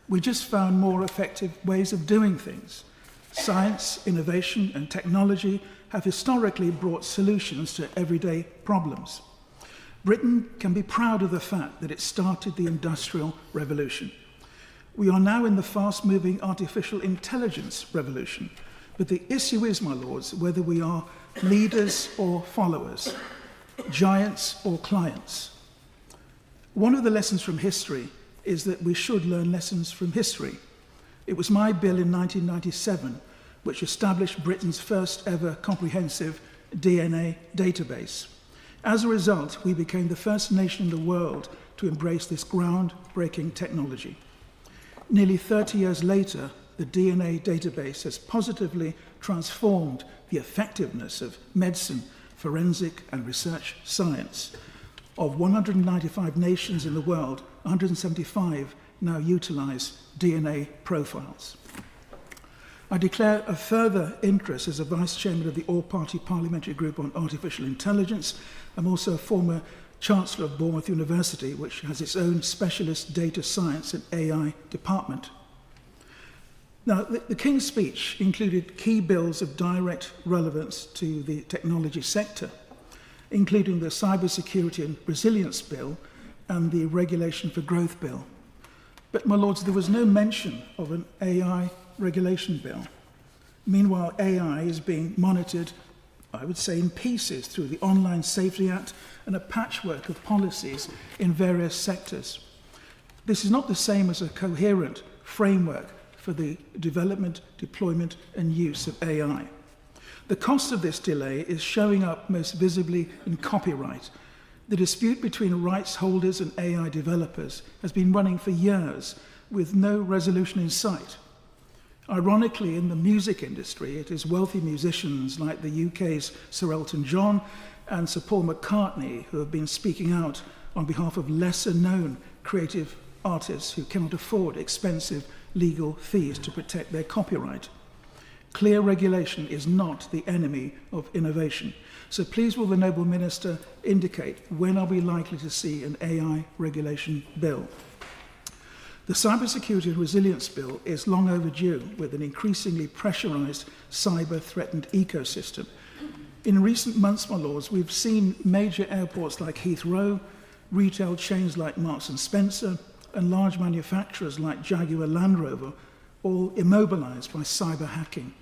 We just found more effective ways of doing things. Science, innovation, and technology have historically brought solutions to everyday problems. Britain can be proud of the fact that it started the Industrial Revolution. We are now in the fast-moving artificial intelligence revolution, but the issue is, my Lords, whether we are leaders or followers, giants or clients. One of the lessons from history is that we should learn lessons from history. It was my bill in 1997 which established Britain's first ever comprehensive DNA database. As a result, we became the first nation in the world to embrace this groundbreaking technology. Nearly 30 years later, the DNA database has positively transformed the effectiveness of medicine, forensic and research science. Of 195 nations in the world, 175 now utilize DNA profiles. I declare a further interest as a Vice Chairman of the All-Party Parliamentary Group on Artificial Intelligence. I'm also a former Chancellor of Bournemouth University, which has its own specialist data science and AI department. Now, the King's speech included key bills of direct relevance to the technology sector, including the Cybersecurity and Resilience Bill and the Regulation for Growth Bill. But, my Lords, there was no mention of an AI regulation bill. Meanwhile, AI is being monitored, I would say, in pieces through the Online Safety Act and a patchwork of policies in various sectors. This is not the same as a coherent framework for the development, deployment and use of AI. The cost of this delay is showing up most visibly in copyright. The dispute between rights holders and AI developers has been running for years with no resolution in sight. Ironically, in the music industry, it is wealthy musicians like the UK's Sir Elton John and Sir Paul McCartney who have been speaking out on behalf of lesser-known creative artists who cannot afford expensive legal fees to protect their copyright. Clear regulation is not the enemy of innovation. So please will the Noble Minister indicate when are we likely to see an AI regulation bill? The Cybersecurity and Resilience Bill is long overdue with an increasingly pressurised cyber-threatened ecosystem. In recent months, my lords, we've seen major airports like Heathrow, retail chains like Marks and Spencer, and large manufacturers like Jaguar Land Rover all immobilised by cyber hacking.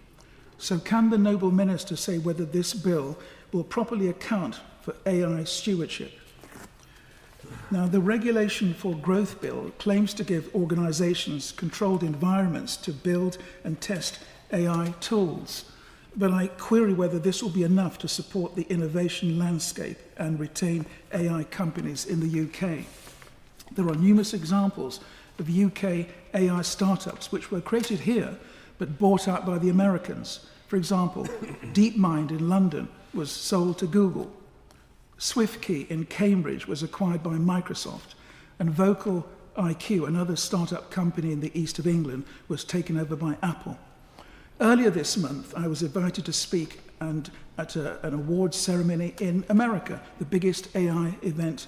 So can the Noble Minister say whether this bill will properly account for AI stewardship? Now, the Regulation for Growth Bill claims to give organisations controlled environments to build and test AI tools, but I query whether this will be enough to support the innovation landscape and retain AI companies in the UK. There are numerous examples of UK AI startups which were created here but bought out by the Americans. For example, DeepMind in London was sold to Google. SwiftKey in Cambridge was acquired by Microsoft, and Vocal IQ, another startup company in the east of England, was taken over by Apple. Earlier this month, I was invited to speak at an awards ceremony in America, the biggest AI event,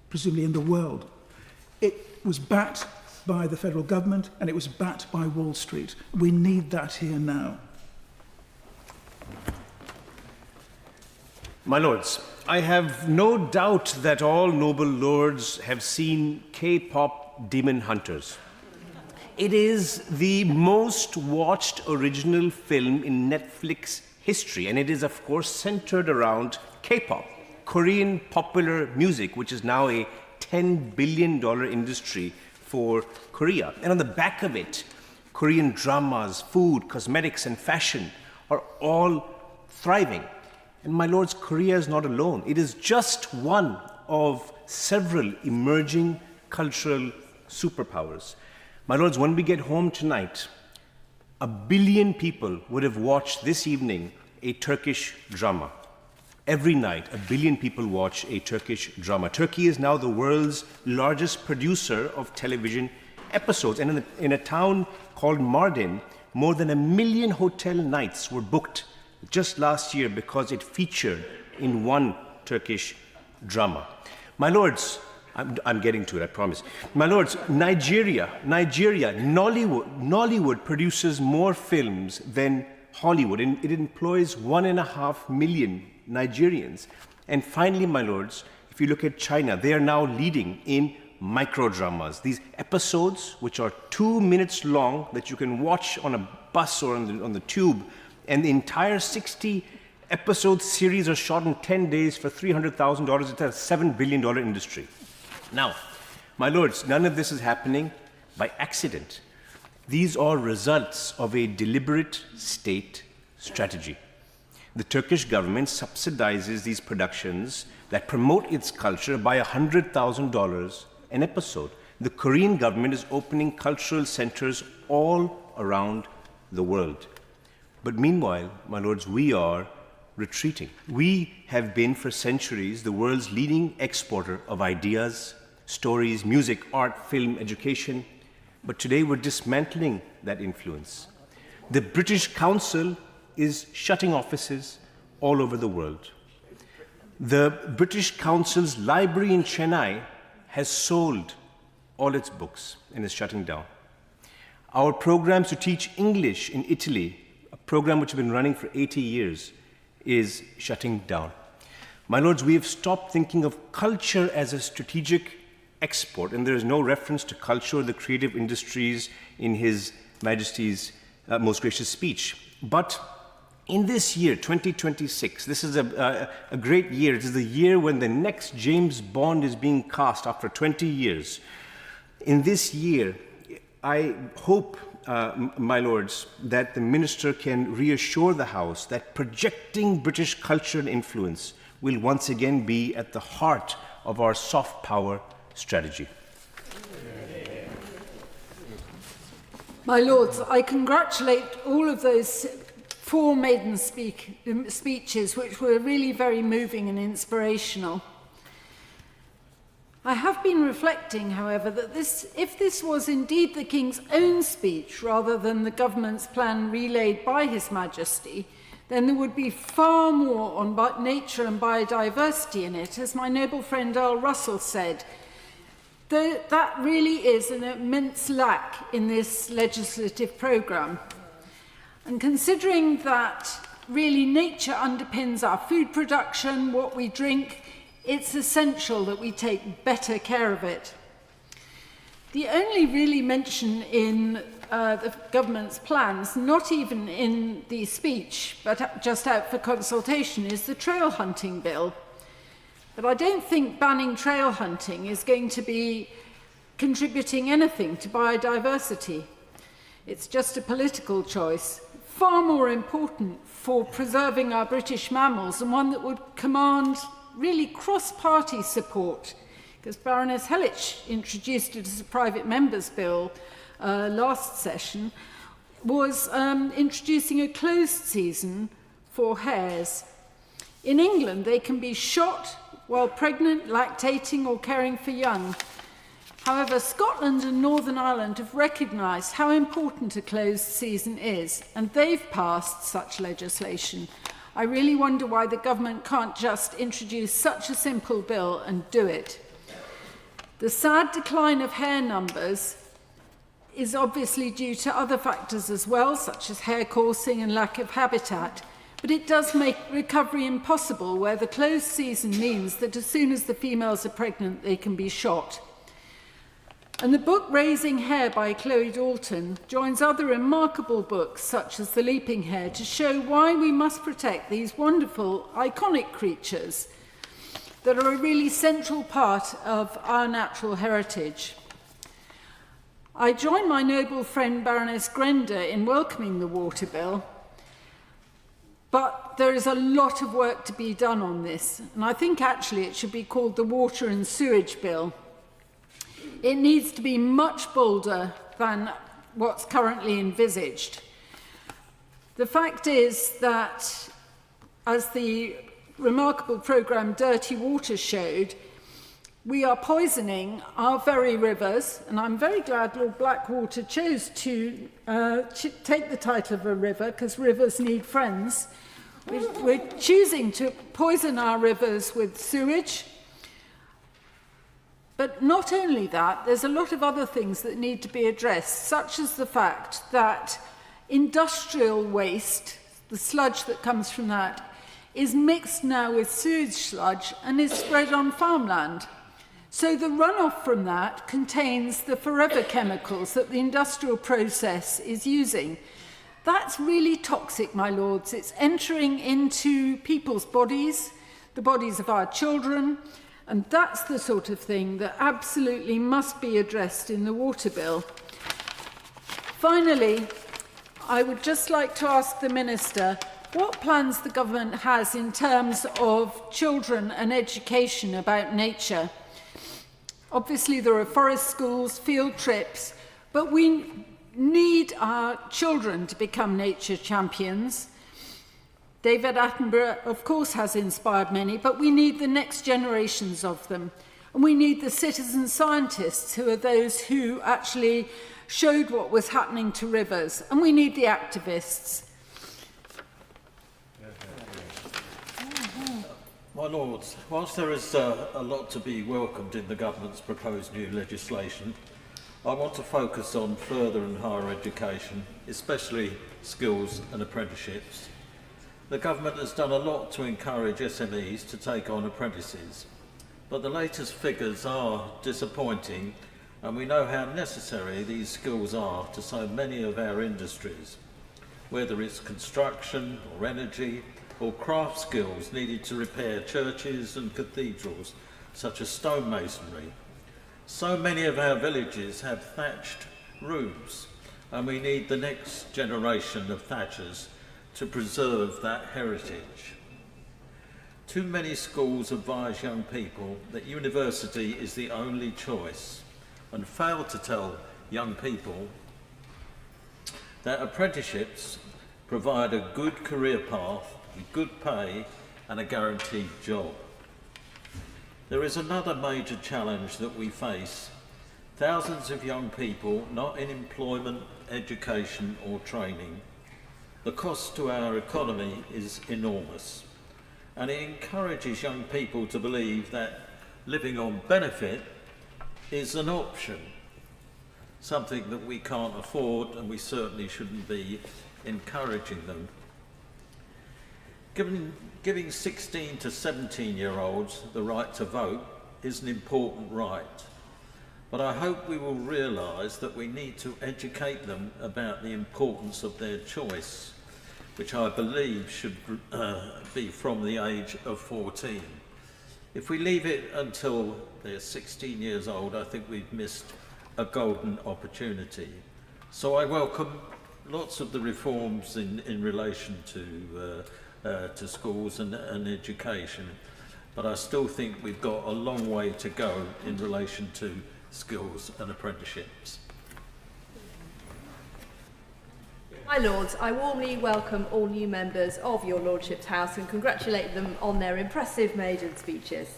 presumably in the world. It was backed by the federal government, and it was backed by Wall Street. We need that here now. My lords, I have no doubt that all noble lords have seen K-pop Demon Hunters. It is the most watched original film in Netflix history, and it is, of course, centered around K-pop, Korean popular music, which is now a $10 billion industry for Korea. And on the back of it, Korean dramas, food, cosmetics, and fashion are all thriving. And my lords, Korea is not alone. It is just one of several emerging cultural superpowers. My lords, when we get home tonight, 1 billion people would have watched this evening a Turkish drama. Every night, 1 billion people watch a Turkish drama. Turkey is now the world's largest producer of television episodes. And in a town called Mardin, more than 1 million hotel nights were booked just last year because it featured in one Turkish drama. My lords, I'm getting to it, I promise. My lords, Nigeria, Nollywood produces more films than Hollywood, and it employs 1.5 million Nigerians. And finally, my lords, if you look at China, they are now leading in microdramas. These episodes, which are 2 minutes long, that you can watch on a bus or on the tube, and the entire 60-episode series are shot in 10 days for $300,000. It's a $7 billion industry. Now, my lords, none of this is happening by accident. These are results of a deliberate state strategy. The Turkish government subsidizes these productions that promote its culture by $100,000 an episode. The Korean government is opening cultural centers all around the world. But meanwhile, my lords, we are retreating. We have been for centuries the world's leading exporter of ideas, stories, music, art, film, education. But today we're dismantling that influence. The British Council is shutting offices all over the world. The British Council's library in Chennai has sold all its books and is shutting down. Our programs to teach English in Italy, a program which has been running for 80 years, is shutting down. My lords, we have stopped thinking of culture as a strategic export, and there is no reference to culture or the creative industries in His Majesty's most gracious speech. But in this year, 2026, this is a great year. It is the year when the next James Bond is being cast after 20 years. In this year, I hope my lords, that the minister can reassure the House that projecting British culture and influence will once again be at the heart of our soft power strategy. My Lords, I congratulate all of those 4 maiden speeches, which were really very moving and inspirational. I have been reflecting, however, that if this was indeed the King's own speech rather than the government's plan relayed by His Majesty, then there would be far more on nature and biodiversity in it, as my noble friend Earl Russell said. That really is an immense lack in this legislative programme. And considering that really nature underpins our food production, what we drink, it's essential that we take better care of it. The only really mention in the government's plans, not even in the speech, but just out for consultation, is the trail hunting bill. But I don't think banning trail hunting is going to be contributing anything to biodiversity. It's just a political choice, far more important for preserving our British mammals, and one that would command really cross-party support, because Baroness Hellich introduced it as a private member's bill last session, was introducing a closed season for hares. In England, they can be shot while pregnant, lactating or caring for young. However, Scotland and Northern Ireland have recognised how important a closed season is, and they've passed such legislation. I really wonder why the government can't just introduce such a simple bill and do it. The sad decline of hare numbers is obviously due to other factors as well, such as hare coursing and lack of habitat. But it does make recovery impossible, where the closed season means that as soon as the females are pregnant, they can be shot. And the book Raising Hare by Chloe Dalton joins other remarkable books, such as The Leaping Hare, to show why we must protect these wonderful, iconic creatures that are a really central part of our natural heritage. I join my noble friend Baroness Grenda in welcoming the water bill. But there is a lot of work to be done on this, and I think actually it should be called the Water and Sewage Bill. It needs to be much bolder than what's currently envisaged. The fact is that, as the remarkable programme Dirty Water showed, we are poisoning our very rivers, and I'm very glad Lord Blackwater chose to take the title of a river, because rivers need friends. We're choosing to poison our rivers with sewage. But not only that, there's a lot of other things that need to be addressed, such as the fact that industrial waste, the sludge that comes from that, is mixed now with sewage sludge and is spread on farmland. So the runoff from that contains the forever chemicals that the industrial process is using. That's really toxic, my lords. It's entering into people's bodies, the bodies of our children, and that's the sort of thing that absolutely must be addressed in the water bill. Finally, I would just like to ask the Minister what plans the government has in terms of children and education about nature. Obviously, there are forest schools, field trips, but we need our children to become nature champions. David Attenborough, of course, has inspired many, but we need the next generations of them. And we need the citizen scientists, who are those who actually showed what was happening to rivers. And we need the activists. My Lords, whilst there is a lot to be welcomed in the government's proposed new legislation, I want to focus on further and higher education, especially skills and apprenticeships. The government has done a lot to encourage SMEs to take on apprentices, but the latest figures are disappointing, and we know how necessary these skills are to so many of our industries, whether it's construction or energy or craft skills needed to repair churches and cathedrals, such as stonemasonry. So many of our villages have thatched roofs, and we need the next generation of Thatchers to preserve that heritage. Too many schools advise young people that university is the only choice and fail to tell young people that apprenticeships provide a good career path, good pay and a guaranteed job. There is another major challenge that we face. Thousands of young people not in employment, education or training. The cost to our economy is enormous, and it encourages young people to believe that living on benefit is an option, something that we can't afford, and we certainly shouldn't be encouraging them. Giving 16 to 17-year-olds the right to vote is an important right, but I hope we will realise that we need to educate them about the importance of their choice, which I believe should be from the age of 14. If we leave it until they're 16 years old, I think we've missed a golden opportunity. So I welcome lots of the reforms in relation to schools and education, but I still think we've got a long way to go in relation to skills and apprenticeships. My Lords, I warmly welcome all new members of your Lordship's House and congratulate them on their impressive maiden speeches.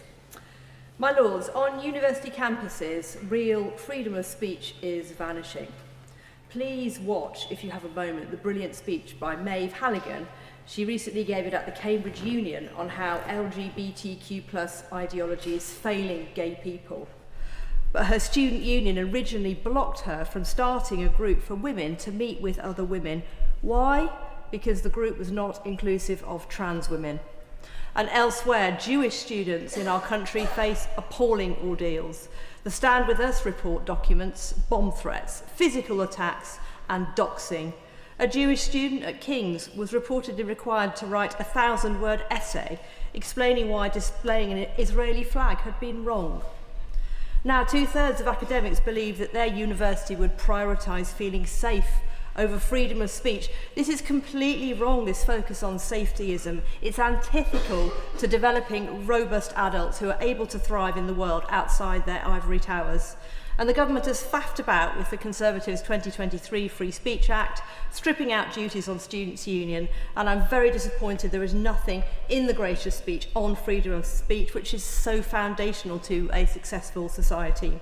My Lords, on university campuses, real freedom of speech is vanishing. Please watch, if you have a moment, the brilliant speech by Maeve Halligan. She recently gave it at the Cambridge Union on how LGBTQ+ ideology is failing gay people. But her student union originally blocked her from starting a group for women to meet with other women. Why? Because the group was not inclusive of trans women. And elsewhere, Jewish students in our country face appalling ordeals. The Stand With Us report documents bomb threats, physical attacks and doxing. A Jewish student at King's was reportedly required to write a 1,000-word essay explaining why displaying an Israeli flag had been wrong. Now, 2/3 of academics believe that their university would prioritise feeling safe over freedom of speech. This is completely wrong, this focus on safetyism. It's antithetical to developing robust adults who are able to thrive in the world outside their ivory towers. And the government has faffed about with the Conservatives' 2023 Free Speech Act, stripping out duties on Students' Union, and I'm very disappointed there is nothing in the gracious speech on freedom of speech, which is so foundational to a successful society.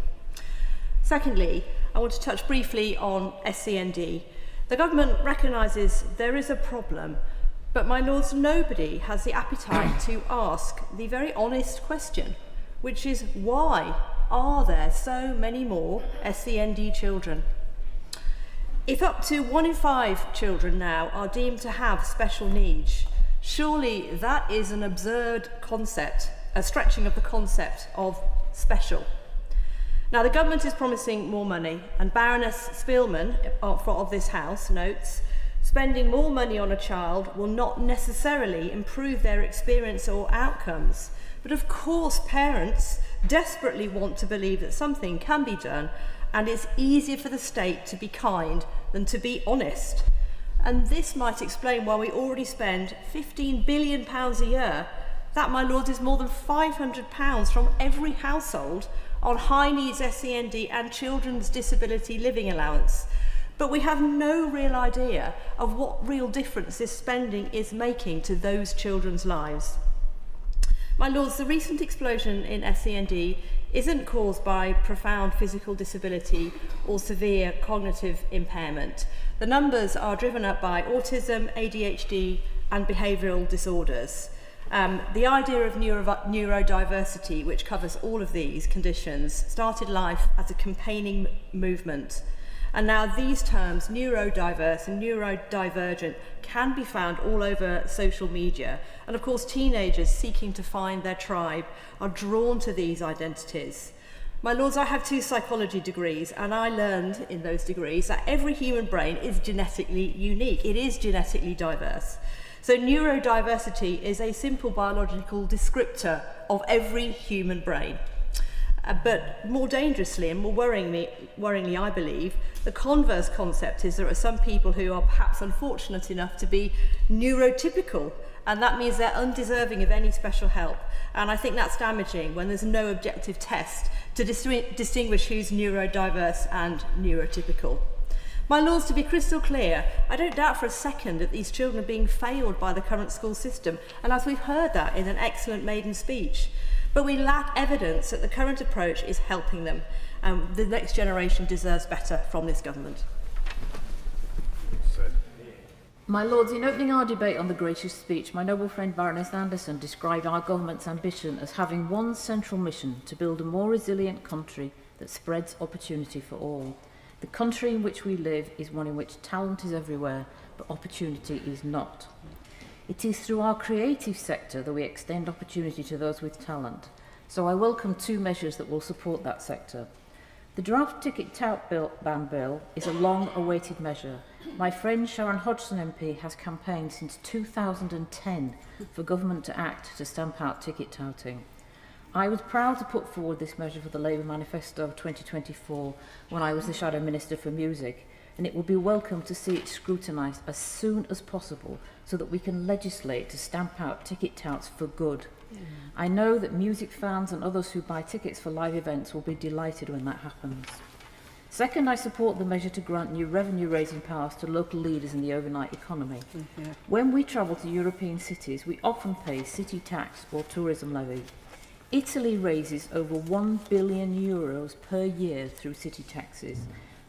Secondly, I want to touch briefly on SCND. The government recognises there is a problem, but, my Lords, nobody has the appetite to ask the very honest question, which is why are there so many more SCND children? If up to 1 in 5 children now are deemed to have special needs, surely that is an absurd concept, a stretching of the concept of special. Now, the government is promising more money, and Baroness Spielman of this House notes, spending more money on a child will not necessarily improve their experience or outcomes. But of course, parents desperately want to believe that something can be done, and it's easier for the state to be kind than to be honest. And this might explain why we already spend £15 billion a year. That, my Lords, is more than £500 from every household on high needs SCND and children's disability living allowance. But we have no real idea of what real difference this spending is making to those children's lives. My Lords, the recent explosion in SCND isn't caused by profound physical disability or severe cognitive impairment. The numbers are driven up by autism, ADHD and behavioural disorders. The idea of neurodiversity, which covers all of these conditions, started life as a campaigning movement. And now these terms, neurodiverse and neurodivergent, can be found all over social media. And of course, teenagers seeking to find their tribe are drawn to these identities. My Lords, I have 2 psychology degrees, and I learned in those degrees that every human brain is genetically unique. It is genetically diverse. So neurodiversity is a simple biological descriptor of every human brain. But more dangerously and more worryingly, I believe, the converse concept is there are some people who are perhaps unfortunate enough to be neurotypical, and that means they're undeserving of any special help. And I think that's damaging when there's no objective test to distinguish who's neurodiverse and neurotypical. My Lords, to be crystal clear, I don't doubt for a second that these children are being failed by the current school system, and as we've heard that in an excellent maiden speech. But we lack evidence that the current approach is helping them. The next generation deserves better from this government. My Lords, in opening our debate on the gracious speech, my noble friend Baroness Anderson described our government's ambition as having one central mission: to build a more resilient country that spreads opportunity for all. The country in which we live is one in which talent is everywhere, but opportunity is not. It is through our creative sector that we extend opportunity to those with talent. So I welcome two measures that will support that sector. The draft ticket tout ban bill is a long-awaited measure. My friend Sharon Hodgson MP has campaigned since 2010 for government to act to stamp out ticket touting. I was proud to put forward this measure for the Labour Manifesto of 2024 when I was the Shadow Minister for Music, and it will be welcome to see it scrutinised as soon as possible so that we can legislate to stamp out ticket touts for good. I know that music fans and others who buy tickets for live events will be delighted when that happens. Second, I support the measure to grant new revenue-raising powers to local leaders in the overnight economy. When we travel to European cities, we often pay city tax or tourism levy. Italy raises over €1 billion per year through city taxes,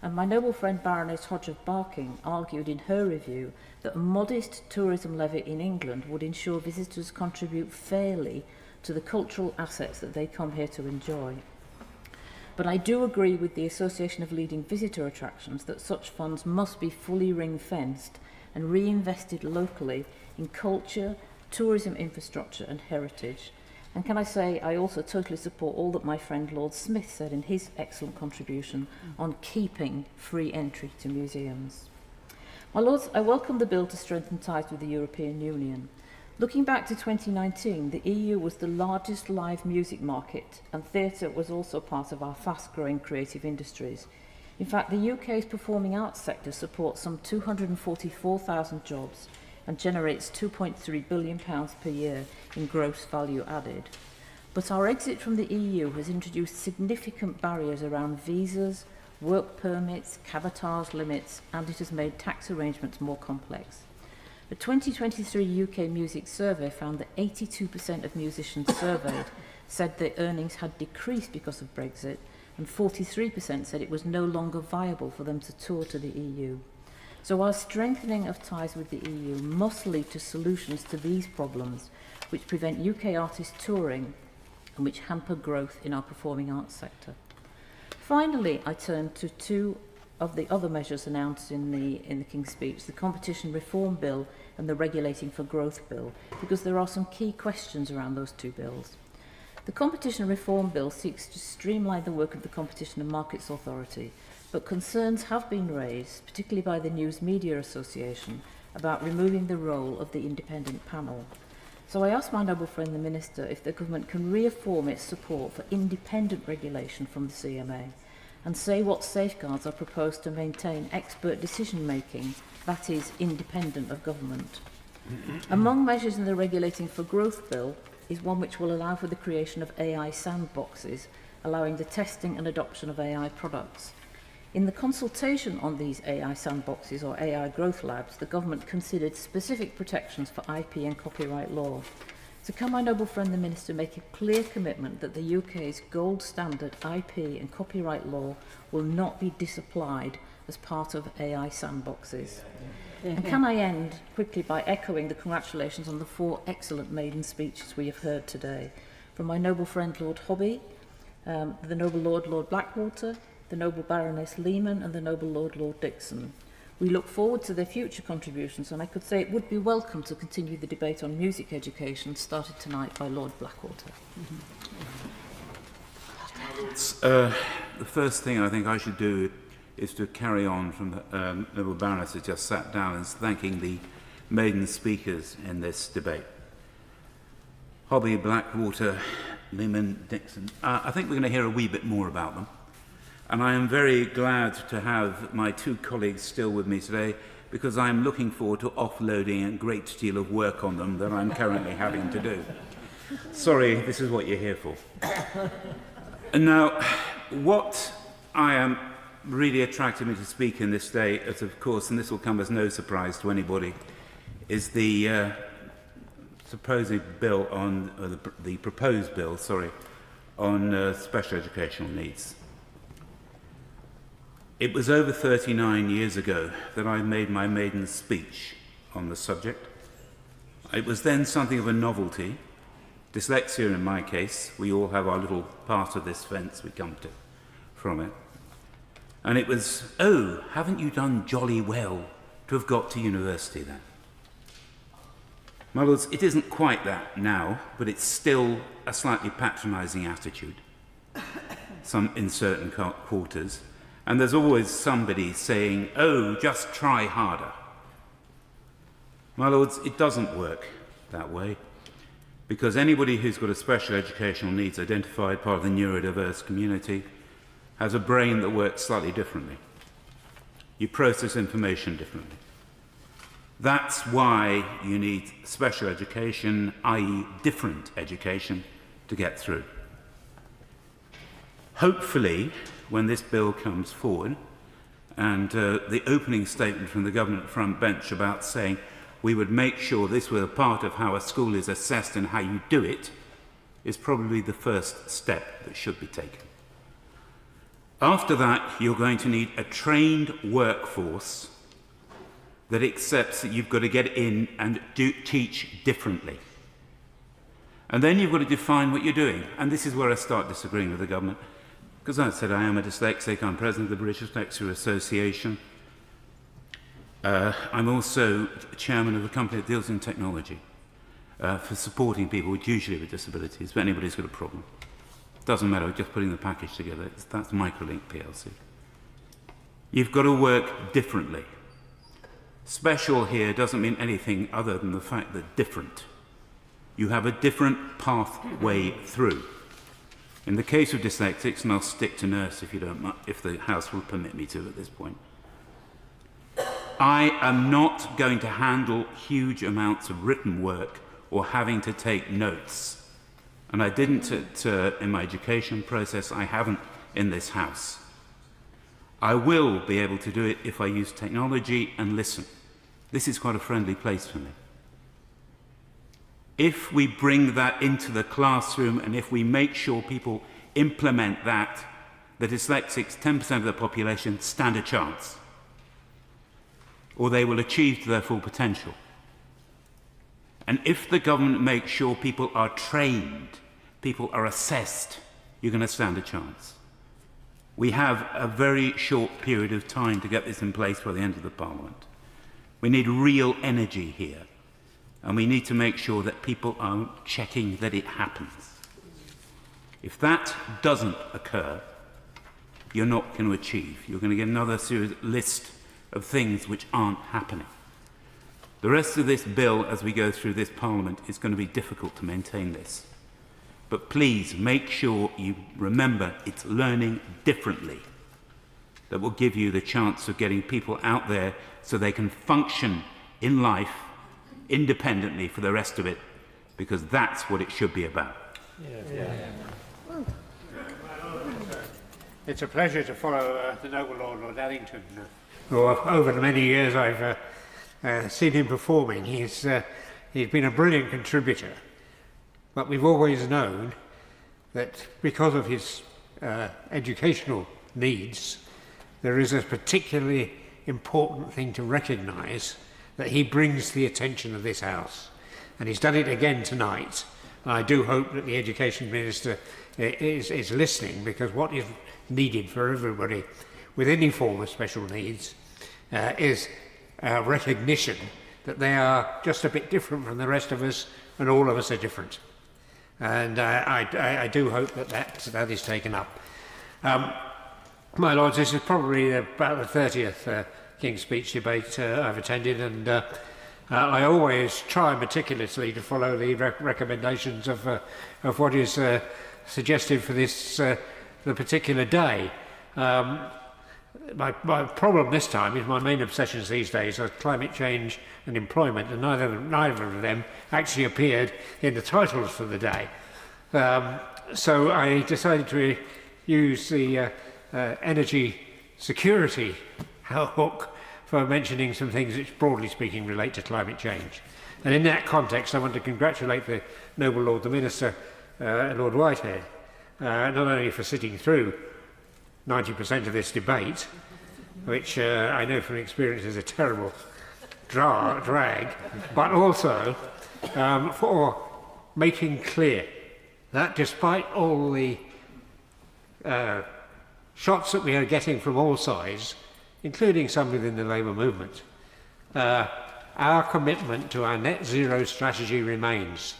and my noble friend Baroness Hodge of Barking argued in her review that a modest tourism levy in England would ensure visitors contribute fairly to the cultural assets that they come here to enjoy. But I do agree with the Association of Leading Visitor Attractions that such funds must be fully ring-fenced and reinvested locally in culture, tourism infrastructure and heritage. And can I say, I also totally support all that my friend Lord Smith said in his excellent contribution on keeping free entry to museums. My Lords, I welcome the bill to strengthen ties with the European Union. Looking back to 2019, the EU was the largest live music market, and theatre was also part of our fast-growing creative industries. In fact, the UK's performing arts sector supports some 244,000 jobs and generates £2.3 billion per year in gross value added. But our exit from the EU has introduced significant barriers around visas, work permits, cabotage limits, and it has made tax arrangements more complex. A 2023 UK Music Survey found that 82% of musicians surveyed said their earnings had decreased because of Brexit, and 43% said it was no longer viable for them to tour to the EU. So our strengthening of ties with the EU must lead to solutions to these problems, which prevent UK artists touring and which hamper growth in our performing arts sector. Finally, I turn to two of the other measures announced in the King's Speech, the Competition Reform Bill and the Regulating for Growth Bill, because there are some key questions around those two bills. The Competition Reform Bill seeks to streamline the work of the Competition and Markets Authority, but concerns have been raised, particularly by the News Media Association, about removing the role of the independent panel. So I ask my noble friend the Minister if the government can reaffirm its support for independent regulation from the CMA and say what safeguards are proposed to maintain expert decision-making, that is, independent of government. Among measures in the Regulating for Growth Bill is one which will allow for the creation of AI sandboxes, allowing the testing and adoption of AI products. In the consultation on these AI sandboxes or AI growth labs, the government considered specific protections for IP and copyright law. So can my noble friend the Minister make a clear commitment that the UK's gold standard IP and copyright law will not be disapplied as part of AI sandboxes? And can I end quickly by echoing the congratulations on the 4 excellent maiden speeches we have heard today from my noble friend Lord Hobby, the noble Lord Blackwater, the noble Baroness Lehman and the noble Lord Dixon. We look forward to their future contributions, and I could say it would be welcome to continue the debate on music education started tonight by Lord Blackwater. The first thing I think I should do is to carry on from the noble Baroness who just sat down and thanking the maiden speakers in this debate. Hobby, Blackwater Lehman, Dixon. I think we're going to hear a wee bit more about them. And I am very glad to have my two colleagues still with me today, because I'm looking forward to offloading a great deal of work on them that I'm currently having to do. Sorry, this is what you're here for. And now, what I am really attracted me to speak in this day, as of course, and this will come as no surprise to anybody, is the supposed bill on, the proposed bill, sorry, on special educational needs. It was over 39 years ago that I made my maiden speech on the subject. It was then something of a novelty. Dyslexia in my case, we all have our little part of this fence we come to from it. And it was, oh, haven't you done jolly well to have got to university then? My lords, it isn't quite that now, but it's still a slightly patronising attitude in certain quarters. And there's always somebody saying, oh, just try harder. My lords, it doesn't work that way, because anybody who's got a special educational needs identified part of the neurodiverse community has a brain that works slightly differently. You process information differently. That's why you need special education, i.e. different education, to get through. Hopefully, when this bill comes forward, and the opening statement from the government front bench about saying we would make sure this was a part of how a school is assessed and how you do it, is probably the first step that should be taken. After that, you're going to need a trained workforce that accepts that you've got to get in and teach differently. And then you've got to define what you're doing. And this is where I start disagreeing with the government. Because I said I am a dyslexic, I'm president of the British Dyslexia Association. I'm also chairman of a company that deals in technology for supporting people usually with disabilities, but anybody's got a problem. Doesn't matter, we're just putting the package together. That's Microlink PLC. You've got to work differently. Special here doesn't mean anything other than the fact that different. You have a different pathway through. In the case of dyslexics, and I'll stick to nurse if the House will permit me to at this point, I am not going to handle huge amounts of written work or having to take notes. And I didn't in my education process, I haven't in this House. I will be able to do it if I use technology and listen. This is quite a friendly place for me. If we bring that into the classroom and if we make sure people implement that, the dyslexics, 10% of the population, stand a chance. Or they will achieve to their full potential. And if the government makes sure people are trained, people are assessed, you're going to stand a chance. We have a very short period of time to get this in place by the end of the Parliament. We need real energy here. And we need to make sure that people are checking that it happens. If that doesn't occur, you're not going to achieve. You're going to get another serious list of things which aren't happening. The rest of this bill, as we go through this Parliament, is going to be difficult to maintain this. But please make sure you remember it's learning differently that will give you the chance of getting people out there so they can function in life independently for the rest of it, because that's what it should be about. It's a pleasure to follow the noble Lord Addington. Over the many years I've seen him performing, he's been a brilliant contributor. But we've always known that because of his educational needs, there is a particularly important thing to recognise that he brings to the attention of this House. And he's done it again tonight. And I do hope that the Education Minister is listening, because what is needed for everybody with any form of special needs is recognition that they are just a bit different from the rest of us, and all of us are different. And I do hope that is taken up. My Lords, this is probably about the 30th King's Speech debate I've attended, and I always try meticulously to follow the recommendations of what is suggested for this the particular day. My problem this time is my main obsessions these days are climate change and employment, and neither of them actually appeared in the titles for the day. So I decided to use the energy security hook for mentioning some things which, broadly speaking, relate to climate change. And in that context, I want to congratulate the Noble Lord, the Minister, Lord Whitehead, not only for sitting through 90% of this debate, which I know from experience is a terrible drag, but also for making clear that despite all the shots that we are getting from all sides, including some within the Labour movement, our commitment to our net zero strategy remains.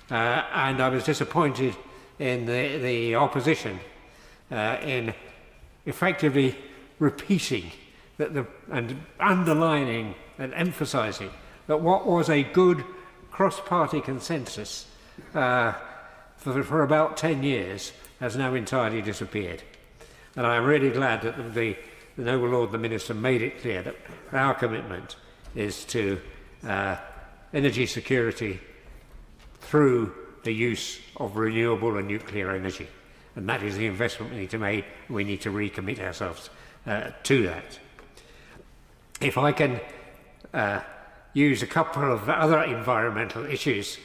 And I was disappointed in the opposition in effectively repeating that and underlining and emphasising that what was a good cross-party consensus for about 10 years has now entirely disappeared. And I am really glad that the Noble Lord, the Minister, made it clear that our commitment is to energy security through the use of renewable and nuclear energy. And that is the investment we need to make. We need to recommit ourselves to that. If I can use a couple of other environmental issues,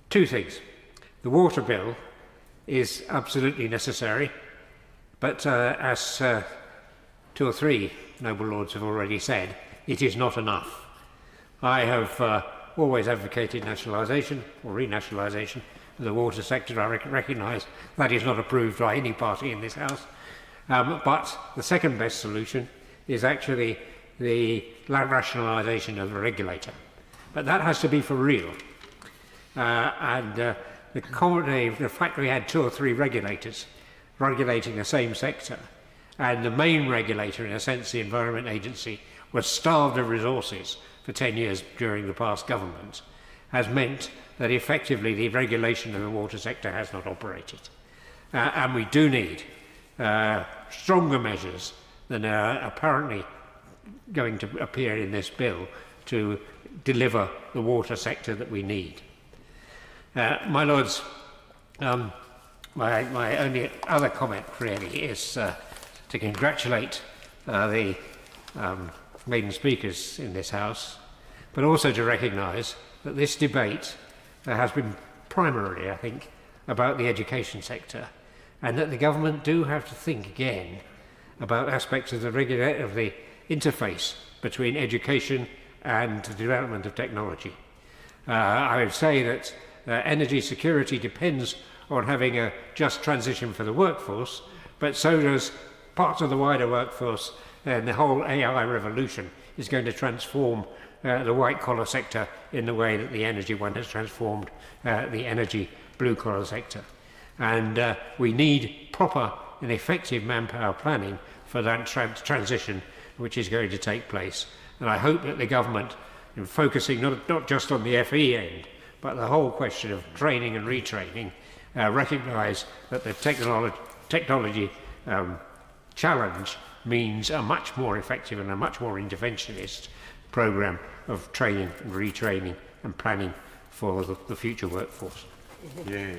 two things. The water bill is absolutely necessary, but as two or three Noble Lords have already said, it is not enough. I have always advocated nationalisation or renationalisation of the water sector. I recognise that is not approved by any party in this House. But the second best solution is actually the rationalisation of the regulator. But that has to be for real. The fact we had 2 or 3 regulators regulating the same sector, and the main regulator, in a sense, the Environment Agency, was starved of resources for 10 years during the past government, has meant that effectively the regulation of the water sector has not operated. And we do need stronger measures than are apparently going to appear in this bill to deliver the water sector that we need. My Lords, my only other comment really is to congratulate the maiden speakers in this House, but also to recognise that this debate has been primarily, I think, about the education sector, and that the government do have to think again about aspects of the interface between education and the development of technology. I would say that energy security depends on having a just transition for the workforce, but so does parts of the wider workforce, and the whole AI revolution is going to transform the white-collar sector in the way that the energy one has transformed the energy blue-collar sector. And we need proper and effective manpower planning for that transition which is going to take place. And I hope that the government, in focusing not just on the FE end, but the whole question of training and retraining, recognise that the technology challenge means a much more effective and a much more interventionist programme of training and retraining and planning for the future workforce. Yeah.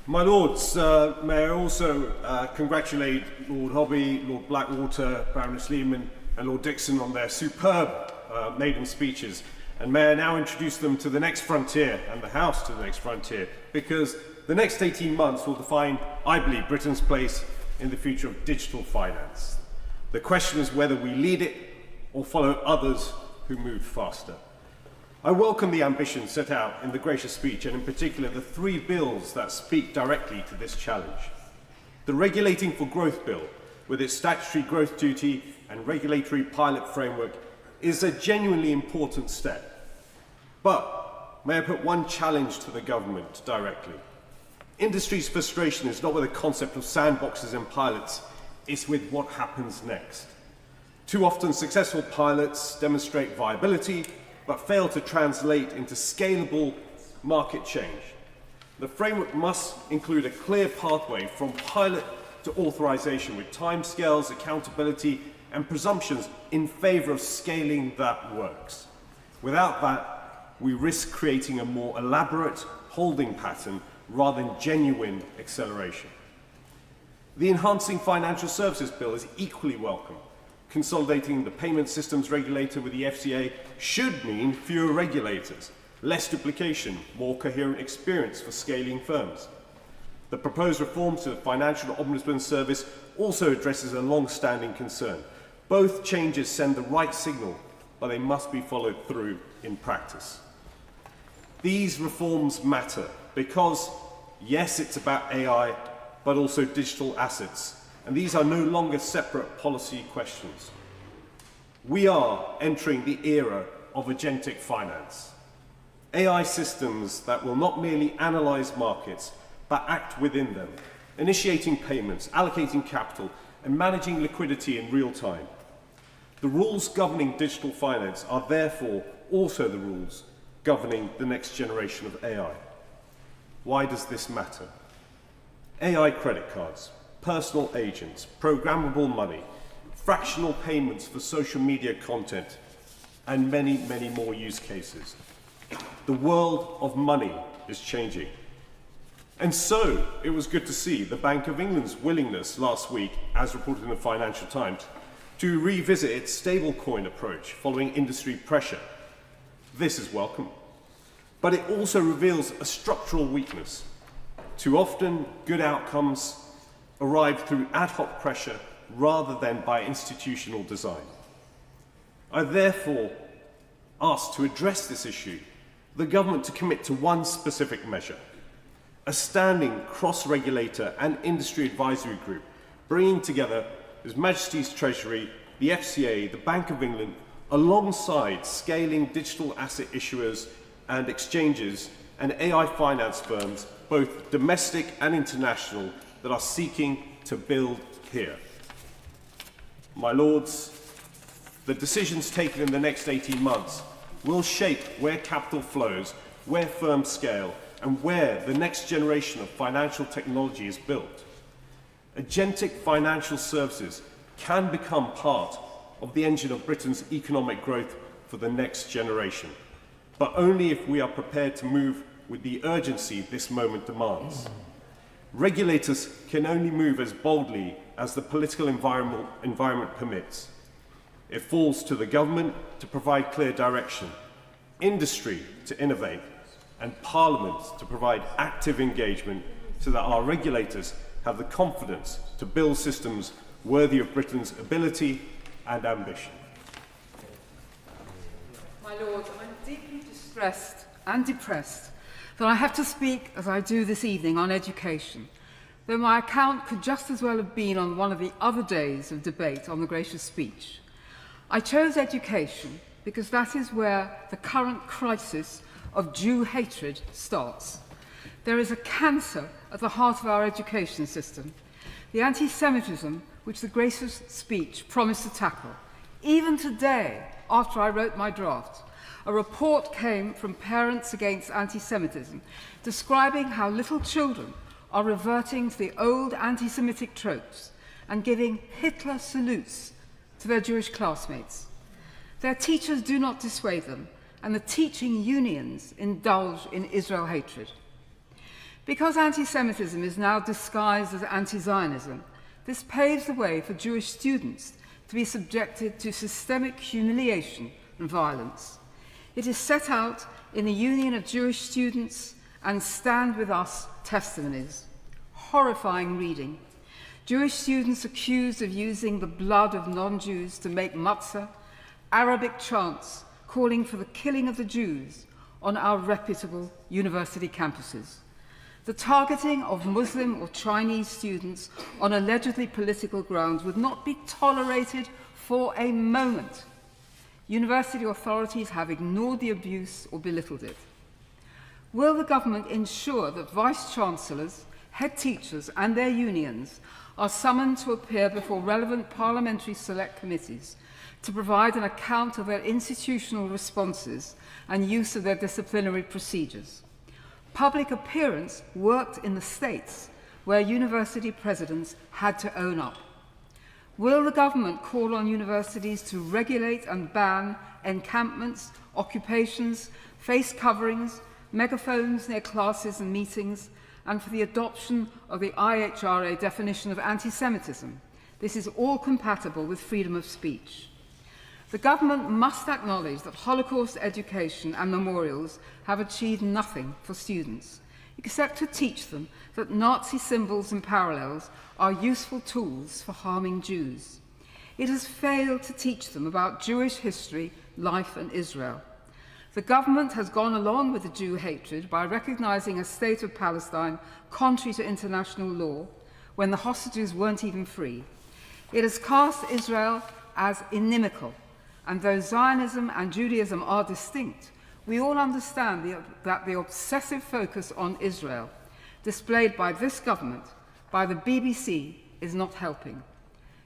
My Lords, may I also congratulate Lord Hobby, Lord Blackwater, Baroness Lehman and Lord Dixon on their superb maiden speeches. And may I now introduce them to the next frontier and the House to the next frontier, because the next 18 months will define, I believe, Britain's place in the future of digital finance. The question is whether we lead it or follow others who move faster. I welcome the ambition set out in the gracious speech, and in particular the 3 bills that speak directly to this challenge. The Regulating for Growth Bill, with its statutory growth duty and regulatory pilot framework, is a genuinely important step. But may I put one challenge to the government directly? Industry's frustration is not with the concept of sandboxes and pilots, it's with what happens next. Too often, successful pilots demonstrate viability, but fail to translate into scalable market change. The framework must include a clear pathway from pilot to authorization with timescales, accountability, and presumptions in favour of scaling that works. Without that, we risk creating a more elaborate holding pattern rather than genuine acceleration. The Enhancing Financial Services Bill is equally welcome. Consolidating the payment systems regulator with the FCA should mean fewer regulators, less duplication, more coherent experience for scaling firms. The proposed reform to the Financial Ombudsman Service also addresses a long-standing concern. Both changes send the right signal, but they must be followed through in practice. These reforms matter because, yes, it's about AI, but also digital assets, and these are no longer separate policy questions. We are entering the era of agentic finance. AI systems that will not merely analyze markets, but act within them, initiating payments, allocating capital, and managing liquidity in real time. The rules governing digital finance are therefore also the rules governing the next generation of AI. Why does this matter? AI credit cards, personal agents, programmable money, fractional payments for social media content, and many, many more use cases. The world of money is changing. And so it was good to see the Bank of England's willingness last week, as reported in the Financial Times, to revisit its stablecoin approach following industry pressure. This is welcome. But it also reveals a structural weakness. Too often, good outcomes arrive through ad hoc pressure rather than by institutional design. I therefore ask to address this issue, the government to commit to one specific measure, a standing cross-regulator and industry advisory group, bringing together His Majesty's Treasury, the FCA, the Bank of England, alongside scaling digital asset issuers and exchanges and AI finance firms, both domestic and international, that are seeking to build here. My Lords, the decisions taken in the next 18 months will shape where capital flows, where firms scale, and where the next generation of financial technology is built. Agentic financial services can become part of the engine of Britain's economic growth for the next generation, but only if we are prepared to move with the urgency this moment demands. Regulators can only move as boldly as the political environment permits. It falls to the government to provide clear direction, industry to innovate, and Parliament to provide active engagement so that our regulators have the confidence to build systems worthy of Britain's ability and ambition. My Lords, I'm deeply distressed and depressed that I have to speak as I do this evening on education, though my account could just as well have been on one of the other days of debate on the gracious speech. I chose education because that is where the current crisis of Jew hatred starts. There is a cancer at the heart of our education system, the anti-Semitism which the gracious speech promised to tackle. Even today, after I wrote my draft, a report came from Parents Against Anti-Semitism describing how little children are reverting to the old anti-Semitic tropes and giving Hitler salutes to their Jewish classmates. Their teachers do not dissuade them, and the teaching unions indulge in Israel hatred. Because anti-Semitism is now disguised as anti-Zionism, this paves the way for Jewish students to be subjected to systemic humiliation and violence. It is set out in the Union of Jewish Students and Stand With Us testimonies. Horrifying reading. Jewish students accused of using the blood of non-Jews to make matzah, Arabic chants calling for the killing of the Jews on our reputable university campuses. The targeting of Muslim or Chinese students on allegedly political grounds would not be tolerated for a moment. University authorities have ignored the abuse or belittled it. Will the government ensure that vice-chancellors, head teachers and their unions are summoned to appear before relevant parliamentary select committees to provide an account of their institutional responses and use of their disciplinary procedures. Public appearance worked in the states where university presidents had to own up. Will the government call on universities to regulate and ban encampments, occupations, face coverings, megaphones near classes and meetings, and for the adoption of the IHRA definition of anti-Semitism? This is all compatible with freedom of speech. The government must acknowledge that Holocaust education and memorials have achieved nothing for students, except to teach them that Nazi symbols and parallels are useful tools for harming Jews. It has failed to teach them about Jewish history, life, and Israel. The government has gone along with the Jew hatred by recognizing a state of Palestine contrary to international law when the hostages weren't even free. It has cast Israel as inimical, and though Zionism and Judaism are distinct, we all understand that the obsessive focus on Israel displayed by this government, by the BBC, is not helping.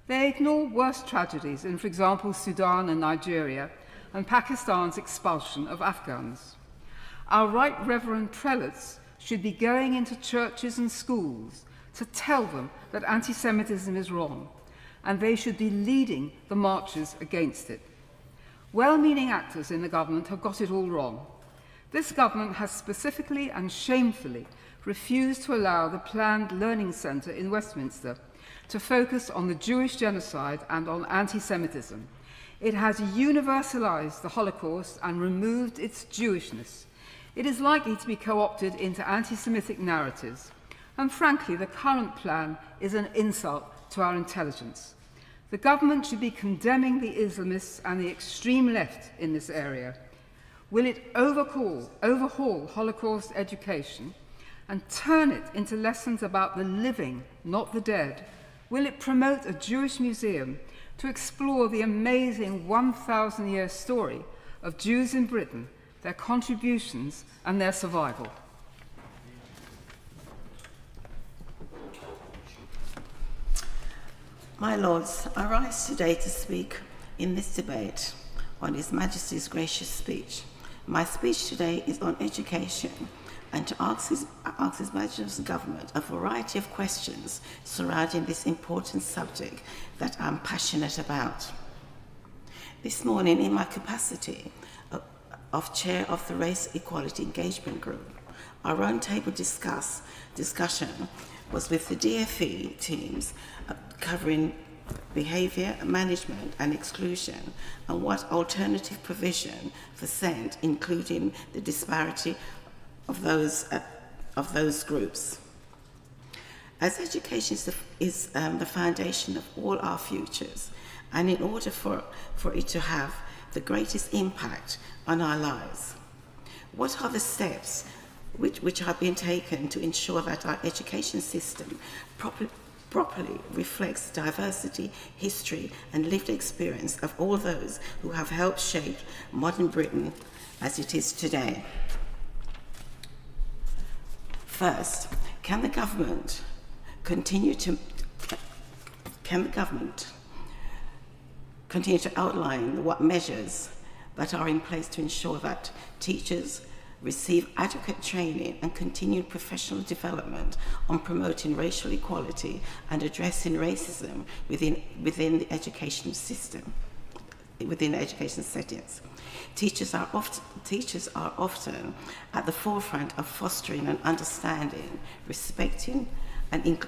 They ignore worse tragedies in, for example, Sudan and Nigeria, and Pakistan's expulsion of Afghans. Our Right Reverend prelates should be going into churches and schools to tell them that anti-Semitism is wrong, and they should be leading the marches against it. Well-meaning actors in the government have got it all wrong. This government has specifically and shamefully refused to allow the planned Learning Centre in Westminster to focus on the Jewish genocide and on anti-Semitism. It has universalized the Holocaust and removed its Jewishness. It is likely to be co-opted into anti-Semitic narratives. And frankly, the current plan is an insult to our intelligence. The government should be condemning the Islamists and the extreme left in this area. Will it overhaul Holocaust education and turn it into lessons about the living, not the dead? Will it promote a Jewish museum to explore the amazing 1,000-year story of Jews in Britain, their contributions and their survival? My Lords, I rise today to speak in this debate on His Majesty's gracious speech. My speech today is on education and to ask His Majesty's Government a variety of questions surrounding this important subject that I'm passionate about. This morning, in my capacity of Chair of the Race Equality Engagement Group, our roundtable discussion was with the DFE teams covering behaviour, management and exclusion, and what alternative provision for SEND, including the disparity of those groups. As education is the foundation of all our futures, and in order for it to have the greatest impact on our lives, what are the steps which have been taken to ensure that our education system properly reflects the diversity, history and lived experience of all those who have helped shape modern Britain as it is today? First, can the government continue to outline what measures that are in place to ensure that teachers receive adequate training and continued professional development on promoting racial equality and addressing racism within the education system, within education settings? Teachers are often at the forefront of fostering an understanding, respecting and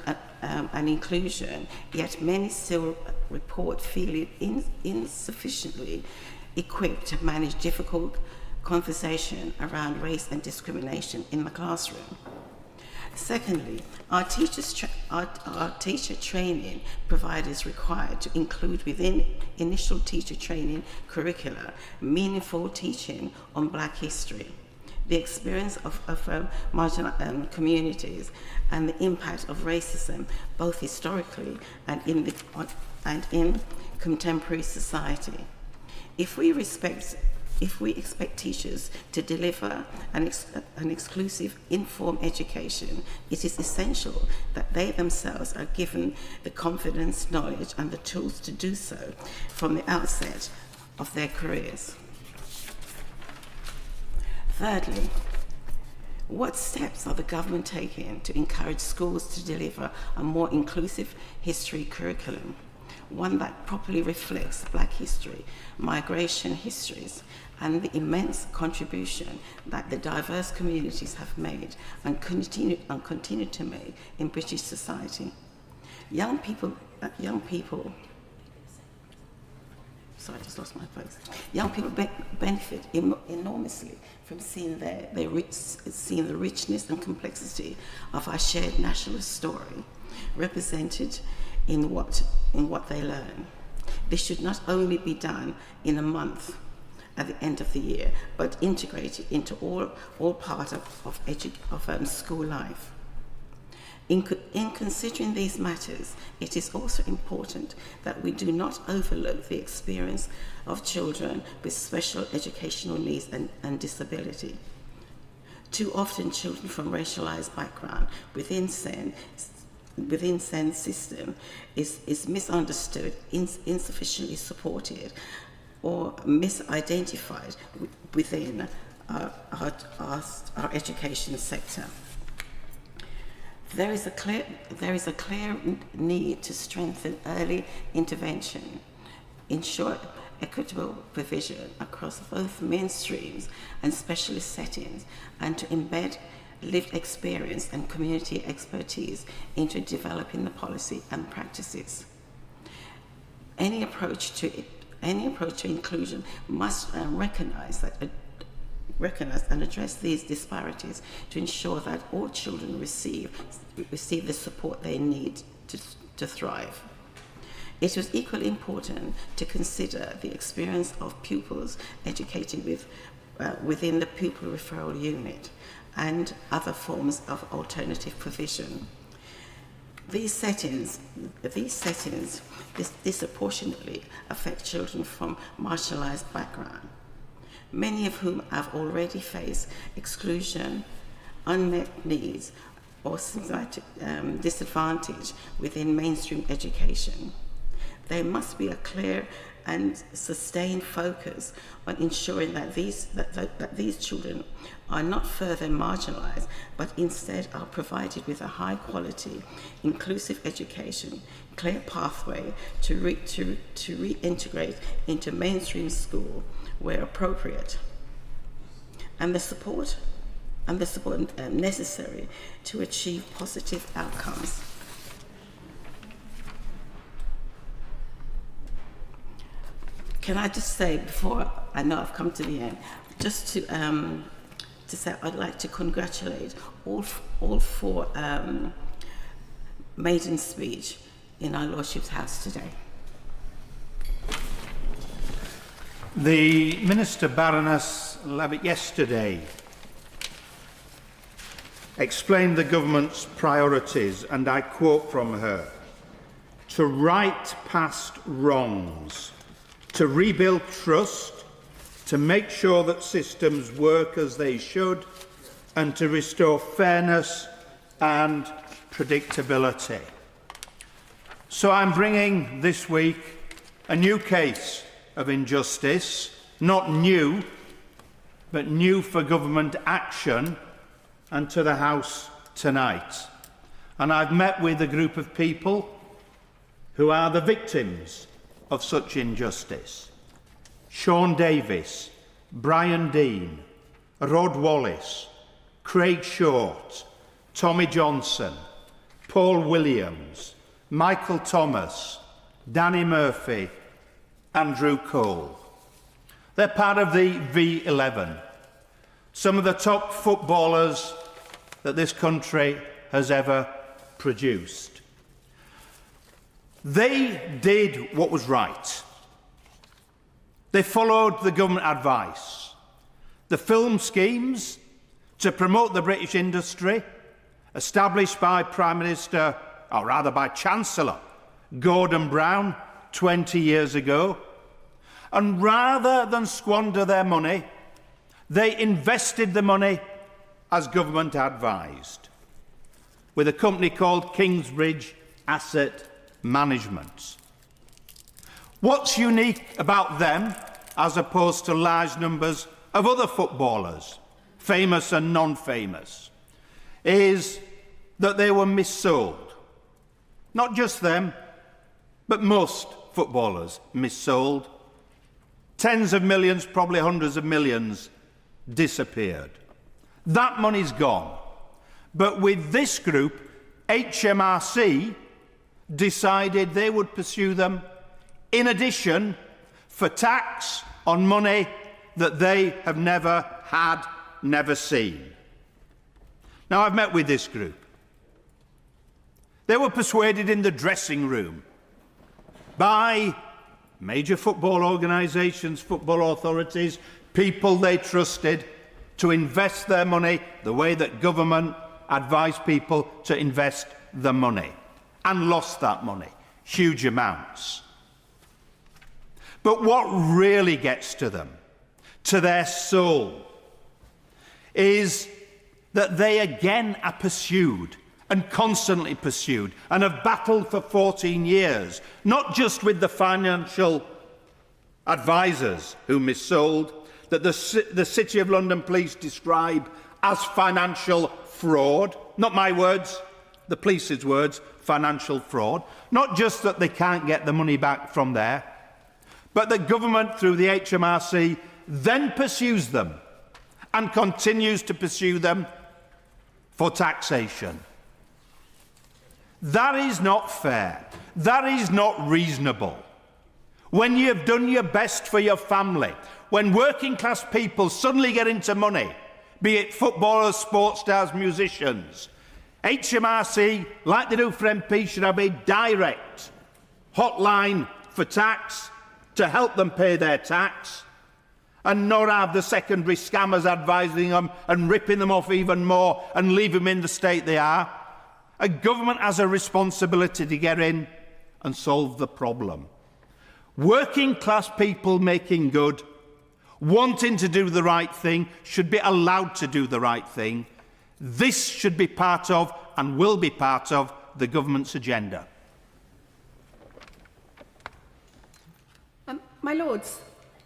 inclusion, yet many still report feeling insufficiently equipped to manage difficult conversation around race and discrimination in the classroom. Secondly, our teacher training providers required to include within initial teacher training curricula meaningful teaching on Black history, the experience of marginal communities, and the impact of racism both historically and in contemporary society. If we respect If we expect teachers to deliver an exclusive, informed education, it is essential that they themselves are given the confidence, knowledge, and the tools to do so from the outset of their careers. Thirdly, what steps are the government taking to encourage schools to deliver a more inclusive history curriculum, one that properly reflects Black history, migration histories, and the immense contribution that the diverse communities have made and continue to make in British society? Young people, sorry, I just lost my place. Young people benefit enormously from seeing seeing the richness and complexity of our shared nationalist story represented in what they learn. This should not only be done in a month at the end of the year, but integrated into all part of school life. In considering these matters, it is also important that we do not overlook the experience of children with special educational needs and disability. Too often, children from racialized background within SEND system is misunderstood, insufficiently supported, or misidentified within our education sector. There is a clear need to strengthen early intervention, ensure equitable provision across both mainstreams and specialist settings, and to embed lived experience and community expertise into developing the policy and practices. Any approach to inclusion must recognize and address these disparities to ensure that all children receive the support they need to thrive. It was equally important to consider the experience of pupils educated within the pupil referral unit and other forms of alternative provision. These settings disproportionately affect children from marginalized background, many of whom have already faced exclusion, unmet needs, or systematic disadvantage within mainstream education. There must be a clear and sustained focus on ensuring that these children are not further marginalized, but instead are provided with a high quality, inclusive education, clear pathway to reintegrate into mainstream school where appropriate, and the support necessary to achieve positive outcomes. Can I just say, before I know I've come to the end, just to say I'd like to congratulate all four maiden speech in our Lordship's house today. The Minister Baroness Levitt yesterday explained the government's priorities, and I quote from her: to right past wrongs, to rebuild trust, to make sure that systems work as they should, and to restore fairness and predictability. So I'm bringing this week a new case of injustice, not new, but new for government action, and to the House tonight. And I've met with a group of people who are the victims of such injustice: Sean Davis, Brian Dean, Rod Wallace, Craig Short, Tommy Johnson, Paul Williams, Michael Thomas, Danny Murphy, Andrew Cole. They're part of the V11, some of the top footballers that this country has ever produced. They did what was right. They followed the government advice. The film schemes to promote the British industry, established by Prime Minister, or rather by Chancellor, Gordon Brown 20 years ago, And rather than squander their money, they invested the money as government advised, with a company called Kingsbridge Asset Management. What's unique about them, as opposed to large numbers of other footballers, famous and non-famous, is that they were missold. Not just them, but most footballers missold. Tens of millions, probably hundreds of millions, disappeared. That money's gone. But with this group, HMRC decided they would pursue them in addition for tax on money that they have never had, never seen. Now, I've met with this group. They were persuaded in the dressing room by major football organisations, football authorities, people they trusted, to invest their money the way that government advised people to invest the money, and lost that money, huge amounts. But what really gets to them, to their soul, is that they again are pursued and constantly pursued and have battled for 14 years, not just with the financial advisors who missold, that the City of London Police describe as financial fraud, not my words, the police's words, financial fraud. Not just that they can't get the money back from there, but the government, through the HMRC, then pursues them and continues to pursue them for taxation. That is not fair. That is not reasonable. When you have done your best for your family, when working class people suddenly get into money, be it footballers, sports stars, musicians, HMRC, like they do for MPs, should have a direct hotline for tax to help them pay their tax, and not have the secondary scammers advising them and ripping them off even more and leave them in the state they are. A government has a responsibility to get in and solve the problem. Working class people making good, wanting to do the right thing, should be allowed to do the right thing. This should be part of, and will be part of, the government's agenda. My Lords,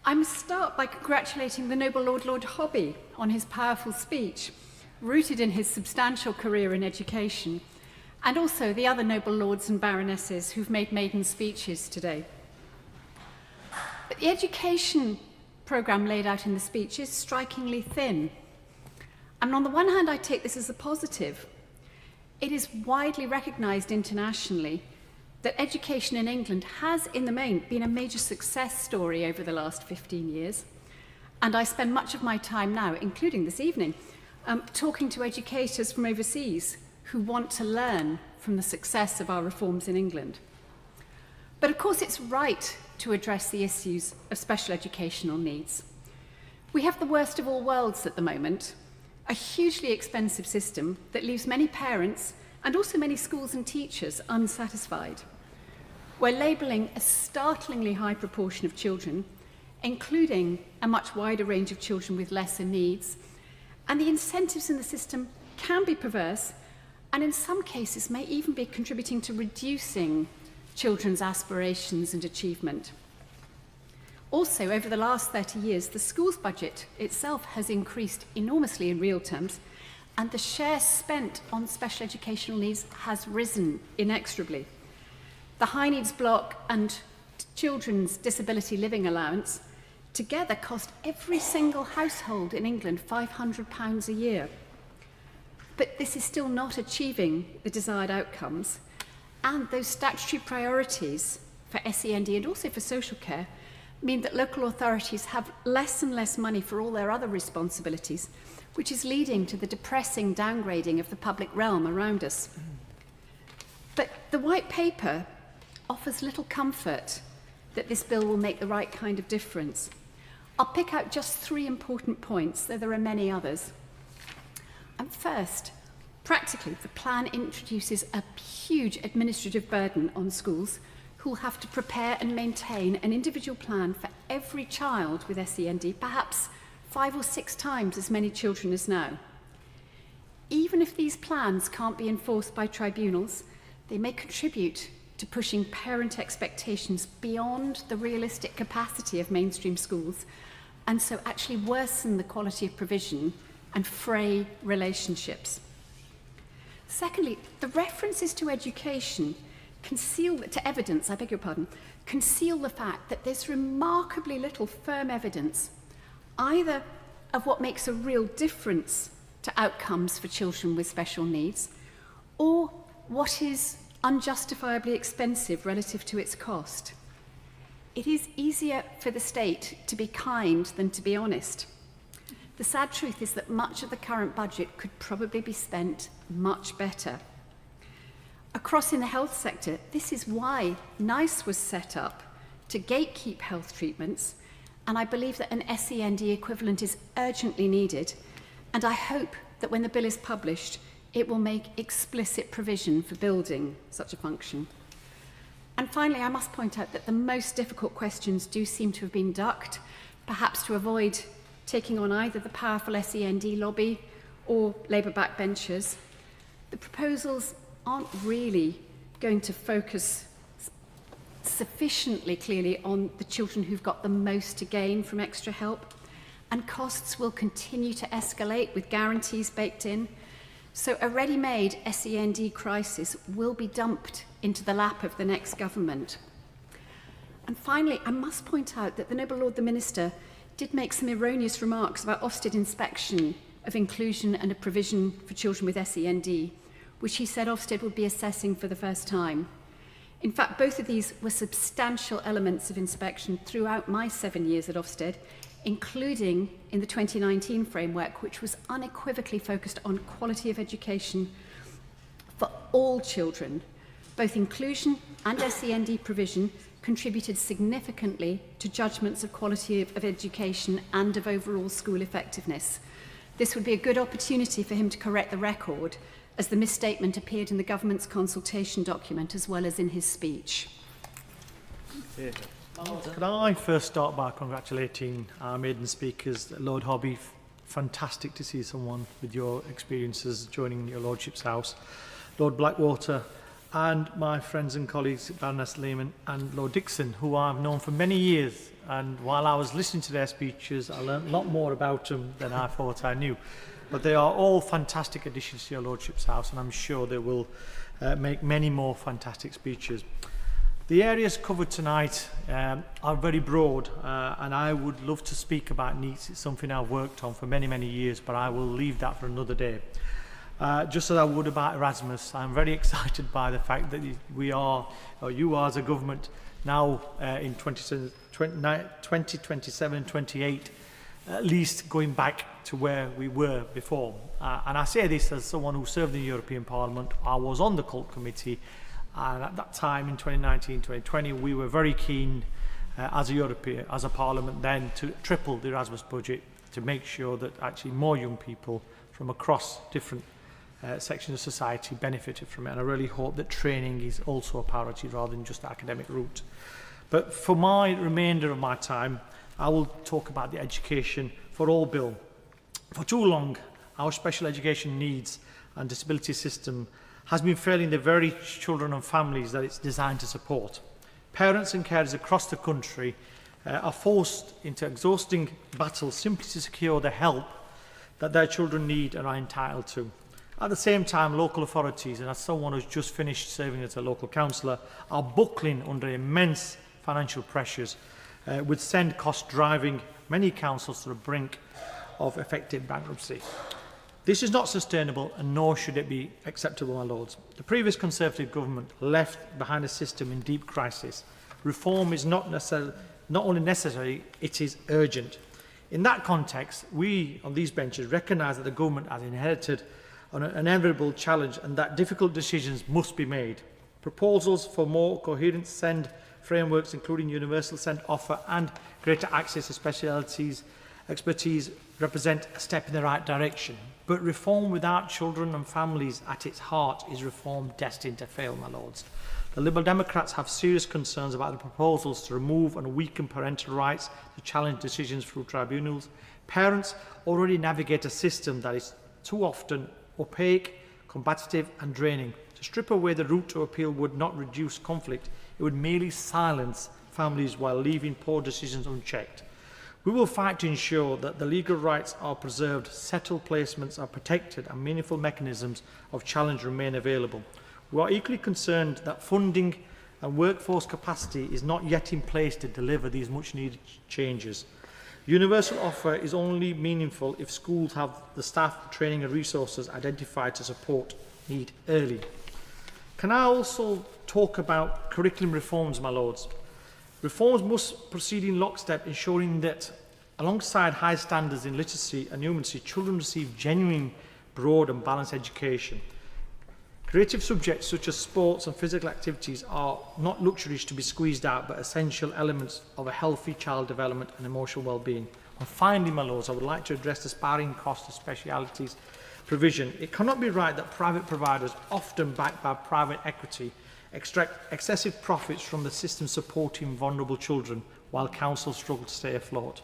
I must start by congratulating the noble Lord Hobby on his powerful speech, rooted in his substantial career in education, and also the other noble lords and baronesses who've made maiden speeches today. But the education programme laid out in the speech is strikingly thin. And on the one hand, I take this as a positive. It is widely recognised internationally that education in England has, in the main, been a major success story over the last 15 years. And I spend much of my time now, including this evening, talking to educators from overseas who want to learn from the success of our reforms in England. But of course, it's right to address the issues of special educational needs. We have the worst of all worlds at the moment, a hugely expensive system that leaves many parents and also many schools and teachers unsatisfied. We're labelling a startlingly high proportion of children, including a much wider range of children with lesser needs, and the incentives in the system can be perverse and in some cases may even be contributing to reducing children's aspirations and achievement. Also, over the last 30 years, the schools budget itself has increased enormously in real terms, and the share spent on special educational needs has risen inexorably. The high needs block and children's disability living allowance together cost every single household in England £500 a year. But this is still not achieving the desired outcomes, and those statutory priorities for SEND and also for social care mean that local authorities have less and less money for all their other responsibilities, which is leading to the depressing downgrading of the public realm around us. But the White Paper offers little comfort that this bill will make the right kind of difference. I'll pick out just 3 important points, though there are many others. And first, practically, the plan introduces a huge administrative burden on schools who will have to prepare and maintain an individual plan for every child with SEND, perhaps 5 or 6 times as many children as now. Even if these plans can't be enforced by tribunals, they may contribute to pushing parent expectations beyond the realistic capacity of mainstream schools, and so actually worsen the quality of provision and fray relationships. Secondly, the references to education to evidence, conceal the fact that there's remarkably little firm evidence either of what makes a real difference to outcomes for children with special needs, or what is unjustifiably expensive relative to its cost. It is easier for the state to be kind than to be honest. The sad truth is that much of the current budget could probably be spent much better. Across in the health sector, this is why NICE was set up to gatekeep health treatments, and I believe that an SEND equivalent is urgently needed, and I hope that when the bill is published, it will make explicit provision for building such a function. And finally, I must point out that the most difficult questions do seem to have been ducked, perhaps to avoid taking on either the powerful SEND lobby or Labour backbenchers. The proposals aren't really going to focus sufficiently clearly on the children who've got the most to gain from extra help, and costs will continue to escalate with guarantees baked in. So a ready-made SEND crisis will be dumped into the lap of the next government. And finally, I must point out that the Noble Lord the Minister did make some erroneous remarks about Ofsted inspection of inclusion and a provision for children with SEND, which he said Ofsted would be assessing for the first time. In fact, both of these were substantial elements of inspection throughout my 7 years at Ofsted, including in the 2019 framework, which was unequivocally focused on quality of education for all children. Both inclusion and SEND provision contributed significantly to judgments of quality of education and of overall school effectiveness. This would be a good opportunity for him to correct the record, as the misstatement appeared in the government's consultation document as well as in his speech. Could I first start by congratulating our maiden speakers, Lord Hobby. Fantastic to see someone with your experiences joining your Lordship's House. Lord Blackwater, and my friends and colleagues, Baroness Lehman and Lord Dixon, who I've known for many years. And while I was listening to their speeches, I learned a lot more about them than I thought I knew. But they are all fantastic additions to your Lordship's House, and I'm sure they will make many more fantastic speeches. The areas covered tonight are very broad, and I would love to speak about NEETs. It's something I've worked on for many, many years, but I will leave that for another day. Just as I would about Erasmus, I'm very excited by the fact that we are, or you are as a government, now in 2027, 28, at least going back to where we were before. And I say this as someone who served in the European Parliament. I was on the Cult Committee, and at that time in 2019, 2020, we were very keen as a Parliament then to triple the Erasmus budget to make sure that actually more young people from across different sections of society benefited from it. And I really hope that training is also a priority rather than just the academic route. But for my remainder of my time, I will talk about the Education for All bill. For too long, our special education needs and disability system has been failing the very children and families that it's designed to support. Parents and carers across the country are forced into exhausting battles simply to secure the help that their children need and are entitled to. At the same time, local authorities, and as someone who's just finished serving as a local councillor, are buckling under immense financial pressures, with SEND costs driving many councils to the brink of effective bankruptcy. This is not sustainable, and nor should it be acceptable, my lords. The previous Conservative government left behind a system in deep crisis. Reform is not only necessary, it is urgent. In that context, we on these benches recognise that the government has inherited an inevitable challenge and that difficult decisions must be made. Proposals for more coherent SEND frameworks, including universal SEND offer and greater access to specialities, expertise represent a step in the right direction. But reform without children and families at its heart is reform destined to fail, my lords. The Liberal Democrats have serious concerns about the proposals to remove and weaken parental rights to challenge decisions through tribunals. Parents already navigate a system that is too often opaque, combative and draining. To strip away the route to appeal would not reduce conflict, it would merely silence families while leaving poor decisions unchecked. We will fight to ensure that the legal rights are preserved, settled placements are protected and meaningful mechanisms of challenge remain available. We are equally concerned that funding and workforce capacity is not yet in place to deliver these much needed changes. Universal offer is only meaningful if schools have the staff, training and resources identified to support need early. Can I also talk about curriculum reforms, my lords? Reforms must proceed in lockstep, ensuring that alongside high standards in literacy and numeracy, children receive genuine, broad and balanced education. Creative subjects such as sports and physical activities are not luxuries to be squeezed out, but essential elements of a healthy child development and emotional well-being. And finally, my lords, I would like to address the sparring cost of specialities provision. It cannot be right that private providers, often backed by private equity, extract excessive profits from the system supporting vulnerable children while councils struggle to stay afloat.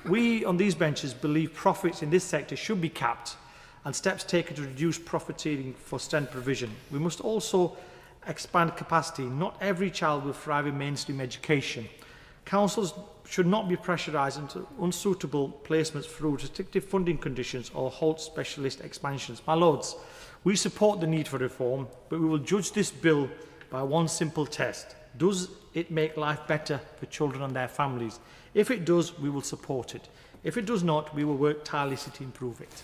We on these benches believe profits in this sector should be capped and steps taken to reduce profiteering for STEM provision. We must also expand capacity. Not every child will thrive in mainstream education. Councils should not be pressurised into unsuitable placements through restrictive funding conditions or halt specialist expansions. My lords, we support the need for reform, but we will judge this bill by one simple test. Does it make life better for children and their families? If it does, we will support it. If it does not, we will work tirelessly to improve it.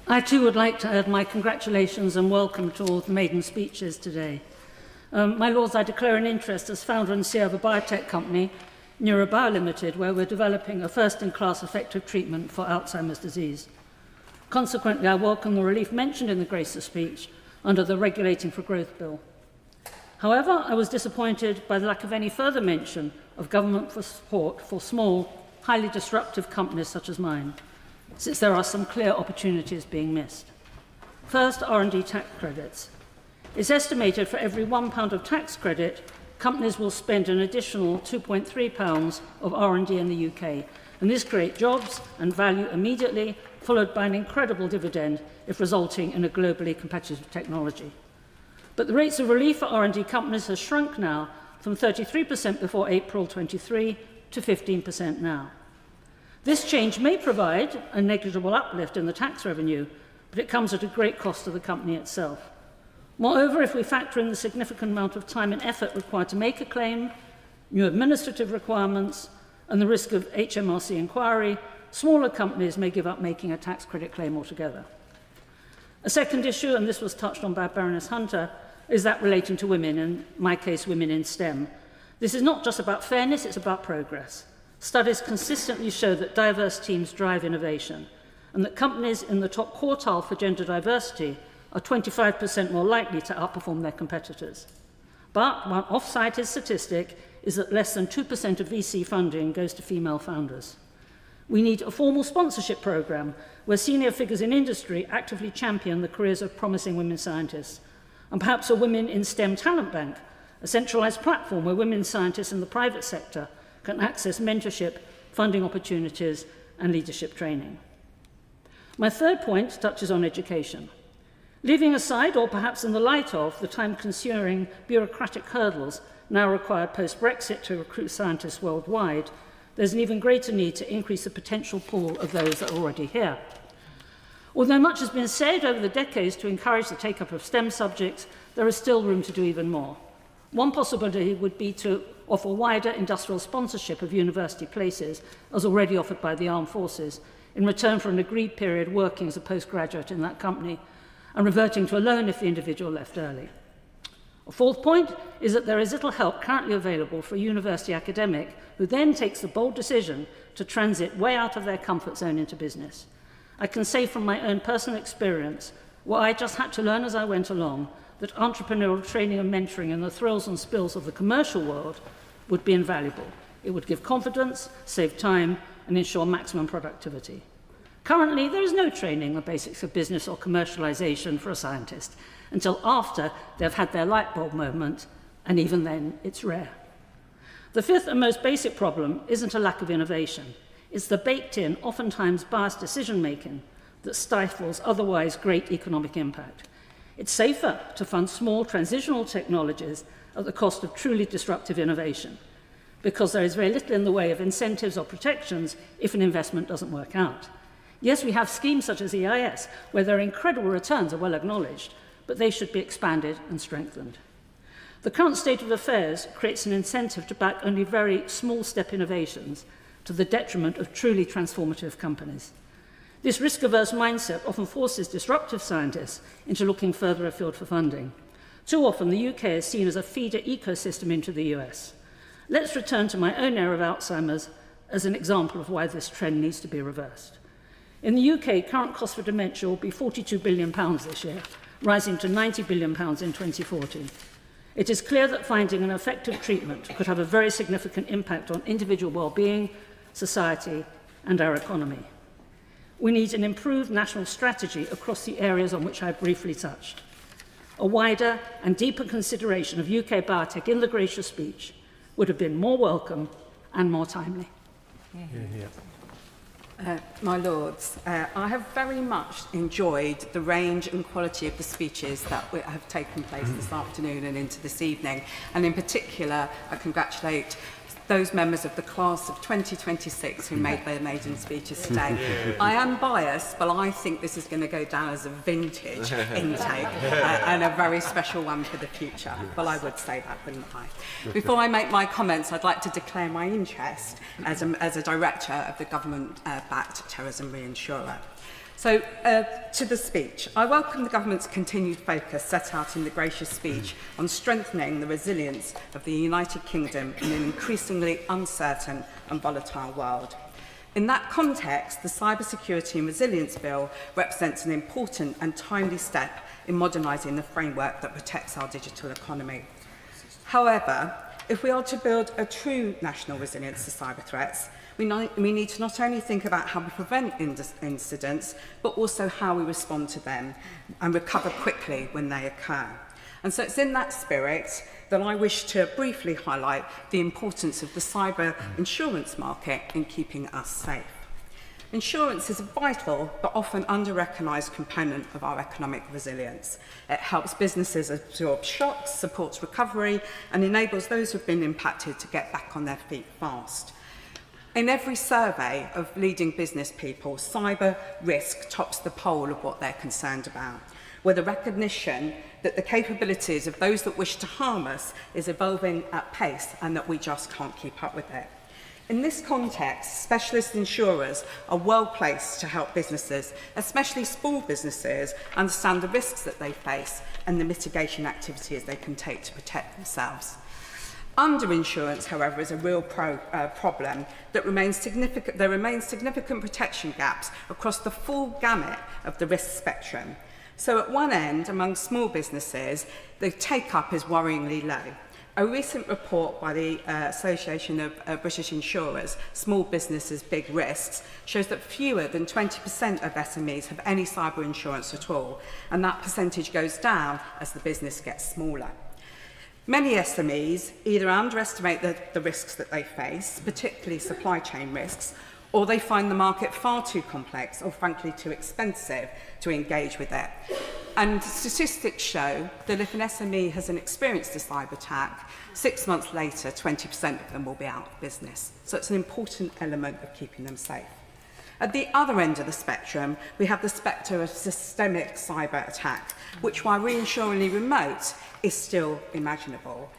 I too would like to add my congratulations and welcome to all the maiden speeches today. My lords, I declare an interest as founder and CEO of a biotech company, NeuroBio Limited, where we're developing a first-in-class effective treatment for Alzheimer's disease. Consequently, I welcome the relief mentioned in the Grace's speech under the Regulating for Growth Bill. However, I was disappointed by the lack of any further mention of government for support for small, highly disruptive companies such as mine, since there are some clear opportunities being missed. First, R&D tax credits. It's estimated for every £1 of tax credit, companies will spend an additional £2.3 of R&D in the UK, and this creates jobs and value immediately, followed by an incredible dividend if resulting in a globally competitive technology. But the rates of relief for R&D companies has shrunk now from 33% before April 23 to 15% now. This change may provide a negligible uplift in the tax revenue, but it comes at a great cost to the company itself. Moreover, if we factor in the significant amount of time and effort required to make a claim, new administrative requirements, and the risk of HMRC inquiry, smaller companies may give up making a tax credit claim altogether. A second issue, and this was touched on by Baroness Hunter, is that relating to women, in my case, women in STEM. This is not just about fairness, it's about progress. Studies consistently show that diverse teams drive innovation, and that companies in the top quartile for gender diversity are 25% more likely to outperform their competitors. But one off-cited statistic is that less than 2% of VC funding goes to female founders. We need a formal sponsorship program where senior figures in industry actively champion the careers of promising women scientists, and perhaps a Women in STEM talent bank, a centralised platform where women scientists in the private sector can access mentorship, funding opportunities, and leadership training. My third point touches on education. Leaving aside, or perhaps in the light of, the time-consuming bureaucratic hurdles now required post-Brexit to recruit scientists worldwide, there's an even greater need to increase the potential pool of those that are already here. Although much has been said over the decades to encourage the take-up of STEM subjects, there is still room to do even more. One possibility would be to offer wider industrial sponsorship of university places, as already offered by the armed forces, in return for an agreed period working as a postgraduate in that company, and reverting to a loan if the individual left early. A fourth point is that there is little help currently available for a university academic who then takes the bold decision to transit way out of their comfort zone into business. I can say from my own personal experience, what I just had to learn as I went along, that entrepreneurial training and mentoring and the thrills and spills of the commercial world would be invaluable. It would give confidence, save time, and ensure maximum productivity. Currently, there is no training in the basics of business or commercialization for a scientist until after they've had their light bulb moment, and even then, it's rare. The fifth and most basic problem isn't a lack of innovation. It's the baked-in, oftentimes biased decision-making that stifles otherwise great economic impact. It's safer to fund small transitional technologies at the cost of truly disruptive innovation, because there is very little in the way of incentives or protections if an investment doesn't work out. Yes, we have schemes such as EIS, where their incredible returns are well acknowledged, but they should be expanded and strengthened. The current state of affairs creates an incentive to back only very small-step innovations to the detriment of truly transformative companies. This risk-averse mindset often forces disruptive scientists into looking further afield for funding. Too often, the UK is seen as a feeder ecosystem into the US. Let's return to my own area of Alzheimer's as an example of why this trend needs to be reversed. In the UK, current costs for dementia will be £42 billion this year, rising to £90 billion in 2040. It is clear that finding an effective treatment could have a very significant impact on individual well-being, society, and our economy. We need an improved national strategy across the areas on which I briefly touched. A wider and deeper consideration of UK biotech in the gracious speech would have been more welcome and more timely. My Lords, I have very much enjoyed the range and quality of the speeches that have taken place this afternoon and into this evening, and in particular I congratulate those members of the class of 2026 who made their maiden speeches today. I am biased, but I think this is going to go down as a vintage intake and a very special one for the future. Well, I would say that, wouldn't I? Before I make my comments, I'd like to declare my interest as a director of the government-backed terrorism reinsurer. So, to the speech. I welcome the government's continued focus set out in the gracious speech on strengthening the resilience of the United Kingdom in an increasingly uncertain and volatile world. In that context, the Cybersecurity and Resilience Bill represents an important and timely step in modernising the framework that protects our digital economy. However, if we are to build a true national resilience to cyber threats, we need to not only think about how we prevent incidents, but also how we respond to them and recover quickly when they occur. And so it's in that spirit that I wish to briefly highlight the importance of the cyber insurance market in keeping us safe. Insurance is a vital but often under-recognised component of our economic resilience. It helps businesses absorb shocks, supports recovery, and enables those who have been impacted to get back on their feet fast. In every survey of leading business people, cyber risk tops the poll of what they're concerned about, with a recognition that the capabilities of those that wish to harm us is evolving at pace and that we just can't keep up with it. In this context, specialist insurers are well placed to help businesses, especially small businesses, understand the risks that they face and the mitigation activities they can take to protect themselves. Underinsurance, however, is a real problem that remains significant. There remain significant protection gaps across the full gamut of the risk spectrum. So at one end, among small businesses, the take-up is worryingly low. A recent report by the Association of British Insurers, Small Businesses, Big Risks, shows that fewer than 20% of SMEs have any cyber insurance at all, and that percentage goes down as the business gets smaller. Many SMEs either underestimate the risks that they face, particularly supply chain risks, or they find the market far too complex or frankly too expensive to engage with it. And statistics show that if an SME has experienced a cyber attack, 6 months later, 20% of them will be out of business. So it's an important element of keeping them safe. At the other end of the spectrum, we have the spectre of systemic cyber attack, which, while reassuringly remote, is still imaginable.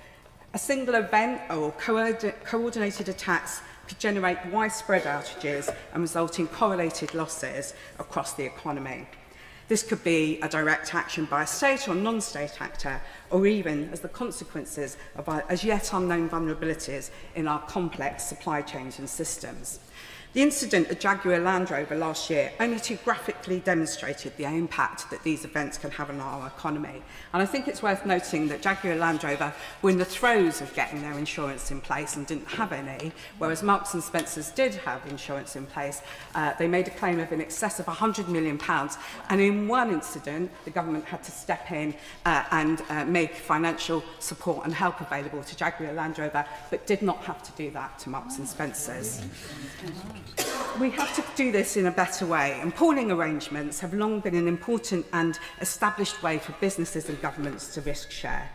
A single event or coordinated attacks could generate widespread outages and result in correlated losses across the economy. This could be a direct action by a state or non-state actor, or even as the consequences of as yet unknown vulnerabilities in our complex supply chains and systems. The incident at Jaguar Land Rover last year only too graphically demonstrated the impact that these events can have on our economy. And I think it's worth noting that Jaguar Land Rover were in the throes of getting their insurance in place and didn't have any, whereas Marks and Spencer's did have insurance in place. They made a claim of in excess of £100 million, and in one incident, the government had to step in and make financial support and help available to Jaguar Land Rover, but did not have to do that to Marks and Spencer's. We have to do this in a better way, and pooling arrangements have long been an important and established way for businesses and governments to risk share.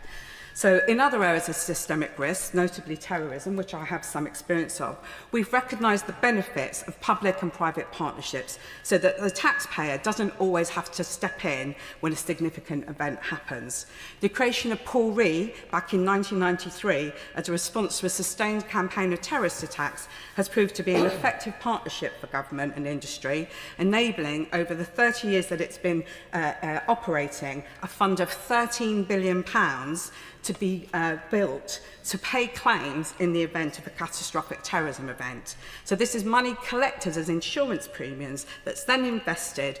So in other areas of systemic risk, notably terrorism, which I have some experience of, we've recognised the benefits of public and private partnerships so that the taxpayer doesn't always have to step in when a significant event happens. The creation of Paul Re back in 1993 as a response to a sustained campaign of terrorist attacks has proved to be an effective partnership for government and industry, enabling over the 30 years that it's been operating a fund of £13 billion to be built to pay claims in the event of a catastrophic terrorism event. So this is money collected as insurance premiums that's then invested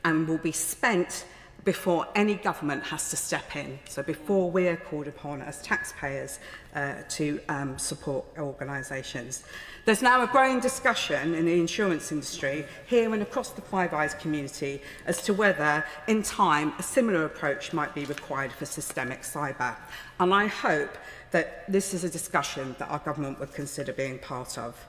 and will be spent before any government has to step in. So before we're called upon as taxpayers to support organisations. There's now a growing discussion in the insurance industry here and across the Five Eyes community as to whether, in time, a similar approach might be required for systemic cyber. And I hope that this is a discussion that our government would consider being part of.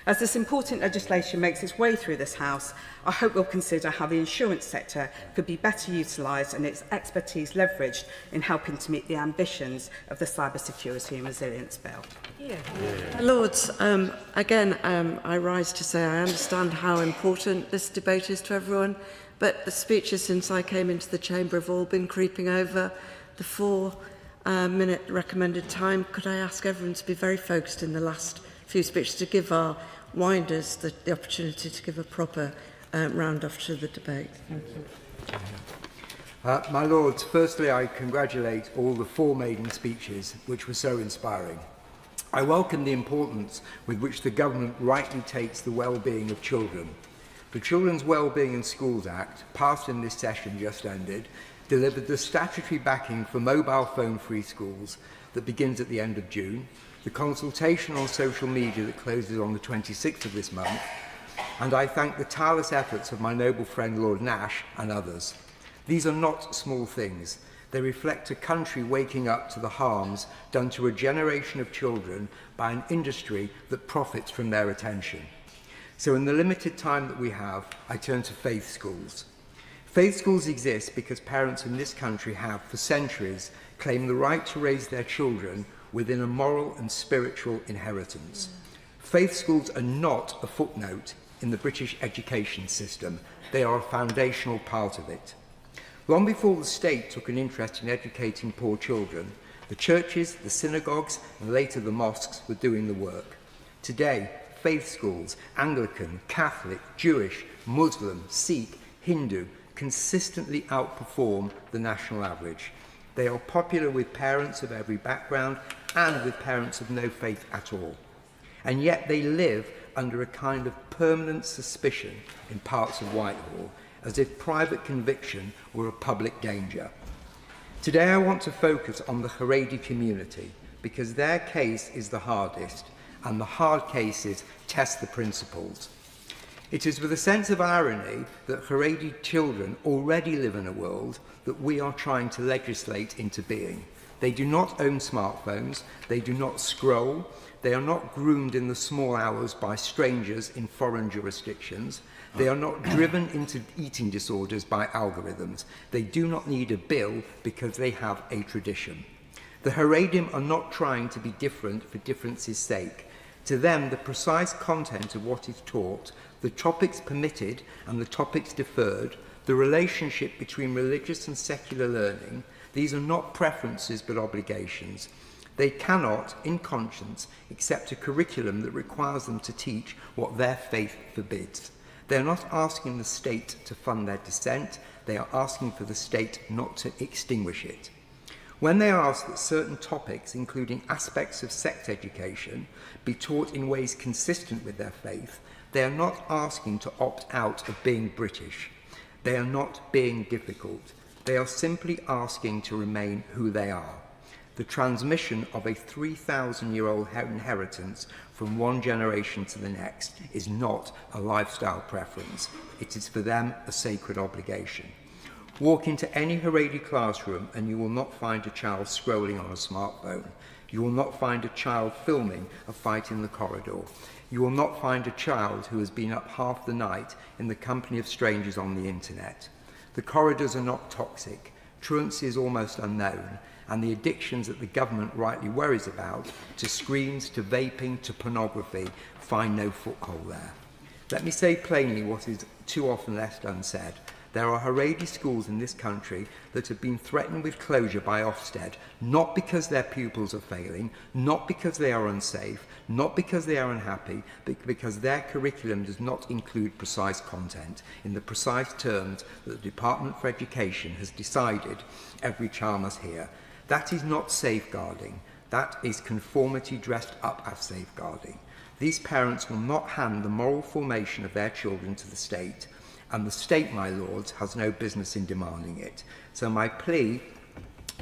As this important legislation makes its way through this House, I hope we'll consider how the insurance sector could be better utilised and its expertise leveraged in helping to meet the ambitions of the Cybersecurity and Resilience Bill. Lords, again, I rise to say I understand how important this debate is to everyone, but the speeches since I came into the chamber have all been creeping over the 4-minute recommended time. Could I ask everyone to be very focused in the last few speeches to give our winders the opportunity to give a proper round off to the debate? Thank you. My Lords, firstly I congratulate all the 4 maiden speeches which were so inspiring. I welcome the importance with which the government rightly takes the well-being of children. The Children's Wellbeing in Schools Act, passed in this session just ended, delivered the statutory backing for mobile phone-free schools that begins at the end of June, the consultation on social media that closes on the 26th of this month, and I thank the tireless efforts of my noble friend Lord Nash and others. These are not small things. They reflect a country waking up to the harms done to a generation of children by an industry that profits from their attention. So in the limited time that we have, I turn to faith schools. Faith schools exist because parents in this country have, for centuries, claimed the right to raise their children within a moral and spiritual inheritance. Faith schools are not a footnote in the British education system. They are a foundational part of it. Long before the state took an interest in educating poor children, the churches, the synagogues, and later the mosques were doing the work. Today, faith schools, Anglican, Catholic, Jewish, Muslim, Sikh, Hindu, consistently outperform the national average. They are popular with parents of every background and with parents of no faith at all. And yet they live under a kind of permanent suspicion in parts of Whitehall, as if private conviction were a public danger. Today I want to focus on the Haredi community because their case is the hardest, and the hard cases test the principles. It is with a sense of irony that Haredi children already live in a world that we are trying to legislate into being. They do not own smartphones, they do not scroll, they are not groomed in the small hours by strangers in foreign jurisdictions, they are not driven into eating disorders by algorithms, they do not need a bill because they have a tradition. The Haredim are not trying to be different for difference's sake. To them, the precise content of what is taught, the topics permitted and the topics deferred, the relationship between religious and secular learning, these are not preferences but obligations. They cannot, in conscience, accept a curriculum that requires them to teach what their faith forbids. They are not asking the state to fund their dissent, they are asking for the state not to extinguish it. When they ask that certain topics, including aspects of sex education, be taught in ways consistent with their faith, They are not asking to opt out of being British. They are not being difficult. They are simply asking to remain who they are. The transmission of a 3,000-year-old inheritance from one generation to the next is not a lifestyle preference. It is for them a sacred obligation. Walk into any Haredi classroom and you will not find a child scrolling on a smartphone. You will not find a child filming a fight in the corridor. You will not find a child who has been up half the night in the company of strangers on the internet. The corridors are not toxic. Truancy is almost unknown, and the addictions that the government rightly worries about, to screens, to vaping, to pornography, find no foothold there. Let me say plainly what is too often left unsaid. There are Haredi schools in this country that have been threatened with closure by Ofsted, not because their pupils are failing, not because they are unsafe, not because they are unhappy, but because their curriculum does not include precise content in the precise terms that the Department for Education has decided every child must hear. That is not safeguarding. That is conformity dressed up as safeguarding. These parents will not hand the moral formation of their children to the state, and the state, my lords, has no business in demanding it. So my plea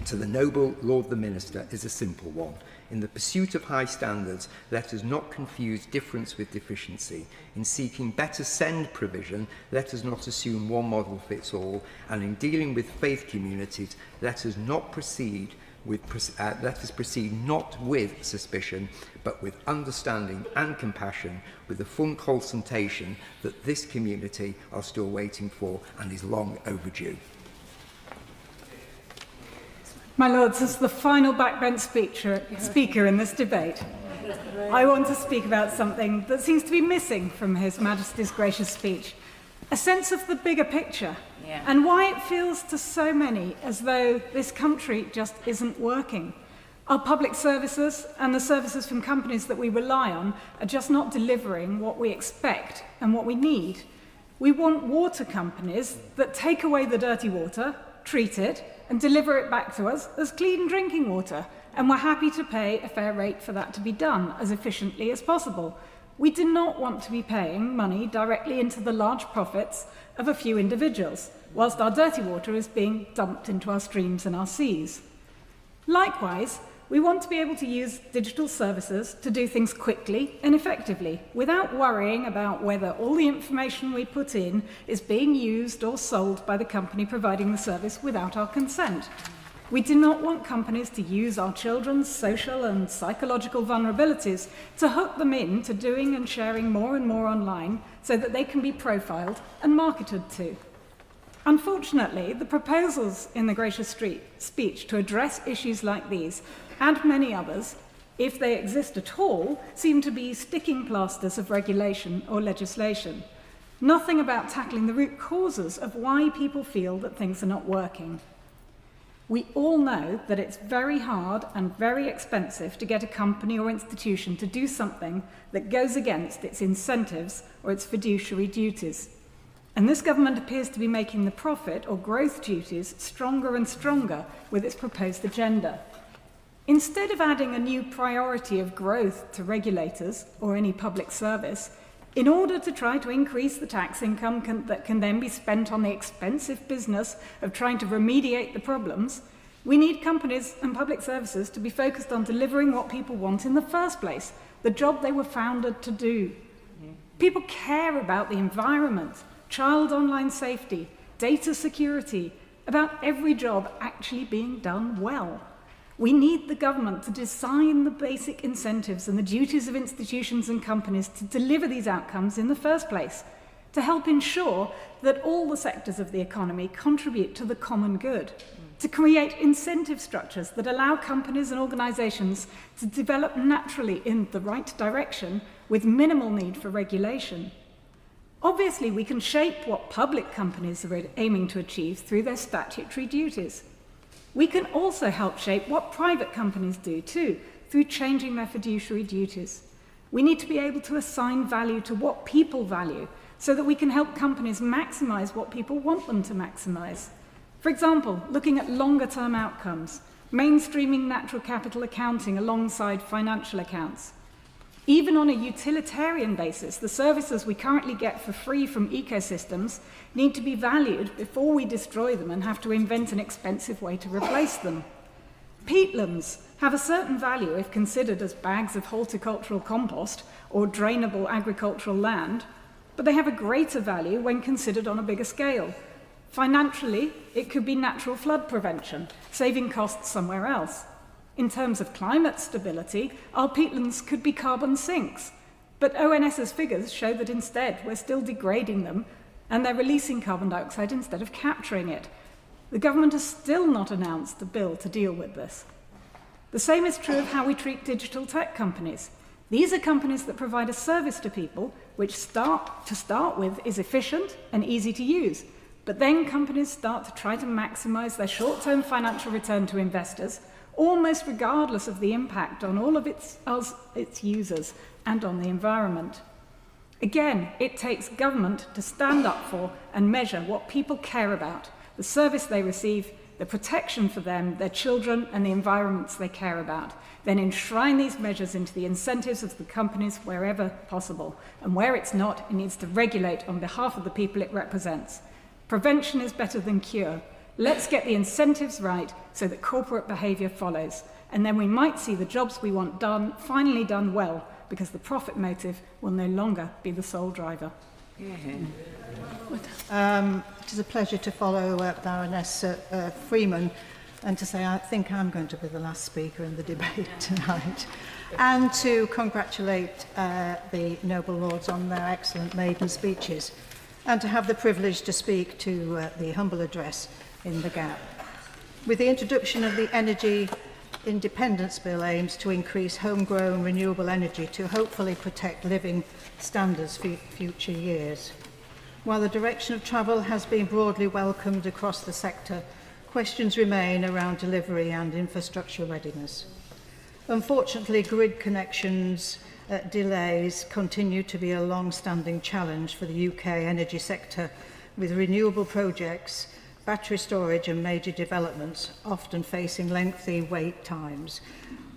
to the noble Lord the Minister is a simple one. In the pursuit of high standards, let us not confuse difference with deficiency. In seeking better send provision, let us not assume one model fits all. And in dealing with faith communities, let us not proceed let us proceed not with suspicion, but with understanding and compassion, with the full consultation that this community are still waiting for and is long overdue. My Lords, as the final backbench speaker in this debate, I want to speak about something that seems to be missing from His Majesty's gracious speech, a sense of the bigger picture. And why it feels to so many as though this country just isn't working. Our public services and the services from companies that we rely on are just not delivering what we expect and what we need. We want water companies that take away the dirty water, treat it, and deliver it back to us as clean drinking water. And we're happy to pay a fair rate for that to be done as efficiently as possible. We do not want to be paying money directly into the large profits of a few individuals, whilst our dirty water is being dumped into our streams and our seas. Likewise, we want to be able to use digital services to do things quickly and effectively, without worrying about whether all the information we put in is being used or sold by the company providing the service without our consent. We do not want companies to use our children's social and psychological vulnerabilities to hook them into doing and sharing more and more online so that they can be profiled and marketed to. Unfortunately, the proposals in the gracious speech to address issues like these, and many others, if they exist at all, seem to be sticking plasters of regulation or legislation. Nothing about tackling the root causes of why people feel that things are not working. We all know that it's very hard and very expensive to get a company or institution to do something that goes against its incentives or its fiduciary duties. And this government appears to be making the profit or growth duties stronger and stronger with its proposed agenda. Instead of adding a new priority of growth to regulators or any public service, in order to try to increase the tax income that can then be spent on the expensive business of trying to remediate the problems, we need companies and public services to be focused on delivering what people want in the first place, the job they were founded to do. People care about the environment, child online safety, data security, about every job actually being done well. We need the government to design the basic incentives and the duties of institutions and companies to deliver these outcomes in the first place, to help ensure that all the sectors of the economy contribute to the common good, to create incentive structures that allow companies and organisations to develop naturally in the right direction with minimal need for regulation. Obviously, we can shape what public companies are aiming to achieve through their statutory duties. We can also help shape what private companies do too, through changing their fiduciary duties. We need to be able to assign value to what people value, so that we can help companies maximise what people want them to maximise. For example, looking at longer-term outcomes, mainstreaming natural capital accounting alongside financial accounts. Even on a utilitarian basis, the services we currently get for free from ecosystems need to be valued before we destroy them and have to invent an expensive way to replace them. Peatlands have a certain value if considered as bags of horticultural compost or drainable agricultural land, but they have a greater value when considered on a bigger scale. Financially, it could be natural flood prevention, saving costs somewhere else. In terms of climate stability, our peatlands could be carbon sinks, but ONS's figures show that instead we're still degrading them and they're releasing carbon dioxide instead of capturing it. The government has still not announced a bill to deal with this. The same is true of how we treat digital tech companies. These are companies that provide a service to people which to start with is efficient and easy to use, but then companies start to try to maximize their short-term financial return to investors, almost regardless of the impact on all of its users and on the environment. Again, it takes government to stand up for and measure what people care about, the service they receive, the protection for them, their children, and the environments they care about. Then enshrine these measures into the incentives of the companies wherever possible. And where it's not, it needs to regulate on behalf of the people it represents. Prevention is better than cure. Let's get the incentives right so that corporate behaviour follows. And then we might see the jobs we want done, finally done well, because the profit motive will no longer be the sole driver. It is a pleasure to follow Baroness Freeman and to say I think I'm going to be the last speaker in the debate tonight, and to congratulate the noble lords on their excellent maiden speeches, and to have the privilege to speak to the humble address in the gap. With the introduction of the Energy Independence Bill aims to increase homegrown renewable energy to hopefully protect living standards for future years. While the direction of travel has been broadly welcomed across the sector, questions remain around delivery and infrastructure readiness. Unfortunately, grid connections delays continue to be a long-standing challenge for the UK energy sector, with renewable projects, battery storage and major developments often facing lengthy wait times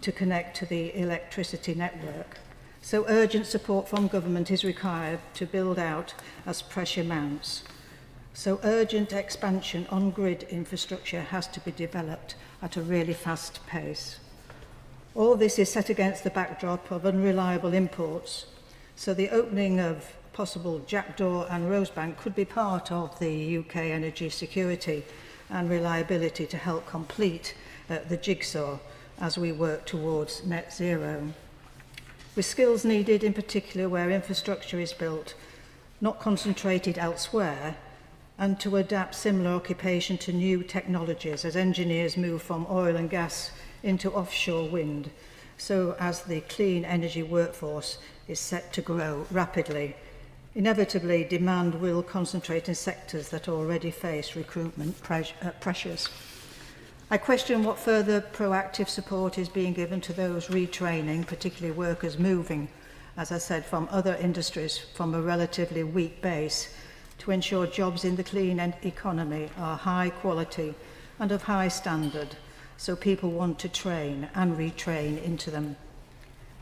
to connect to the electricity network. So urgent support from government is required to build out as pressure mounts. So urgent expansion on grid infrastructure has to be developed at a really fast pace. All this is set against the backdrop of unreliable imports. So the opening of possible Jackdaw and Rosebank could be part of the UK energy security and reliability to help complete the jigsaw as we work towards net zero. With skills needed in particular where infrastructure is built, not concentrated elsewhere, and to adapt similar occupation to new technologies as engineers move from oil and gas into offshore wind, so as the clean energy workforce is set to grow rapidly. Inevitably, demand will concentrate in sectors that already face recruitment pressures. I question what further proactive support is being given to those retraining, particularly workers moving, as I said, from other industries from a relatively weak base, to ensure jobs in the clean economy are high quality and of high standard, so people want to train and retrain into them.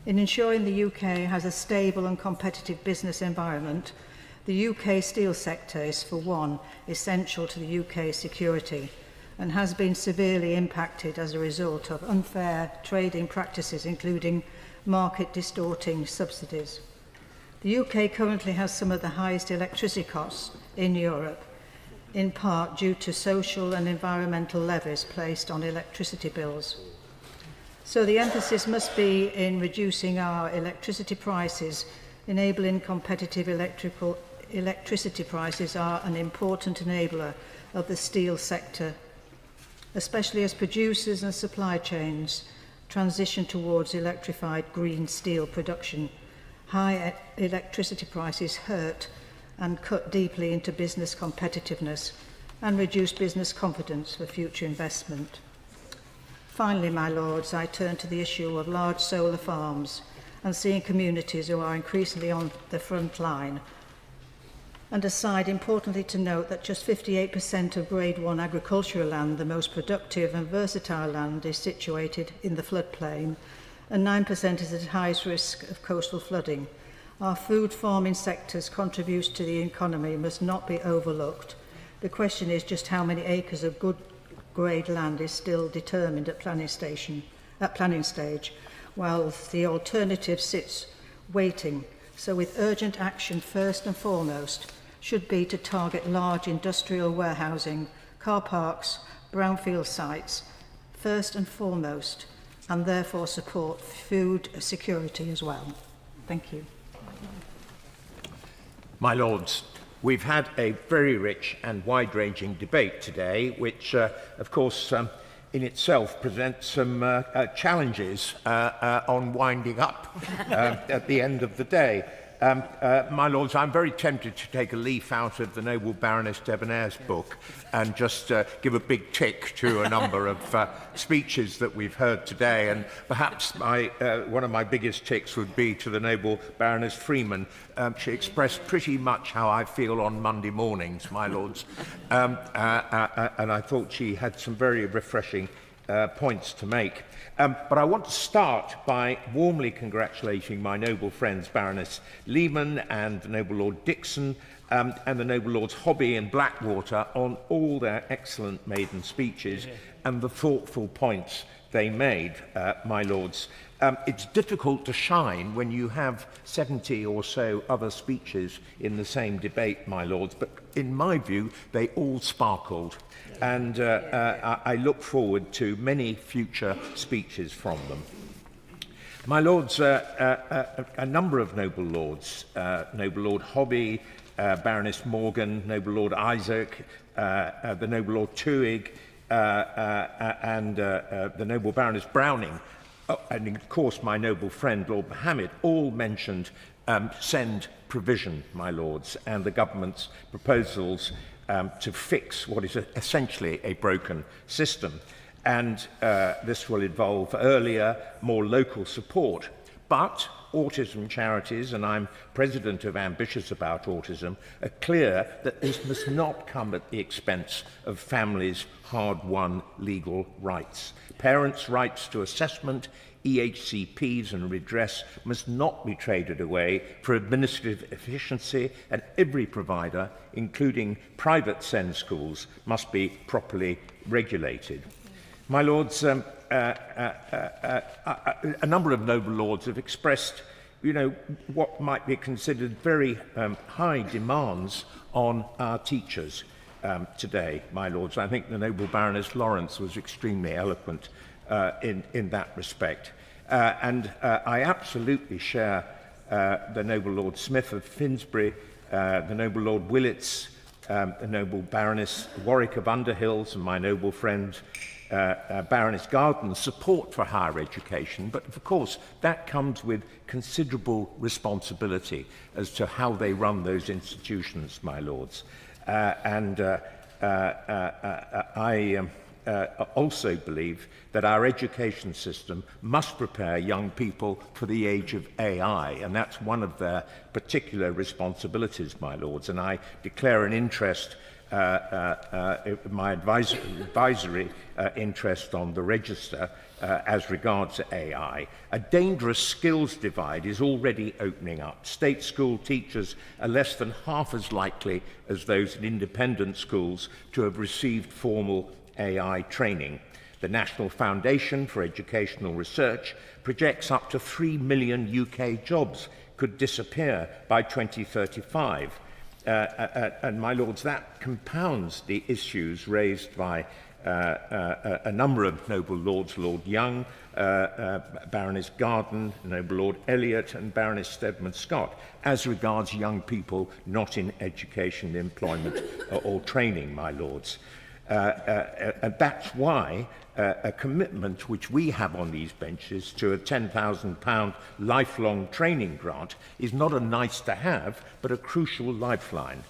In ensuring the UK has a stable and competitive business environment, the UK steel sector is, for one, essential to the UK security and has been severely impacted as a result of unfair trading practices, including market-distorting subsidies. The UK currently has some of the highest electricity costs in Europe, in part due to social and environmental levies placed on electricity bills. So the emphasis must be in reducing our electricity prices. Enabling competitive electricity prices are an important enabler of the steel sector, especially as producers and supply chains transition towards electrified green steel production. High electricity prices hurt and cut deeply into business competitiveness and reduce business confidence for future investment. Finally, my lords, I turn to the issue of large solar farms and seeing communities who are increasingly on the front line. And aside, importantly to note that just 58% of Grade 1 agricultural land, the most productive and versatile land, is situated in the floodplain, and 9% is at highest risk of coastal flooding. Our food farming sector's contribution to the economy must not be overlooked. The question is just how many acres of good grade land is still determined at planning stage, while the alternative sits waiting. So with urgent action first and foremost should be to target large industrial warehousing, car parks, brownfield sites, first and foremost, and therefore support food security as well. Thank you. My Lords, we've had a very rich and wide-ranging debate today, which, of course, in itself presents some challenges on winding up at the end of the day. My Lords, I'm very tempted to take a leaf out of the noble Baroness Debonair's book and just give a big tick to a number of speeches that we've heard today, and perhaps one of my biggest ticks would be to the noble Baroness Freeman. She expressed pretty much how I feel on Monday mornings, my Lords, and I thought she had some very refreshing points to make. But I want to start by warmly congratulating my noble friends Baroness Lehman and the noble Lord Dixon and the noble Lords Hobby and Blackwater on all their excellent maiden speeches and the thoughtful points they made, my Lords. It's difficult to shine when you have 70 or so other speeches in the same debate, my Lords, but in my view, they all sparkled. And I look forward to many future speeches from them. My Lords, a number of noble Lords, noble Lord Hobby, Baroness Morgan, noble Lord Isaac, the noble Lord Tuig, and the noble Baroness Browning, and of course my noble friend Lord Mohammed, all mentioned send provision, my Lords, and the government's proposals to fix what is essentially a broken system. And this will involve earlier, more local support. But autism charities, and I'm president of Ambitious About Autism, are clear that this must not come at the expense of families' hard-won legal rights. Parents' rights to assessment, EHCPs and redress must not be traded away for administrative efficiency, and every provider, including private SEND schools, must be properly regulated. My Lords, a number of noble Lords have expressed, what might be considered very high demands on our teachers today, my Lords. I think the noble Baroness Lawrence was extremely eloquent in that respect. And I absolutely share the noble Lord Smith of Finsbury, the noble Lord Willits, the noble Baroness Warwick of Underhills, and my noble friend Baroness Garden's support for higher education. But of course, that comes with considerable responsibility as to how they run those institutions, my Lords. I also believe that our education system must prepare young people for the age of AI, and that's one of their particular responsibilities, my Lords. And I declare an interest, my advisory interest on the register as regards AI. A dangerous skills divide is already opening up. State school teachers are less than half as likely as those in independent schools to have received formal AI training. The National Foundation for Educational Research projects up to 3 million UK jobs could disappear by 2035. And my Lords, that compounds the issues raised by a number of noble Lords, Lord Young, Baroness Garden, noble Lord Elliot, and Baroness Stedman Scott, as regards young people not in education, employment, or training, my Lords. And that's why a commitment which we have on these benches to a £10,000 lifelong training grant is not a nice to have, but a crucial lifeline.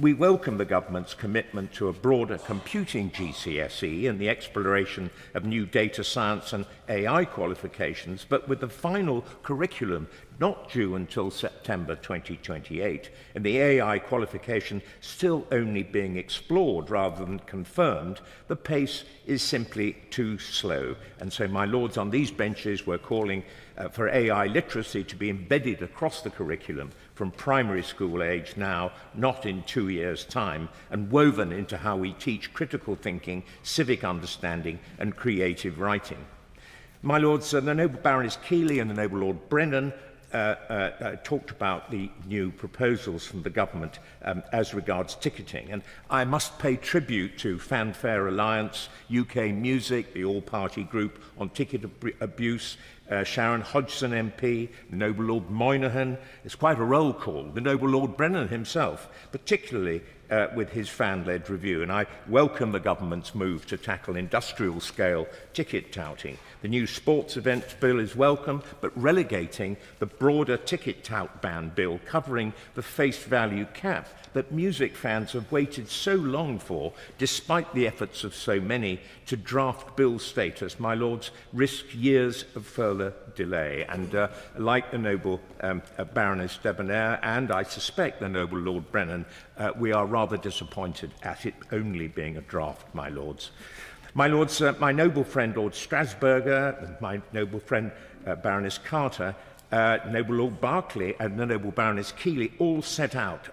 We welcome the government's commitment to a broader computing GCSE and the exploration of new data science and AI qualifications, but with the final curriculum not due until September 2028, and the AI qualification still only being explored rather than confirmed, the pace is simply too slow. And so, my lords, on these benches we're calling for AI literacy to be embedded across the curriculum from primary school age now, not in 2 years' time, and woven into how we teach critical thinking, civic understanding and creative writing. My lords, the Noble Baroness Keeley and the Noble Lord Brennan talked about the new proposals from the government as regards ticketing, and I must pay tribute to Fanfare Alliance, UK Music, the all-party group on ticket abuse, Sharon Hodgson MP, the Noble Lord Moynihan. It's quite a roll call. The Noble Lord Brennan himself, particularly with his fan-led review, and I welcome the government's move to tackle industrial-scale ticket touting. The new sports events bill is welcome, but relegating the broader ticket tout ban bill covering the face value cap that music fans have waited so long for, despite the efforts of so many to draft bill status, my lords, risk years of further delay. And like the Noble Baroness Debonair, and I suspect the Noble Lord Brennan, we are rather disappointed at it only being a draft, my lords. My lords, my noble friend Lord Strasburger, and my noble friend Baroness Carter, Noble Lord Berkeley and the Noble Baroness Keeley all set out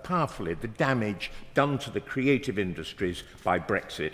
powerfully the damage done to the creative industries by Brexit.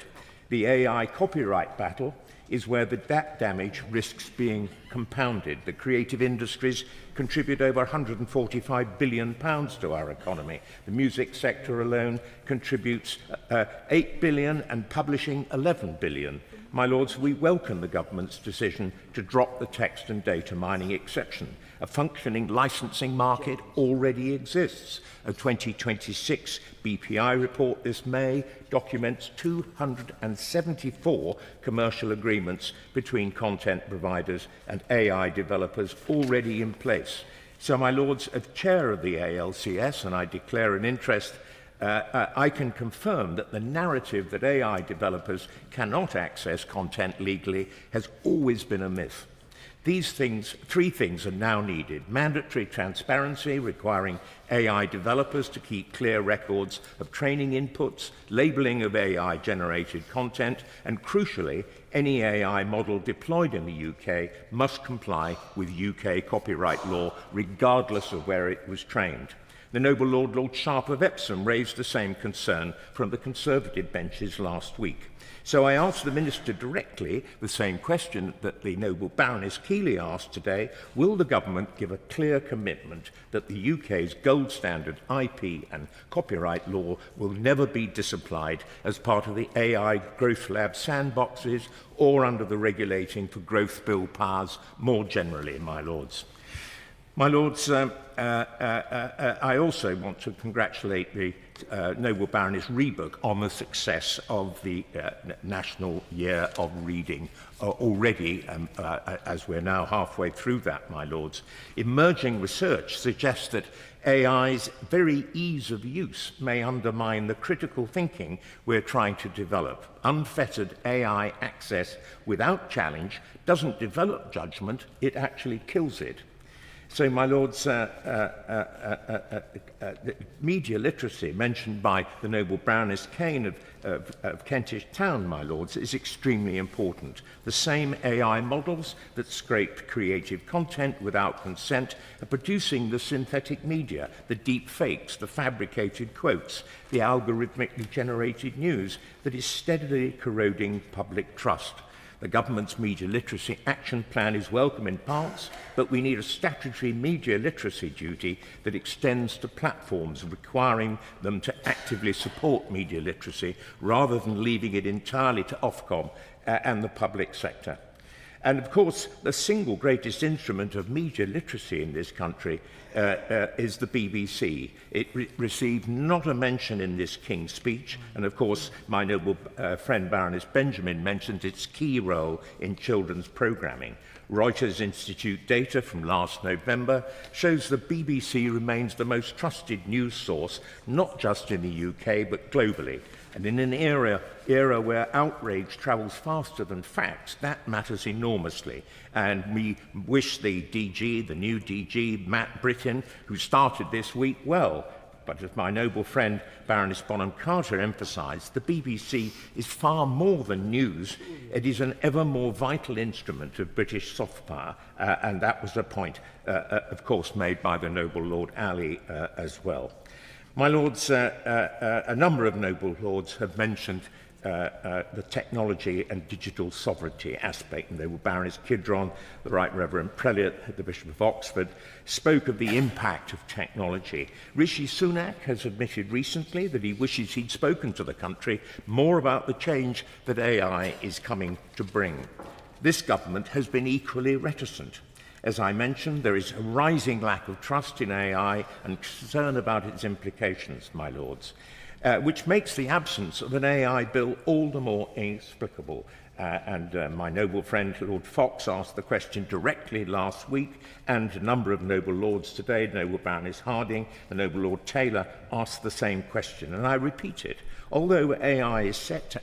The AI copyright battle is where that damage risks being compounded. The creative industries contribute over £145 billion to our economy. The music sector alone contributes £8 billion and publishing £11 billion. My lords, we welcome the government's decision to drop the text and data mining exception. A functioning licensing market already exists. A 2026 BPI report this May documents 274 commercial agreements between content providers and AI developers already in place. So, my lords, as chair of the ALCS, and I declare an interest, I can confirm that the narrative that AI developers cannot access content legally has always been a myth. These things, three things are now needed: mandatory transparency, requiring AI developers to keep clear records of training inputs, labeling of AI-generated content, and crucially, any AI model deployed in the UK must comply with UK copyright law, regardless of where it was trained. The Noble Lord Sharp of Epsom raised the same concern from the Conservative benches last week. So I asked the Minister directly the same question that the Noble Baroness Keeley asked today: will the government give a clear commitment that the UK's gold standard IP and copyright law will never be disapplied as part of the AI Growth Lab sandboxes or under the Regulating for Growth Bill powers more generally, my lords? My lords, I also want to congratulate the Noble Baroness Reebok on the success of the National Year of Reading already, as we're now halfway through that, my lords. Emerging research suggests that AI's very ease of use may undermine the critical thinking we're trying to develop. Unfettered AI access without challenge doesn't develop judgment, it actually kills it. So, my lords, media literacy, mentioned by the Noble Baroness Kane of Kentish Town, my lords, is extremely important. The same AI models that scrape creative content without consent are producing the synthetic media, the deep fakes, the fabricated quotes, the algorithmically generated news that is steadily corroding public trust. The government's media literacy action plan is welcome in parts, but we need a statutory media literacy duty that extends to platforms, requiring them to actively support media literacy rather than leaving it entirely to Ofcom and the public sector. And of course, the single greatest instrument of media literacy in this country is the BBC. It received not a mention in this King's speech, and of course, my noble friend Baroness Benjamin mentioned its key role in children's programming. Reuters Institute data from last November shows the BBC remains the most trusted news source, not just in the UK, but globally. And in an era where outrage travels faster than facts, that matters enormously. And we wish the new DG, Matt Britton, who started this week, well. But as my noble friend Baroness Bonham-Carter emphasised, the BBC is far more than news. It is an ever more vital instrument of British soft power, and that was a point, of course, made by the noble Lord Ali as well. My lords, a number of noble lords have mentioned the technology and digital sovereignty aspect, and they were Baroness Kidron, the Right Reverend Prelate, the Bishop of Oxford, spoke of the impact of technology. Rishi Sunak has admitted recently that he wishes he'd spoken to the country more about the change that AI is coming to bring. This government has been equally reticent. As I mentioned, there is a rising lack of trust in AI and concern about its implications, my lords, which makes the absence of an AI bill all the more inexplicable. My noble friend Lord Fox asked the question directly last week, and a number of noble lords today, noble Baroness Harding, the noble Lord Taylor, asked the same question, and I repeat it. Although AI is set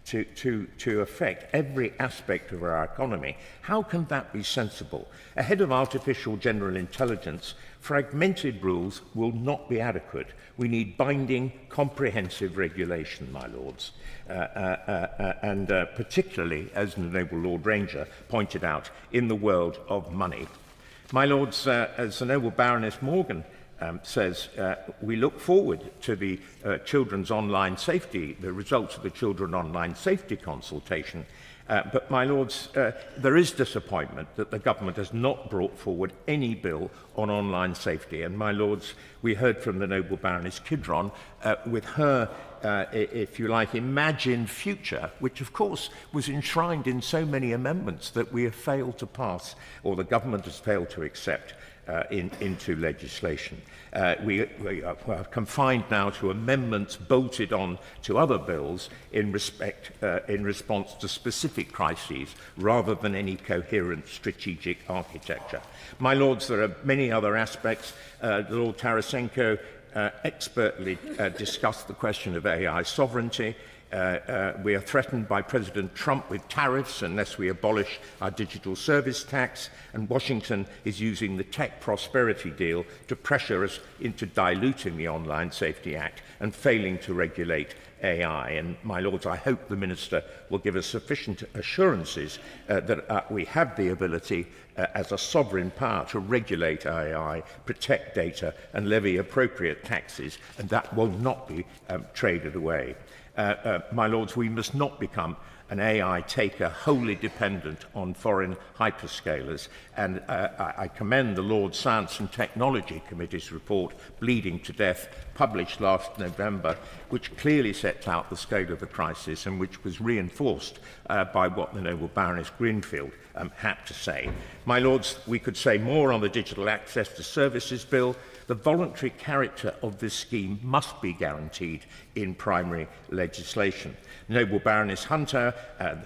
to affect every aspect of our economy, how can that be sensible? Ahead of artificial general intelligence, fragmented rules will not be adequate. We need binding, comprehensive regulation, my lords, and particularly, as the noble Lord Ranger pointed out, in the world of money. My lords, as the noble Baroness Morgan says, we look forward to the children's online safety, the results of the children online safety consultation. But, my lords, there is disappointment that the government has not brought forward any bill on online safety. And, my lords, we heard from the noble Baroness Kidron with her, if you like, imagined future, which, of course, was enshrined in so many amendments that we have failed to pass, or the government has failed to accept. Into legislation. We are confined now to amendments bolted on to other bills in response to specific crises rather than any coherent strategic architecture. My lords, there are many other aspects. Lord Tarasenko expertly discussed the question of AI sovereignty. We are threatened by President Trump with tariffs unless we abolish our digital service tax, and Washington is using the tech prosperity deal to pressure us into diluting the Online Safety Act and failing to regulate AI. And, my lords, I hope the Minister will give us sufficient assurances that we have the ability as a sovereign power to regulate AI, protect data and levy appropriate taxes, and that will not be traded away. My lords, we must not become an AI taker wholly dependent on foreign hyperscalers. And I commend the Lord Science and Technology Committee's report, Bleeding to Death, published last November, which clearly sets out the scale of the crisis and which was reinforced by what the noble Baroness Greenfield had to say. My lords, we could say more on the Digital Access to Services Bill. The voluntary character of this scheme must be guaranteed in primary legislation. Noble Baroness Hunter,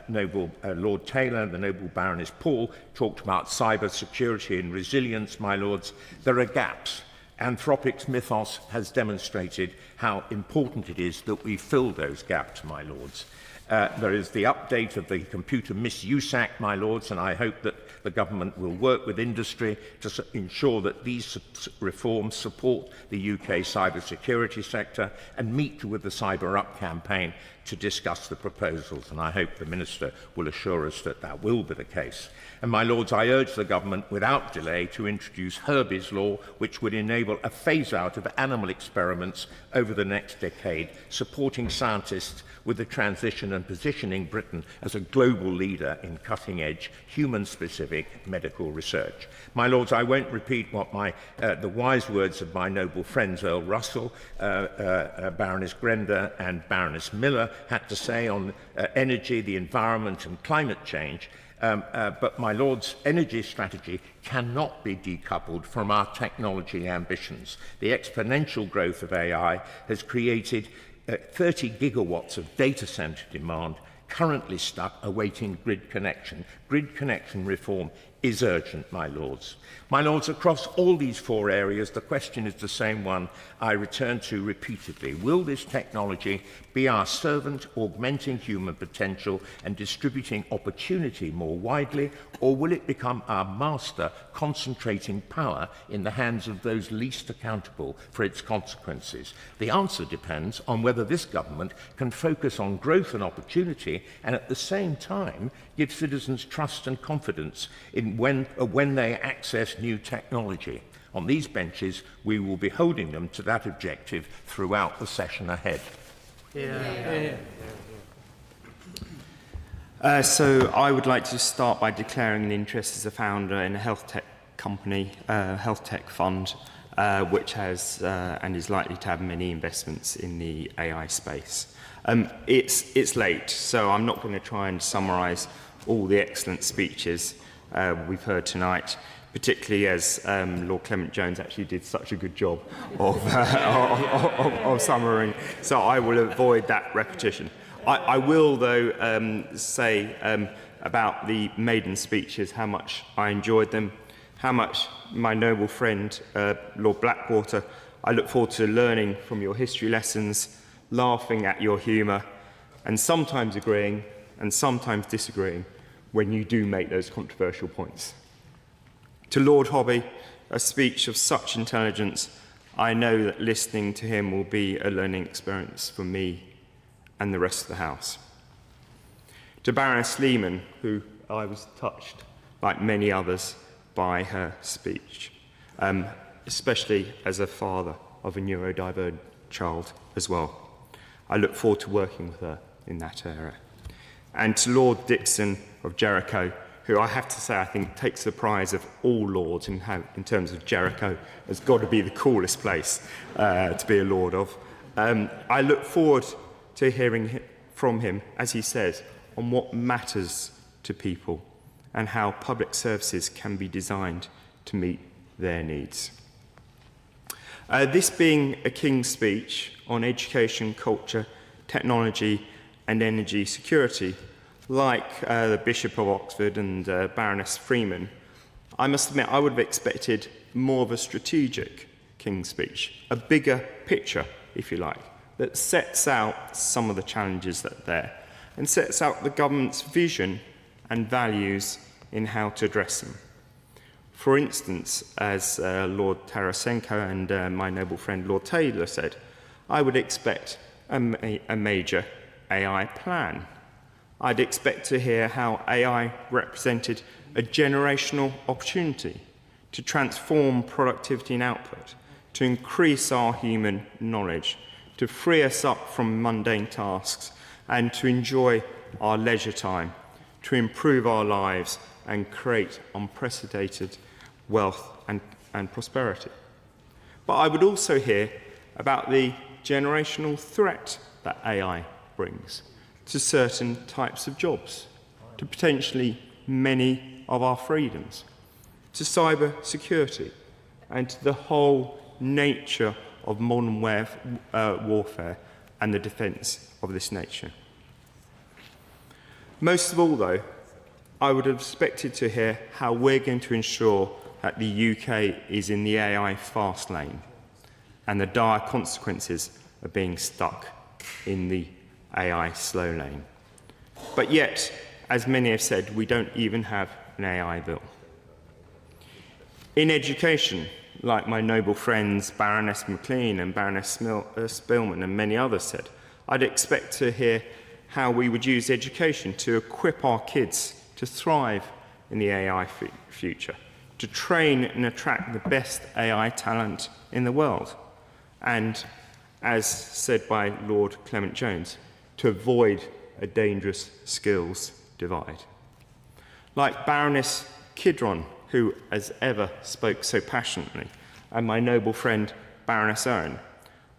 noble Lord Taylor and the noble Baroness Paul talked about cyber security and resilience, my lords. There are gaps. Anthropic's mythos has demonstrated how important it is that we fill those gaps, my lords. There is the update of the Computer Misuse Act, my lords, and I hope that the government will work with industry to ensure that these reforms support the UK cyber security sector and meet with the Cyber Up campaign to discuss the proposals, and I hope the Minister will assure us that that will be the case. And, my lords, I urge the government without delay to introduce Herbie's Law, which would enable a phase-out of animal experiments over the next decade, supporting scientists with the transition and positioning Britain as a global leader in cutting-edge, human-specific medical research. My lords, I won't repeat what the wise words of my noble friends Earl Russell, Baroness Grender and Baroness Miller had to say on energy, the environment and climate change. But, my lords, energy strategy cannot be decoupled from our technology ambitions. The exponential growth of AI has created 30 gigawatts of data centre demand, currently stuck awaiting grid connection. Grid connection reform is urgent, my Lords. My Lords, across all these 4 areas, the question is the same one I return to repeatedly. Will this technology be our servant, augmenting human potential and distributing opportunity more widely, or will it become our master, concentrating power in the hands of those least accountable for its consequences? The answer depends on whether this government can focus on growth and opportunity and at the same time give citizens trust and confidence in when they access new technology. On these benches, we will be holding them to that objective throughout the session ahead. So I would like to start by declaring an interest as a founder in a health tech company, health tech fund, which has and is likely to have many investments in the AI space. It's late, so I'm not going to try and summarise all the excellent speeches we've heard tonight, particularly as Lord Clement Jones actually did such a good job of summarizing. So I will avoid that repetition. I will, though, say about the maiden speeches how much I enjoyed them, how much my noble friend, Lord Blackwater, I look forward to learning from your history lessons, laughing at your humour, and sometimes agreeing and sometimes disagreeing when you do make those controversial points. To Lord Hobby, a speech of such intelligence, I know that listening to him will be a learning experience for me and the rest of the House. To Baroness Lehman, who I was touched, like many others, by her speech, especially as a father of a neurodivergent child as well. I look forward to working with her in that area. And to Lord Dixon of Jericho, who I have to say I think takes the prize of all lords in terms of Jericho has got to be the coolest place to be a lord of. I look forward to hearing from him, as he says, on what matters to people and how public services can be designed to meet their needs. This being a King's speech on education, culture, technology and energy security, like the Bishop of Oxford and Baroness Freeman, I must admit I would have expected more of a strategic King's speech, a bigger picture, if you like, that sets out some of the challenges that are there and sets out the government's vision and values in how to address them. For instance, as Lord Tarasenko and my noble friend Lord Taylor said, I would expect a major AI plan. I'd expect to hear how AI represented a generational opportunity to transform productivity and output, to increase our human knowledge, to free us up from mundane tasks, and to enjoy our leisure time, to improve our lives and create unprecedented wealth and prosperity. But I would also hear about the generational threat that AI brings to certain types of jobs, to potentially many of our freedoms, to cyber security, and to the whole nature of modern warfare and the defence of this nation. Most of all, though, I would have expected to hear how we're going to ensure that the UK is in the AI fast lane and the dire consequences of being stuck in the AI slow lane. But yet, as many have said, we don't even have an AI bill. In education, like my noble friends Baroness Maclean and Baroness Spillman and many others said, I'd expect to hear how we would use education to equip our kids to thrive in the AI future, to train and attract the best AI talent in the world, and, as said by Lord Clement Jones, to avoid a dangerous skills divide. Like Baroness Kidron, who, as ever, spoke so passionately, and my noble friend Baroness Owen,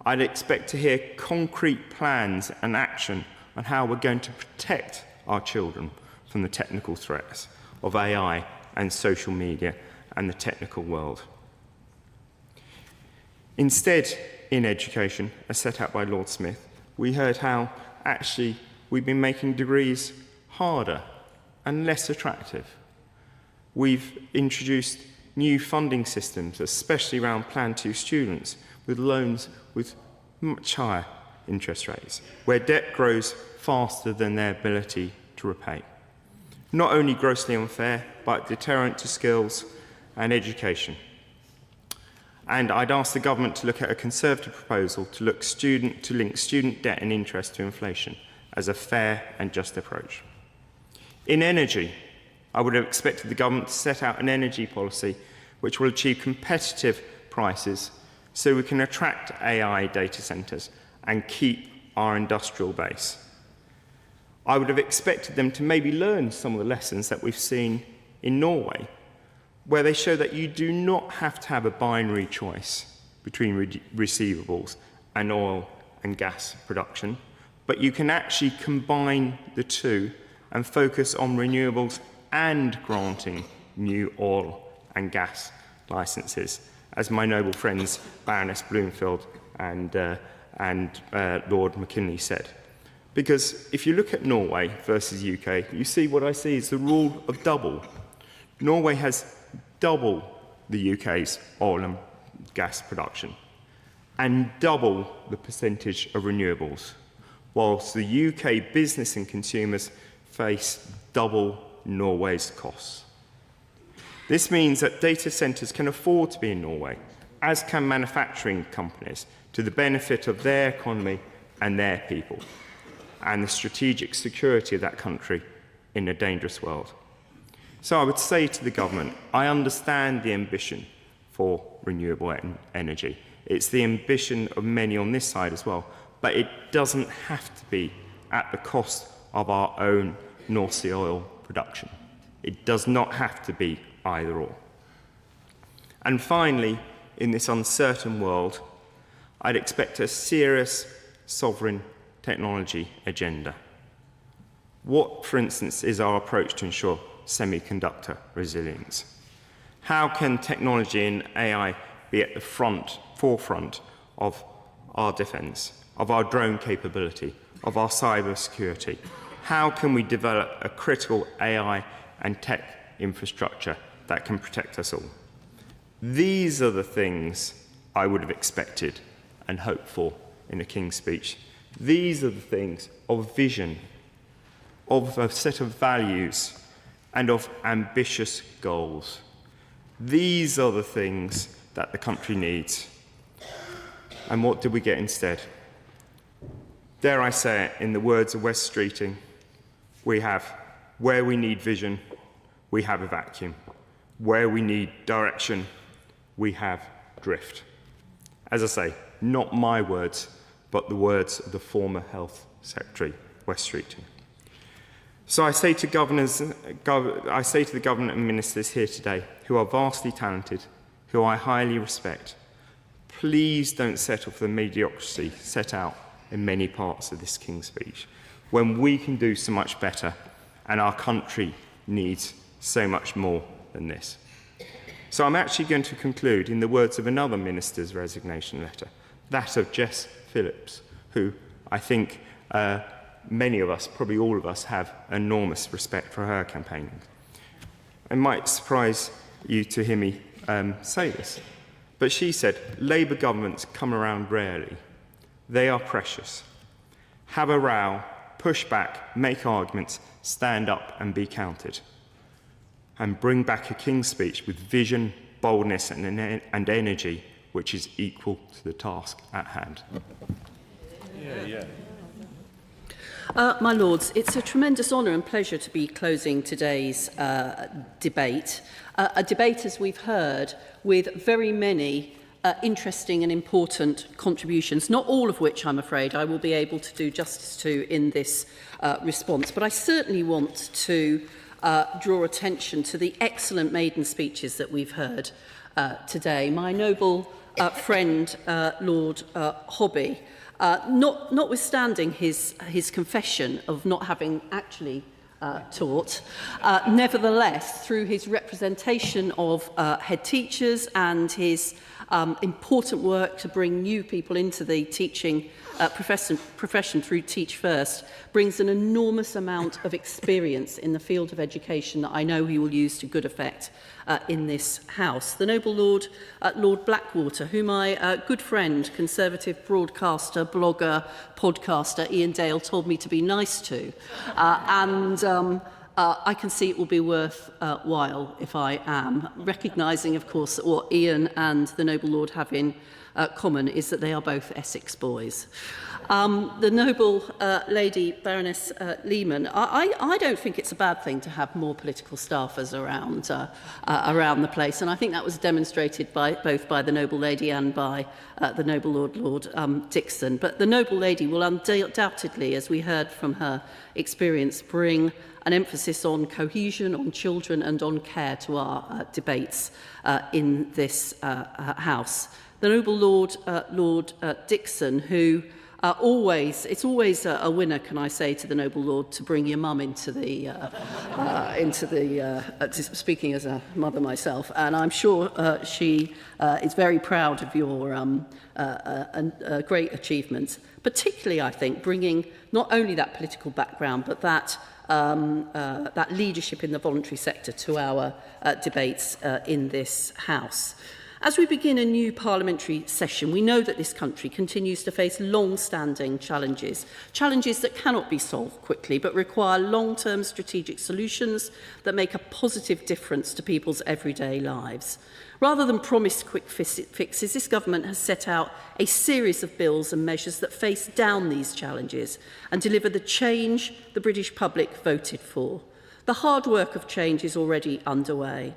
I'd expect to hear concrete plans and action on how we're going to protect our children from the technical threats of AI and social media and the technical world. Instead, in education, as set out by Lord Smith, we heard how actually we've been making degrees harder and less attractive. We've introduced new funding systems, especially around Plan 2 students, with loans with much higher interest rates, where debt grows faster than their ability to repay. Not only grossly unfair, but deterrent to skills and education. And I'd ask the government to look at a Conservative proposal to link student debt and interest to inflation as a fair and just approach. In energy, I would have expected the government to set out an energy policy which will achieve competitive prices so we can attract AI data centres and keep our industrial base. I would have expected them to maybe learn some of the lessons that we've seen in Norway, where they show that you do not have to have a binary choice between receivables and oil and gas production, but you can actually combine the two and focus on renewables and granting new oil and gas licences, as my noble friends Baroness Bloomfield and Lord McKinley said. Because if you look at Norway versus UK, you see what I see is the rule of double. Norway has double the UK's oil and gas production and double the percentage of renewables, whilst the UK business and consumers face double Norway's costs. This means that data centres can afford to be in Norway, as can manufacturing companies, to the benefit of their economy and their people, and the strategic security of that country in a dangerous world. So I would say to the government, I understand the ambition for renewable energy. It's the ambition of many on this side as well, but it doesn't have to be at the cost of our own North Sea oil production. It does not have to be either or. And finally, in this uncertain world, I'd expect a serious sovereign technology agenda. What, for instance, is our approach to ensure semiconductor resilience? How can technology and AI be at the forefront of our defence, of our drone capability, of our cyber security? How can we develop a critical AI and tech infrastructure that can protect us all? These are the things I would have expected and hoped for in a King's Speech. These are the things of vision, of a set of values, and of ambitious goals. These are the things that the country needs. And what did we get instead? Dare I say it, in the words of Wes Streeting, we have, where we need vision, we have a vacuum. Where we need direction, we have drift. As I say, not my words, but the words of the former Health Secretary, Wes Streeting. So I say to the government and ministers here today, who are vastly talented, who I highly respect, please don't settle for the mediocrity set out in many parts of this King's Speech, when we can do so much better and our country needs so much more than this. So I'm actually going to conclude in the words of another minister's resignation letter, that of Jess Phillips, who I think many of us, probably all of us, have enormous respect for her campaigning. It might surprise you to hear me say this, but she said, Labour governments come around rarely. They are precious. Have a row, push back, make arguments, stand up and be counted. And bring back a King's Speech with vision, boldness and energy, which is equal to the task at hand. My Lords, it's a tremendous honour and pleasure to be closing today's debate. A debate, as we've heard, with very many interesting and important contributions, not all of which, I'm afraid, I will be able to do justice to in this response. But I certainly want to draw attention to the excellent maiden speeches that we've heard today. My noble friend, Lord Hobby, notwithstanding his confession of not having actually taught. Nevertheless, through his representation of head teachers and his important work to bring new people into the teaching profession through Teach First, brings an enormous amount of experience in the field of education that I know he will use to good effect in this House. The Noble Lord, Lord Blackwater, who my good friend, Conservative broadcaster, blogger, podcaster Ian Dale told me to be nice to, I can see it will be worthwhile if I am, recognising, of course, that what Ian and the Noble Lord have in common is that they are both Essex boys. The noble lady Baroness Lehman, I don't think it's a bad thing to have more political staffers around the place, and I think that was demonstrated both by the noble lady and by the noble Lord Dixon. But the noble lady will undoubtedly, as we heard from her experience, bring an emphasis on cohesion, on children and on care to our debates in this House. The noble Lord Dixon, who it's always a winner, can I say, to the noble Lord, to bring your mum into the speaking as a mother myself, and I'm sure she is very proud of your great achievements, particularly, I think, bringing not only that political background, but that leadership in the voluntary sector to our debates in this House. As we begin a new parliamentary session, we know that this country continues to face long-standing challenges that cannot be solved quickly, but require long-term strategic solutions that make a positive difference to people's everyday lives. Rather than promise quick fixes, this government has set out a series of bills and measures that face down these challenges and deliver the change the British public voted for. The hard work of change is already underway.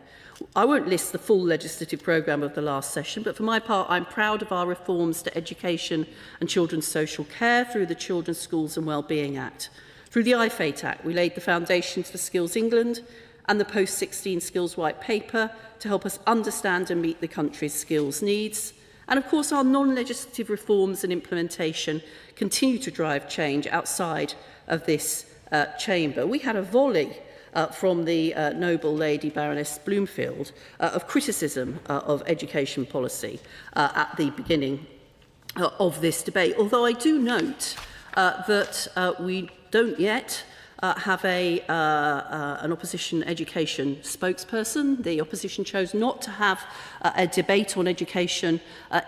I won't list the full legislative programme of the last session, but for my part, I'm proud of our reforms to education and children's social care through the Children's Schools and Wellbeing Act. Through the iFate Act, we laid the foundations for Skills England and the Post-16 Skills White Paper to help us understand and meet the country's skills needs. And of course, our non-legislative reforms and implementation continue to drive change outside of this chamber. We had a volley from the noble lady Baroness Bloomfield of criticism of education policy at the beginning of this debate. Although I do note that we don't yet have an opposition education spokesperson. The opposition chose not to have a debate on education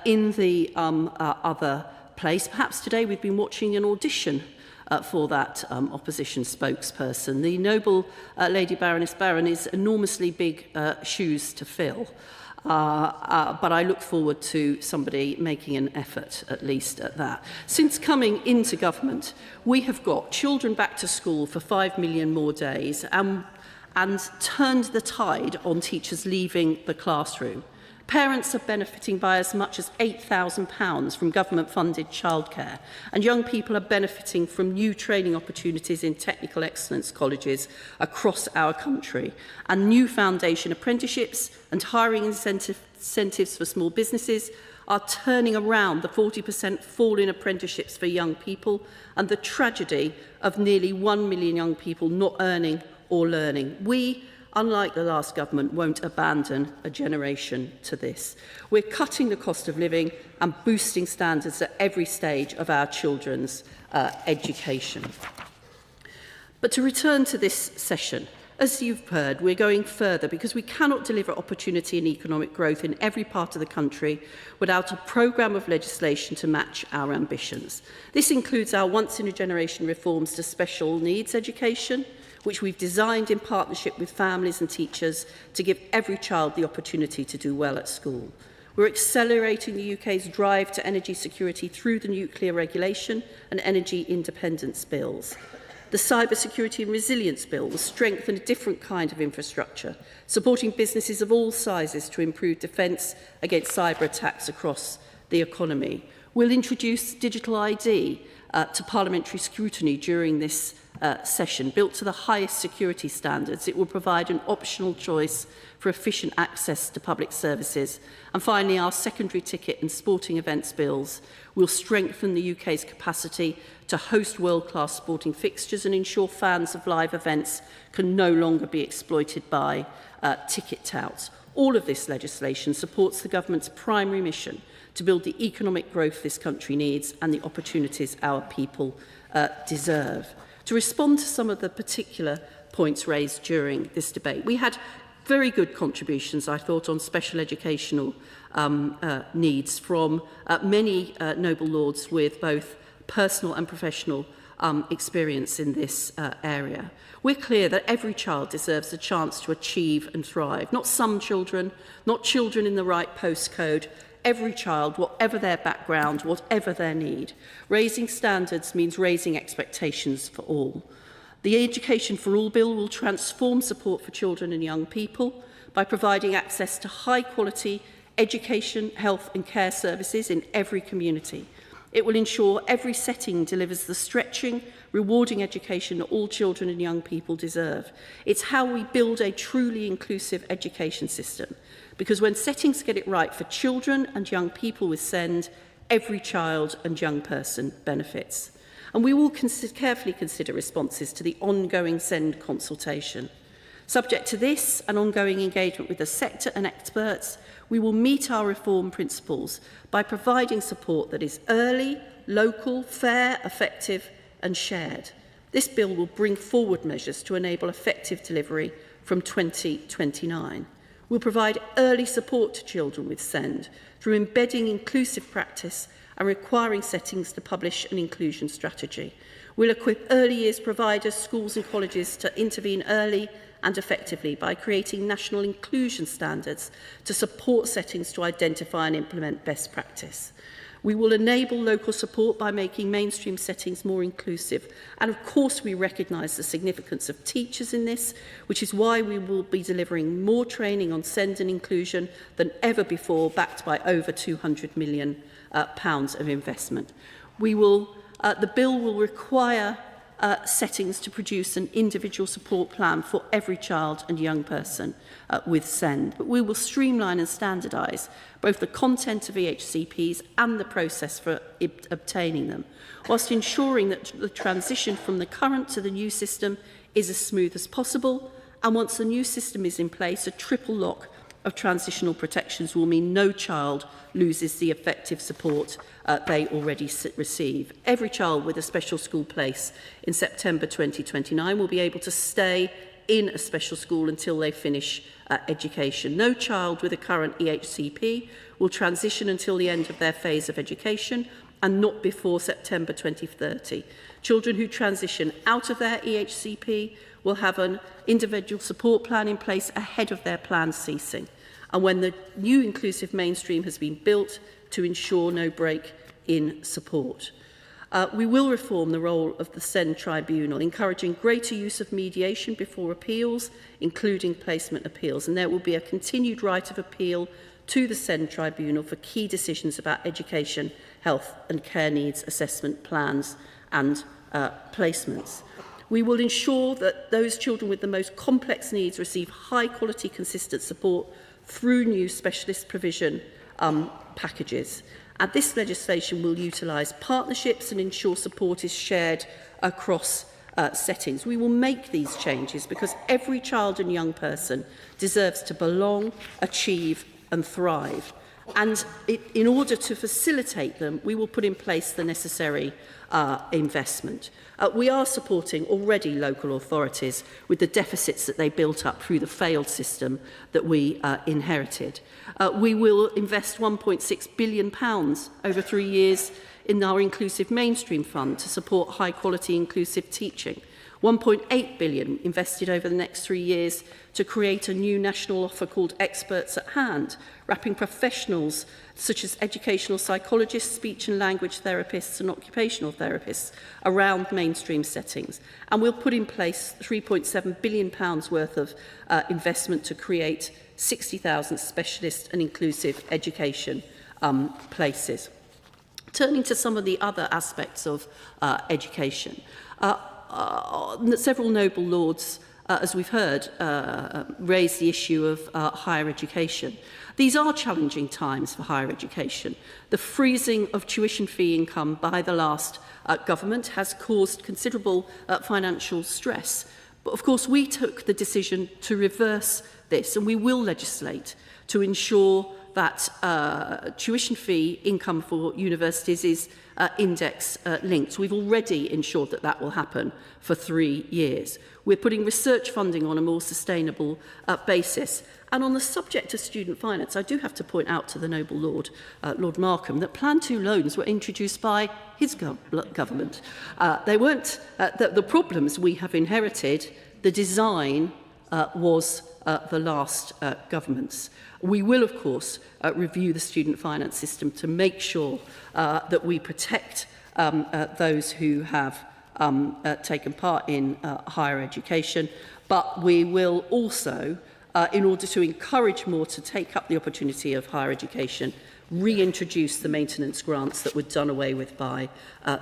in the other place. Perhaps today we've been watching an audition for that opposition spokesperson. The noble Lady Baroness Barron is enormously big shoes to fill, but I look forward to somebody making an effort, at least at that. Since coming into government, we have got children back to school for 5 million more days and turned the tide on teachers leaving the classroom. Parents are benefiting by as much as £8,000 from government-funded childcare, and young people are benefiting from new training opportunities in technical excellence colleges across our country, and new foundation apprenticeships and hiring incentives for small businesses are turning around the 40% fall in apprenticeships for young people and the tragedy of nearly 1 million young people not earning or learning. We, unlike the last government, won't abandon a generation to this. We're cutting the cost of living and boosting standards at every stage of our children's education. But to return to this session, as you've heard, we're going further because we cannot deliver opportunity and economic growth in every part of the country without a programme of legislation to match our ambitions. This includes our once-in-a-generation reforms to special needs education, which we've designed in partnership with families and teachers to give every child the opportunity to do well at school. We're accelerating the UK's drive to energy security through the nuclear regulation and energy independence bills. The Cyber Security and Resilience Bill will strengthen a different kind of infrastructure, supporting businesses of all sizes to improve defence against cyber attacks across the economy. We'll introduce digital ID to parliamentary scrutiny during this session. Built to the highest security standards, it will provide an optional choice for efficient access to public services. And finally, our secondary ticket and sporting events bills will strengthen the UK's capacity to host world-class sporting fixtures and ensure fans of live events can no longer be exploited by ticket touts. All of this legislation supports the government's primary mission to build the economic growth this country needs and the opportunities our people deserve. To respond to some of the particular points raised during this debate, we had very good contributions, I thought, on special educational needs from many noble lords with both personal and professional experience in this area. We're clear that every child deserves a chance to achieve and thrive. Not some children, not children in the right postcode. Every child, whatever their background, whatever their need. Raising standards means raising expectations for all. The Education for All Bill will transform support for children and young people by providing access to high-quality education, health and care services in every community. It will ensure every setting delivers the stretching, rewarding education that all children and young people deserve. It's how we build a truly inclusive education system, because when settings get it right for children and young people with SEND, every child and young person benefits. And we will carefully consider responses to the ongoing SEND consultation. Subject to this and ongoing engagement with the sector and experts, we will meet our reform principles by providing support that is early, local, fair, effective and shared. This bill will bring forward measures to enable effective delivery from 2029. We'll provide early support to children with SEND through embedding inclusive practice and requiring settings to publish an inclusion strategy. We'll equip early years providers, schools and colleges to intervene early and effectively by creating national inclusion standards to support settings to identify and implement best practice. We will enable local support by making mainstream settings more inclusive. And of course, we recognise the significance of teachers in this, which is why we will be delivering more training on SEND and inclusion than ever before, backed by over £200 million of investment. The bill will require settings to produce an individual support plan for every child and young person with SEND. But we will streamline and standardise both the content of EHCPs and the process for obtaining them, whilst ensuring that the transition from the current to the new system is as smooth as possible. And once the new system is in place, a triple lock of transitional protections will mean no child loses the effective support they already receive. Every child with a special school place in September 2029 will be able to stay in a special school until they finish education. No child with a current EHCP will transition until the end of their phase of education and not before September 2030. Children who transition out of their EHCP will have an individual support plan in place ahead of their plan ceasing, and when the new inclusive mainstream has been built to ensure no break in support. We will reform the role of the SEND Tribunal, encouraging greater use of mediation before appeals, including placement appeals, and there will be a continued right of appeal to the SEND Tribunal for key decisions about education, health and care needs assessment plans and placements. We will ensure that those children with the most complex needs receive high-quality, consistent support through new specialist provision packages. And this legislation will utilise partnerships and ensure support is shared across settings. We will make these changes because every child and young person deserves to belong, achieve and thrive. And in order to facilitate them, we will put in place the necessary investment. We are supporting already local authorities with the deficits that they built up through the failed system that we inherited. We will invest £1.6 billion over 3 years in our Inclusive Mainstream Fund to support high-quality inclusive teaching. £1.8 billion invested over the next 3 years to create a new national offer called Experts at Hand, wrapping professionals such as educational psychologists, speech and language therapists and occupational therapists around mainstream settings. And we'll put in place £3.7 billion worth of investment to create 60,000 specialist and inclusive education places. Turning to some of the other aspects of education, several noble lords, as we've heard, raised the issue of higher education. These are challenging times for higher education. The freezing of tuition fee income by the last government has caused considerable financial stress. But of course, we took the decision to reverse this, and we will legislate to ensure that tuition fee income for universities is index linked. We've already ensured that that will happen for 3 years. We're putting research funding on a more sustainable basis. And on the subject of student finance, I do have to point out to the noble Lord, Lord Markham, that Plan 2 loans were introduced by his government. They weren't the problems we have inherited. The design was the last government's. We will, of course, review the student finance system to make sure that we protect those who have taken part in higher education, but we will also, in order to encourage more to take up the opportunity of higher education, reintroduce the maintenance grants that were done away with by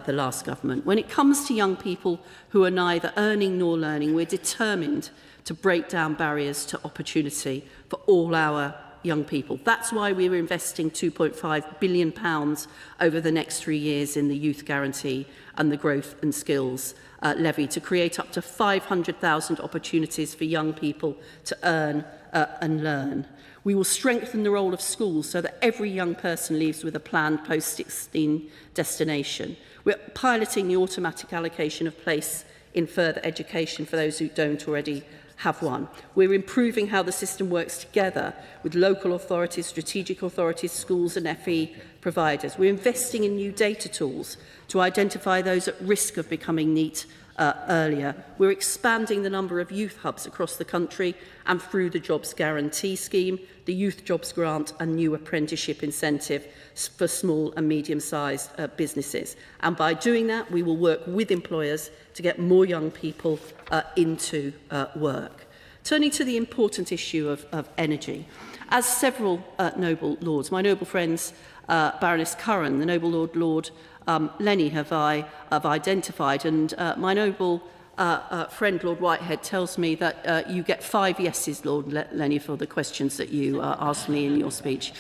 the last government. When it comes to young people who are neither earning nor learning, we're determined to break down barriers to opportunity for all our young people. That's why we're investing £2.5 billion over the next 3 years in the Youth Guarantee and the Growth and Skills Levy to create up to 500,000 opportunities for young people to earn and learn. We will strengthen the role of schools so that every young person leaves with a planned post-16 destination. We're piloting the automatic allocation of place in further education for those who don't already have one. We're improving how the system works together with local authorities, strategic authorities, schools and FE providers. We're investing in new data tools to identify those at risk of becoming NEET earlier. We're expanding the number of youth hubs across the country and through the Jobs Guarantee Scheme, the Youth Jobs Grant and new apprenticeship incentive for small and medium-sized businesses. And by doing that, we will work with employers to get more young people into work. Turning to the important issue of energy. As several noble lords, my noble friends Baroness Curran, the noble Lord Lenny have identified, and my noble friend Lord Whitehead tells me that you get 5 yeses, Lord Lenny, for the questions that you asked me in your speech.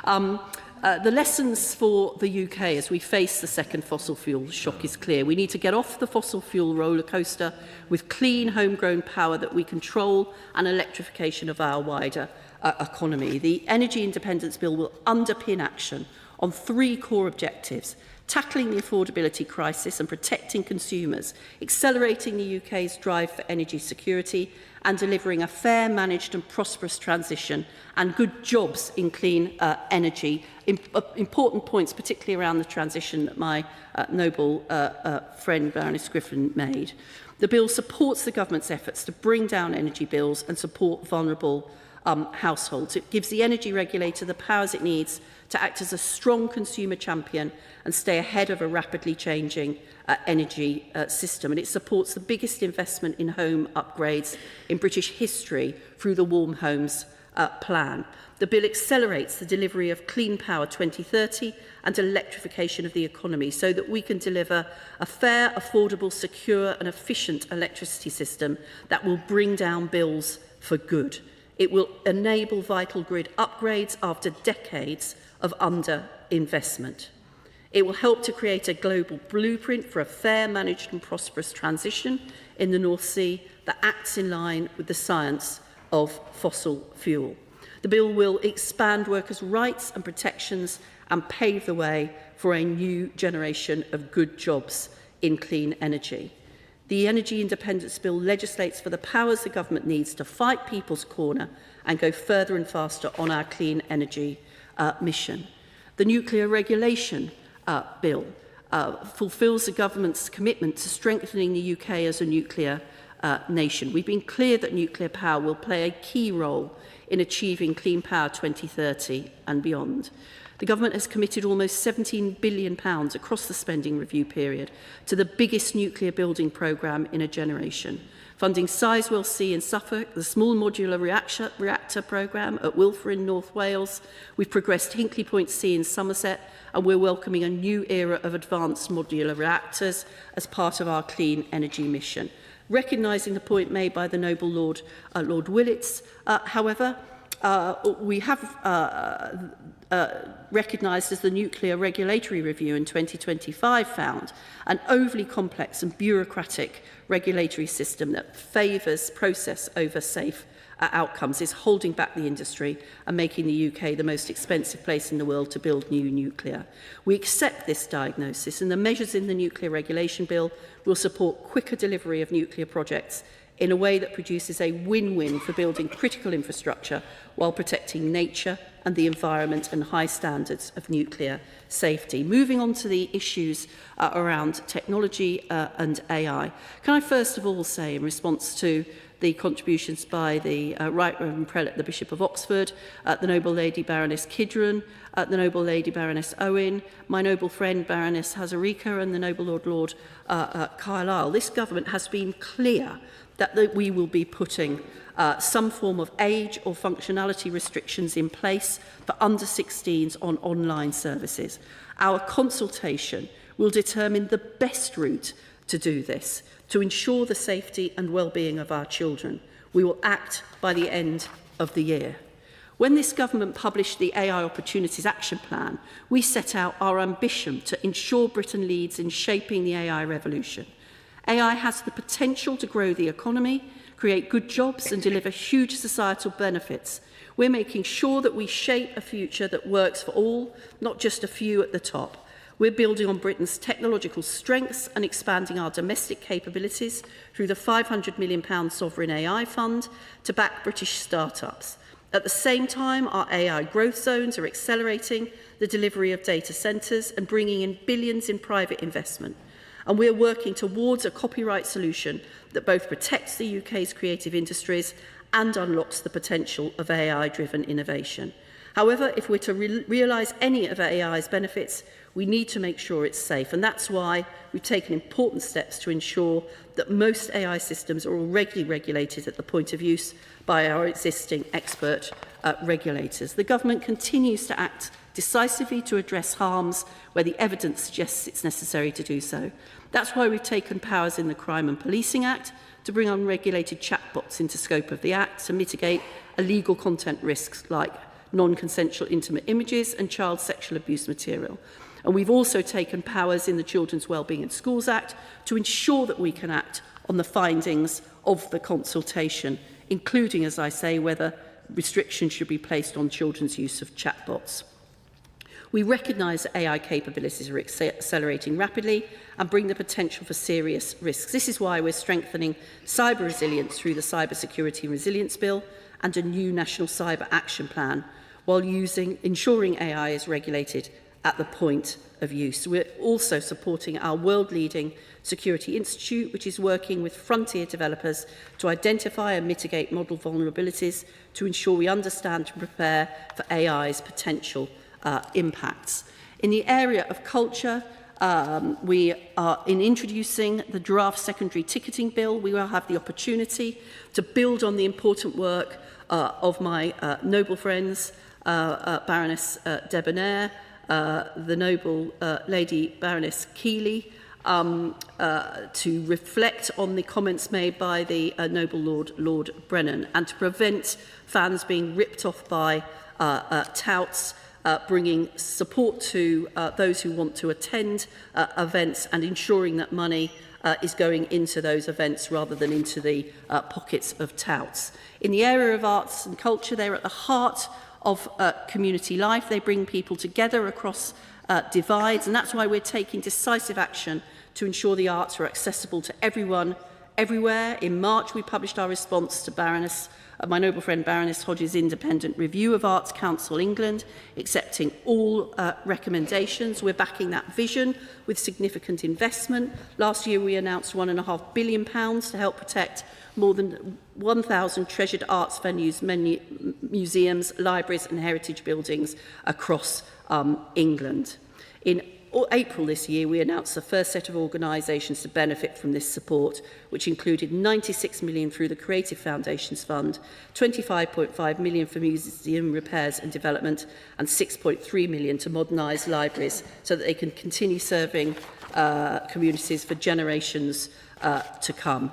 The lessons for the UK as we face the second fossil fuel shock is clear. We need to get off the fossil fuel roller coaster with clean homegrown power that we control and electrification of our wider economy. The Energy Independence Bill will underpin action on 3 core objectives: tackling the affordability crisis and protecting consumers, accelerating the UK's drive for energy security, and delivering a fair, managed and prosperous transition and good jobs in clean energy. Important points, particularly around the transition that my noble friend Baroness Griffin made. The bill supports the government's efforts to bring down energy bills and support vulnerable households. It gives the energy regulator the powers it needs to act as a strong consumer champion and stay ahead of a rapidly changing energy system. And it supports the biggest investment in home upgrades in British history through the Warm Homes Plan. The bill accelerates the delivery of Clean Power 2030 and electrification of the economy so that we can deliver a fair, affordable, secure and efficient electricity system that will bring down bills for good. It will enable vital grid upgrades after decades of underinvestment. It will help to create a global blueprint for a fair, managed and prosperous transition in the North Sea that acts in line with the science of fossil fuel. The bill will expand workers' rights and protections and pave the way for a new generation of good jobs in clean energy. The Energy Independence Bill legislates for the powers the government needs to fight people's corner and go further and faster on our clean energy mission. The Nuclear Regulation Bill fulfills the government's commitment to strengthening the UK as a nuclear nation. We've been clear that nuclear power will play a key role in achieving Clean Power 2030 and beyond. The government has committed almost £17 billion across the spending review period to the biggest nuclear building programme in a generation. funding Sizewell C in Suffolk, the Small Modular Reactor Programme at Wilfer in North Wales. We've progressed Hinkley Point C in Somerset, and we're welcoming a new era of advanced modular reactors as part of our clean energy mission. Recognising the point made by the Noble Lord, Lord Willits, however, we have recognised, as the Nuclear Regulatory Review in 2025 found, an overly complex and bureaucratic regulatory system that favours process over safe outcomes is holding back the industry and making the UK the most expensive place in the world to build new nuclear. We accept this diagnosis, and the measures in the Nuclear Regulation Bill will support quicker delivery of nuclear projects in a way that produces a win-win for building critical infrastructure while protecting nature and the environment and high standards of nuclear safety. Moving on to the issues around technology and AI. Can I first of all say, in response to the contributions by the Right Reverend Prelate, the Bishop of Oxford, the Noble Lady Baroness Kidron, the Noble Lady Baroness Owen, my noble friend Baroness Hazarika, and the Noble Lord Carlisle, this government has been clear that we will be putting some form of age or functionality restrictions in place for under 16s on online services. Our consultation will determine the best route to do this, to ensure the safety and well-being of our children. We will act by the end of the year. When this government published the AI Opportunities Action Plan, we set out our ambition to ensure Britain leads in shaping the AI revolution. AI has the potential to grow the economy, create good jobs and deliver huge societal benefits. We're making sure that we shape a future that works for all, not just a few at the top. We're building on Britain's technological strengths and expanding our domestic capabilities through the £500 million Sovereign AI Fund to back British startups. At the same time, our AI growth zones are accelerating the delivery of data centres and bringing in billions in private investment. And we're working towards a copyright solution that both protects the UK's creative industries and unlocks the potential of AI-driven innovation. However, if we're to realise any of AI's benefits, we need to make sure it's safe, and that's why we've taken important steps to ensure that most AI systems are already regulated at the point of use by our existing expert regulators. The government continues to act decisively to address harms where the evidence suggests it's necessary to do so. That's why we've taken powers in the Crime and Policing Act to bring unregulated chatbots into scope of the Act to mitigate illegal content risks like non-consensual intimate images and child sexual abuse material. And we've also taken powers in the Children's Wellbeing in Schools Act to ensure that we can act on the findings of the consultation, including, as I say, whether restrictions should be placed on children's use of chatbots. We recognise that AI capabilities are accelerating rapidly and bring the potential for serious risks. This is why we're strengthening cyber resilience through the Cyber Security and Resilience Bill and a new National Cyber Action Plan, while ensuring AI is regulated at the point of use. We're also supporting our world-leading Security Institute, which is working with frontier developers to identify and mitigate model vulnerabilities to ensure we understand and prepare for AI's potential impacts. In the area of culture, we are introducing the draft secondary ticketing bill. We will have the opportunity to build on the important work of my noble friends, Baroness Debonair, the noble Lady Baroness Keeley, to reflect on the comments made by the noble Lord Brennan and to prevent fans being ripped off by touts, bringing support to those who want to attend events and ensuring that money is going into those events rather than into the pockets of touts. In the area of arts and culture, they're at the heart of community life. They bring people together across divides, and that's why we're taking decisive action to ensure the arts are accessible to everyone, everywhere. In March, we published our response to my noble friend Baroness Hodges' independent review of Arts Council England, accepting all recommendations. We're backing that vision with significant investment. Last year, we announced £1.5 billion to help protect more than 1,000 treasured arts venues, museums, libraries and heritage buildings across England. In April this year, we announced the first set of organisations to benefit from this support, which included 96 million through the Creative Foundations Fund, 25.5 million for museum repairs and development, and 6.3 million to modernise libraries so that they can continue serving communities for generations to come.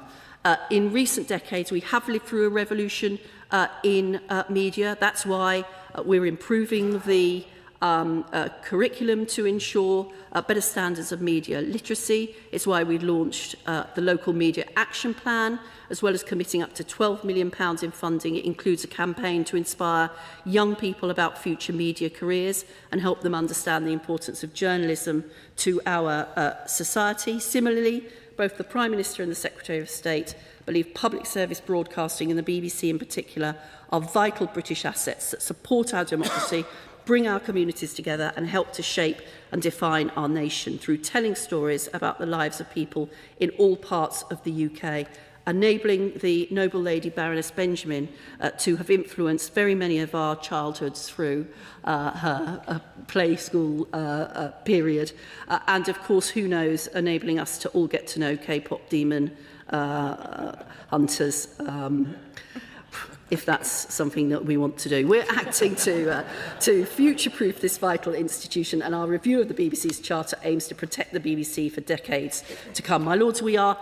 In recent decades, we have lived through a revolution in media. That's why we're improving the curriculum to ensure better standards of media literacy. It's why we launched the Local Media Action Plan, as well as committing up to £12 million in funding. It includes a campaign to inspire young people about future media careers and help them understand the importance of journalism to our society. Similarly, both the Prime Minister and the Secretary of State believe public service broadcasting, and the BBC in particular, are vital British assets that support our democracy, bring our communities together and help to shape and define our nation through telling stories about the lives of people in all parts of the UK, enabling the Noble Lady Baroness Benjamin to have influenced very many of our childhoods through her play school period. And of course, who knows, enabling us to all get to know K-pop demon hunters, if that's something that we want to do. We're acting to future-proof this vital institution, and our review of the BBC's charter aims to protect the BBC for decades to come. My Lords, we are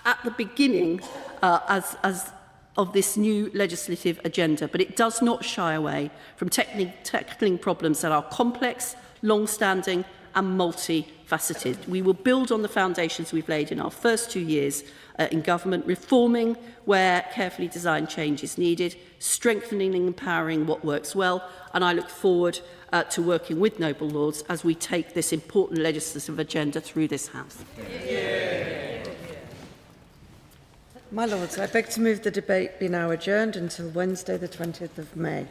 at the beginning of this new legislative agenda, but it does not shy away from tackling problems that are complex, long-standing and multifaceted. We will build on the foundations we've laid in our first 2 years in government, reforming where carefully designed change is needed, strengthening and empowering what works well, and I look forward to working with Noble Lords as we take this important legislative agenda through this House. My Lords, I beg to move the debate be now adjourned until Wednesday the 20th of May.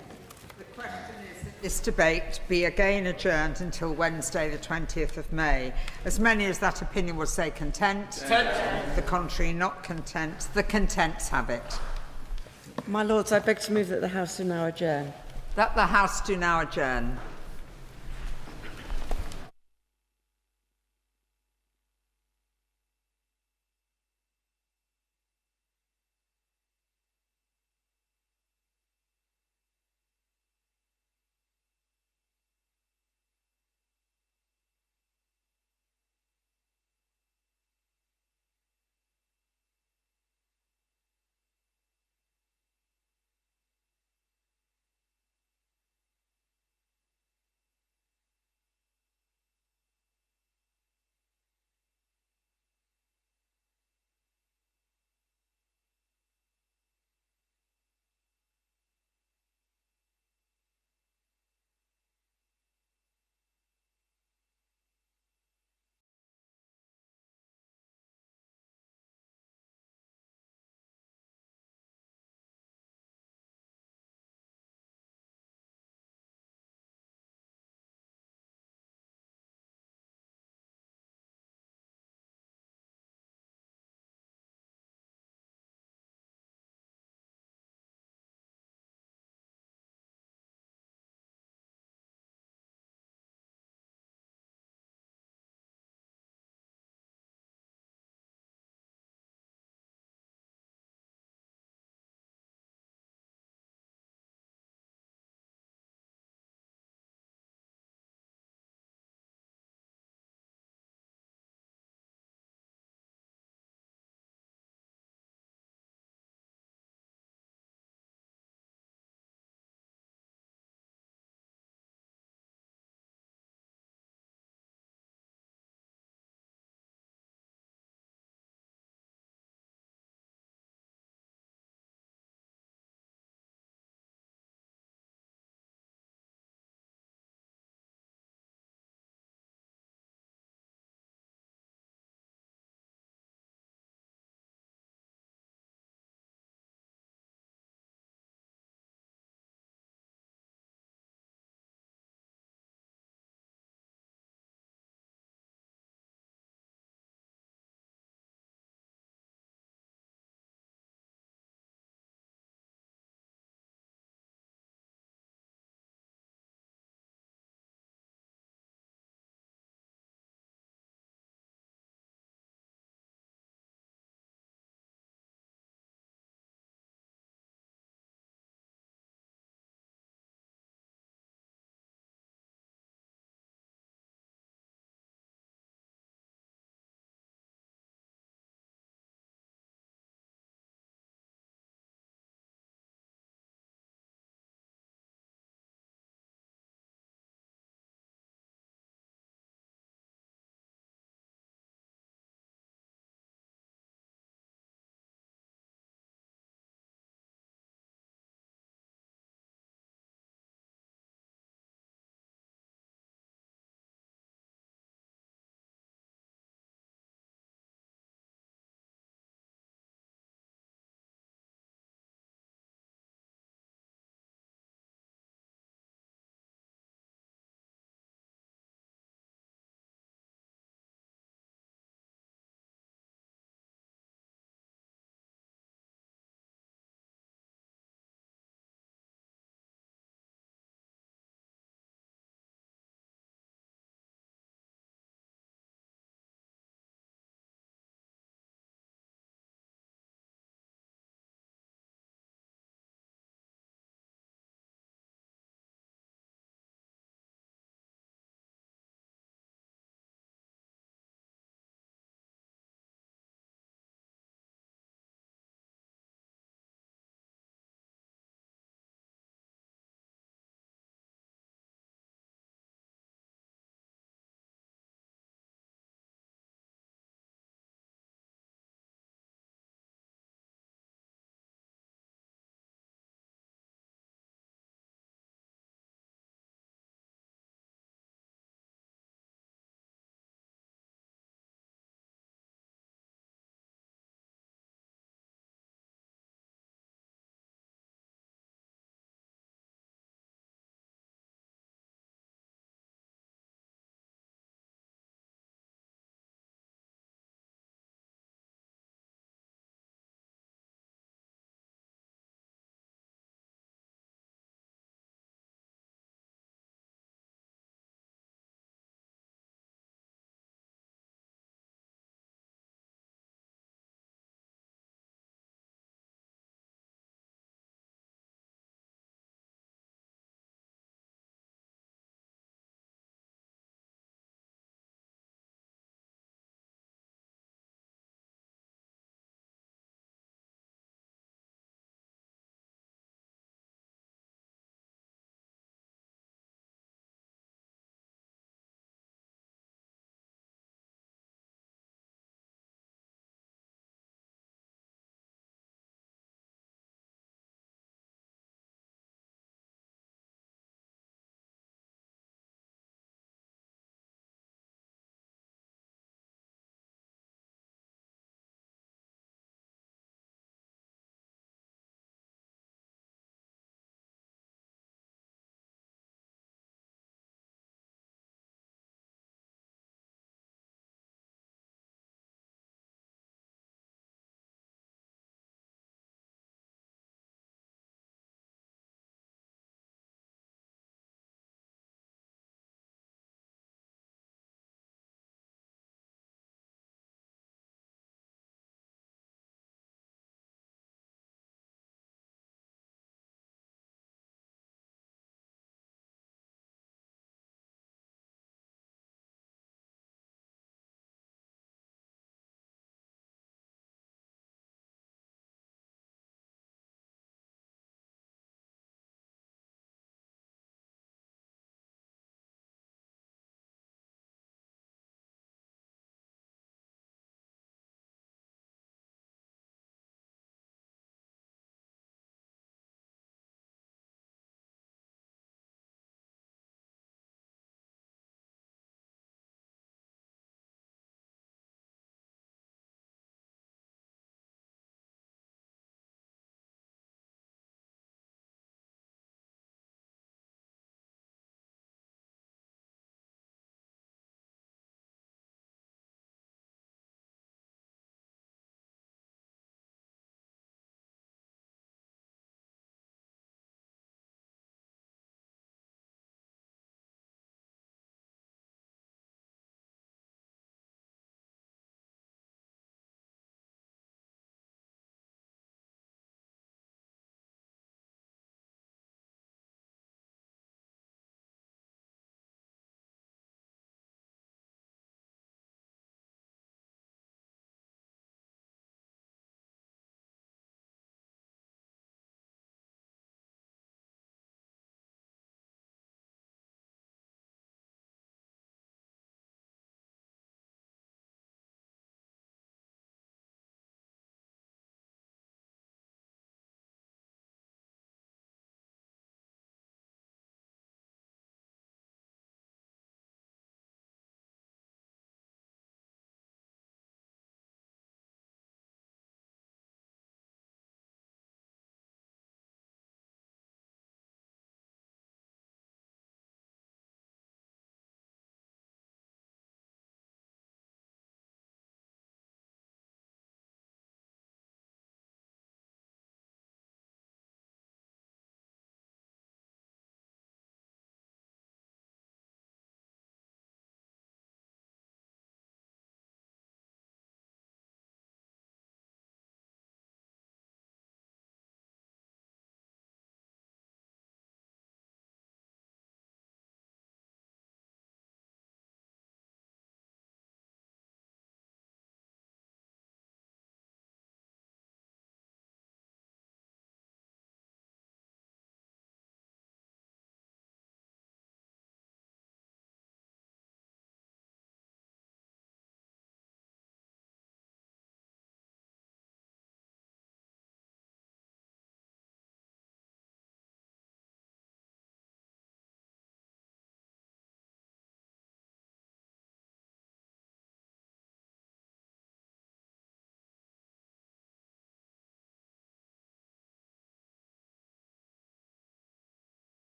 The question is that this debate be again adjourned until Wednesday the 20th of May. As many as that opinion will say content. The contrary not content. The contents have it. My Lords, I beg to move that the House do now adjourn. That the House do now adjourn.